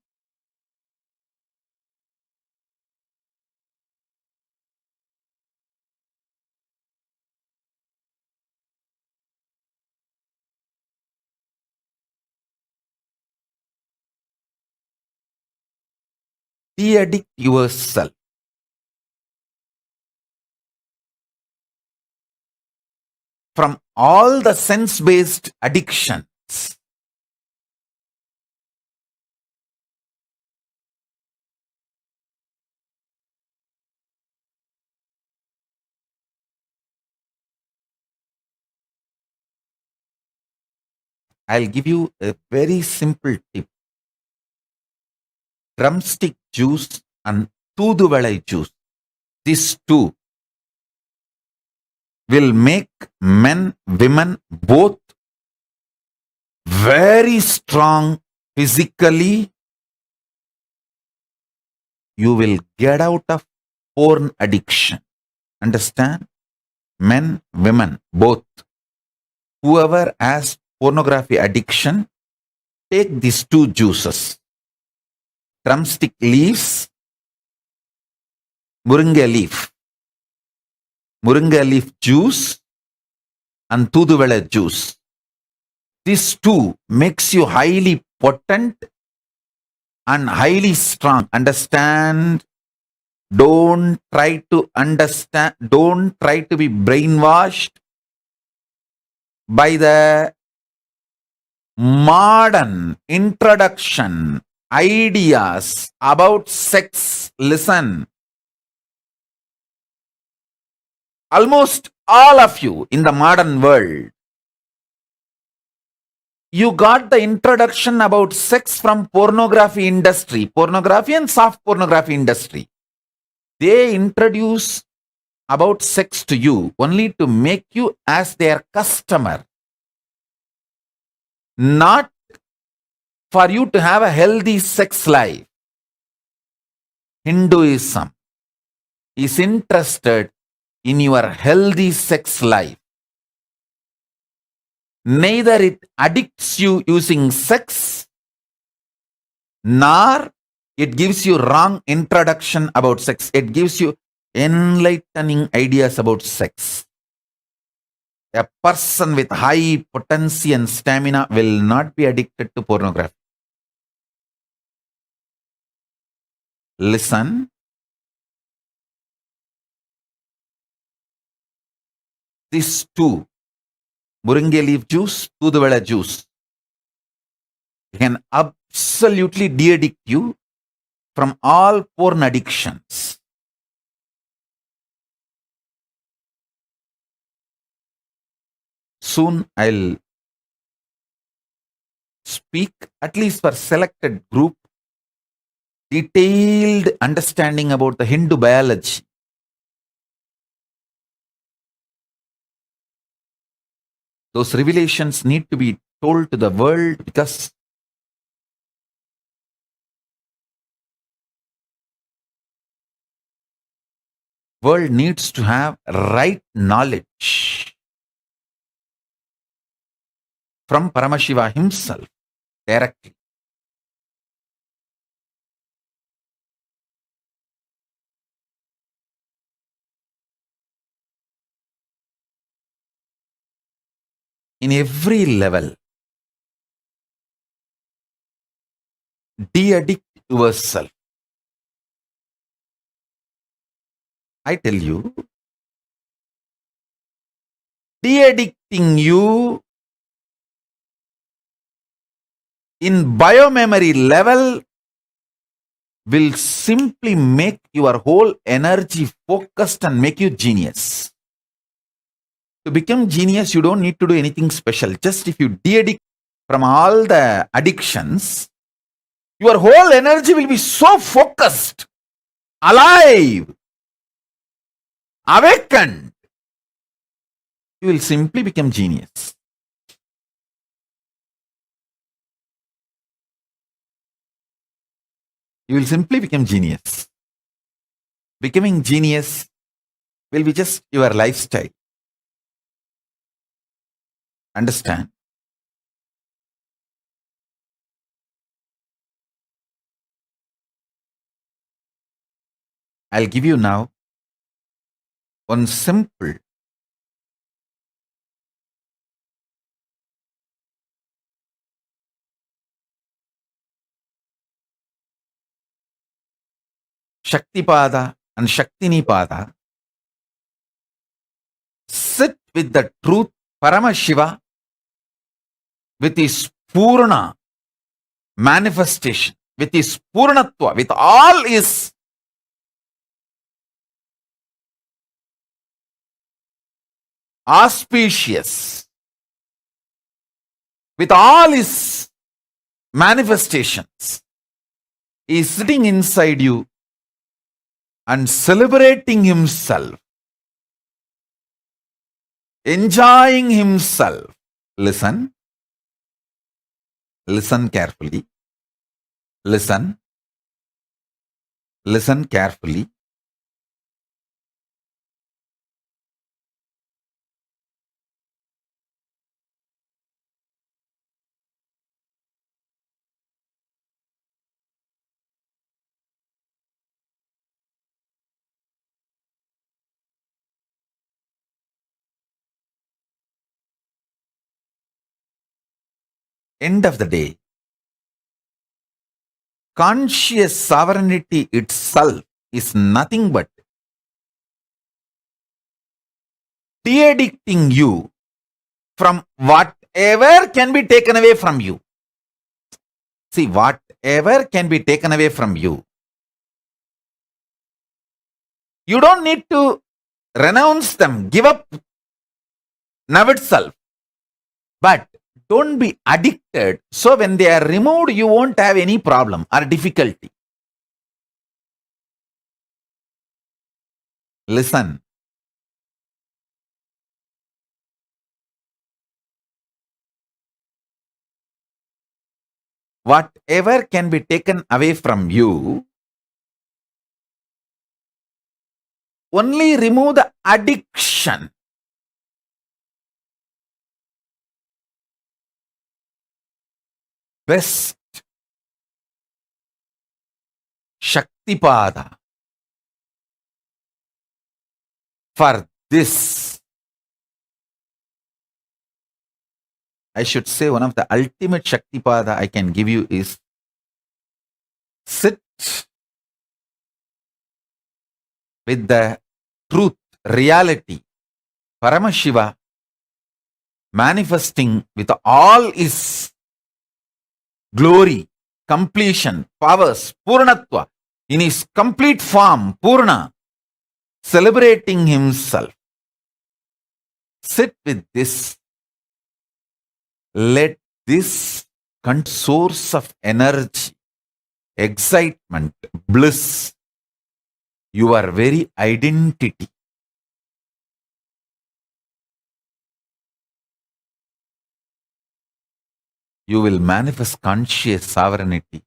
De-addict yourself from all the sense-based addictions. I'll give you a very simple tip. Drumstick juice and Tooduvalai juice. These two will make men, women both very strong physically. You will get out of porn addiction. Understand? Men, women, both. Whoever has pornography addiction, take these two juices. Drumstick leaves, Moringa leaf. Moringa leaf juice and Tooduvalai juice. These two makes you highly potent and highly strong. Understand? Don't try to understand. Don't try to be brainwashed by the modern introduction ideas about sex. Listen. Almost all of you in the modern world, you got the introduction about sex from pornography industry, pornography and soft pornography industry. They introduce about sex to you only to make you as their customer, not for you to have a healthy sex life. Hinduism is interested in your healthy sex life. Neither it addicts you using sex, nor it gives you wrong introduction about sex. It gives you enlightening ideas about sex. A person with high potency and stamina will not be addicted to pornography. Listen. These two, Moringa leaf juice, Tooduvalai juice, can absolutely de-addict you from all porn addictions. Soon I'll speak, at least for selected group, detailed understanding about the Hindu biology. Those revelations need to be told to the world because world needs to have right knowledge from Paramashiva himself directly. In every level, de-addict yourself. I tell you, de-addicting you in biomemory level will simply make your whole energy focused and make you genius. To become genius, you don't need to do anything special. Just if you de-addict from all the addictions, your whole energy will be so focused, alive, awakened. you will simply become genius. You will simply become genius. Becoming genius will be just your lifestyle. Understand? I'll give you now one simple Shaktipada and Shaktinipada. Sit with the truth, Paramashiva, with his Purna manifestation, with his Purnatva, with all his auspicious, with all his manifestations. He is sitting inside you and celebrating himself, enjoying himself. Listen. Listen carefully. Listen. Listen carefully. End of the day, conscious sovereignty itself is nothing but de-addicting you from whatever can be taken away from you. See, whatever can be taken away from you, you don't need to renounce them, give up now itself. But don't be addicted. So when they are removed, you won't have any problem or difficulty. Listen. Whatever can be taken away from you, only remove the addiction. Best Shaktipada for this. I should say one of the ultimate Shaktipada I can give you is sit with the truth, reality, Paramashiva manifesting with all his glory, completion, powers, Purnatva, in his complete form, Purna, celebrating himself. Sit with this. Let this source of energy, excitement, bliss, your very identity. You will manifest conscious sovereignty.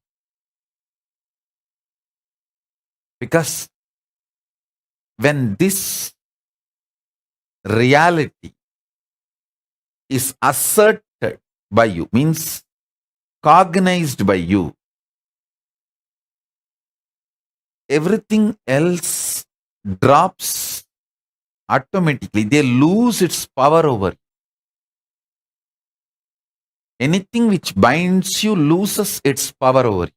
Because when this reality is asserted by you, means cognized by you, everything else drops automatically. They lose its power over you. Anything which binds you loses its power over you.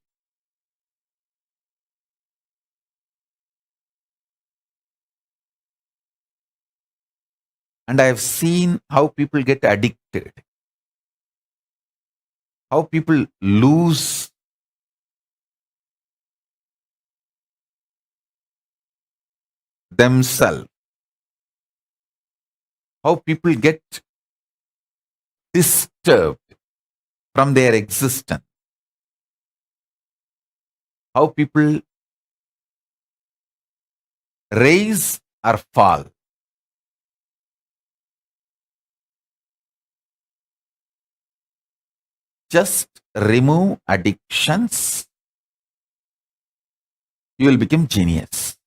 And I have seen how people get addicted, how people lose themselves, how people get disturbed from their existence, how people rise or fall. just remove addictions, you will become genius.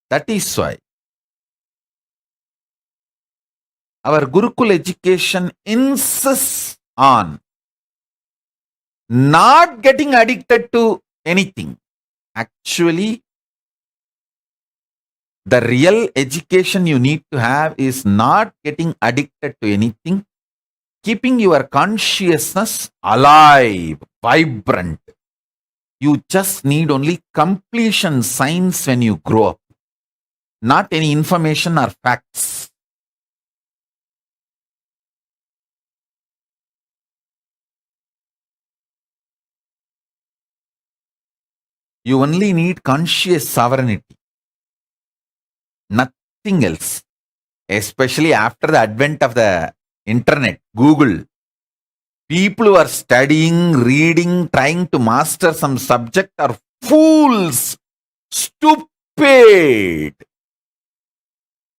That is why our Gurukul education insists on not getting addicted to anything. Actually, the real education you need to have is not getting addicted to anything, keeping your consciousness alive, vibrant. You just need only completion signs when you grow up, not any information or facts. You only need conscious sovereignty, nothing else. Especially after the advent of the internet, Google, people who are studying, reading, trying to master some subject are fools, stupid.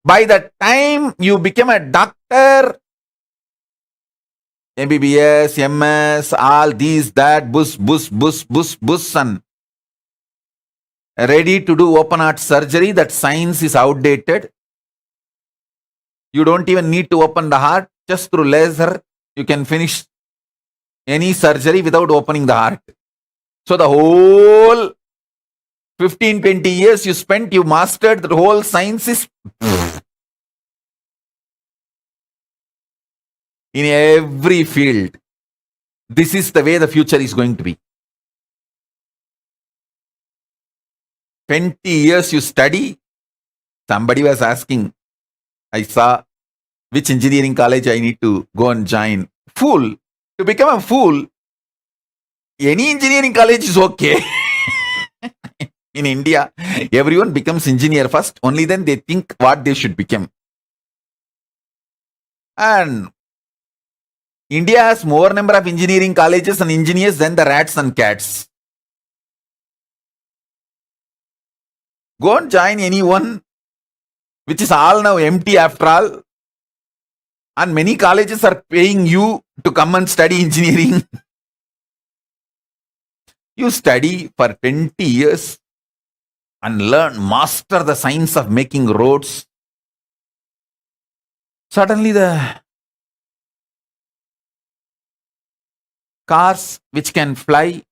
By the time you become a doctor, MBBS, MS, all these, that, bus, and ready to do open heart surgery, that science is outdated. You don't even need to open the heart. Just through laser, you can finish any surgery without opening the heart. So the whole 15-20 years you spent, you mastered the whole science is in every field. This is the way the future is going to be. 20 years you study. Somebody was asking, I saw which engineering college I need to go and join. Fool. To become a fool, any engineering college is okay. In India, everyone becomes engineer first. Only then they think what they should become. And India has more number of engineering colleges and engineers than the rats and cats. Go and join anyone, which is all now empty after all. And many colleges are paying you to come and study engineering. You study for 20 years and master the science of making roads. Suddenly the cars which can fly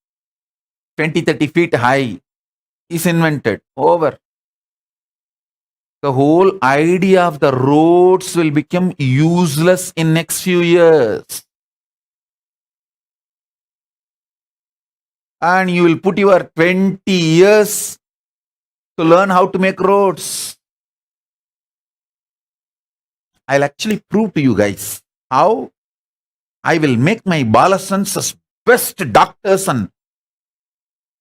20-30 feet high is invented. Over. The whole idea of the roads will become useless in next few years. And you will put your 20 years to learn how to make roads. I'll actually prove to you guys how I will make my Balasans as best doctors and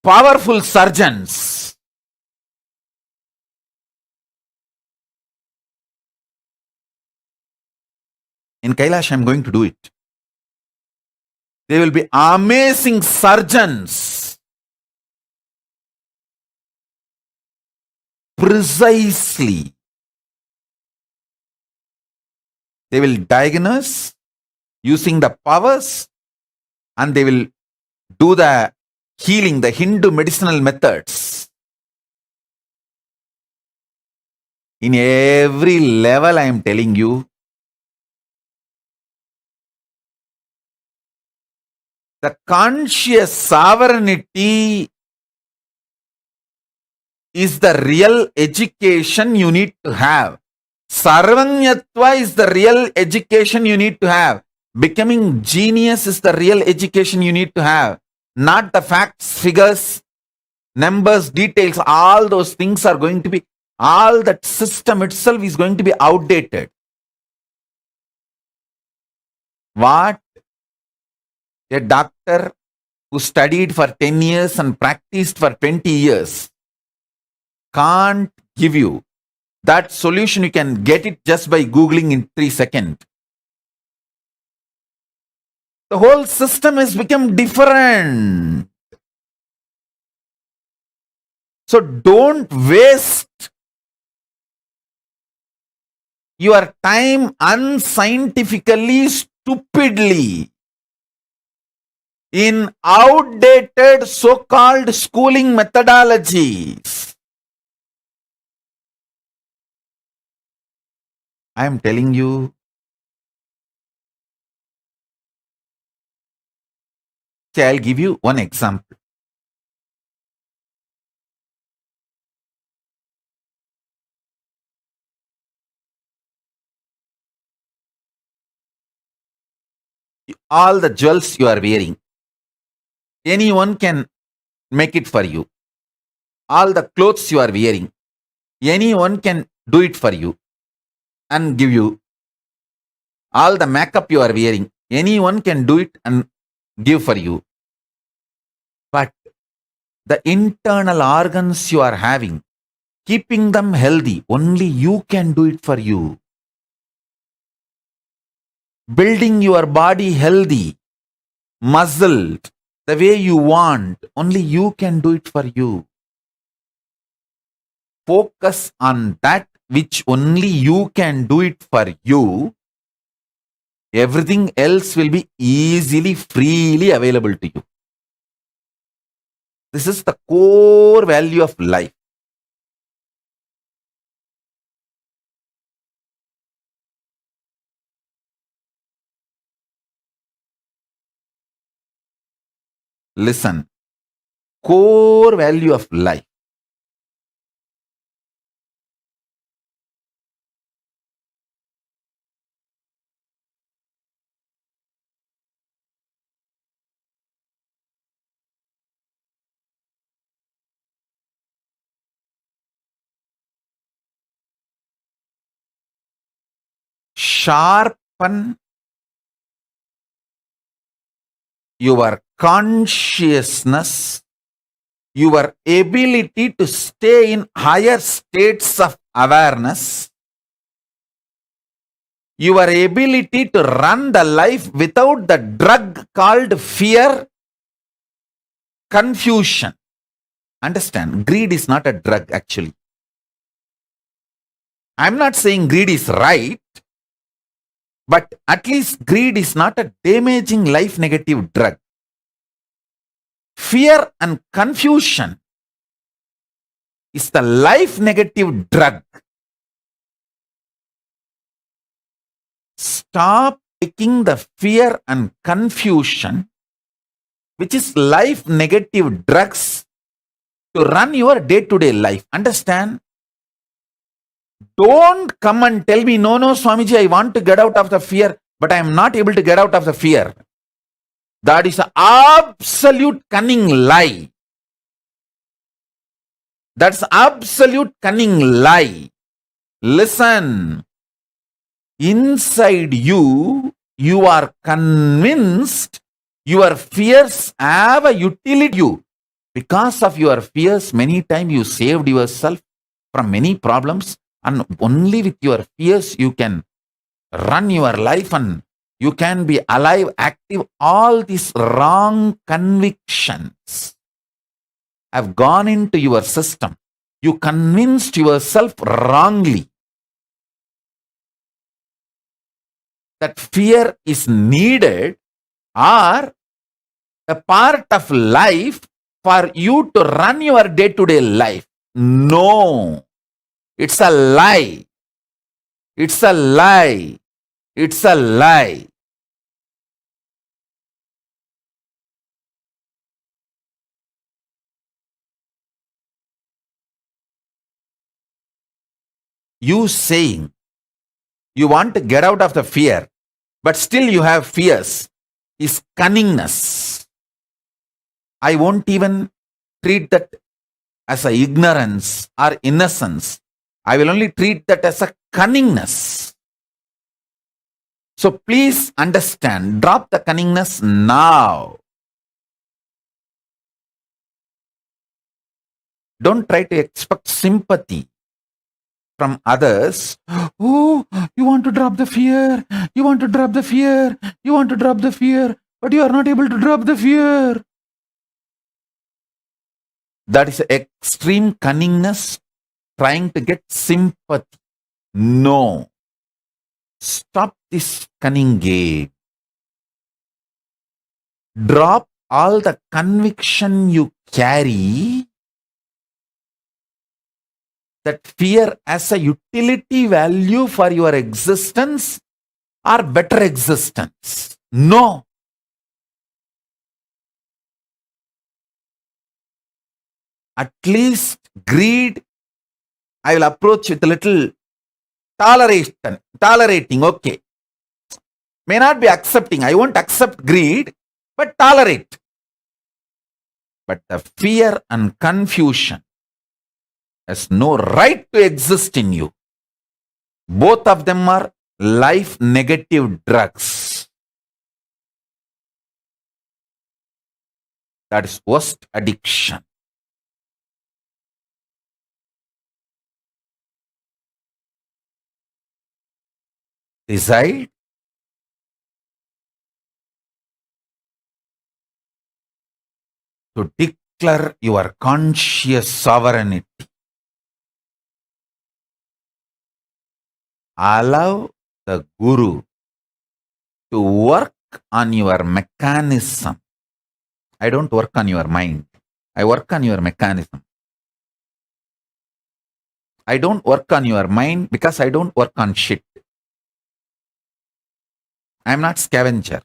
powerful surgeons. In Kailash, I'm going to do it. They will be amazing surgeons. Precisely. They will diagnose using the powers and they will do the healing, the Hindu medicinal methods. In every level, I am telling you, the conscious sovereignty is the real education you need to have. Sarvanyatva is the real education you need to have. Becoming genius is the real education you need to have. Not the facts, figures, numbers, details. All those things are going to be, all that system itself is going to be outdated. What a doctor who studied for 10 years and practiced for 20 years can't give you. That solution, you can get it just by Googling in 3 seconds. The whole system has become different. So don't waste your time unscientifically, stupidly. in outdated so-called schooling methodologies. I am telling you, I'll give you one example. All the jewels you are wearing, anyone can make it for you. All the clothes you are wearing, anyone can do it for you and give you. All the makeup you are wearing, anyone can do it and give for you. But the internal organs you are having, keeping them healthy, only you can do it for you. Building your body healthy, muscled, the way you want, only you can do it for you. Focus on that which only you can do it for you. Everything else will be easily, freely available to you. This is the core value of life. Listen, core value of life. Sharpen your consciousness, your ability to stay in higher states of awareness, your ability to run the life without the drug called fear, confusion. Understand, greed is not a drug actually. I'm not saying greed is right, but at least greed is not a damaging life negative drug. Fear and confusion is the life negative drug. Stop taking the fear and confusion, which is life negative drugs, to run your day-to-day life. Understand? Don't come and tell me, no, Swamiji, I want to get out of the fear, but I am not able to get out of the fear. That is an absolute cunning lie. That's absolute cunning lie. Listen. Inside you, you are convinced your fears have a utility. Because of your fears, many times you saved yourself from many problems, and only with your fears you can run your life and you can be alive, active. All these wrong convictions have gone into your system. You convinced yourself wrongly that fear is needed or a part of life for you to run your day-to-day life. No, it's a lie. It's a lie. It's a lie. You saying you want to get out of the fear, but still you have fears, is cunningness. I won't even treat that as a ignorance or innocence. I will only treat that as a cunningness. So please understand, drop the cunningness now. Don't try to expect sympathy from others. Oh, you want to drop the fear. You want to drop the fear. You want to drop the fear, but you are not able to drop the fear. That is extreme cunningness, trying to get sympathy. No. Stop this cunning game. Drop all the conviction you carry, that fear as a utility value for your existence or better existence. No. At least greed, I will approach with a little tolerating, okay. May not be accepting, I won't accept greed, but tolerate. But the fear and confusion has no right to exist in you. Both of them are life negative drugs. That is worst addiction. Decide to declare your conscious sovereignty. Allow the Guru to work on your mechanism. I don't work on your mind. I work on your mechanism. I don't work on your mind because I don't work on shit. I am not scavenger.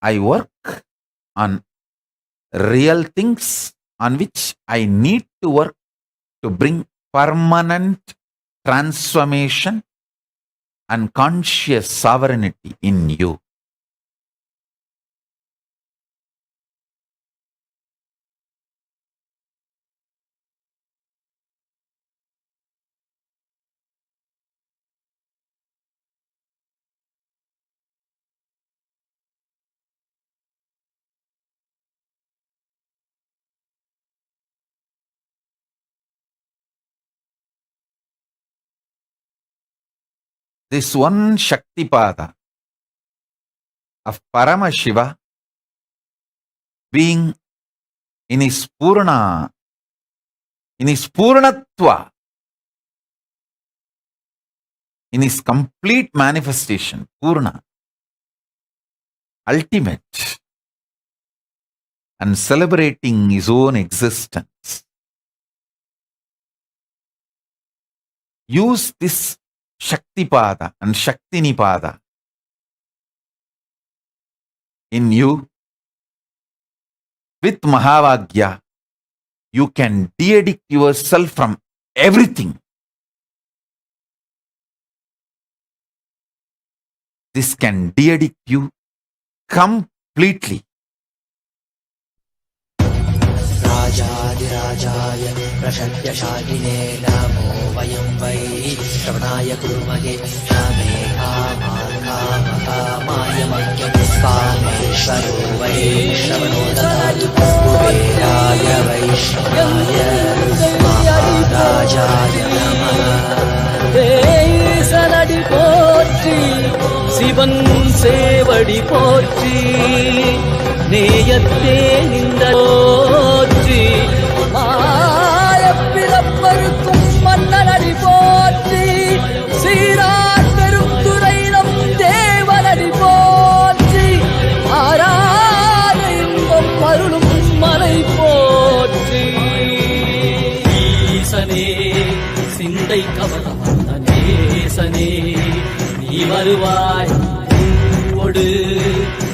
I work on real things on which I need to work to bring permanent transformation and conscious sovereignty in you. This one Shaktipada of Paramashiva being in his Purnatva, in his complete manifestation, Purna, ultimate, and celebrating his own existence. Use this Shaktipada and Shaktinipada in you. With Mahavagya, you can de-addict yourself from everything. This can de-addict you completely. राजाधिराजाय प्रषड्यशालिने नमो वयं वै श्रवणाय कुर्महे श्यामे कामाय मह्यमुत्पामेश्वरो वै श्रवणो ददातु कुबेराय वैष्णवाय महाराजाय नमः ஈசனடி போற்றி சிவன் சேவடி போற்றி நேயத்தே நின்ற போற்றி மாயப்பிறப்பருக்கும் மன்னனடி போற்றி சீரார் பெருந்துரை நம் தேவனடி போற்றி ஆராத இன்பம் அருளும் மலை போற்றி ஈசனே சிந்தை கவலம் நேசனே நீ வருவாய் பூவோடு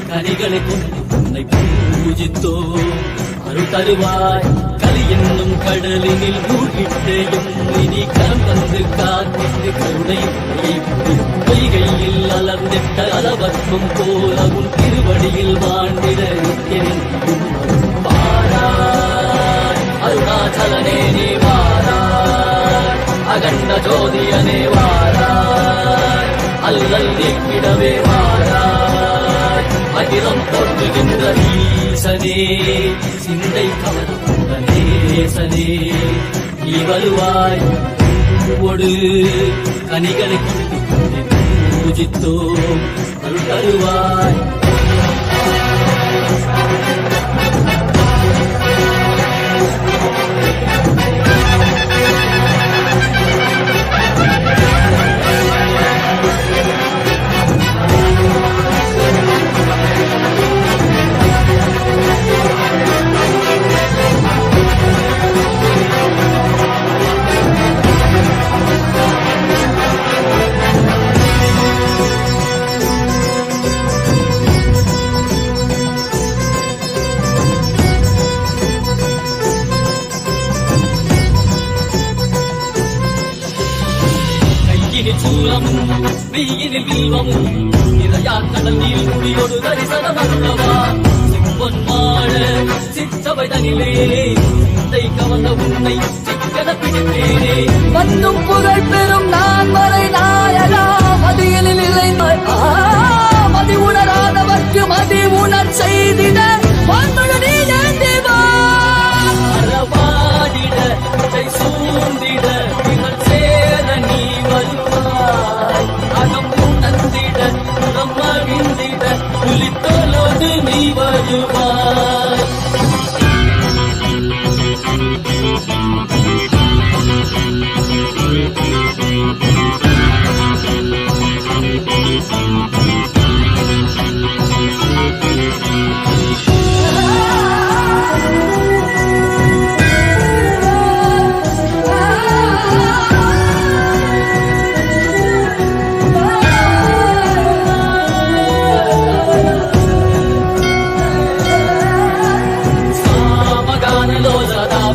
கனிகளை கொண்டு உன்னை பூஜித்தோ அருள் தருவாய் கலி என்னும் கடலினில் மூழ்கிட்டேயும் இனி கரம் தந்து காத்திட்டு கருணை பொய்கையில் அலர்ந்திட்ட அளவற்றும் போல உன் திருவடியில் வாழ்ந்திட வாராய் அருணாச்சலனே நீ வாராய் அகண்ட ஜோதியனே வாராய் அல்லல் நீக்கிடவே வாராய் அகிலம் போற்றுகின்ற ஈசனே சிந்தை கவர்ந்த நேசனே நீ வருவாய் பூவோடு கனிகளை கொண்டு பூஜித்தோ அருள் தருவாய் சூலமும் வெயிலில் வில்வமும் நிறையா கடல் நீர் முடியோடு தரிசனம் அருளவா செம்பொன் மாட சிற்றவை தனிலே சிந்தை கவர்ந்த உன்னை சிக்கன பிடித்தேனே மண்ணும் புகழ் பெறும் நான் வரை நாயகா மதியில் இல்லை மதி உணராதவர்க்கு மதி உணர் செய்திட வாழ்மழு நீ நேர்ந்தேவா அறவாடிட கை சூழ்ந்திட இவள் சேர நீ வருவாய் அகம் உணர்ந்திட புறம் மகிழ்ந்திட புலித்தோலோடு நீ வருவாய்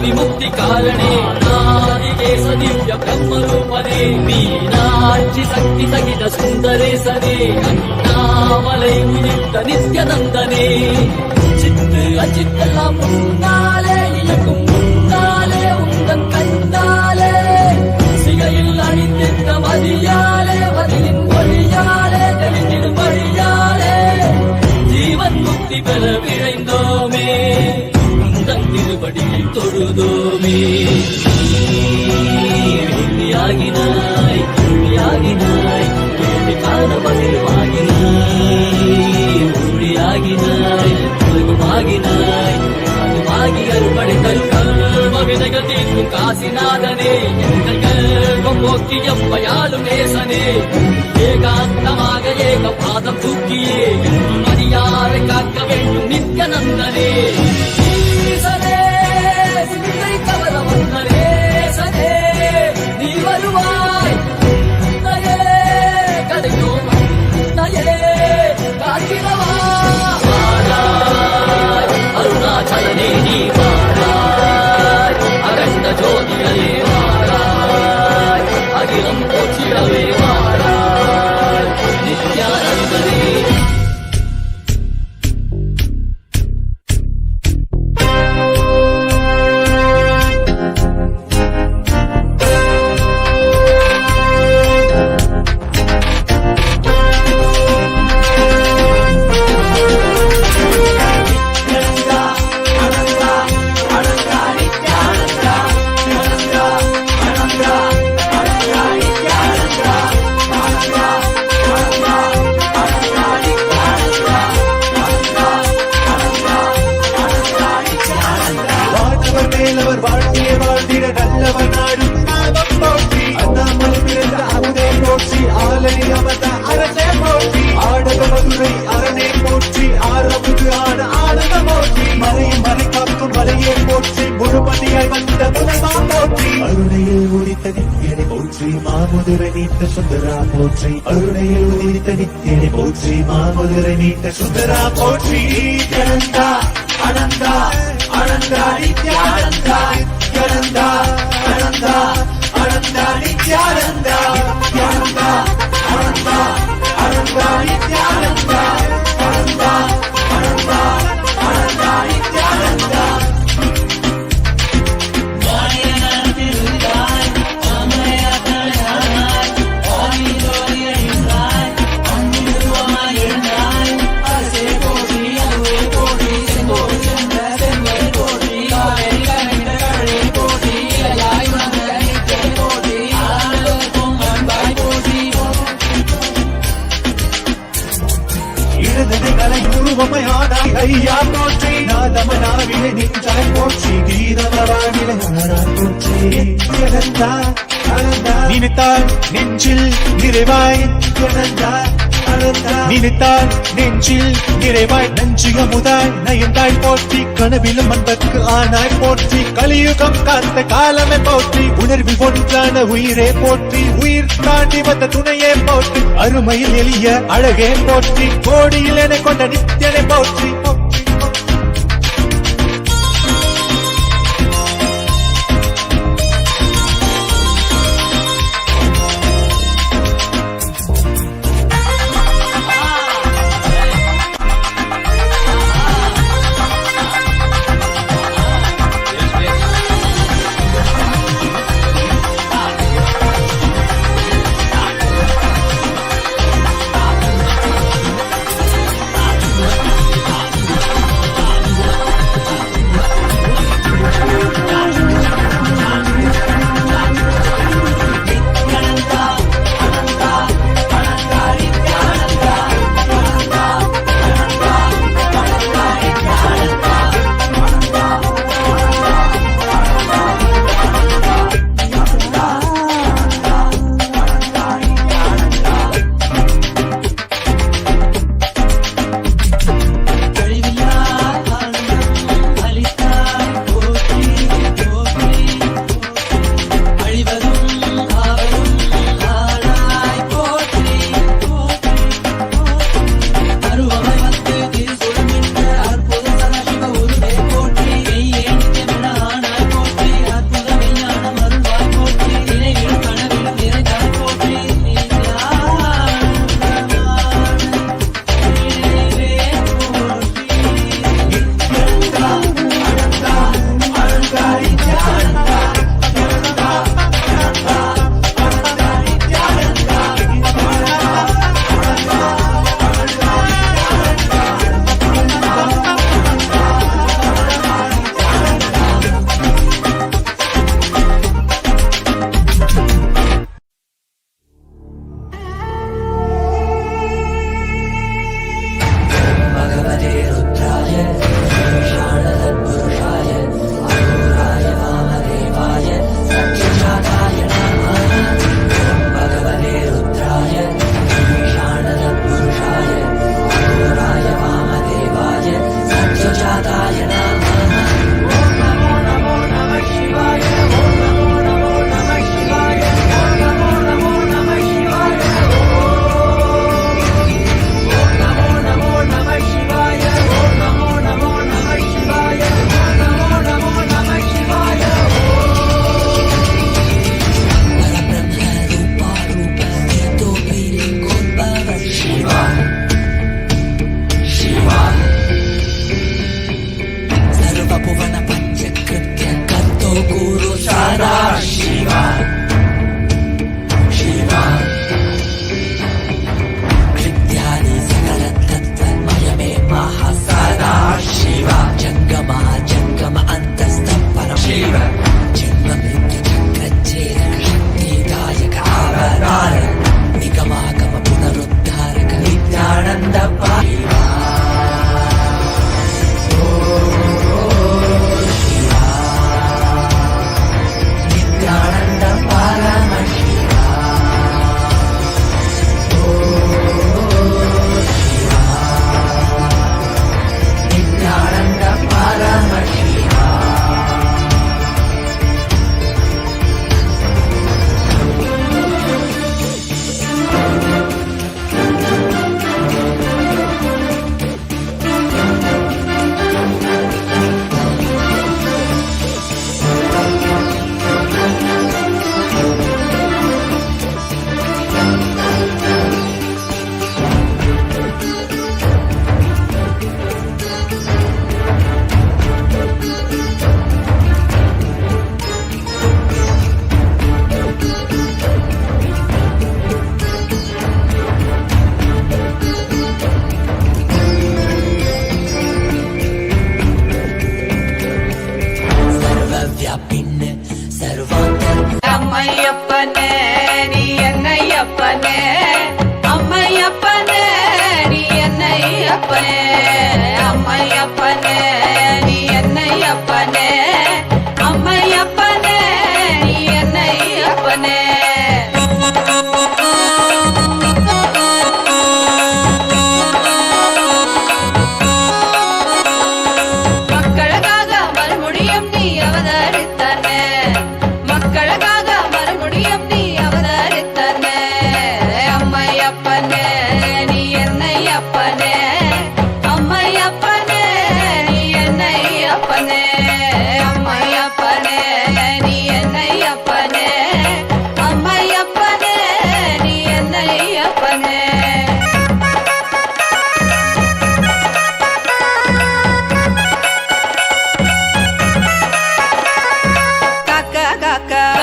विमुक्ति कारणे नादिकेश दिव्य ब्रह्मरूपने मीनाक्षि शक्ति सहित सुंदरेशने अन्नामलै उदित नित्यानंदने चित्त अचित्तெல்லாம் முன்னாலே இயக்கும் முன்னாலே உந்தன் கண்ணாலே சிகையில் அணிந்திட்ட மதியாலே மதியின் ஒளியாலே தெளிந்திடும் வழியாலே ஜீவன் முக்தி பெற விழைந்தோமே திருவடியை தொழுதோமே ஒளியாகினாய் ஒளியாகினாய் கேள்வி காண பதிலுமாகினாய் ஒளியாகினாய் உலகமாகினாய் அதுமாகி அறுபடை கல்வ விதைகள் தீர்க்கும் காசிநாதனே எங்கள் கல்வம் போக்கி எவ்வையாலும் நேசனே ஏகாந்தமாக ஏக பாதம் தூக்கியே மதியாரை காக்க வேண்டும் நித்யானந்தனே நீ வருவாய் கதையோ நயே காத்திரவா அருணாச்சலனே நீ வாராய் அகண்ட ஜோதியலே வாராய் அகிலம் போற்றிடவே வாராய் நித்யானந்தனே அருணையில் உதித்த நித்தியனை போற்றி மாமுதுரை நீட்ட சுந்தரா போற்றி அருணையில் உதித்த நித்தியனை போற்றி மாமுதுரை நீட்ட சுந்தரா போற்றி நித்யானந்தா அனந்தா அனந்தா நித்யானந்தா நித்யானந்தா அனந்தா அனந்தா நித்யானந்தா நித்யானந்தா அனந்தா அனந்தா நித்யானந்தா அனந்தா அனந்தா அனந்தா நித்யானந்தா ஐயா போற்றி நாதமனாவிலே நின்றாய் போற்றி கீதமராவிலே ஆனாய் போற்றி நித்யானந்தா அனந்தா நினைத்தால் நெஞ்சில் நிறைவாய் நித்யானந்தா அனந்தா நினைத்தால் நெஞ்சில் நிறைவாய் நஞ்சு அமுதாய் நயந்தாய் போற்றி கனவிலும் அன்பர்க்கு ஆனாய் போற்றி கலியுகம் காத்த காலமே போற்றி உணர்வில் ஒன்றான உயிரே போற்றி உயிர் தாண்டி வந்த துணையே போற்றி அருமையில் எளிய அழகே போற்றி கோடியில் என கொண்ட நித்யனை போற்றி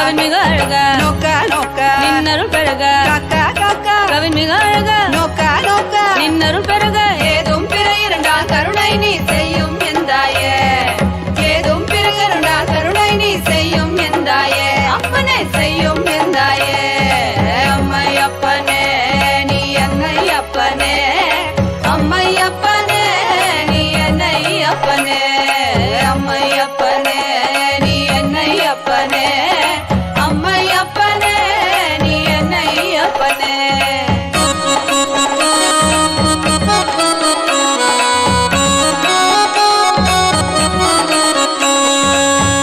கவின் மிக அழகா நோக்கா நோக்கா நின்னருள் பெருக காக்கா காக்கா கவின் மிக அழகா நோக்கா நோக்கா நின்னருள் பெருக ஏதும் பிற இரண்டாம் கருணை நீ செய்யும் எந்தாயே ஏதும் பிற இரண்டாம் கருணை நீ செய்யும் எந்தாயே அப்பனே செய்யும் எந்தாயே அம்மை அப்பனே நீ என்னை அப்பனே அம்மை அப்பனே நீ என்னை அப்பனே அம்மை அப்பனே நீ என்னை அப்பனே அம்மை அப்பனே நீ என்னை அப்பனே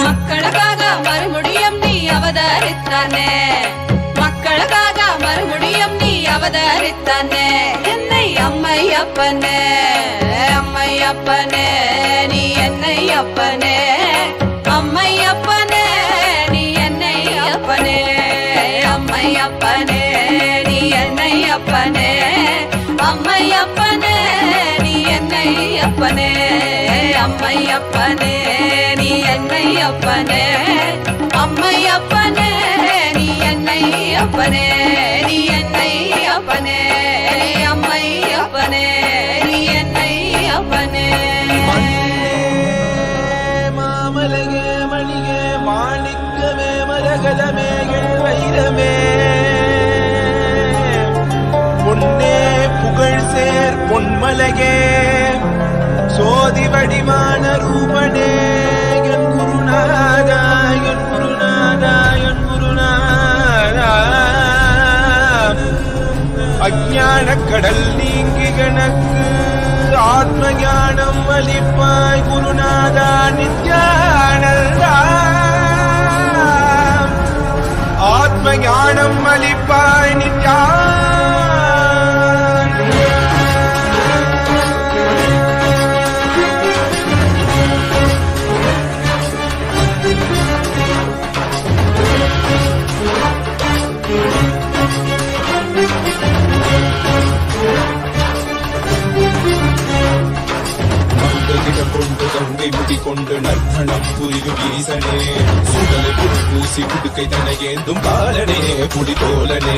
மக்களுக்காக மறுமுடியும் நீ அவதரித்தானே மக்களுக்காக மறுமுடியும் நீ அவதரித்தானே என்னை அம்மை அப்பனே அம்மை அப்பனே நீ என்னை அப்பனே அம்மை அப்பனே நீ என்னை அப்பனே அம்மை அப்பனே நீ என்னை அப்பனே அம்மை அப்பனே நீ என்னை அப்பனே அம்மை அப்பனே நீ என்னை அப்பனே அம்மை அப்பனே நீ என்னை அப்பனே நீ என்னை அப்பனே அம்மை அப்பனே நீ என்னை அப்பனே மாமலகே மணிகே மாணிக்கமே மரகதமே என் வைரமே பொன்னே புகழ் சேர் பொன்மலகே சோதி வடிவான ரூபனே என் குருநாதா என் குருநாதா என் குருநாதா அஞ்ஞான கடல் நீங்கி கணக்கு ஆத்ம ஞானம் அளிப்பாய் குருநாதா நித்யானந்தா ஆத்ம ஞானம் அளிப்பாய் நித்யானந்தா கொண்டு கங்கை முடி கொண்டு நர்த்தனம் புரியும் ஈசனே சுடலை புற்பூசி புடுக்கை தனையேந்தும் காலனே புடிதோலனே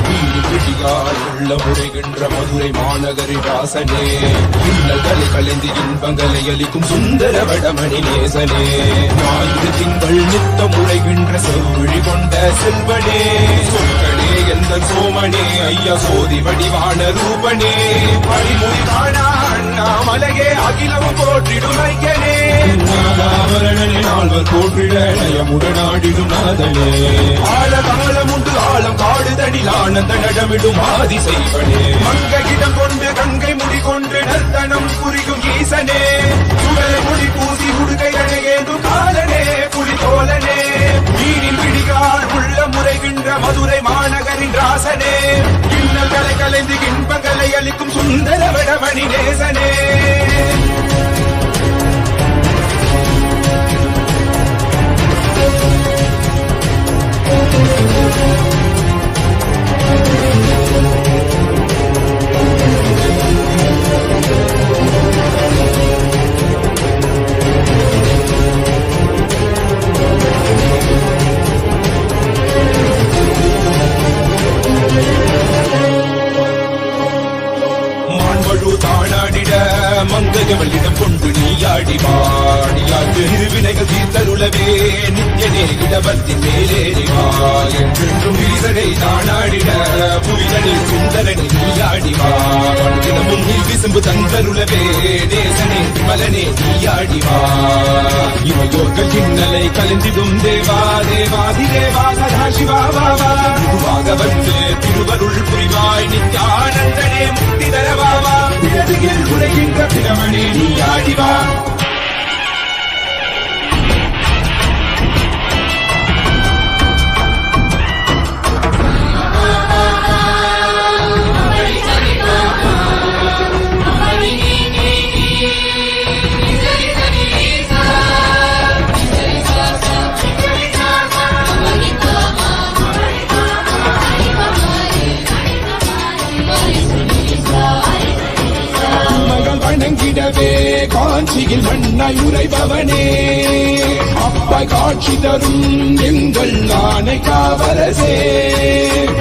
வீடு பிடிகால் உள்ள முறைகின்ற மதுரை மாநகரி வாசனே இன்னல்களை கலைந்து இன்பங்களை அளிக்கும் சுந்தர வடமணி நேசனே ஞாயிறு திங்கள் நித்த முறைகின்ற செவ்விழி கொண்ட செல்வனே சொற்களே எந்த சோமனே ஐயா சோதி வடிவான ரூபனே பரிமொழி காணா அண்ணாமலையே அகிலமும் போற்றிடும் ஐயனே நாதாவரணனே நால்வர் போற்றிட நயமுடனாடிடும் நாதனே ஆழகாலம் உண்டு ஆழம் காடுதனில் ஆனந்த நடமிடும் ஆதி செய்வனே மங்கையிடம் கொண்டு கங்கை முடி கொண்டு நர்த்தனம் புரியும் ஈசனே சுடலை முடி பூசி உடுகை அணையேதும் காலனே புலிதோலனே மீனில் பிடிகால் உள்ள முறைகின்ற மதுரை மாநகரின் ராசனே இன்னல்களை கலைந்து இன்பங்களை அளிக்கும் சுந்தர வடமணி நேசனே மங்கையவளிடம் கொண்டு நீயாடி பாடியாக்கு இருவினைகள் தீர்த்தருளவே நித்யனே இடபத்தின் மேலேறிவார் என்றென்றும் ஈசனை தானாடிட புவிதனில் சுந்தரனை நீயாடிவார் முன்னில் விசும்பு தந்தருளவே தேசனே விமலனே நீயாடிவார் இவையோர்கள் இன்னலை கலந்திடும் தேவா தேவாதி தேவா சதா சிவா பாபா குருவாக வந்து திருவருள் புரிவாய் நித்யானந்தனே முக்தி தரவாவா இடதுகில் உரைகின்ற பிரமணே நீயாடிவா வணங்கிடவே காஞ்சியில் மண்ணாய் உறைபவனே அப்பாய் காட்சி தரும் எங்கள் ஆணை காவலசே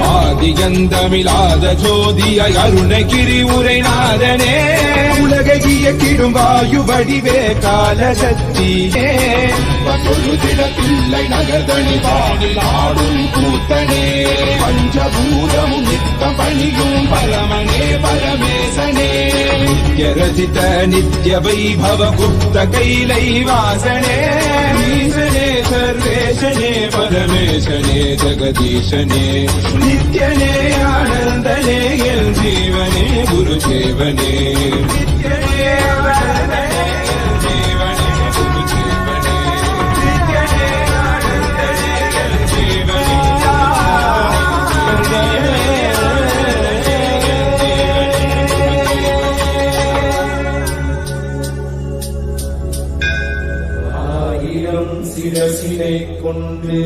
ஆதிகந்தமிழாத ஜோதிய அருணகிரி உரைநாதனே உலகை இயக்கிடும் வாயு வடிவே காலசக்தியே பொழுதிட பிள்ளை நகர்தனி வானில் ஆடும் கூத்தனே பஞ்சபூதமும் நித்தம் பணியும் பரமனே பரமேசனே நித்யரசித நித்ய வைபவ குப்த கைலை வாசனே ஈசனே சர்வேசனே பரமேசனே ஜெகதீசனே நித்யனே ஆனந்தனே என் ஜீவனே குரு சேவனே நித்யனே ஆனந்தனே என் ஜீவனே குரு சேவனே நித்யனே ஆனந்தனே என் ஜீவனே ஆயிரம் சிரசினை கொண்டு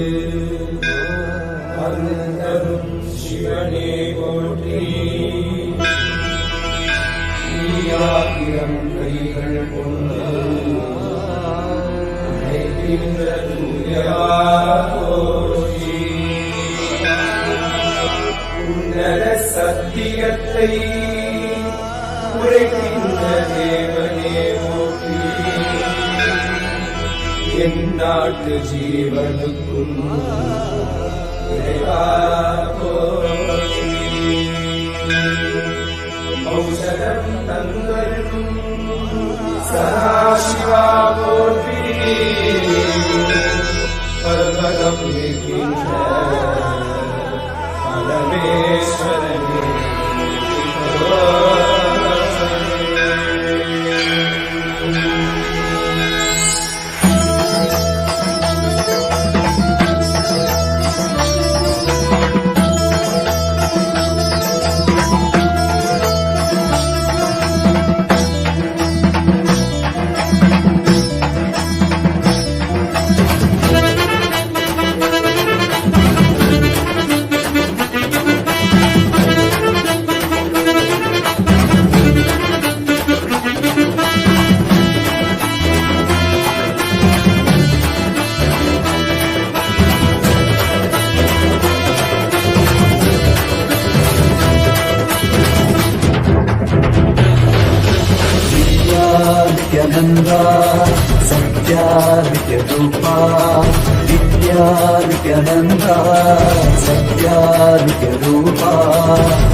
அருந்தரும் சிவனே போற்றி ஆயிரம் கைகள் கொண்டு அழைக்கின்ற தூயவா போற்றி உன்னத சத்தியத்தை உரைக்கின்ற தேவனே போற்றி என் நாட்டு ஜீவனுக்கும் இறைவா போற்றி ஔஷதம் தந்தருளும் சதாசிவா போற்றி பர்வதம் இருக்கின்ற பரமேஸ்வரனே Nityananda Satya Nityarupa Nityananda Satya Nityarupa